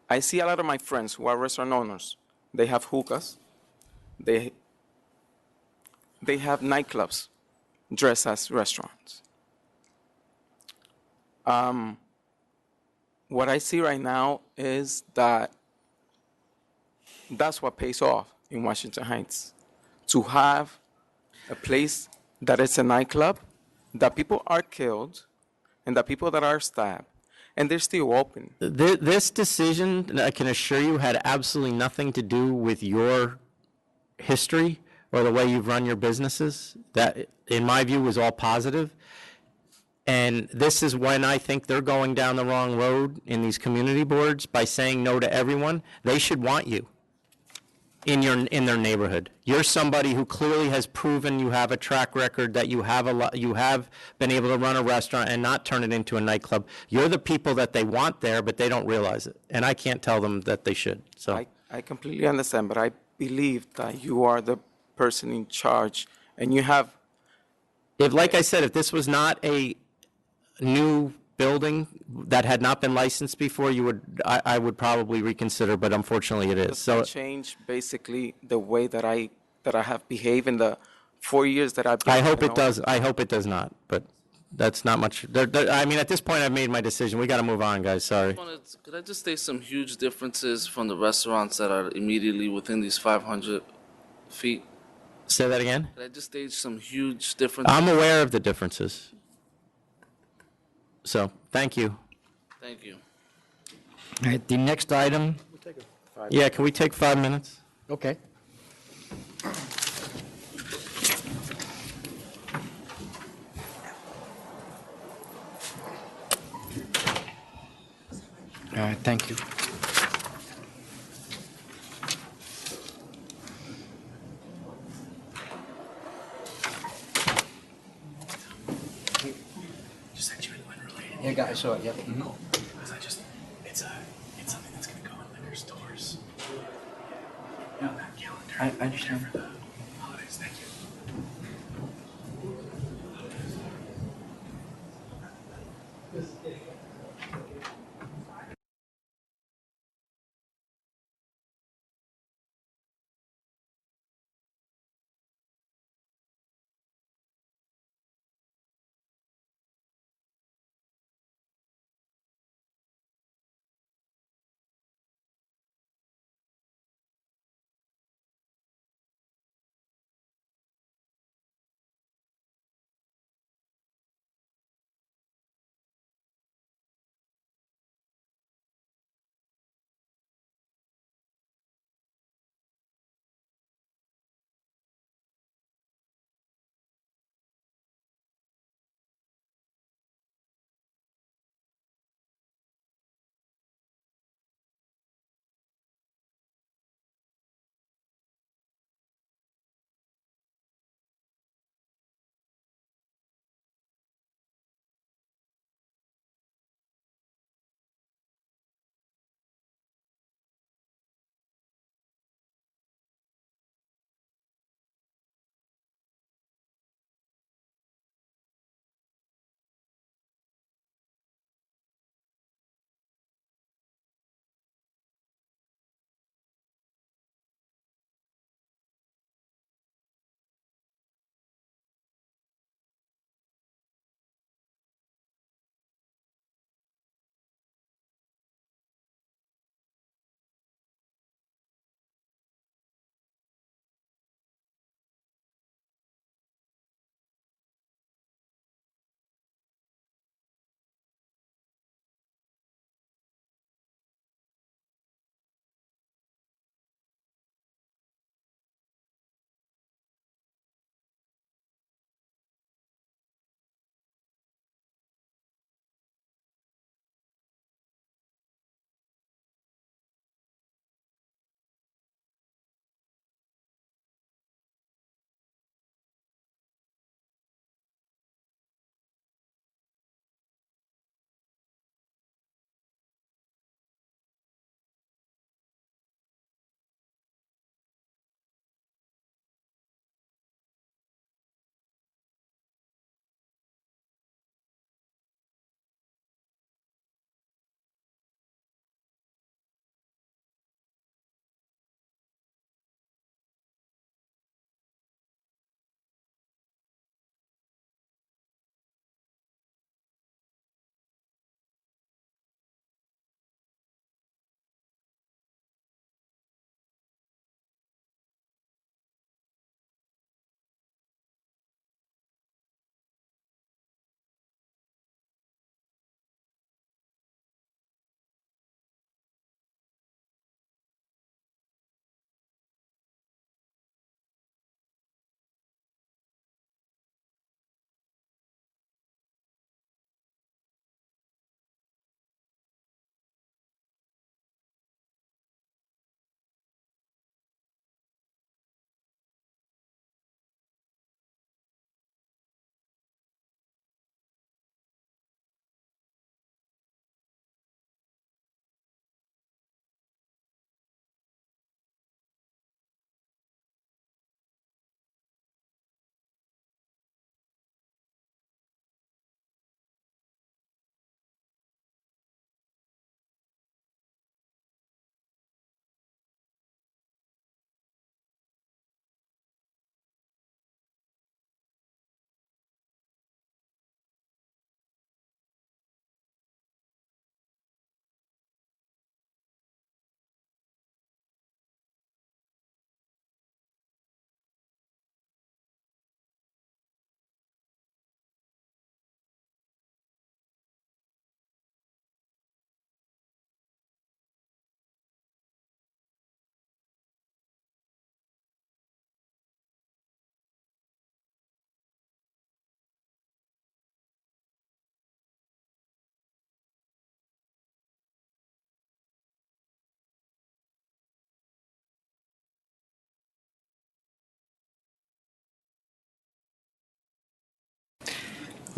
I see a lot of my friends who are restaurant owners. They have hookahs. They have nightclubs dressed as restaurants. What I see right now is that that's what pays off in Washington Heights, to have a place that is a nightclub, that people are killed, and that people that are stabbed, and they're still open. This decision, I can assure you, had absolutely nothing to do with your history or the way you've run your businesses. That, in my view, was all positive. And this is when I think they're going down the wrong road in these community boards by saying no to everyone. They should want you in their neighborhood. You're somebody who clearly has proven you have a track record, that you have been able to run a restaurant and not turn it into a nightclub. You're the people that they want there, but they don't realize it. And I can't tell them that they should. So I completely understand, but I believe that you are the person in charge, and you have. if, like I said, if this was not a new building that had not been licensed before, I would probably reconsider, but unfortunately it is. Does So that change basically the way that I have behaved in the 4 years that I've been? I hope it does. I hope it does not, but that's not much. I mean, at this point, I've made my decision. We got to move on, guys. Sorry. Could I just state some huge differences from the restaurants that are immediately within these 500 feet? Say that again? Could I just state some huge differences? I'm aware of the differences. So, thank you. Thank you. All right, the next item. Yeah, can we take 5 minutes? Okay. All right, thank you. Just sent you an unrelated. Yeah, guys, I saw it, yeah. Cool. Because it's something that's gonna go in liquor stores. On that calendar. I understand. For the holidays. Thank you.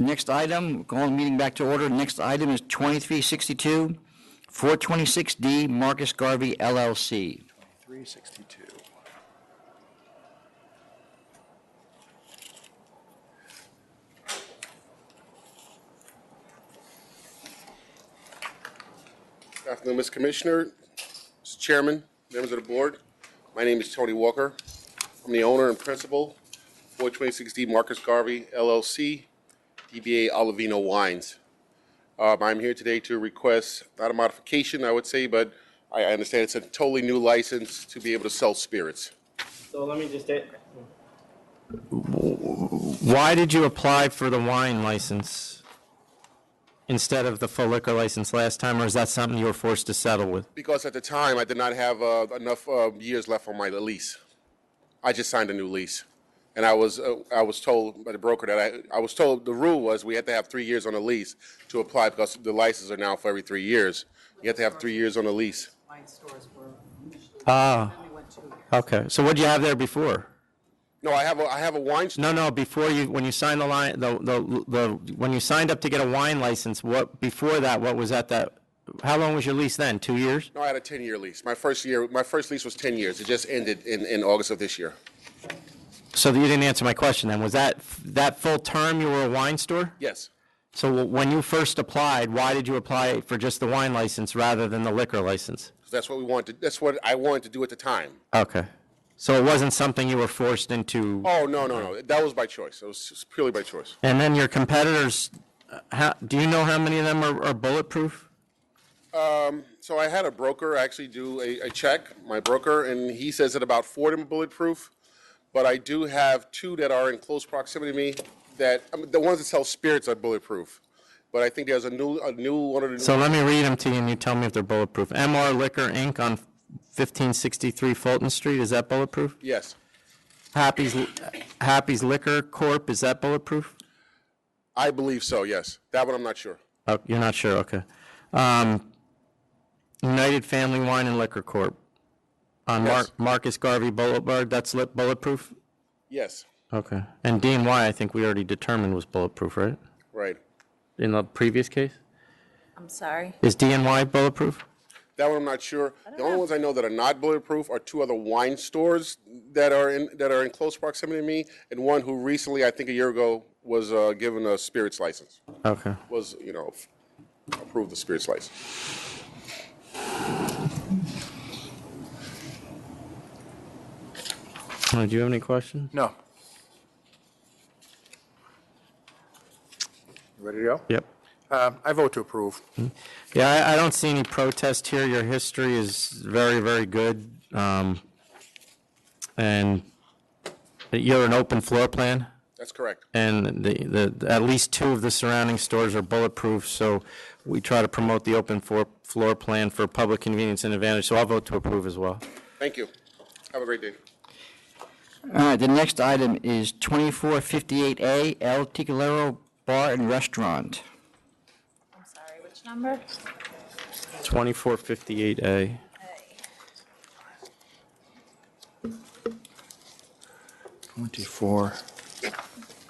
Next item, calling the meeting back to order. Next item is 2362, 426D Marcus Garvey LLC. 362. Good afternoon, Mr. Commissioner, Mr. Chairman, members of the board. My name is Tony Walker. I'm the owner and principal, 426D Marcus Garvey LLC, DBA Olivino Wines. I'm here today to request, not a modification, I would say, but I understand it's a totally new license to be able to sell spirits. So let me just, why did you apply for the wine license instead of the full liquor license last time, or is that something you were forced to settle with? Because at the time, I did not have enough years left on my lease. I just signed a new lease. And I was told by the broker that I was told the rule was we had to have 3 years on a lease to apply because the licenses are now for every 3 years. You have to have 3 years on a lease. Ah, okay. So what did you have there before? No, I have a wine store. No, before you, when you signed the line, when you signed up to get a wine license, before that, what was that, how long was your lease then? 2 years? No, I had a 10-year lease. My first lease was 10 years. It just ended in August of this year. So you didn't answer my question then. Was that full term you were a wine store? Yes. So when you first applied, why did you apply for just the wine license rather than the liquor license? That's what we wanted. That's what I wanted to do at the time. Okay. So it wasn't something you were forced into? Oh, no. That was by choice. It was purely by choice. And then your competitors, do you know how many of them are bulletproof? So I had a broker actually do a check, my broker, and he says that about 4 of them are bulletproof. But I do have 2 that are in close proximity to me that, the ones that sell spirits are bulletproof. But I think there's a new one of the. So let me read them to you and you tell me if they're bulletproof. MR Liquor Inc. on 1563 Fulton Street, is that bulletproof? Yes. Happy's Liquor Corp., is that bulletproof? I believe so, yes. That one I'm not sure. Oh, you're not sure, okay. United Family Wine and Liquor Corp. On Yes. Marcus Garvey Boulevard, that's bulletproof? Yes. Okay. And DNY, I think we already determined was bulletproof, right? Right. In the previous case? I'm sorry. Is DNY bulletproof? That one I'm not sure. The only ones I know that are not bulletproof are 2 other wine stores that are in close proximity to me, and one who recently, I think a year ago, was given a spirits license. Okay. Was approved the spirits license. Do you have any questions? No. Ready to go? Yep. I vote to approve. Yeah, I don't see any protest here. Your history is very, very good. And you're an open floor plan? That's correct. And at least 2 of the surrounding stores are bulletproof, so we try to promote the open floor plan for public convenience and advantage, so I'll vote to approve as well. Thank you. Have a great day. All right, the next item is 2458A El Ticolero Bar and Restaurant. I'm sorry, which number? 2458A. 24.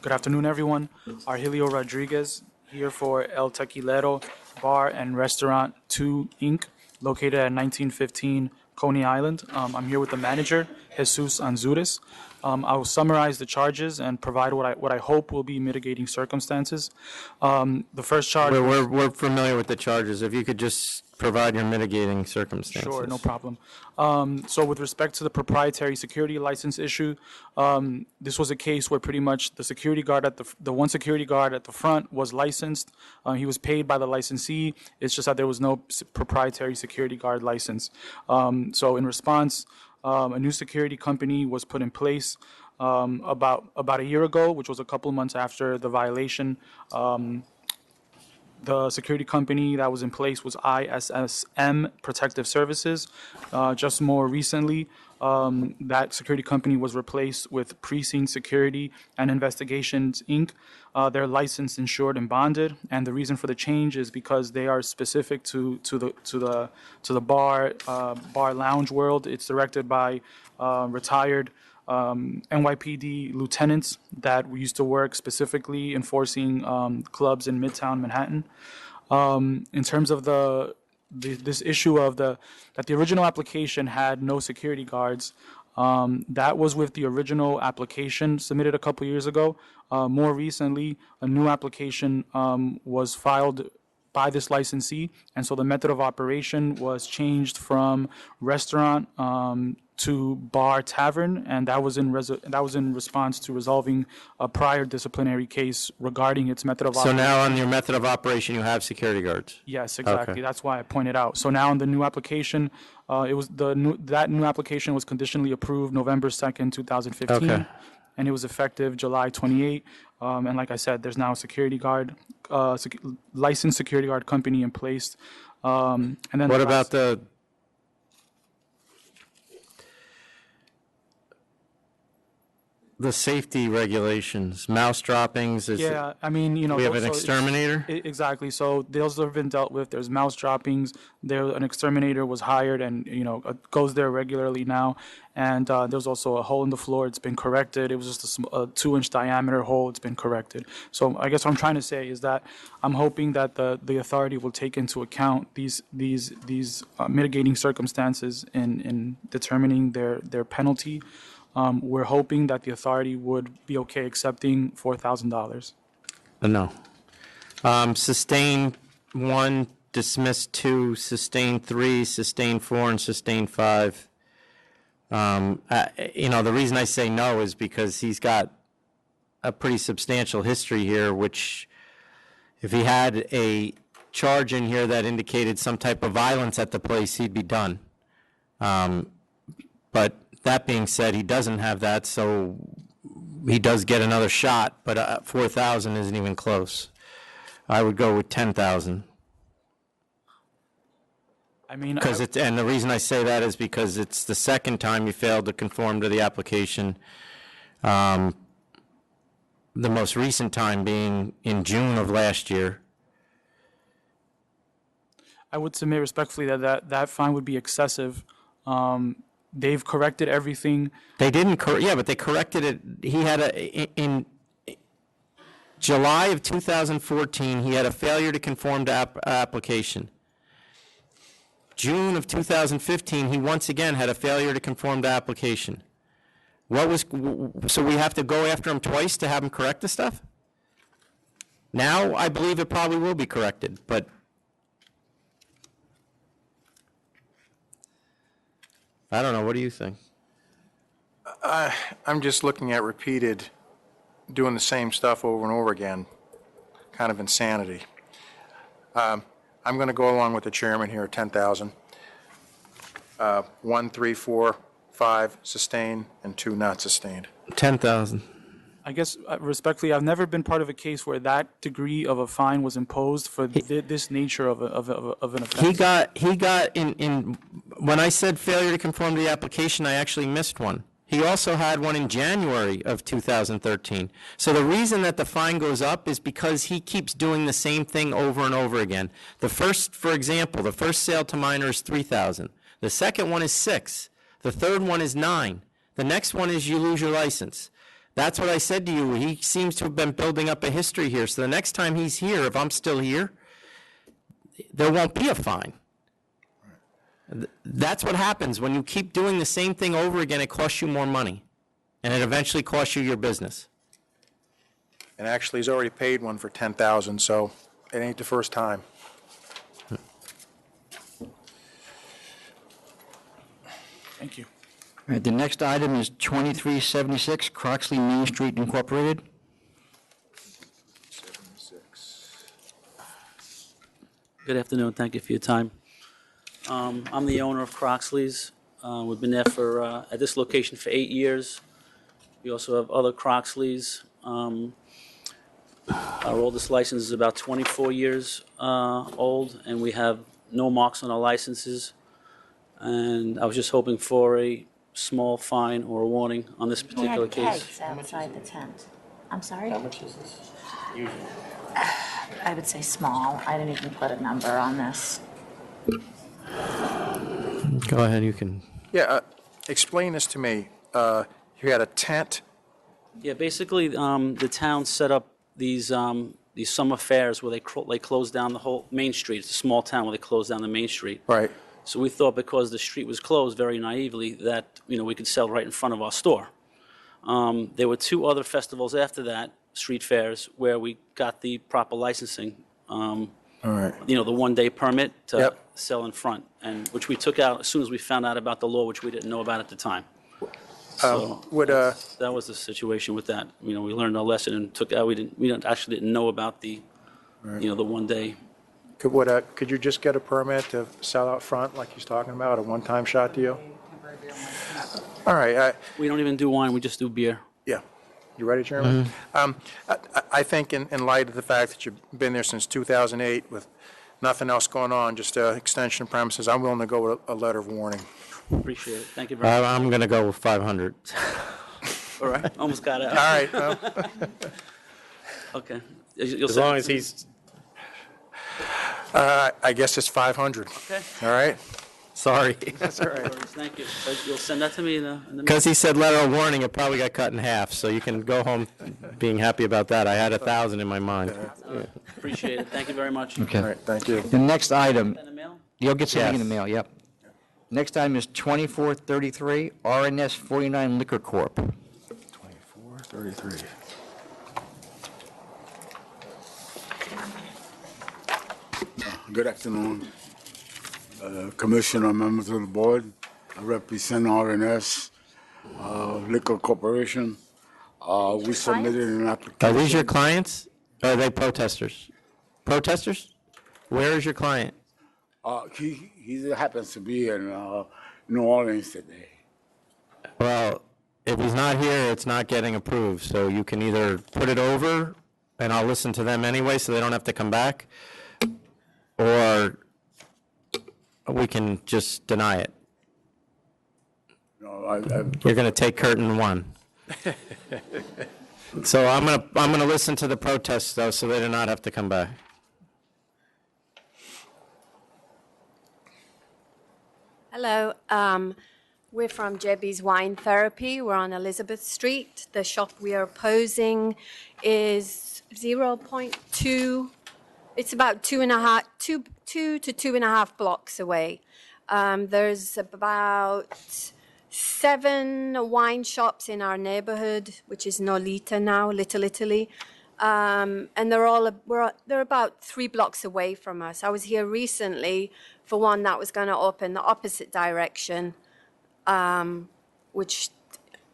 Good afternoon, everyone. Argelio Rodriguez here for El Tequilero Bar and Restaurant 2 Inc., located at 1915 Coney Island. I'm here with the manager, Jesus Anzures. I will summarize the charges and provide what I hope will be mitigating circumstances. The first charge. We're familiar with the charges. If you could just provide your mitigating circumstances. Sure, no problem. So with respect to the proprietary security license issue, this was a case where pretty much the security guard the one security guard at the front was licensed. He was paid by the licensee. It's just that there was no proprietary security guard license. So in response, a new security company was put in place about a year ago, which was a couple of months after the violation. The security company that was in place was ISSM Protective Services. Just more recently, that security company was replaced with Precinct Security and Investigations, Inc. They're licensed, insured, and bonded, and the reason for the change is because they are specific to the bar lounge world. It's directed by retired NYPD lieutenants that used to work specifically enforcing clubs in Midtown Manhattan. In terms of this issue of that the original application had no security guards, that was with the original application submitted a couple years ago. More recently, a new application was filed by this licensee, and so the method of operation was changed from restaurant to bar tavern, and that was in response to resolving a prior disciplinary case regarding its method of So operation. now on your method of operation, you have security guards? Yes, exactly. Okay. That's why I pointed out. So now in the new application, that new application was conditionally approved November 2nd, 2015. Okay. And it was effective July 28. And like I said, there's now a security guard, licensed security guard company in place. And then What about the safety regulations, mouse droppings? Yeah, I mean, we have an so it's- exterminator? Exactly. So those have been dealt with. There's mouse droppings. An exterminator was hired and, goes there regularly now. And there's also a hole in the floor. It's been corrected. It was just a 2-inch diameter hole. It's been corrected. So I guess what I'm trying to say is that I'm hoping that the authority will take into account these mitigating circumstances in determining their penalty. We're hoping that the authority would be okay accepting $4,000. No. Sustain 1, dismiss 2, sustain 3, sustain 4, and sustain 5. The reason I say no is because he's got a pretty substantial history here, which if he had a charge in here that indicated some type of violence at the place, he'd be done. But that being said, he doesn't have that, so he does get another shot, but 4,000 isn't even close. I would go with 10,000. I mean, And the reason I say that is because it's the second time you failed to conform to the application. The most recent time being in June of last year. I would submit respectfully that fine would be excessive. They've corrected everything. They didn't but they corrected it. He had in July of 2014, he had a failure to conform to application. June of 2015, he once again had a failure to conform to application. So we have to go after him twice to have him correct the stuff? Now, I believe it probably will be corrected, but I don't know. What do you think? I'm just looking at doing the same stuff over and over again, kind of insanity. I'm going to go along with the chairman here, 10,000. 1, 3, 4, 5 sustained, and 2 not sustained. 10,000. I guess respectfully, I've never been part of a case where that degree of a fine was imposed for this nature of an offense. He got in when I said failure to conform to the application, I actually missed one. He also had one in January of 2013. So the reason that the fine goes up is because he keeps doing the same thing over and over again. For example, the first sale to minor is 3,000. The second one is 6. The third one is 9. The next one is you lose your license. That's what I said to you. He seems to have been building up a history here. So the next time he's here, if I'm still here, there won't be a fine. That's what happens. When you keep doing the same thing over again, it costs you more money. And it eventually costs you your business. And actually, he's already paid one for 10,000, so it ain't the first time. Thank you. All right, the next item is 2376 Croxley Main Street Incorporated. Good afternoon. Thank you for your time. I'm the owner of Croxley's. We've been there at this location for 8 years. We also have other Croxley's. Our oldest license is about 24 years old, and we have no marks on our licenses. And I was just hoping for a small fine or a warning on this particular We had case. kegs outside the tent. I'm sorry? How much is this usually? I would say small. I didn't even put a number on this. Go ahead, you can. Yeah, explain this to me. You had a tent? Yeah, basically, the town set up these summer fairs where they closed down the whole Main Street. It's a small town where they closed down the Main Street. Right. So we thought because the street was closed, very naively, that, we could sell right in front of our store. There were 2 other festivals after that, street fairs, where we got the proper licensing. All right. The one-day permit to Yep. sell in front, and which we took out as soon as we found out about the law, which we didn't know about at the time. So that was the situation with that. We learned our lesson and took out. We didn't know about the, the one-day. Could you just get a permit to sell out front like he's talking about, a one-time shot deal? All right. We don't even do wine. We just do beer. Yeah. You ready, Chairman? I think in light of the fact that you've been there since 2008 with nothing else going on, just extension of premises, I'm willing to go with a letter of warning. Appreciate it. Thank you very much. I'm going to go with 500. All right. Almost got it. All right. Well. Okay. As long as he's... I guess it's 500. Okay. All right? Sorry. That's all right. Thank you. You'll send that to me in the Because he said letter of warning, it probably got cut in half, so you can go home being happy about that. I had 1,000 in my mind. Appreciate it. Thank you very much. Okay. All right, thank you. The next item, In the mail? you'll get something in the Yes. mail, yep. Next item is 2433, RNS 49 Liquor Corp. 2433. Good afternoon, Commissioner, members of the board. I represent RNS Liquor Corporation. We submitted an Are application. these your clients? Or are they protesters? Protesters? Where is your client? He happens to be in New Orleans today. Well, if he's not here, it's not getting approved, so you can either put it over, and I'll listen to them anyway, so they don't have to come back, or we can just deny it. No, You're going to take curtain 1. So I'm gonna listen to the protests, though, so they do not have to come back. Hello, we're from Jebby's Wine Therapy. We're on Elizabeth Street. The shop we are opposing is 0.2. It's about 2 to 2.5 blocks away. There's about 7 wine shops in our neighborhood, which is Nolita now, Little Italy. And they're about 3 blocks away from us. I was here recently for one that was going to open the opposite direction, which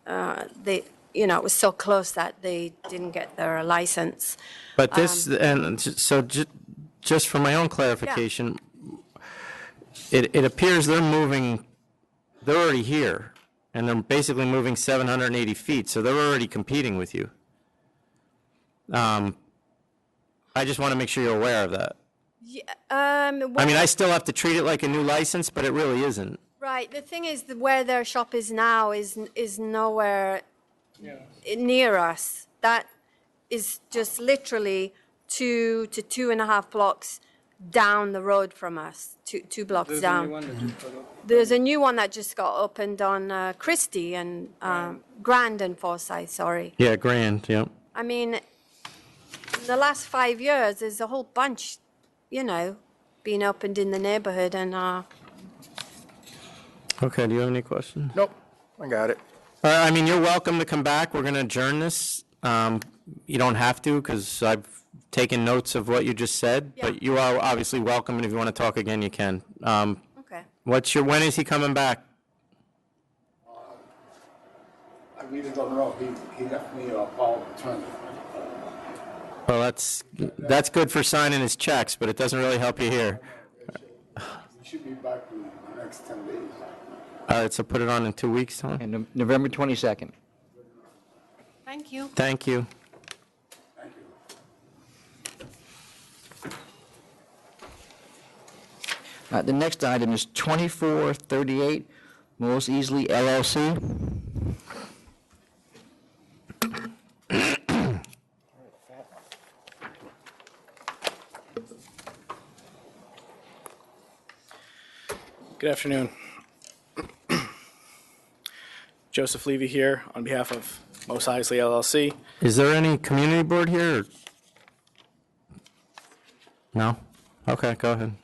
it was so close that they didn't get their license. But this, just for my own clarification, it appears they're already here, and they're basically moving 780 feet, so they're already competing with you. I just want to make sure you're aware of that. Yeah, I mean, I still have to treat it like a new license, but it really isn't. Right. The thing is, where their shop is now is nowhere near us. That is just literally 2 to 2.5 blocks down the road from us. Two blocks down. There's a new one that just got opened on Christie and Grand and Forsyth. Sorry. Yeah, Grand. Yeah. I mean, in the last 5 years, there's a whole bunch, being opened in the neighborhood, and Okay. Do you have any questions? Nope. I got it. I mean, you're welcome to come back. We're going to adjourn this. You don't have to, because I've taken notes of what you just said, but you are obviously welcome, and if you want to talk again, you can. Okay. When is he coming back? I really don't know. He left me a power of attorney. Well, that's good for signing his checks, but it doesn't really help you here. He should be back in the next 10 days. All right, so put it on in 2 weeks' time. And November 22nd. Thank you. Thank you. The next item is 2438, Most Easily LLC. Good afternoon. Joseph Levy here on behalf of Mos Eisley LLC. Is there any community board here? Or? No? Okay, go ahead.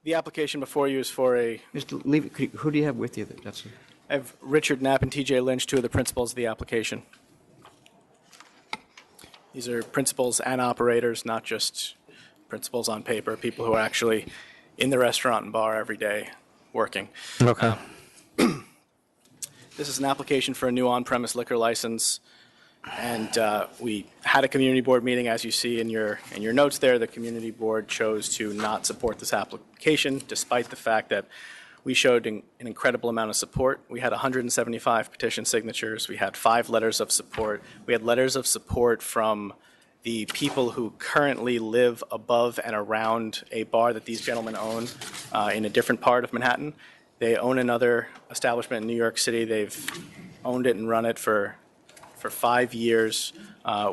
The application before you is for a... Mr. Levy, who do you have with you? I have Richard Knapp and TJ Lynch, two of the principals of the application. These are principals and operators, not just principals on paper, people who are actually in the restaurant and bar every day working. Okay. This is an application for a new on-premise liquor license, and we had a community board meeting. As you see in your notes there, the community board chose to not support this application, despite the fact that we showed an incredible amount of support. We had 175 petition signatures. We had 5 letters of support. We had letters of support from the people who currently live above and around a bar that these gentlemen own in a different part of Manhattan. They own another establishment in New York City. They've owned it and run it for 5 years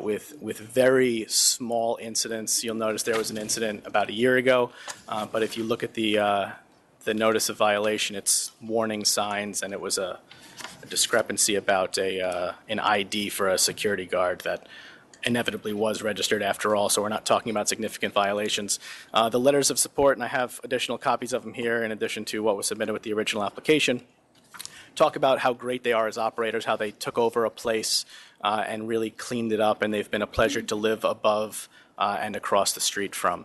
with very small incidents. You'll notice there was an incident about a year ago, but if you look at the notice of violation, it's warning signs, and it was a discrepancy about an ID for a security guard that inevitably was registered after all, so we're not talking about significant violations. The letters of support, and I have additional copies of them here in addition to what was submitted with the original application, talk about how great they are as operators, how they took over a place and really cleaned it up, and they've been a pleasure to live above and across the street from.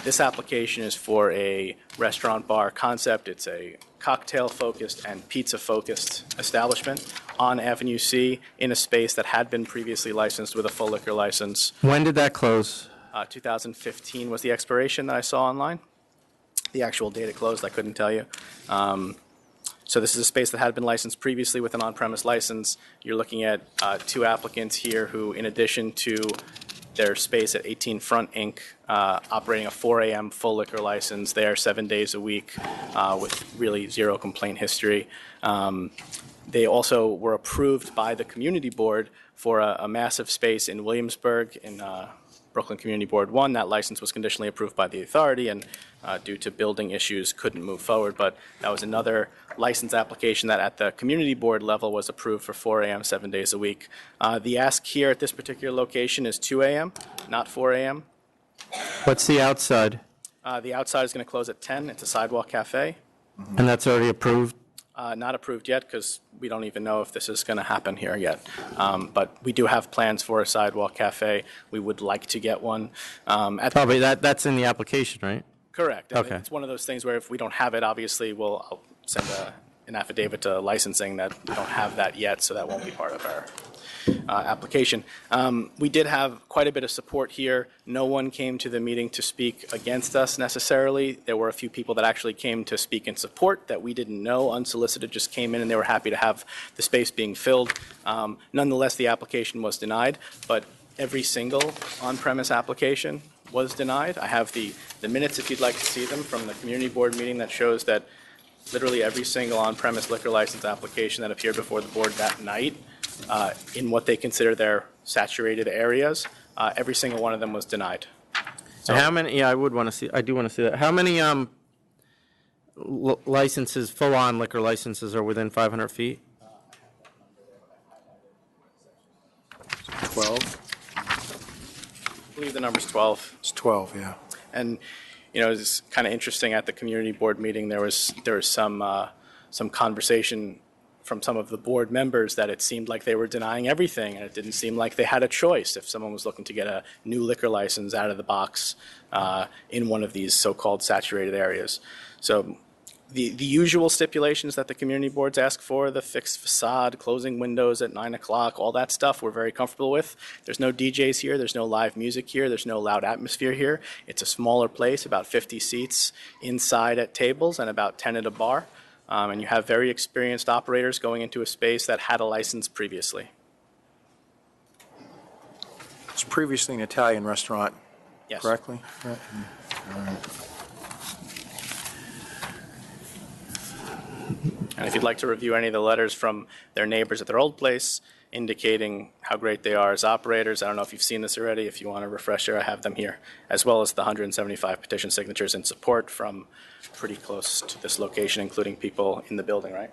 This application is for a restaurant bar concept. It's a cocktail-focused and pizza-focused establishment on Avenue C in a space that had been previously licensed with a full liquor license. When did that close? 2015 was the expiration that I saw online. The actual date it closed, I couldn't tell you. So this is a space that had been licensed previously with an on-premise license. You're looking at 2 applicants here who, in addition to their space at 18 Front Inc., operating a 4 a.m. full liquor license there 7 days a week with really zero complaint history. They also were approved by the community board for a massive space in Williamsburg in Brooklyn Community Board 1. That license was conditionally approved by the authority and due to building issues couldn't move forward, but that was another license application that at the community board level was approved for 4 a.m. 7 days a week. The ask here at this particular location is 2 a.m., not 4 a.m. What's the outside? The outside is going to close at 10. It's a sidewalk cafe. And that's already approved? Not approved yet because we don't even know if this is going to happen here yet. But we do have plans for a sidewalk cafe. We would like to get one. Probably that's in the application, right? Correct. Okay. It's one of those things where if we don't have it, obviously I'll send an affidavit to licensing that we don't have that yet, so that won't be part of our application. We did have quite a bit of support here. No one came to the meeting to speak against us necessarily. There were a few people that actually came to speak in support that we didn't know, unsolicited, just came in and they were happy to have the space being filled. Nonetheless, the application was denied, but every single on-premise application was denied. I have the minutes, if you'd like to see them, from the community board meeting that shows that literally every single on-premise liquor license application that appeared before the board that night in what they consider their saturated areas, every single one of them was denied. So how many? Yeah, I would want to see. I do want to see that. How many licenses, full-on liquor licenses, are within 500 feet? 12? I believe the number's 12. It's 12, yeah. And, you know, it's kind of interesting at the community board meeting, there was some conversation from some of the board members that it seemed like they were denying everything, and it didn't seem like they had a choice if someone was looking to get a new liquor license out of the box in one of these so-called saturated areas. So the usual stipulations that the community boards ask for, the fixed facade, closing windows at 9 o'clock, all that stuff we're very comfortable with. There's no DJs here, there's no live music here, there's no loud atmosphere here. It's a smaller place, about 50 seats inside at tables and about 10 at a bar. And you have very experienced operators going into a space that had a license previously. It's previously an Italian restaurant, Yes. correctly? And if you'd like to review any of the letters from their neighbors at their old place indicating how great they are as operators, I don't know if you've seen this already. If you want a refresher, I have them here, as well as the 175 petition signatures in support from pretty close to this location, including people in the building, right?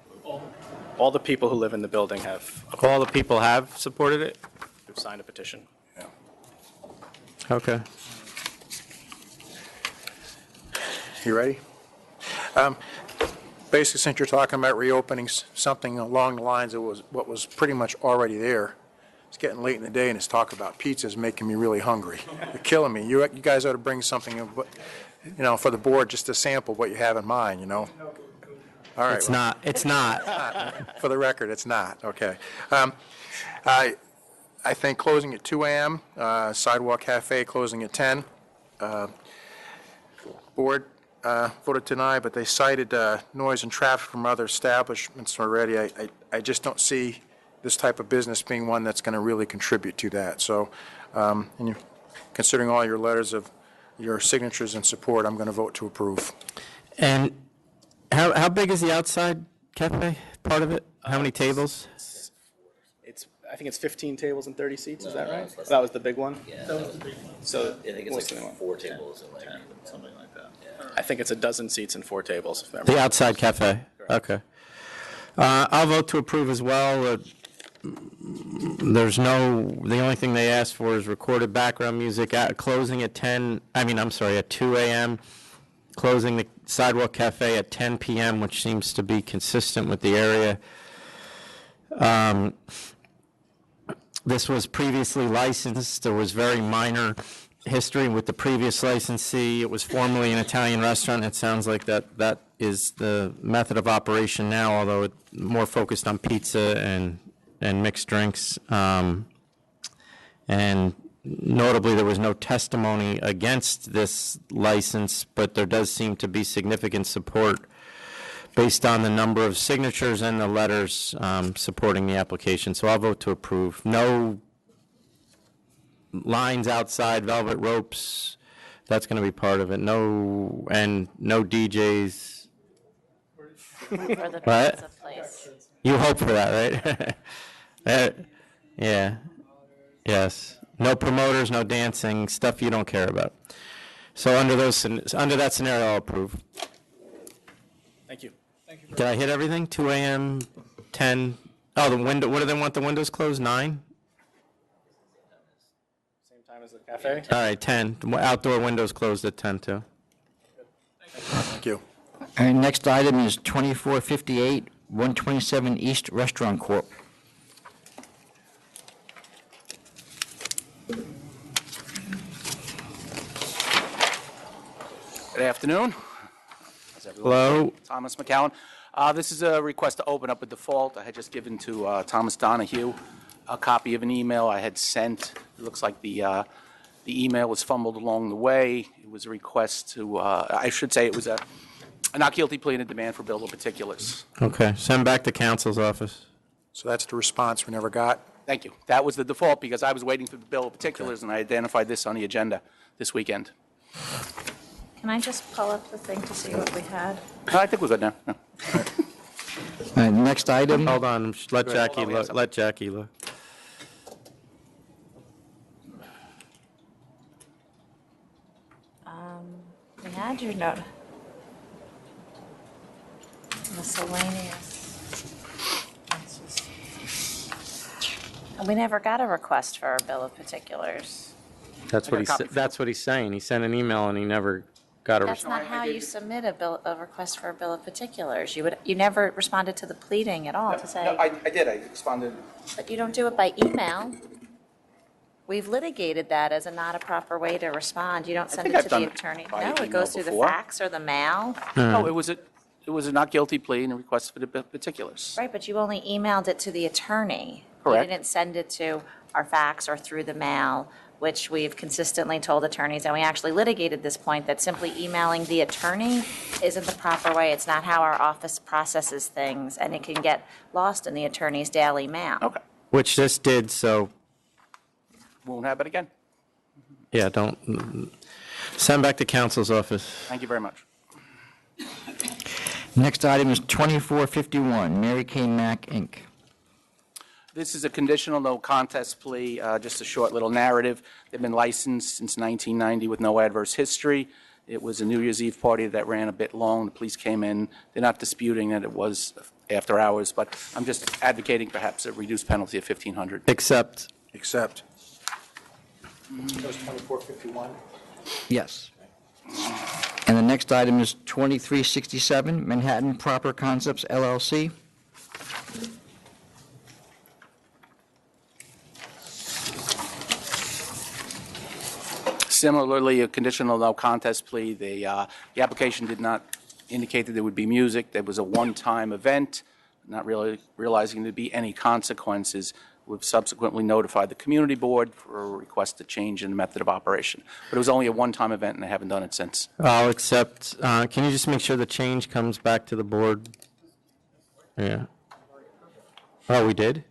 All the people who live in the building have. All the people have supported it? Who've signed a petition. Okay. You ready? Basically, since you're talking about reopening something along the lines of what was pretty much already there, it's getting late in the day and this talk about pizza is making me really hungry. You're killing me. You guys ought to bring something, for the board, just to sample what you have in mind, All right. It's not. It's not. For the record, it's not. Okay. I think closing at 2 a.m., Sidewalk Cafe closing at 10. Board voted tonight, but they cited noise and traffic from other establishments already. I just don't see this type of business being one that's going to really contribute to that. So, considering all your letters of your signatures and support, I'm going to vote to approve. And how big is the outside cafe part of it? How many tables? I think it's 15 tables and 30 seats, is that right? That was the big one? Yeah, That was the big one. So I think what's it's the like one? 4 tables and like 10, something like that. I think it's a dozen seats and 4 tables. If The outside cafe? Okay. I'll vote to approve as well. The only thing they asked for is recorded background music, closing at 2 a.m., closing the Sidewalk Cafe at 10 p.m., which seems to be consistent with the area. This was previously licensed. There was very minor history with the previous licensee. It was formerly an Italian restaurant. It sounds like that is the method of operation now, although it's more focused on pizza and mixed drinks. And notably, there was no testimony against this license, but there does seem to be significant support based on the number of signatures and the letters supporting the application. So I'll vote to approve. No lines outside, velvet ropes, that's going to be part of it. No DJs. For the What? pizza place. You hope for that, right? Yeah. Yes. No promoters, no dancing, stuff you don't care about. So under that scenario, I'll approve. Thank you. Did I hit everything? 2 a.m., 10. Oh, the window. What do they want the windows closed? 9? Same time as the cafe? All right, 10. Outdoor windows closed at 10 too. Thank you. And next item is 2458, 127 East Restaurant Corp. Good afternoon. How's everyone? Hello. Thomas McCowan. This is a request to open up a default. I had just given to Thomas Donahue a copy of an email I had sent. It looks like the email was fumbled along the way. It was a request to, I should say it was a not guilty plea and a demand for bill of particulars. Okay, send back to counsel's office. So that's the response we never got. Thank you. That was the default because I was waiting for the bill of particulars and I identified this on the agenda this weekend. Can I just pull up the thing to see what we had? No, I think we're good now. No. Next item. Hold on, let Go ahead. Jackie Oh, we have look. Let Jackie look. We had your note. Miscellaneous. And we never got a request for a bill of particulars. That's what he's saying. He sent an email and he never got a That's response. not how you submit a request for a bill of particulars. You never responded to the pleading at all to say. No, I did. I responded. But you don't do it by email. We've litigated that as not a proper way to respond. You don't send think it I've to done the it attorney. by No, it email goes through the before. fax or the mail. No, it was a not guilty plea and a request for the particulars. Right, but you only emailed it to the attorney. Correct. You didn't send it to our fax or through the mail, which we've consistently told attorneys, and we actually litigated this point, that simply emailing the attorney isn't the proper way. It's not how our office processes things, and it can get lost in the attorney's daily mail. Okay. Which this did, so, Won't happen again. yeah, don't, send back to counsel's office. Thank you very much. Next item is 2451, Mary Kay Mack, Inc. This is a conditional no contest plea, just a short little narrative. They've been licensed since 1990 with no adverse history. It was a New Year's Eve party that ran a bit long. The police came in. They're not disputing that it was after hours, but I'm just advocating perhaps a reduced penalty of $1,500. Accept. Accept. That was 2451? Yes. And the next item is 2367, Manhattan Proper Concepts, LLC. Similarly, a conditional no contest plea. The application did not indicate that there would be music. There was a one-time event, not really realizing there'd be any consequences. We've subsequently notified the community board for a request to change in the method of operation. But it was only a one-time event, and they haven't done it since. I'll accept. Can you just make sure the change comes back to the board? Yeah. Oh, we did?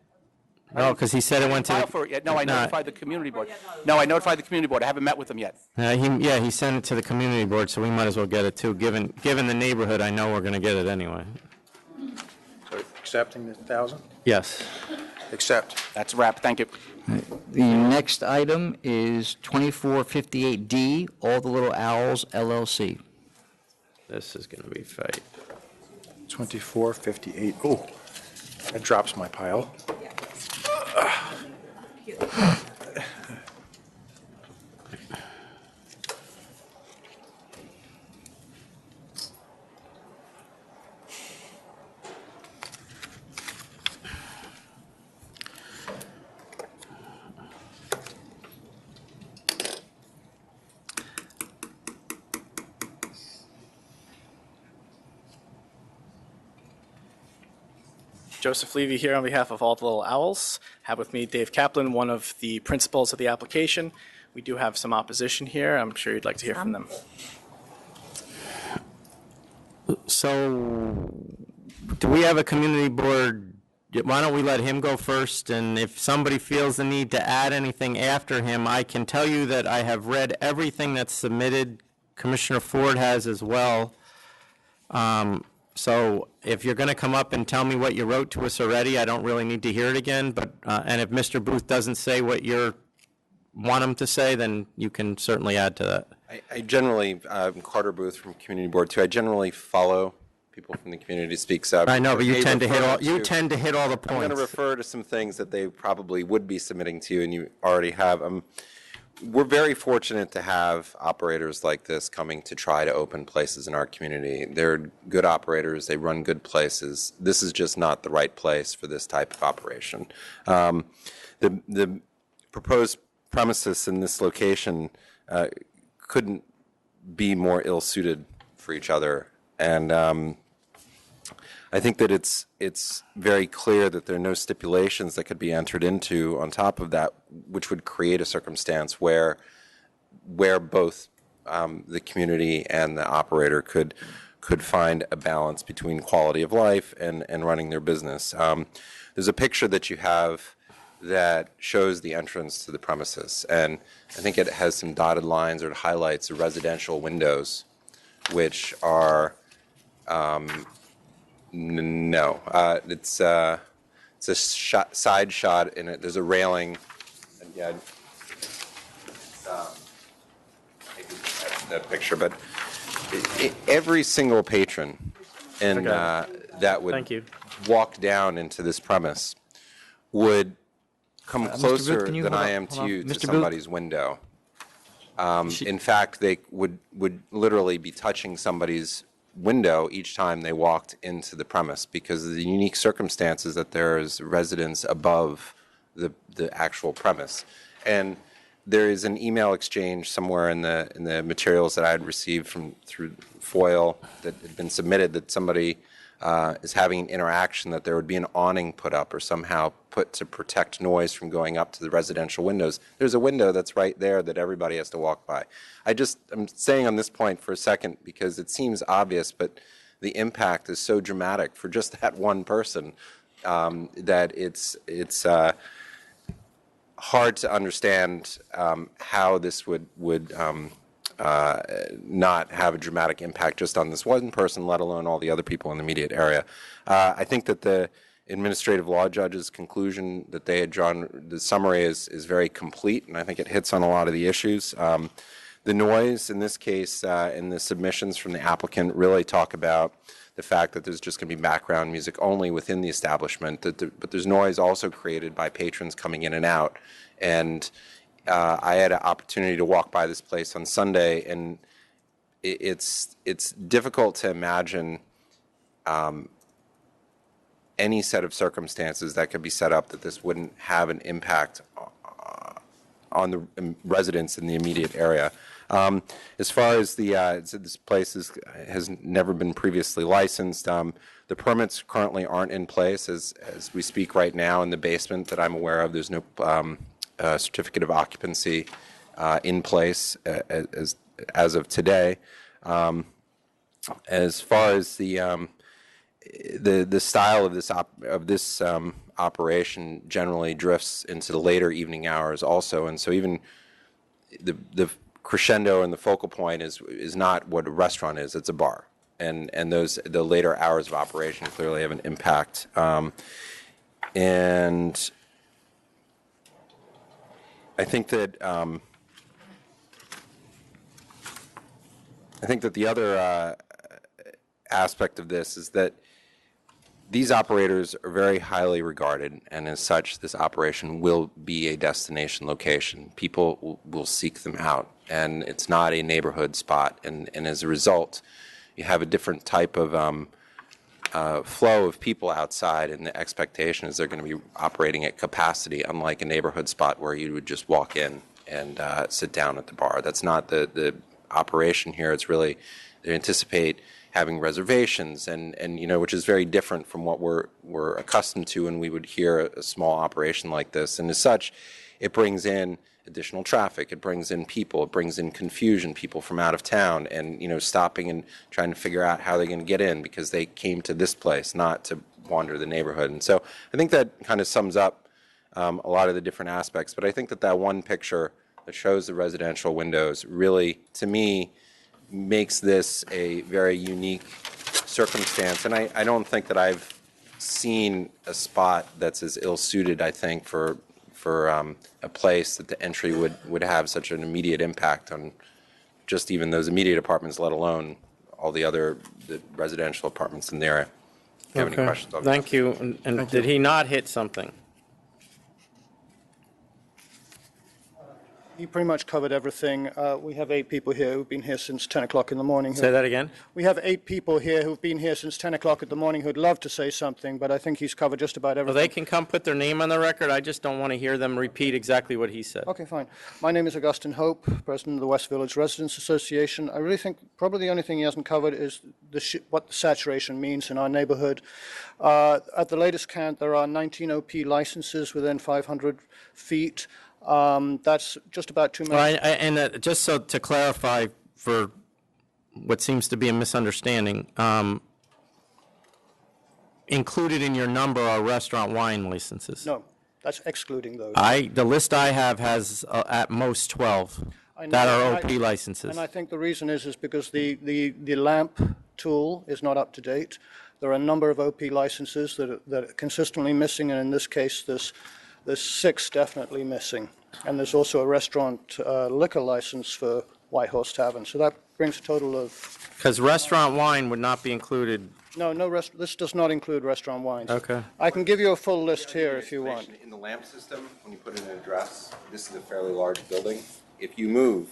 Oh, because he said it went to. No, I notified the community board. No, I notified the community board. I haven't met with them yet. He sent it to the community board, so we might as well get it too. Given the neighborhood, I know we're going to get it anyway. So accepting the 1,000? Yes. Accept. That's a wrap. Thank you. The next item is 2458D, All the Little Owls, LLC. This is going to be a fight. 2458. Oh, that drops my pile. Joseph Levy here on behalf of All the Little Owls. Have with me Dave Kaplan, one of the principals of the application. We do have some opposition here. I'm sure you'd like to hear from them. So, do we have a community board? Why don't we let him go first? And if somebody feels the need to add anything after him, I can tell you that I have read everything that's submitted. Commissioner Ford has as well. So if you're going to come up and tell me what you wrote to us already, I don't really need to hear it again. But and if Mr. Booth doesn't say what you want him to say, then you can certainly add to that. I generally, I'm Carter Booth from Community Board 2. I generally follow people from the community to speak. So I know, but you may tend to hit refer all the points. I'm going to refer to some things that they probably would be submitting to you, and you already have. We're very fortunate to have operators like this coming to try to open places in our community. They're good operators. They run good places. This is just not the right place for this type of operation. The proposed premises in this location couldn't be more ill-suited for each other. And I think that it's very clear that there are no stipulations that could be entered into on top of that, which would create a circumstance where both the community and the operator could find a balance between quality of life and running their business. There's a picture that you have that shows the entrance to the premises, and I think it has some dotted lines or it highlights the residential windows, which are no, it's a side shot in it. There's a railing. And yeah, maybe that's the picture, but every single patron and that would walk down into this premise would come closer than I am to you to somebody's window. In fact, they would literally be touching somebody's window each time they walked into the premise because of the unique circumstances that there's residents above the actual premise. And there is an email exchange somewhere in the materials that I had received through FOIL that had been submitted that somebody is having an interaction that there would be an awning put up or somehow put to protect noise from going up to the residential windows. There's a window that's right there that everybody has to walk by. I'm staying on this point for a second because it seems obvious, but the impact is so dramatic for just that one person that it's hard to understand how this would not have a dramatic impact just on this one person, let alone all the other people in the immediate area. I think that the administrative law judge's conclusion that they had drawn, the summary is very complete, and I think it hits on a lot of the issues. The noise in this case and the submissions from the applicant really talk about the fact that there's just going to be background music only within the establishment, but there's noise also created by patrons coming in and out. And I had an opportunity to walk by this place on Sunday, and it's difficult to imagine any set of circumstances that could be set up that this wouldn't have an impact on the residents in the immediate area. As far as this place has never been previously licensed, the permits currently aren't in place as we speak right now in the basement that I'm aware of. There's no certificate of occupancy in place as of today. As far as the style of this operation generally drifts into the later evening hours also, and so even the crescendo and the focal point is not what a restaurant is; it's a bar, and the later hours of operation clearly have an impact, and I think that the other aspect of this is that these operators are very highly regarded, and as such, this operation will be a destination location. People will seek them out, and it's not a neighborhood spot. And as a result, you have a different type of flow of people outside, and the expectation is they're going to be operating at capacity, unlike a neighborhood spot where you would just walk in and sit down at the bar. That's not the operation here. It's really, they anticipate having reservations, and which is very different from what we're accustomed to when we would hear a small operation like this. And as such, it brings in additional traffic, it brings in people, it brings in confusion, people from out of town, and stopping and trying to figure out how they're going to get in because they came to this place, not to wander the neighborhood. And so I think that kind of sums up a lot of the different aspects. But I think that one picture that shows the residential windows really, to me, makes this a very unique circumstance. And I don't think that I've seen a spot that's as ill-suited, I think, for a place that the entry would have such an immediate impact on just even those immediate apartments, let alone all the residential apartments in the area. Do you have any questions? Thank you. And did he not hit something? He pretty much covered everything. We have 8 people here who've been here since 10 o'clock in the morning. Say that again? We have 8 people here who've been here since 10 o'clock in the morning who'd love to say something, but I think he's covered just about everything. Well, they can come put their name on the record. I just don't want to hear them repeat exactly what he said. Okay, fine. My name is Augustine Hope, president of the West Village Residents Association. I really think probably the only thing he hasn't covered is what the saturation means in our neighborhood. At the latest count, there are 19 OP licenses within 500 feet. That's just about 2 million. And just so to clarify for what seems to be a misunderstanding, included in your number are restaurant wine licenses. No, that's excluding those. The list I have has at most 12 that are OP licenses. And I think the reason is because the LAMP tool is not up to date. There are a number of OP licenses that are consistently missing, and in this case, there's 6 definitely missing. And there's also a restaurant liquor license for White Horse Tavern. So that brings a total of... Because restaurant wine would not be included. No, this does not include restaurant wines. Okay. I can give you a full list here if you want. In the LAMP system, when you put in an address, this is a fairly large building. If you move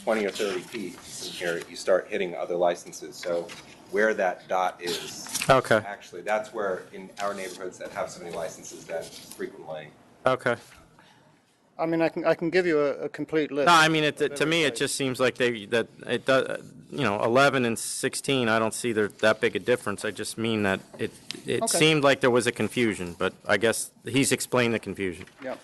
20 or 30 feet from here, you start hitting other licenses. So where that dot is, actually, that's where in our neighborhoods that have so many licenses that frequently. Okay. I mean, I can give you a complete list. No, I mean, to me, it just seems like 11 and 16, I don't see that big a difference. I just mean that it seemed like there was a confusion, but I guess he's explained the confusion. Yeah.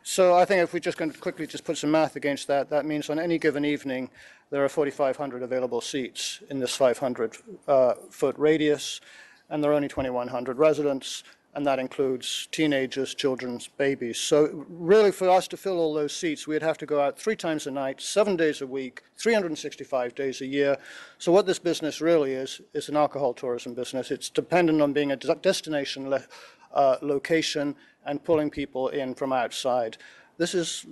So I think if we're just going to quickly just put some math against that, that means on any given evening, there are 4,500 available seats in this 500-foot radius, and there are only 2,100 residents. and that includes teenagers, children, babies. So really, for us to fill all those seats, we'd have to go out 3 times a night, 7 days a week, 365 days a year. So what this business really is an alcohol tourism business. It's dependent on being a destination location and pulling people in from outside. This is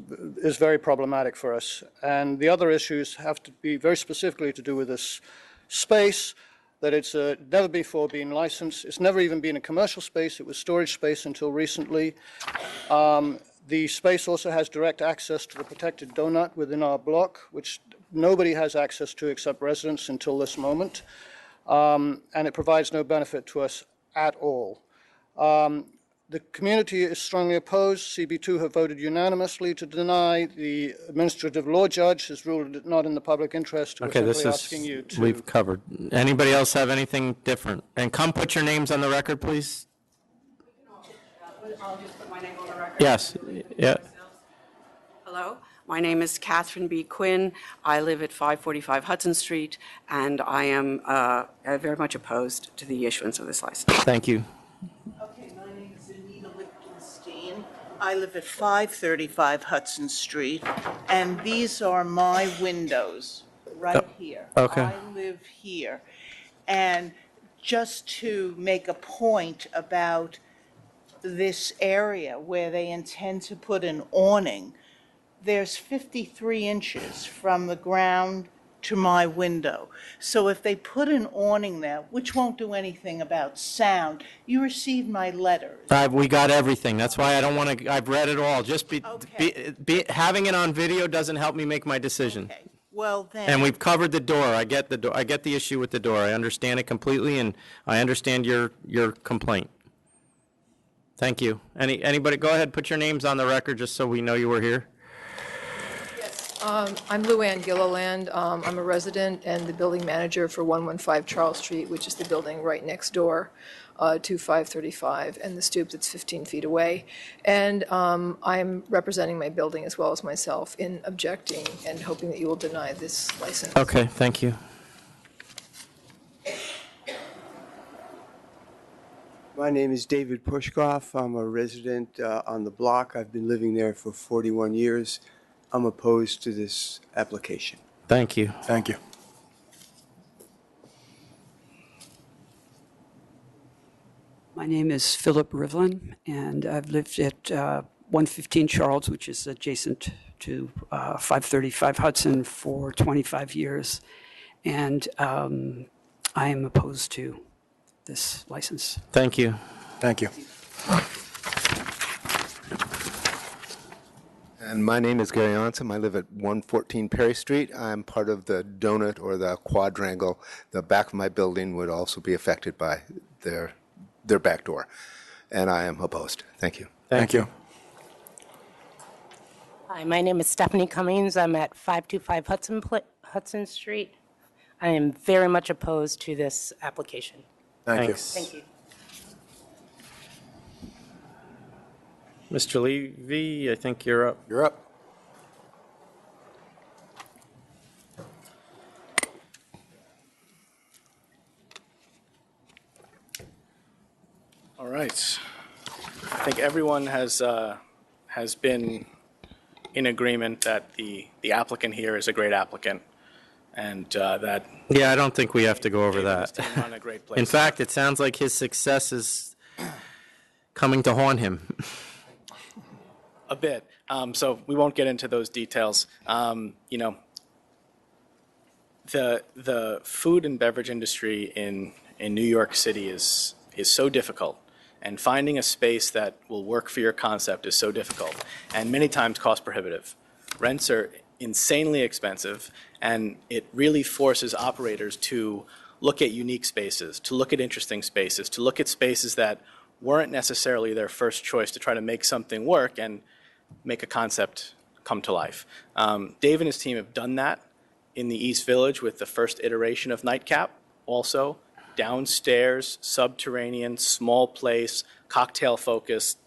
very problematic for us. And the other issues have to be very specifically to do with this space, that it's never before been licensed. It's never even been a commercial space. It was storage space until recently. The space also has direct access to the protected donut within our block, which nobody has access to except residents until this moment. And it provides no benefit to us at all. The community is strongly opposed. CB2 have voted unanimously to deny. The administrative law judge has ruled it not in the public interest. Okay, We're this simply is, asking you to. we've covered. Anybody else have anything different? And come put your names on the record, please. I'll just put my name on the record. Yes, yeah. Hello, my name is Catherine B. Quinn. I live at 545 Hudson Street, and I am very much opposed to the issuance of this license. Thank you. Okay, my name is Anita Lichtenstein. I live at 535 Hudson Street, and these are my windows right here. Okay. I live here. And just to make a point about this area where they intend to put an awning, there's 53 inches from the ground to my window. So if they put an awning there, which won't do anything about sound, you received my letters. We got everything. That's why I don't want to, I've read it all. Just having it on video doesn't help me make my decision. Okay. Well, then. And we've covered the door. I get the door. I get the issue with the door. I understand it completely, and I understand your complaint. Thank you. Anybody, go ahead, put your names on the record just so we know you were here. I'm Lou Ann Gilliland. I'm a resident and the building manager for 115 Charles Street, which is the building right next door to 535, and the stoop that's 15 feet away. And I'm representing my building as well as myself in objecting and hoping that you will deny this license. Okay, thank you. My name is David Pushkoff. I'm a resident on the block. I've been living there for 41 years. I'm opposed to this application. Thank you. Thank you. My name is Philip Rivlin, and I've lived at 115 Charles, which is adjacent to 535 Hudson, for 25 years. And I am opposed to this license. Thank you. Thank you. And my name is Gary Onsom. I live at 114 Perry Street. I'm part of the donut or the quadrangle. The back of my building would also be affected by their back door. And I am opposed. Thank you. Thank you. Hi, my name is Stephanie Cummings. I'm at 525 Hudson Street. I am very much opposed to this application. Thank you. Thank you. Mr. Levy, I think you're up. You're up. All right. I think everyone has been in agreement that the applicant here is a great applicant, and that. Yeah, I don't think we have to go over that. Run a great place. In fact, it sounds like his success is coming to haunt him. A bit. So we won't get into those details. You know, the food and beverage industry in New York City is so difficult, and finding a space that will work for your concept is so difficult, and many times cost prohibitive. Rents are insanely expensive, and it really forces operators to look at unique spaces, to look at interesting spaces, to look at spaces that weren't necessarily their first choice to try to make something work and make a concept come to life. Dave and his team have done that in the East Village with the first iteration of Nightcap. Also, downstairs, subterranean, small place, cocktail focused.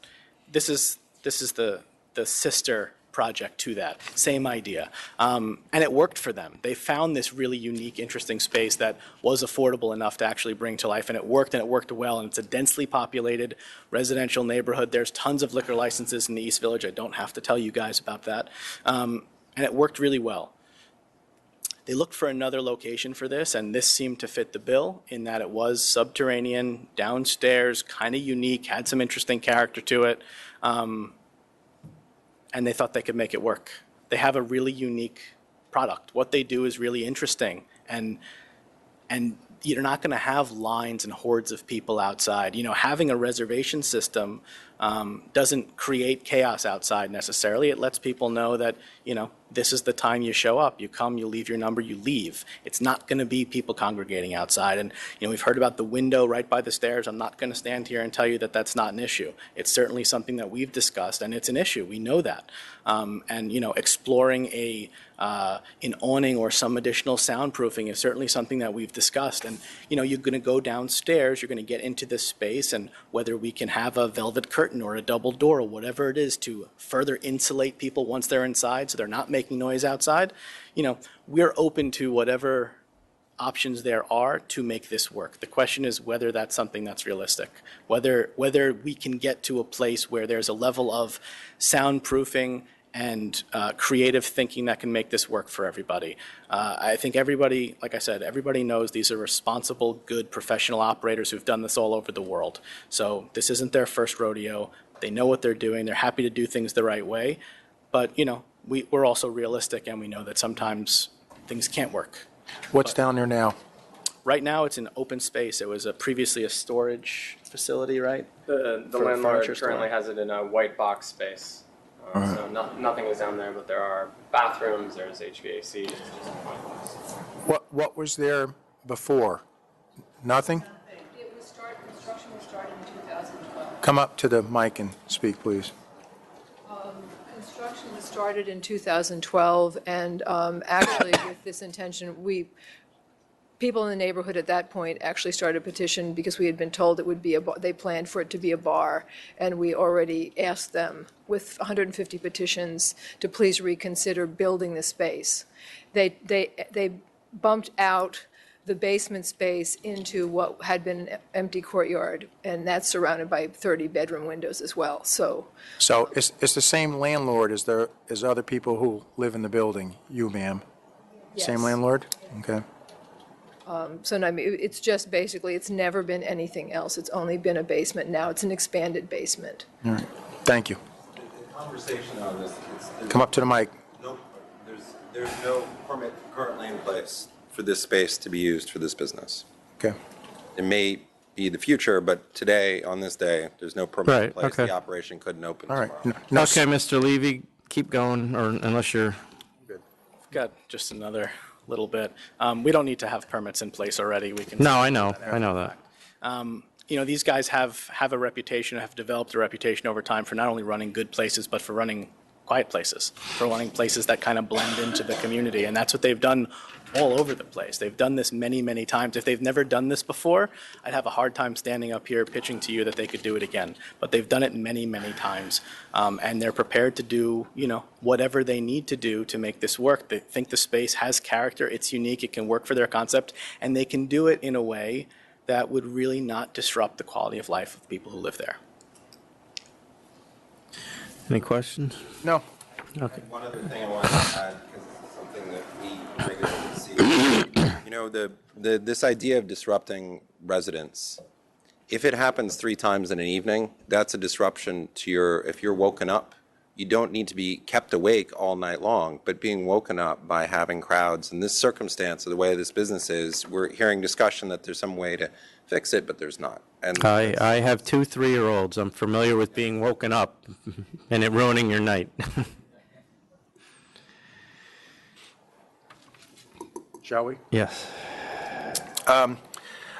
This is the sister project to that. Same idea. And it worked for them. They found this really unique, interesting space that was affordable enough to actually bring to life, and it worked well, and it's a densely populated residential neighborhood. There's tons of liquor licenses in the East Village. I don't have to tell you guys about that. And it worked really well. They looked for another location for this, and this seemed to fit the bill in that it was subterranean, downstairs, kind of unique, had some interesting character to it. And they thought they could make it work. They have a really unique product. What they do is really interesting, and you're not going to have lines and hordes of people outside. You know, having a reservation system doesn't create chaos outside necessarily. It lets people know that, you know, this is the time you show up. You come, you leave your number, you leave. It's not going to be people congregating outside. And, you know, we've heard about the window right by the stairs. I'm not going to stand here and tell you that that's not an issue. It's certainly something that we've discussed, and it's an issue. We know that. And, you know, exploring an awning or some additional soundproofing is certainly something that we've discussed. And, you know, you're going to go downstairs, you're going to get into this space, and whether we can have a velvet curtain or a double door or whatever it is to further insulate people once they're inside so they're not making noise outside, you know, we're open to whatever options there are to make this work. The question is whether that's something that's realistic, whether we can get to a place where there's a level of soundproofing and creative thinking that can make this work for everybody. I think everybody, like I said, everybody knows these are responsible, good, professional operators who've done this all over the world. So this isn't their first rodeo. They know what they're doing. They're happy to do things the right way. But, you know, we're also realistic, and we know that sometimes things can't work. What's down there now? Right now, it's an open space. It was previously a storage facility, right? The For landlord furniture store. currently has it in a white box space. So nothing is down there, but there are bathrooms, there's HVAC, it's just a white box. What was there before? Nothing? Construction was started in 2012. Come up to the mic and speak, please. Construction was started in 2012, and actually with this intention, people in the neighborhood at that point actually started a petition because we had been told it would be they planned for it to be a bar, and we already asked them with 150 petitions to please reconsider building the space. They bumped out the basement space into what had been an empty courtyard, and that's surrounded by 30 bedroom windows as well. So it's the same landlord as other people who live in the building, you, ma'am? Yes. Same landlord? Okay. So no, I mean, it's just basically, it's never been anything else. It's only been a basement. Now it's an expanded basement. All right. Thank you. The conversation on this, Come up to the mic. Nope, there's no permit currently in place for this space to be used for this business. Okay. It may be the future, but today, on this day, there's no permit in Right, place. okay. The operation couldn't open All right. tomorrow. Okay, Mr. Levy, keep going, or unless you're, We've got just another little bit. We don't need to have permits in place already. We can. no, I know that. You know, these guys have a reputation, have developed a reputation over time for not only running good places, but for running quiet places, for running places that kind of blend into the community. And that's what they've done all over the place. They've done this many, many times. If they've never done this before, I'd have a hard time standing up here pitching to you that they could do it again. But they've done it many, many times. And they're prepared to do, you know, whatever they need to do to make this work. They think the space has character, it's unique, it can work for their concept, and they can do it in a way that would really not disrupt the quality of life of people who live there. Any questions? No. Okay. One other thing I wanted to add, because this is something that we regularly see. You know, this idea of disrupting residents, if it happens 3 times in an evening, that's a disruption to if you're woken up. You don't need to be kept awake all night long, but being woken up by having crowds. In this circumstance, of the way this business is, we're hearing discussion that there's some way to fix it, but there's not. And I have 2 3-year-olds. I'm familiar with being woken up and it ruining your night. Shall we? Yes. I'm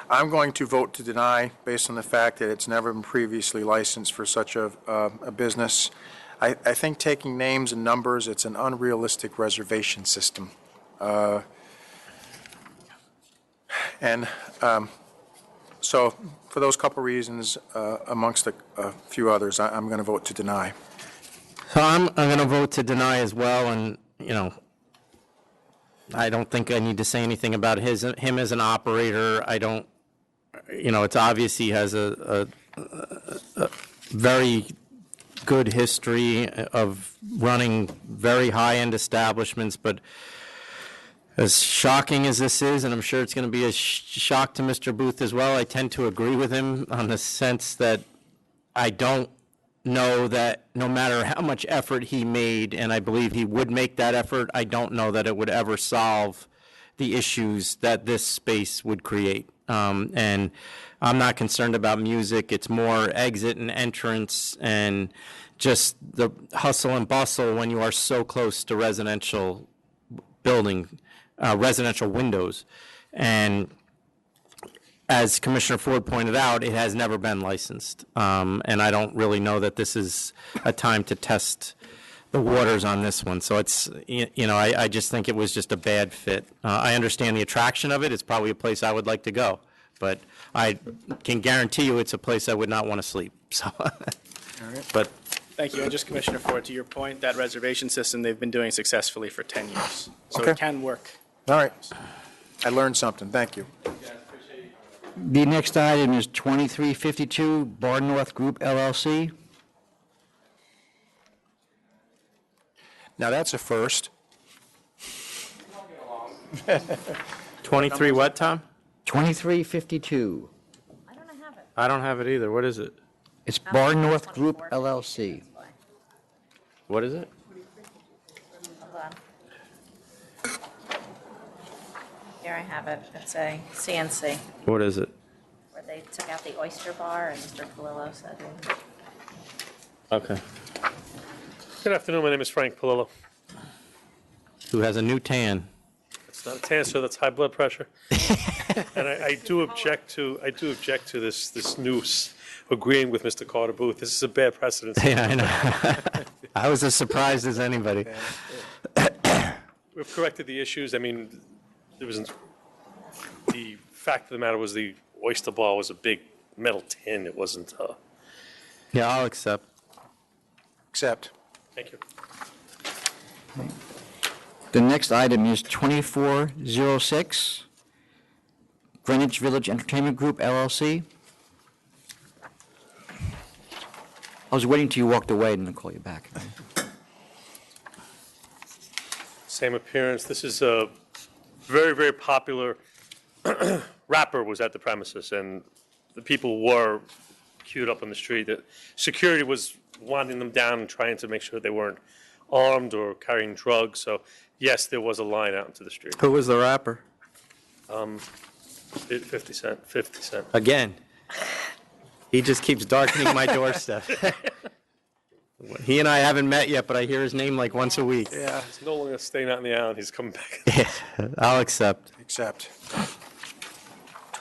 going to vote to deny based on the fact that it's never been previously licensed for such a business. I think taking names and numbers, it's an unrealistic reservation system. So for those couple reasons, amongst a few others, I'm going to vote to deny. So I'm going to vote to deny as well, and, I don't think I need to say anything about him as an operator. I don't, it's obvious he has a very good history of running very high-end establishments, but as shocking as this is, and I'm sure it's going to be a shock to Mr. Booth as well, I tend to agree with him on the sense that I don't know that no matter how much effort he made, and I believe he would make that effort, I don't know that it would ever solve the issues that this space would create. And I'm not concerned about music. It's more exit and entrance and just the hustle and bustle when you are so close to residential building, residential windows. And as Commissioner Ford pointed out, it has never been licensed. And I don't really know that this is a time to test the waters on this one. So it's, I just think it was just a bad fit. I understand the attraction of it. It's probably a place I would like to go. But I can guarantee you it's a place I would not want to sleep. So, but Thank you. And just Commissioner Ford, to your point, that reservation system they've been doing successfully for 10 years. So Okay. it can work. All right. I learned something. Thank you. The next item is 2352 Bar North Group LLC. Now, that's a first. 23 what, Tom? 2352. I don't have it either. What is it? It's Bar North Group LLC. What is it? Hold on. Here I have it. It's a CNC, What is it? where they took out the oyster bar and Mr. Palillo said. Okay. Good afternoon, my name is Frank Palillo. Who has a new tan? It's not a tan, sir, that's high blood pressure. And I do object to this noose, agreeing with Mr. Carter Booth. This is a bad precedent. Yeah, I know. I was as surprised as anybody. We've corrected the issues. I mean, there wasn't, the fact of the matter was the oyster bar was a big metal tin. It wasn't, Yeah, I'll accept. Accept. thank you. The next item is 2406 Greenwich Village Entertainment Group LLC. I was waiting till you walked away and then call you back. Same appearance. This is a very, very popular rapper was at the premises, and the people were queued up on the street. The security was winding them down and trying to make sure they weren't armed or carrying drugs. So, yes, there was a line out into the street. Who was the rapper? 50 Cent. Again. He just keeps darkening my doorstep. He and I haven't met yet, but I hear his name like once a week. Yeah. He's no longer staying out in the island. He's coming back. I'll accept. Accept.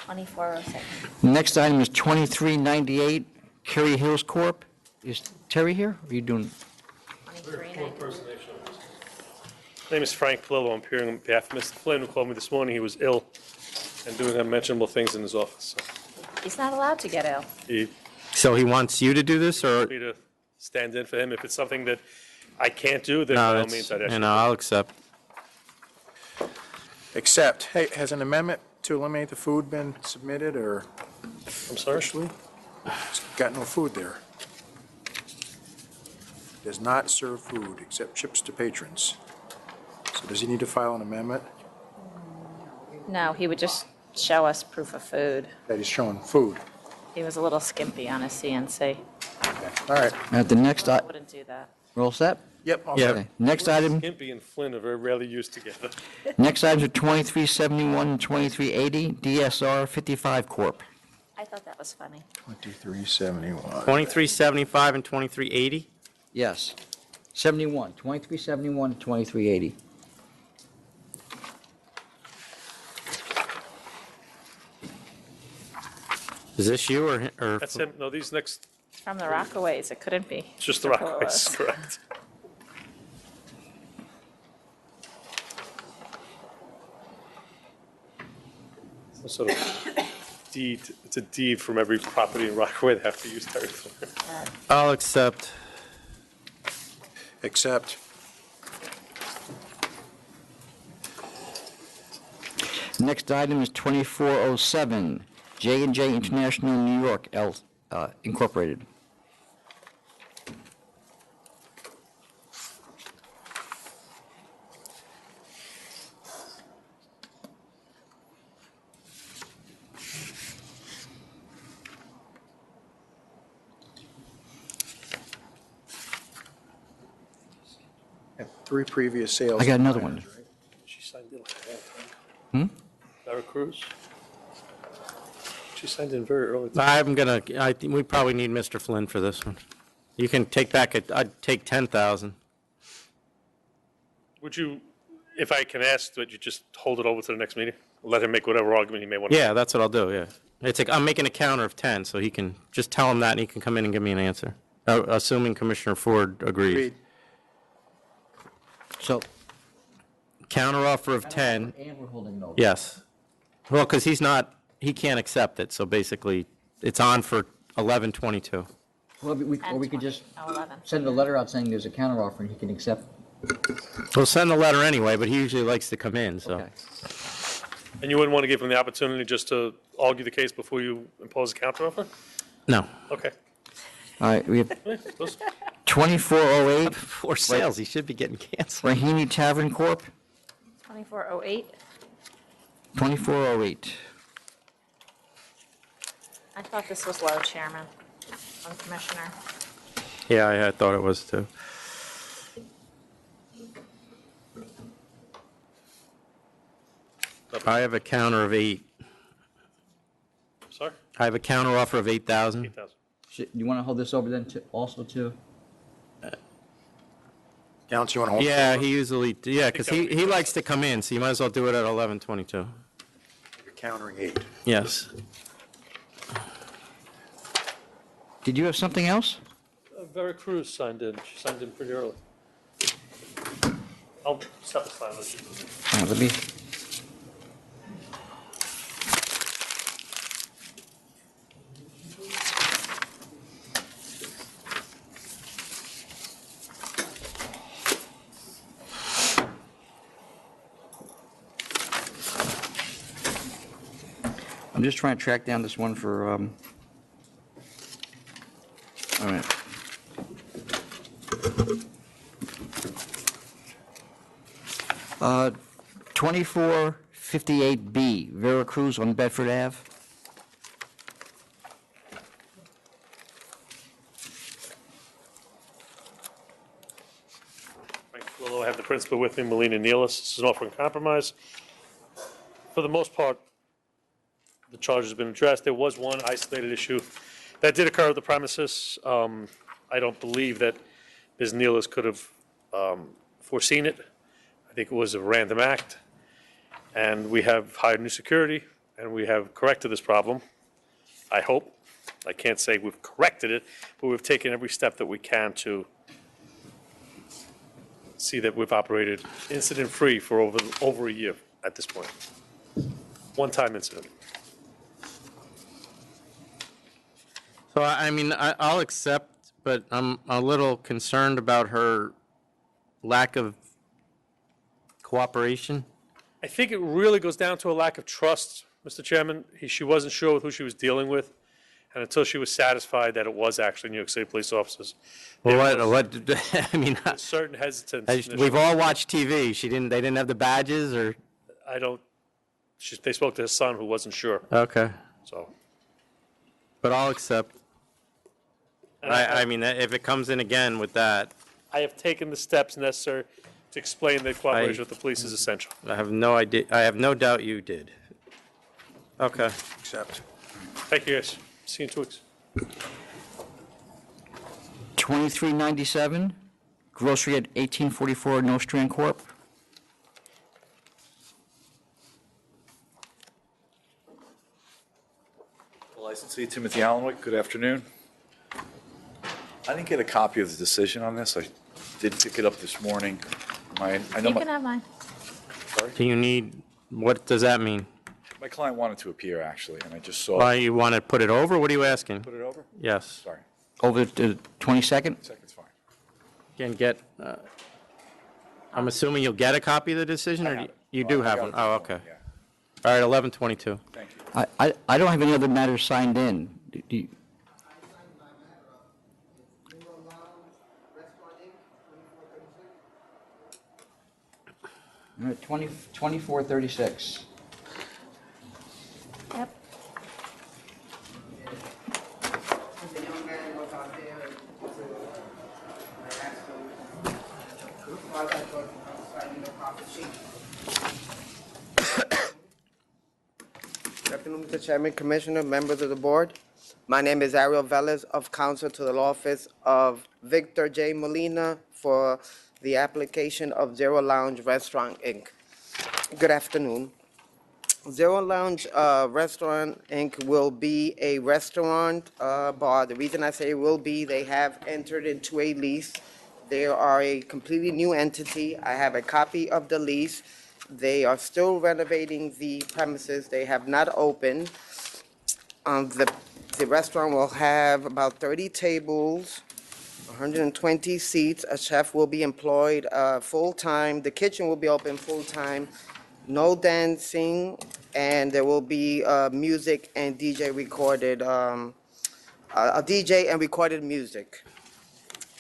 2406. Next item is 2398 Kerry Hills Corp. Is Terry here? Or are you doing? My name is Frank Palillo. I'm appearing on behalf of Mr. Flynn, who called me this morning. He was ill and doing unmentionable things in his office. So He's not allowed to get ill. he So he wants you to do this, or? asked me to stand in for him. If it's something that I can't do, then by all that's- means I'd ask you. I'll accept. Accept. Hey, has an amendment to eliminate the food been submitted, or? I'm sorry? Officially? It's got no food there. Does not serve food except chips to patrons. So does he need to file an amendment No, he would just show us proof of food. that he's showing food? He was a little skimpy on his CNC. All right. At the next, Wouldn't do that. we're all set? Yep. all Okay. Next item. Skimpy and Flynn are very rarely used together. Next items are 2371 and 2380 DSR 55 Corp. I thought that was funny. 2371. 2375 and 2380? Yes. 71, 2371 and 2380. Is this you, or? That's him. No, these next, It's from the Rockaways. It couldn't be. it's just the Mr. Rockaways, Palillo's. correct. Some sort of deed, it's a deed from every property in Rockaway. They have to use Terry Flynn. I'll accept. Accept. Next item is 2407, J&J International New York, Incorporated. Three previous sales. I got another one. She signed in like that. Hmm? Veracruz. She signed in very early. I think we probably need Mr. Flynn for this one. You can take back, I'd take 10,000. Would you, if I can ask, would you just hold it over to the next meeting? Let him make whatever argument he may want to. Yeah, that's what I'll do, yeah. It's like, I'm making a counter of 10, so he can, just tell him that and he can come in and give me an answer. Assuming Commissioner Ford agrees. Agreed. So. Counter offer of 10. And we're holding it over. Yes. Well, because he can't accept it, so basically, it's on for 11/22. Well, or we could just 11. send a letter out saying there's a counteroffer and he can accept. We'll send the letter anyway, but he usually likes to come in, so. Okay. And you wouldn't want to give him the opportunity just to argue the case before you impose a counteroffer? No. Okay. All right, we have Those- 2408. For sales, he should be getting canceled. Rahimi Tavern Corp., 2408. 2408. I thought this was low, Chairman, Commissioner. Yeah, I thought it was too. I have a counter of 8. Sorry? I have a counter offer of 8,000. 8,000. You want to hold this over then also to? Counsel, you want to hold? Yeah, he usually, because he likes to come in, so you might as well do it at 11:22. You're countering 8. Yes. Did you have something else? Veracruz signed in. She signed in pretty early. I'll step aside with you. Let me. I'm just trying to track down this one for, all right. Uh, 2458B, Veracruz on Bedford Ave. Frank Willow, I have the principal with me, Melina Nealis. This is an offer in compromise. For the most part, the charge has been addressed. There was one isolated issue that did occur at the premises. I don't believe that Ms. Nealis could have foreseen it. I think it was a random act. And we have hired new security, and we have corrected this problem, I hope. I can't say we've corrected it, but we've taken every step that we can to see that we've operated incident-free for over a year at this point. One-time incident. So, I mean, I'll accept, but I'm a little concerned about her lack of cooperation. I think it really goes down to a lack of trust, Mr. Chairman. She wasn't sure with who she was dealing with, and until she was satisfied that it was actually New York City police officers. Well, what, I mean, a certain hesitance. we've all watched TV. They didn't have the badges, or? I don't, they spoke to his son who wasn't sure, Okay, so. but I'll accept. I mean, if it comes in again with that, I have taken the steps necessary to explain that cooperation with the police is essential. I have no idea, I have no doubt you did. Okay. Accept. Thank you, guys. See you in 2 weeks. 2397, grocery at 1844 Nostrand Corp. Licensee Timothy Allenwick, good afternoon. I didn't get a copy of the decision on this. I did pick it up this morning. I know You can have mine. Do you need, what does that mean? my client wanted to appear, actually, and I just saw. Why, you want to put it over? What are you asking? Put it over? Yes. Sorry. Over to 22nd? Second's fine. and get, I'm assuming you'll get a copy of the decision, or you do have one? Oh, okay. All right, 11:22. Thank you. I don't have any other matters signed in. Do you? All right, 2436. Yep. Good afternoon, Mr. Chairman, Commissioner, members of the board. My name is Ariel Velez of counsel to the law office of Victor J. Molina for the application of Zero Lounge Restaurant, Inc. Good afternoon. Zero Lounge Restaurant, Inc. will be a restaurant bar. The reason I say will be, they have entered into a lease. They are a completely new entity. I have a copy of the lease. They are still renovating the premises. They have not opened. The restaurant will have about 30 tables, 120 seats. A chef will be employed full-time. The kitchen will be open full-time. No dancing, and there will be music and DJ recorded, a DJ and recorded music.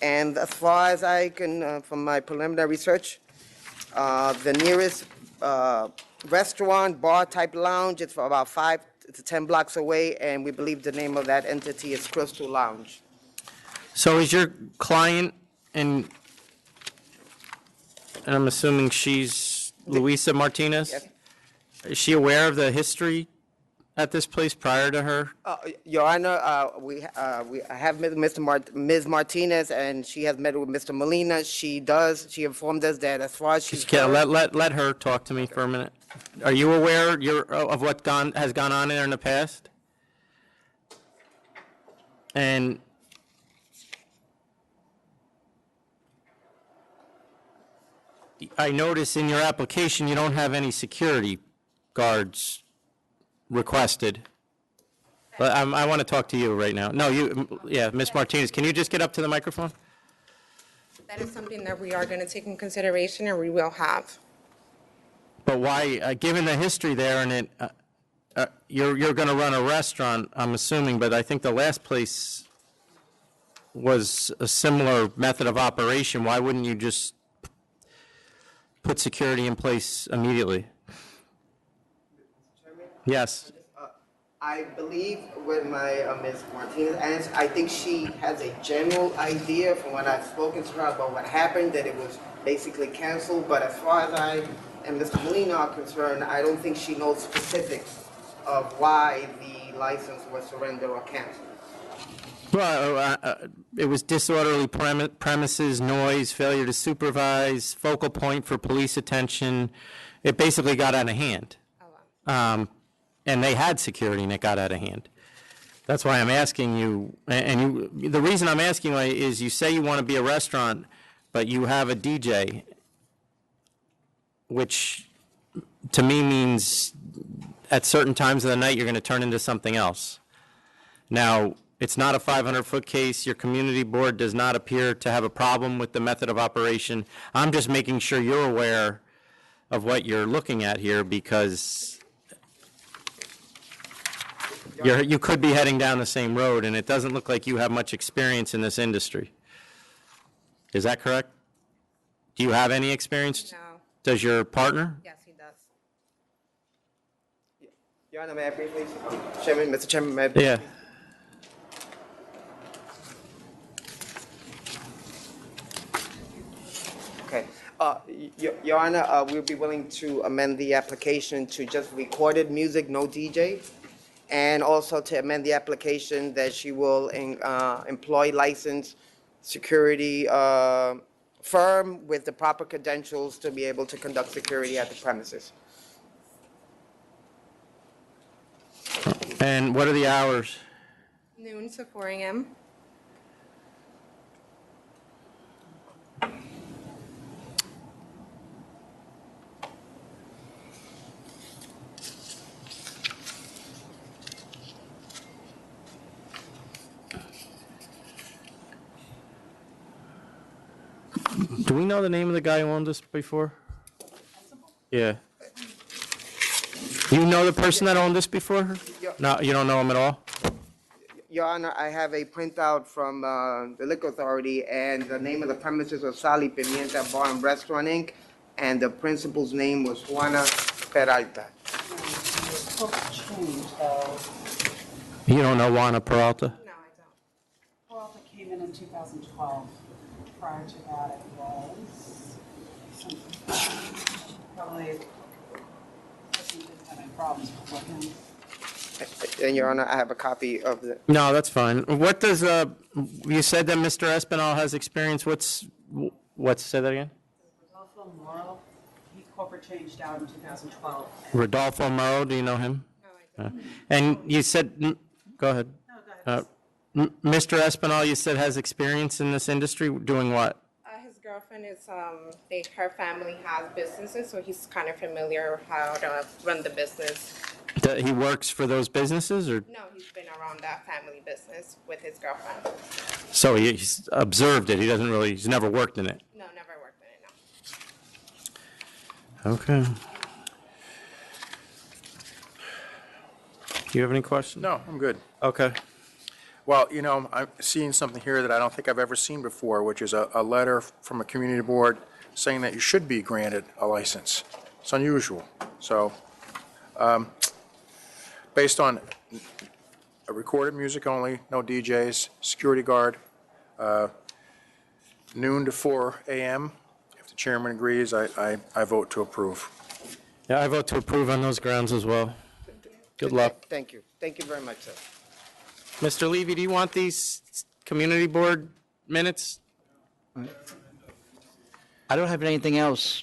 And as far as I can, from my preliminary research, the nearest restaurant, bar-type lounge is for about 5 to 10 blocks away, and we believe the name of that entity is Crystal Lounge. So is your client, and I'm assuming she's Luisa Martinez? Yes. Is she aware of the history at this place prior to her? Your Honor, I have met Ms. Martinez, and she has met with Mr. Molina. She informed us that as far as she's heard, Let her talk to me for a minute. Are you aware of what has gone on there in the past? And I notice in your application, you don't have any security guards requested. But I want to talk to you right now. No, Ms. Martinez, can you just get up to the microphone? That is something that we are going to take in consideration and we will have. But why, given the history there, and you're going to run a restaurant, I'm assuming, but I think the last place was a similar method of operation. Why wouldn't you just put security in place immediately? Yes. I believe when my Ms. Martinez answered, I think she has a general idea from when I've spoken to her about what happened, that it was basically canceled. But as far as I and Mr. Molina are concerned, I don't think she knows specifics of why the license was surrendered or canceled. Well, it was disorderly premises, noise, failure to supervise, focal point for police attention. It basically got out of hand. And they had security and it got out of hand. That's why I'm asking you, the reason I'm asking you is you say you want to be a restaurant, but you have a DJ, which to me means at certain times of the night you're going to turn into something else. Now, it's not a 500-foot case. Your community board does not appear to have a problem with the method of operation. I'm just making sure you're aware of what you're looking at here, because you could be heading down the same road, and it doesn't look like you have much experience in this industry. Is that correct? Do you have any experience? No. Does your partner? Yes, he does. Your Honor, may I briefly, Mr. Chairman, may I briefly? Yeah. Okay. Your Honor, we'll be willing to amend the application to just recorded music, no DJ, and also to amend the application that she will employ licensed security firm with the proper credentials to be able to conduct security at the premises. And what are the hours? Noon to 4 a.m. Do we know the name of the guy who owned this before? Yeah. You know the person that owned this before? No, you don't know him at all? Your Honor, I have a printout from the Liquor Authority, and the name of the premises was Sally Pimienta Bar and Restaurant, Inc., and the principal's name was Juana Peralta. You don't know Juana Peralta? Peralta came in 2012. Prior to that, it was probably didn't have any problems before him. And Your Honor, I have a copy of the, No, that's fine. What does, you said that Mr. Espinal has experience, say that again? Rodolfo Morrow, he corporate changed out in 2012. Rodolfo Morrow, do you know him? No, I don't. And you said, go ahead. No, go ahead. Mr. Espinal, you said has experience in this industry, doing what? His girlfriend is, her family has businesses, so he's kind of familiar how to run the business. That he works for those businesses, or? No, he's been around that family business with his girlfriend. So he's observed it, he's never worked in it? No, never worked in it, no. Okay. Do you have any questions? No, I'm good. Okay. Well, you know, I'm seeing something here that I don't think I've ever seen before, which is a letter from a community board saying that you should be granted a license. It's unusual. So, based on a recorded music only, no DJs, security guard, noon to 4 a.m. If the chairman agrees, I vote to approve. Yeah, I vote to approve on those grounds as well. Good luck. thank you. Thank you very much, sir. Mr. Levy, do you want these community board minutes? I don't have anything else.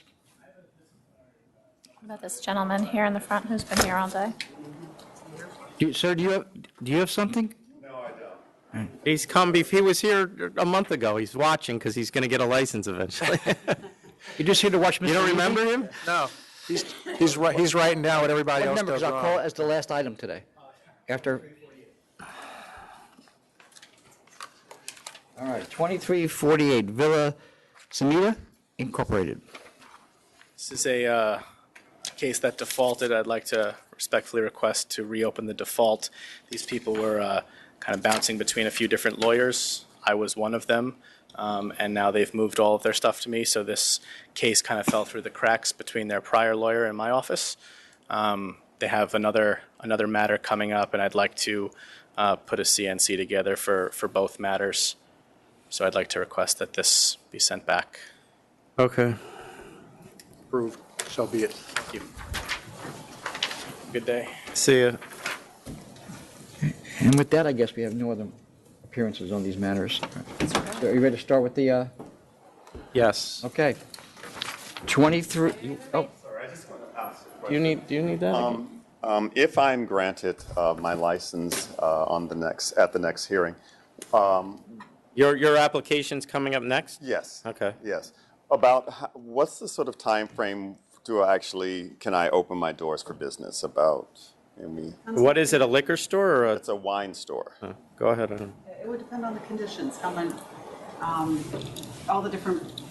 What about this gentleman here in the front who's been here all day? Sir, do you have something? He's come, he was here a month ago. He's watching because he's going to get a license eventually. You're just here to watch Mr. You don't Levy? remember him? No. He's writing down what everybody else Remember, does because I'll call wrong. it as the last item today. After. All right, 2348 Villa Samita Incorporated. This is a case that defaulted. I'd like to respectfully request to reopen the default. These people were kind of bouncing between a few different lawyers. I was one of them, and now they've moved all of their stuff to me, so this case kind of fell through the cracks between their prior lawyer and my office. They have another matter coming up, and I'd like to put a CNC together for both matters. So I'd like to request that this be sent back. Okay. Approved. So be it. Thank you. Good day. See ya. And with that, I guess we have no other appearances on these matters. So are you ready to start with the? Yes. Okay. 23. Oh. Do you need that? If I'm granted my license at the next hearing. Your application's coming up next? Yes. Okay. Yes. What's the sort of time frame can I open my doors for business What is it, a liquor store or It's a wine store. Go ahead. It would depend on the conditions, how much, all the different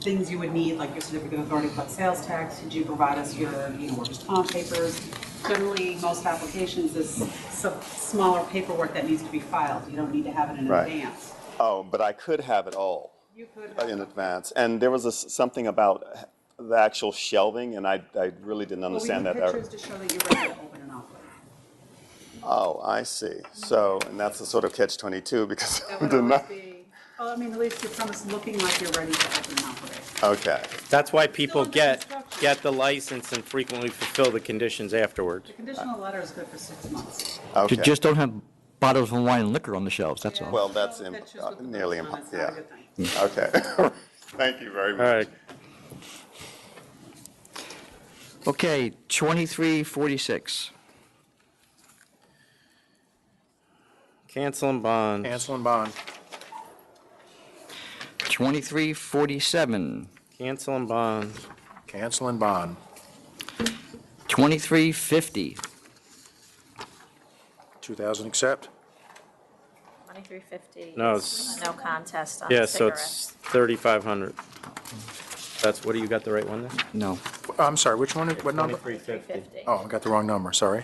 things you would need, like your certificate of authority plus sales tax. Did you provide us your, workers' comp papers? Generally, most applications is smaller paperwork that needs to be filed. You don't need to have it in Right. advance. Oh, but I could have it all You could in advance. And there was something about the actual shelving, and I really didn't understand Well, we that. need pictures to show that you're ready to open and operate. Oh, I see. So, and that's a sort of catch-22 because That I would did not. always be, well, I mean, at least your premise looking like you're ready to open and operate. Okay. That's why people get the license and frequently fulfill the conditions afterwards. The conditional letter is good for 6 months. Okay. Just don't have bottles of wine and liquor on the shelves, that's all. Well, that's nearly impossible. Yeah. Okay. Thank you very much. All right. Okay, 2346. Cancel and bond. Cancel and bond. 2347. Cancel and bond. Cancel and bond. 2350. 2,000 accept. 2350. No, It's no contest on Yeah, the so cigarettes. it's 3,500. That's, what do you got the right one there? No. I'm sorry, which one, what number? 2350. Oh, I got the wrong number, sorry.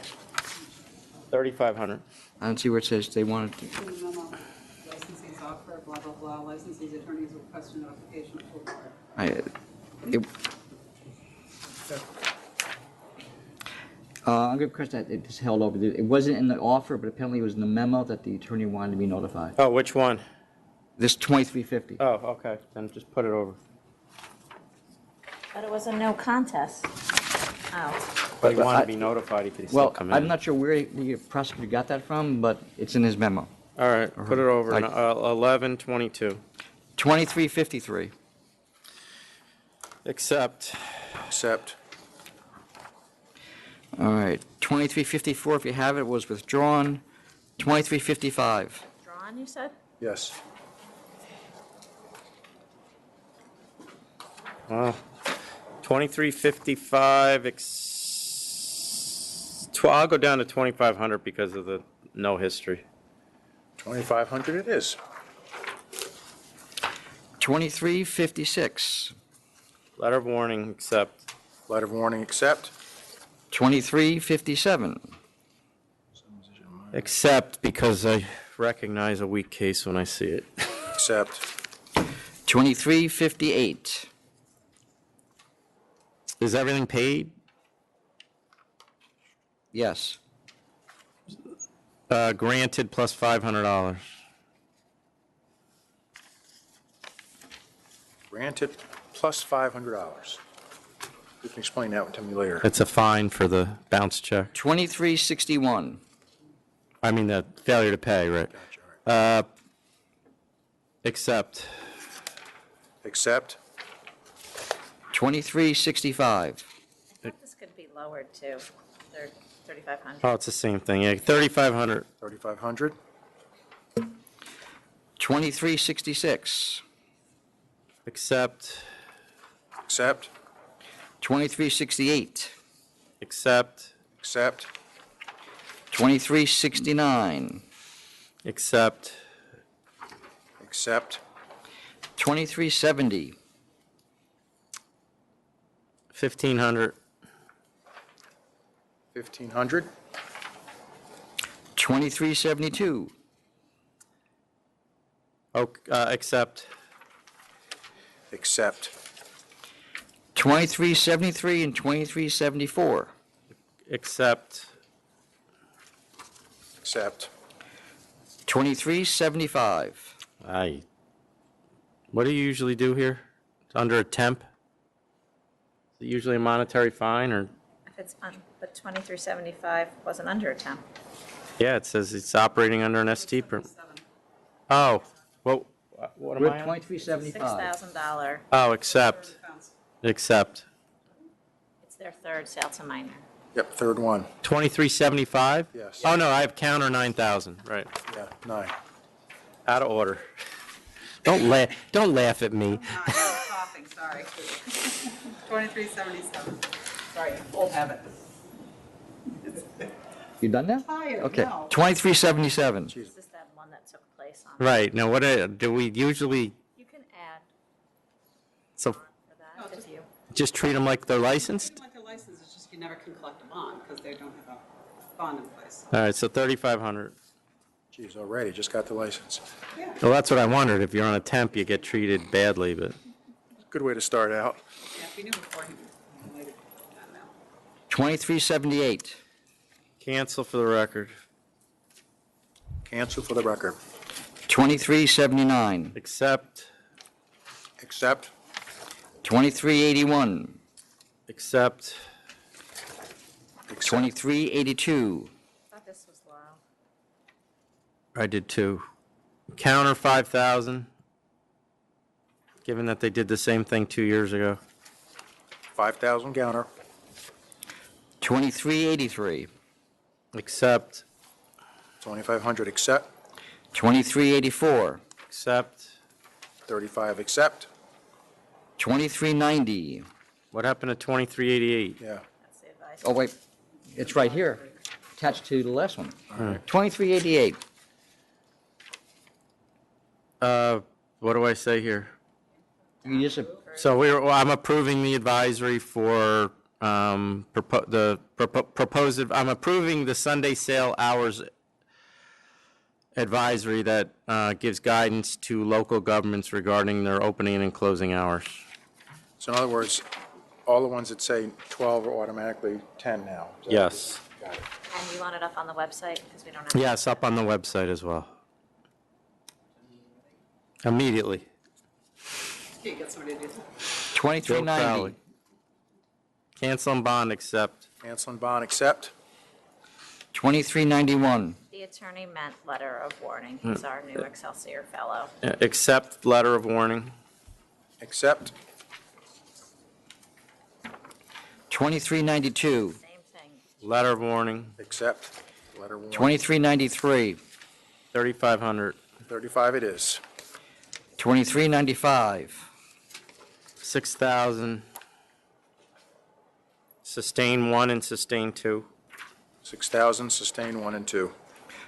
3,500. I don't see where it says they wanted to. Licensees offer, blah, blah, blah, licensees, attorneys request notification of full board. I'm going to request that it is held over. It wasn't in the offer, but apparently it was in the memo that the attorney wanted to be notified. Oh, which one? This 2350. Oh, okay, then just put it over. But it was a no contest. Oh. But he But wanted I- to be notified, he could still Well, come in. I'm not sure where the prosecutor got that from, but it's in his memo. All right, put it over, Like- 1122. 2353. Accept. Accept. All right, 2354, if you have it, was withdrawn. 2355. Drawn, you said? Yes. Well, 2355, I'll go down to 2,500 because of the no history. 2,500 it is. 2356. Letter of warning, accept. Letter of warning, accept. 2357. Accept because I recognize a weak case when I see it. Accept. 2358. Is everything paid? Yes. Granted plus $500. Granted, plus $500. You can explain that one to me later. It's a fine for the bounce check. 2361. I mean, the failure to pay, right? Accept. Accept. 2365. I thought this could be lowered to 3,500. Oh, it's the same thing, yeah, 3,500. 3,500. 2366. Accept. Accept. 2368. Accept. Accept. 2369. Accept. Accept. 2370. 1,500. 1,500. 2372. Accept. Accept. 2373 and 2374. Accept. Accept. 2375. What do you usually do here? It's under a temp? Is it usually a monetary fine, or? If it's but 2375 wasn't under a temp. Yeah, it says it's operating under an ST permit. Oh, well, what am We're I at on? $2375. $6,000. Oh, accept. Accept. It's their third sale to minor. Yep, third one. 2375? Yes. Oh, no, I have counter 9,000, right. Yeah, 9. Out of order. Don't laugh at me. Coughing, sorry. 2377. Sorry, old habit. You done now? Tired, Okay. no. 2377. This is that one that took place on. Right, now do we usually, You can add so for that if you. just treat them like they're licensed? Like their license, it's just you never can collect a bond because they don't have a bond in place. All right, so 3,500. Geez, already, just got the license. Well, that's what I wondered. If you're on a temp, you get treated badly, but Good way to start out. Yeah, if we knew before, he might have done now. 2378. cancel for the record. Cancel for the record. 2379. Accept. Accept. 2381. Accept. 2382. I thought this was low. I did too. Counter 5,000, given that they did the same thing 2 years ago. 5,000 counter. 2383. Accept. 2,500 accept. 2384. Accept. 35 accept. 2390. What happened to 2388? Yeah. That's the advice. Oh, wait. It's right here, attached to the last one. 2388. what do I say here? You just, So I'm approving the advisory for, I'm approving the Sunday sale hours advisory that gives guidance to local governments regarding their opening and closing hours. So in other words, all the ones that say 12 are automatically 10 now? Is that- Yes. Got it. And you want it up on the website, because we don't have. Yes, up on the website as well. Immediately. Can't get somebody to do that. Joe 2390. Crowley. Cancel and bond, accept. Cancel and bond, accept. 2391. The attorney meant letter of warning. He's our new Excelsior fellow. Accept letter of warning. Accept. 2392. Same thing. Letter of warning. Accept. Letter warning. 2393. 3,500. 35 it is. 2395. 6,000. Sustain 1 and sustain 2. 6,000, sustain 1 and 2.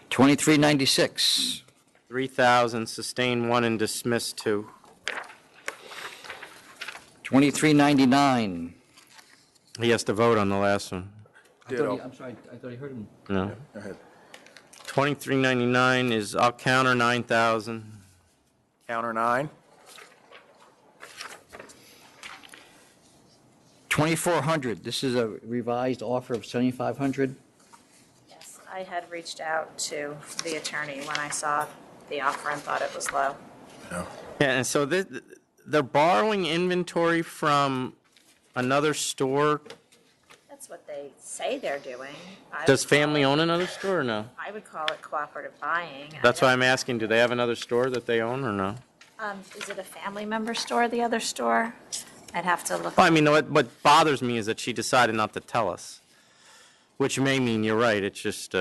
2396. 3,000. Sustain 1 and dismiss 2. 2399. He has to vote on the last one. Ditto. I'm sorry, I thought I heard him. No. Go ahead. 2399 is, I'll counter 9,000. Counter 9. 2400. This is a revised offer of 7,500. Yes, I had reached out to the attorney when I saw the offer and thought it was low. Yeah, and so they're borrowing inventory from another store. That's what they say they're doing. Does family own another store or no? I would call it cooperative buying. That's why I'm asking, do they have another store that they own or no? Is it a family member store, the other store? I'd have to look. Well, I mean, what bothers me is that she decided not to tell us, which may mean you're right. It's just,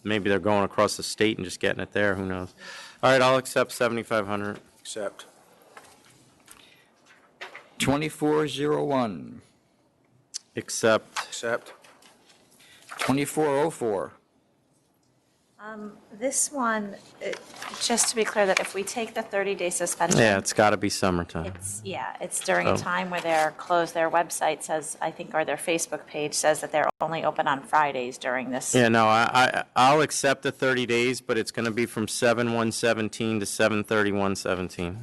maybe they're going across the state and just getting it there, who knows? All right, I'll accept 7,500. Accept. 2401. Accept. Accept. 2404. This one, just to be clear, that if we take the 30-day suspension. Yeah, it's got to be summertime. It's during a Oh. time where they're closed. Their website says, I think, or their Facebook page says that they're only open on Fridays during this. Yeah, no, I'll accept the 30 days, but it's going to be from 7/1/17 to 7/31/17.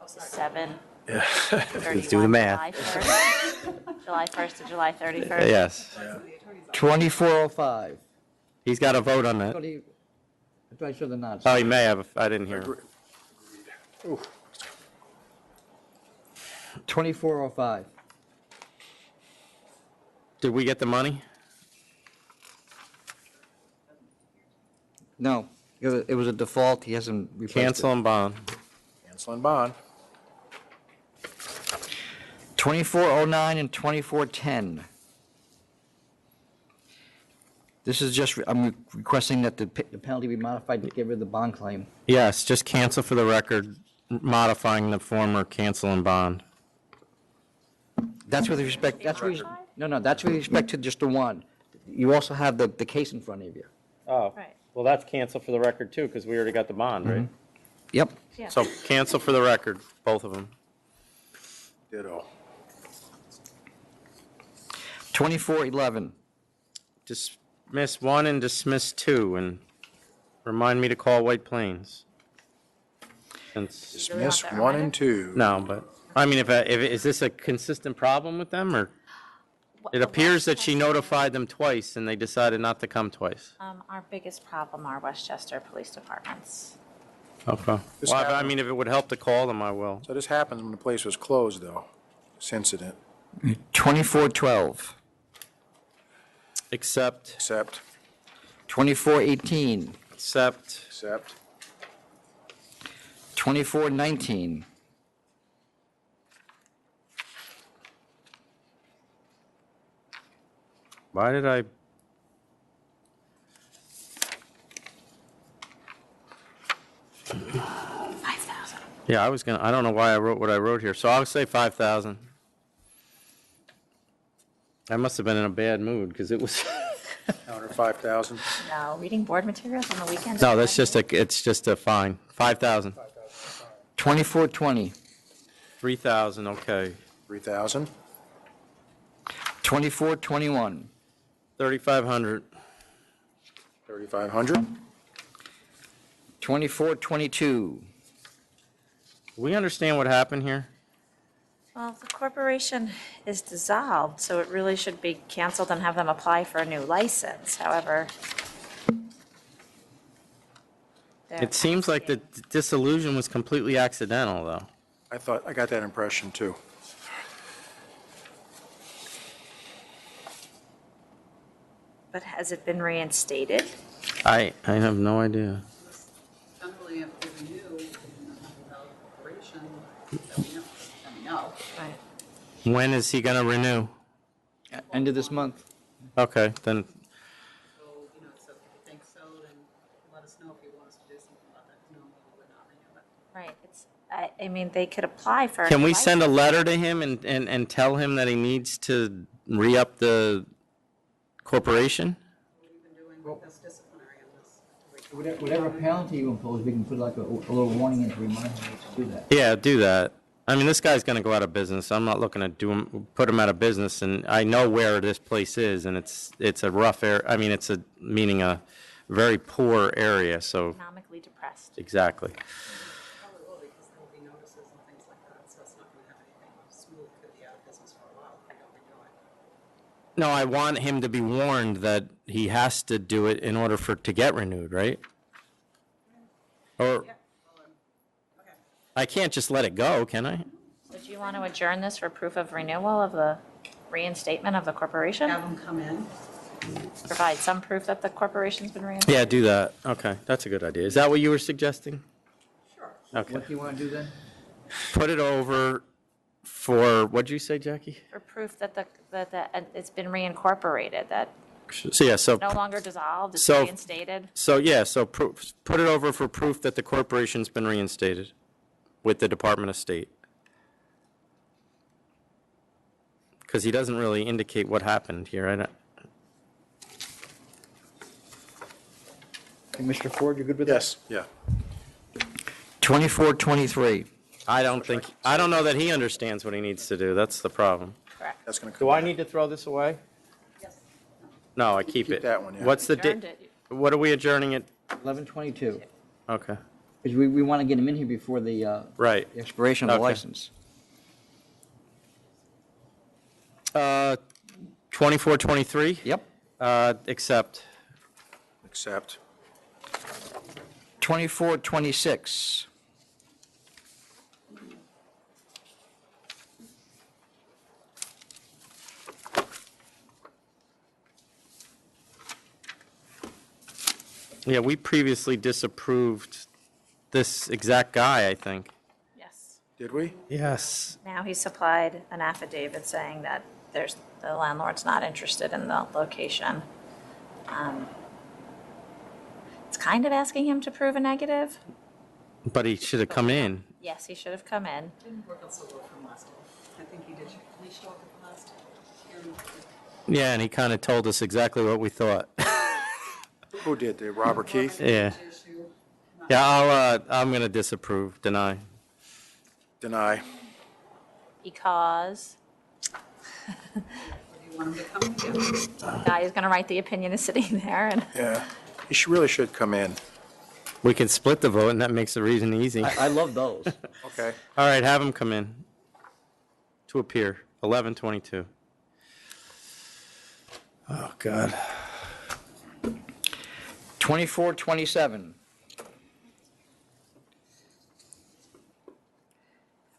Seven. Yeah. 31, Let's do the math. July 1st to July 31st. Yes. 2405. He's got to vote on I that. thought I saw the nods. Oh, he may have. I didn't hear him. 2405. Did we get the money? No, it was a default. He hasn't replaced Cancel it. and bond. Cancel and bond. 2409 and 2410. This is just, I'm requesting that the penalty be modified to get rid of the bond claim. Yes, just cancel for the record, modifying the former cancel and bond. That's with respect, that's with, no, that's with respect to just the one. You also have the case in front of you. Oh, Right. well, that's cancel for the record too, because we already got the bond, right? Yep. Yeah. So cancel for the record, both of them. Ditto. 2411. Dismiss 1 and dismiss 2, and remind me to call White Plains. Dismiss 1 and 2. No, but, I mean, is this a consistent problem with them, or? It appears that she notified them twice, and they decided not to come twice. Our biggest problem are Westchester Police Departments. Okay. This Well, happened- I mean, if it would help to call them, I will. So this happens when the place was closed, though, this incident. 2412. Accept. Accept. 2418. Accept. Accept. 2419. Why did I? Yeah, I don't know why I wrote what I wrote here, so I'll say 5,000. I must have been in a bad mood, because it was, Counter 5,000. No, reading board materials on the weekend? No, that's just it's just a fine. 5,000. 2420. 3,000, okay. 3,000. 2421. 3,500. 3,500. 2422. We understand what happened here? Well, the corporation is dissolved, so it really should be canceled and have them apply for a new license. However, It seems like the dissolution was completely accidental, though. I got that impression too. but has it been reinstated? I have no idea. Generally, if they renew in a corporation, then we know. Right. When is he going to renew? End of this month. Okay, then, So, so if you think so, then let us know if you want us to do something about that, because normally we would not renew it. Right, I mean, they could apply for. can a we send a license. letter to him and tell him that he needs to re-up the corporation? Whatever penalty you impose, we can put like a little warning in to remind him to do that. Yeah, do that. I mean, this guy's going to go out of business. I'm not looking to put him out of business, and I know where this place is, and it's a rough area. I mean, meaning a very poor area, so. Economically depressed. Exactly. Probably will, because there will be notices and things like that, so it's not going to have anything smooth, could be out of business for a while if we don't renew it. No, I want him to be warned that he has to do it in order to get renewed, right? Or, I can't just let it go, can I? Would you want to adjourn this for proof of renewal of the reinstatement of the corporation? Have them come in. Provide some proof that the corporation's been reinstated? Yeah, do that. Okay, that's a good idea. Is that what you were suggesting? Sure. Okay. What do you want to do then? Put it over for, what'd you say, Jackie? For proof that it's been reincorporated, that So, yeah, so. it's no longer dissolved, it's so- reinstated? So, yeah, so put it over for proof that the corporation's been reinstated with the Department of State. Because he doesn't really indicate what happened here. I don't. Mr. Ford, you good with that? Yes, yeah. 2423. I don't know that he understands what he needs to do. That's the problem. Correct. That's going to Do I need to throw this away? Yes. No, I keep it. that one, yeah. What's the date? Adjourned it. What are we adjourning it? 1122. Okay. Because we want to get him in here before the Right. the expiration of the Okay. license. 2423? Yep. Accept. Accept. 2426. Yeah, we previously disapproved this exact guy, I think. Yes. Did we? Yes. Now he supplied an affidavit saying that the landlord's not interested in the location. It's kind of asking him to prove a negative. But he should have come in. Yes, he should have come in. Didn't work out so well from last time. I think he did. Did he show up at the last hearing? Yeah, and he kind of told us exactly what we thought. Who did? The Robert Keith? Yeah. Yeah, I'm going to disapprove, deny. Deny. Because Do you want him to come in again? the guy who's going to write the opinion is sitting there, and Yeah. He really should come in. We can split the vote, and that makes the reason easy. I love those. Okay. All right, have him come in to appear, 1122. Oh, God. 2427.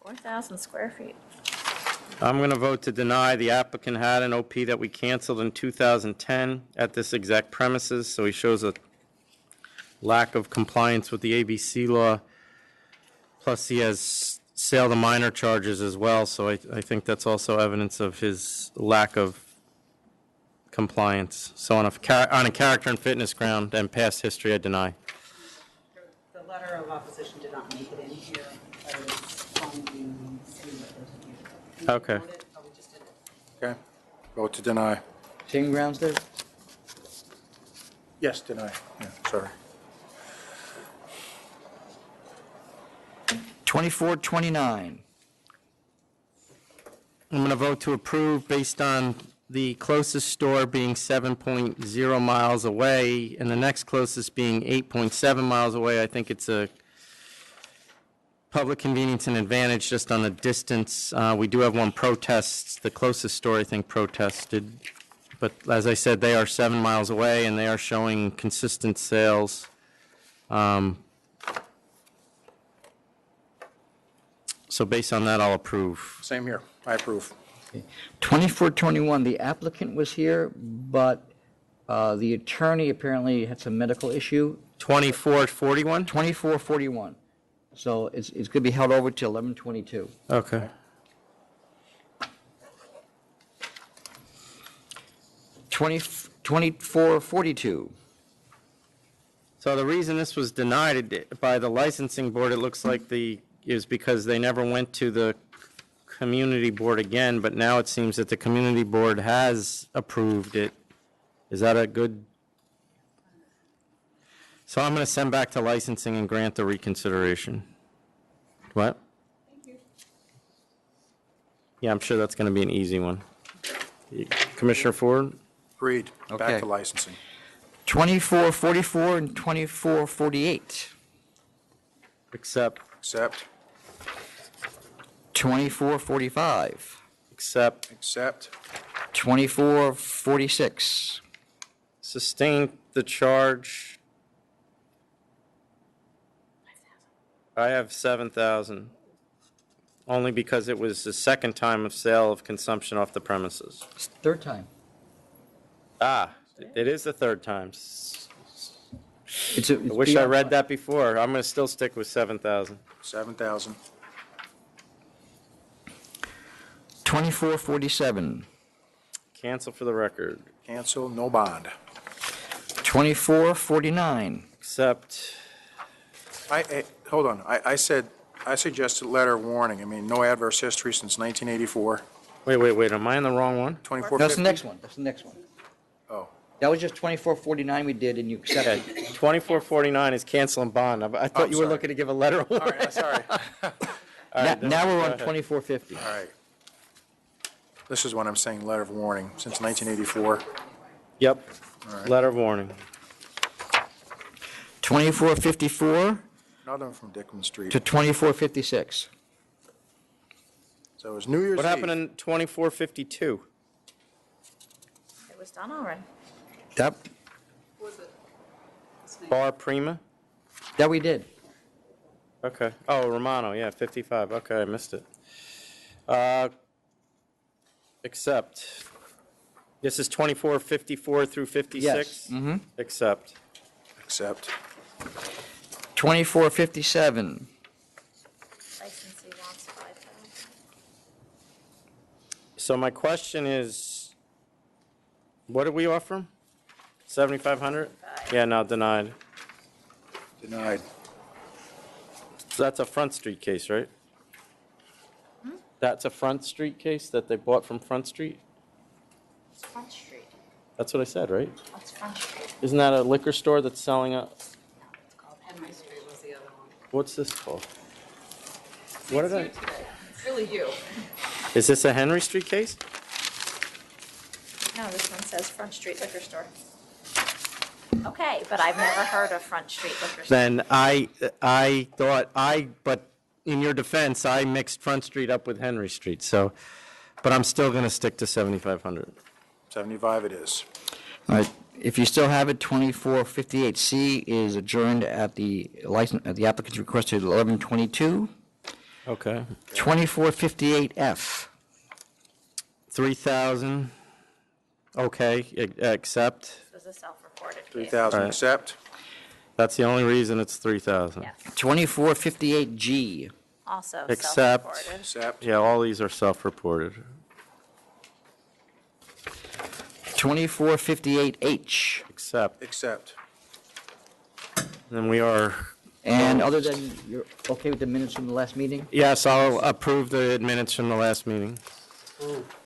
4,000 square feet. I'm going to vote to deny. The applicant had an OP that we canceled in 2010 at this exact premises, so he shows a lack of compliance with the ABC law. Plus, he has sale to minor charges as well, so I think that's also evidence of his lack of compliance. So on a character and fitness ground and past history, I deny. The letter of opposition did not make it in here, but it's on the city letters. Okay. Oh, we just did it. Okay. Vote to deny. Same grounds, Dave? Yes, deny. Yeah, sorry. 2429. I'm going to vote to approve based on the closest store being 7.0 miles away and the next closest being 8.7 miles away. I think it's a public convenience and advantage just on the distance. We do have one protest. The closest store, I think, protested. But as I said, they are 7 miles away and they are showing consistent sales. So based on that, I'll approve. Same here. I approve. 2421, the applicant was here, but the attorney apparently had some medical issue. 2441? 2441. So it's going to be held over till 1122. Okay. 2442. So the reason this was denied by the licensing board, it looks like is because they never went to the community board again, but now it seems that the community board has approved it. Is that a good? So I'm going to send back to licensing and grant the reconsideration. What? Thank you. Yeah, I'm sure that's going to be an easy one. Commissioner Ford? Agreed. Okay. Back to licensing. 2444 and 2448. Accept. Accept. 2445. Accept. Accept. 2446. Sustain the charge. I have 7,000, only because it was the second time of sale of consumption off the premises. Third time. It is the third time. I wish I read that before. I'm going to still stick with 7,000. 7,000. 2447. Cancel for the record. Cancel, no bond. 2449. Accept. Hold on. I suggested letter of warning. I mean, no adverse history since 1984. Wait. Am I on the wrong one? 2450. That's the next one. That's the next one. Oh. That was just 2449 we did, and you accepted. 2449 is cancel and bond. I thought you were looking to give a letter of warning. All right, sorry. Now we're on go ahead. 2450. All right. This is when I'm saying letter of warning, since 1984. Yep. All right. Letter of warning. 2454 Another one from Dickman Street. to 2456. So it was New Year's Eve. What happened in 2452? It was done already. That Bar Prima? that we did. Okay. Oh, Romano, yeah, 55. Okay, I missed it. Accept. This is 2454 through 56? Yes. Mhm. Accept. Accept. 2457. Licensee wants 5,000. So my question is, what did we offer him? 7,500? Yeah, no, denied. Denied. So that's a Front Street case, right? That's a Front Street case that they bought from Front Street? It's Front Street. That's what I said, right? What's Front Street? Isn't that a liquor store that's selling a, It's called Henry Street was the other one. what's this called? What did I, It's really you. is this a Henry Street case? No, this one says Front Street Liquor Store. Okay, but I've never heard of Front Street Liquor Store. Then I thought, but in your defense, I mixed Front Street up with Henry Street, so, but I'm still going to stick to 7,500. 75 it is. All right. If you still have it, 2458C is adjourned at the applicant's request to 1122. Okay. 2458F. 3,000, okay, accept. This was a self-reported case. 3,000 Right. accept. That's the only reason it's 3,000. Yes. 2458G. Also Accept. self-reported. Accept. Yeah, all these are self-reported. 2458H. Accept. Accept. Then we are, And other than, you're okay with the minutes from the last meeting? yes, I'll approve the minutes from the last meeting.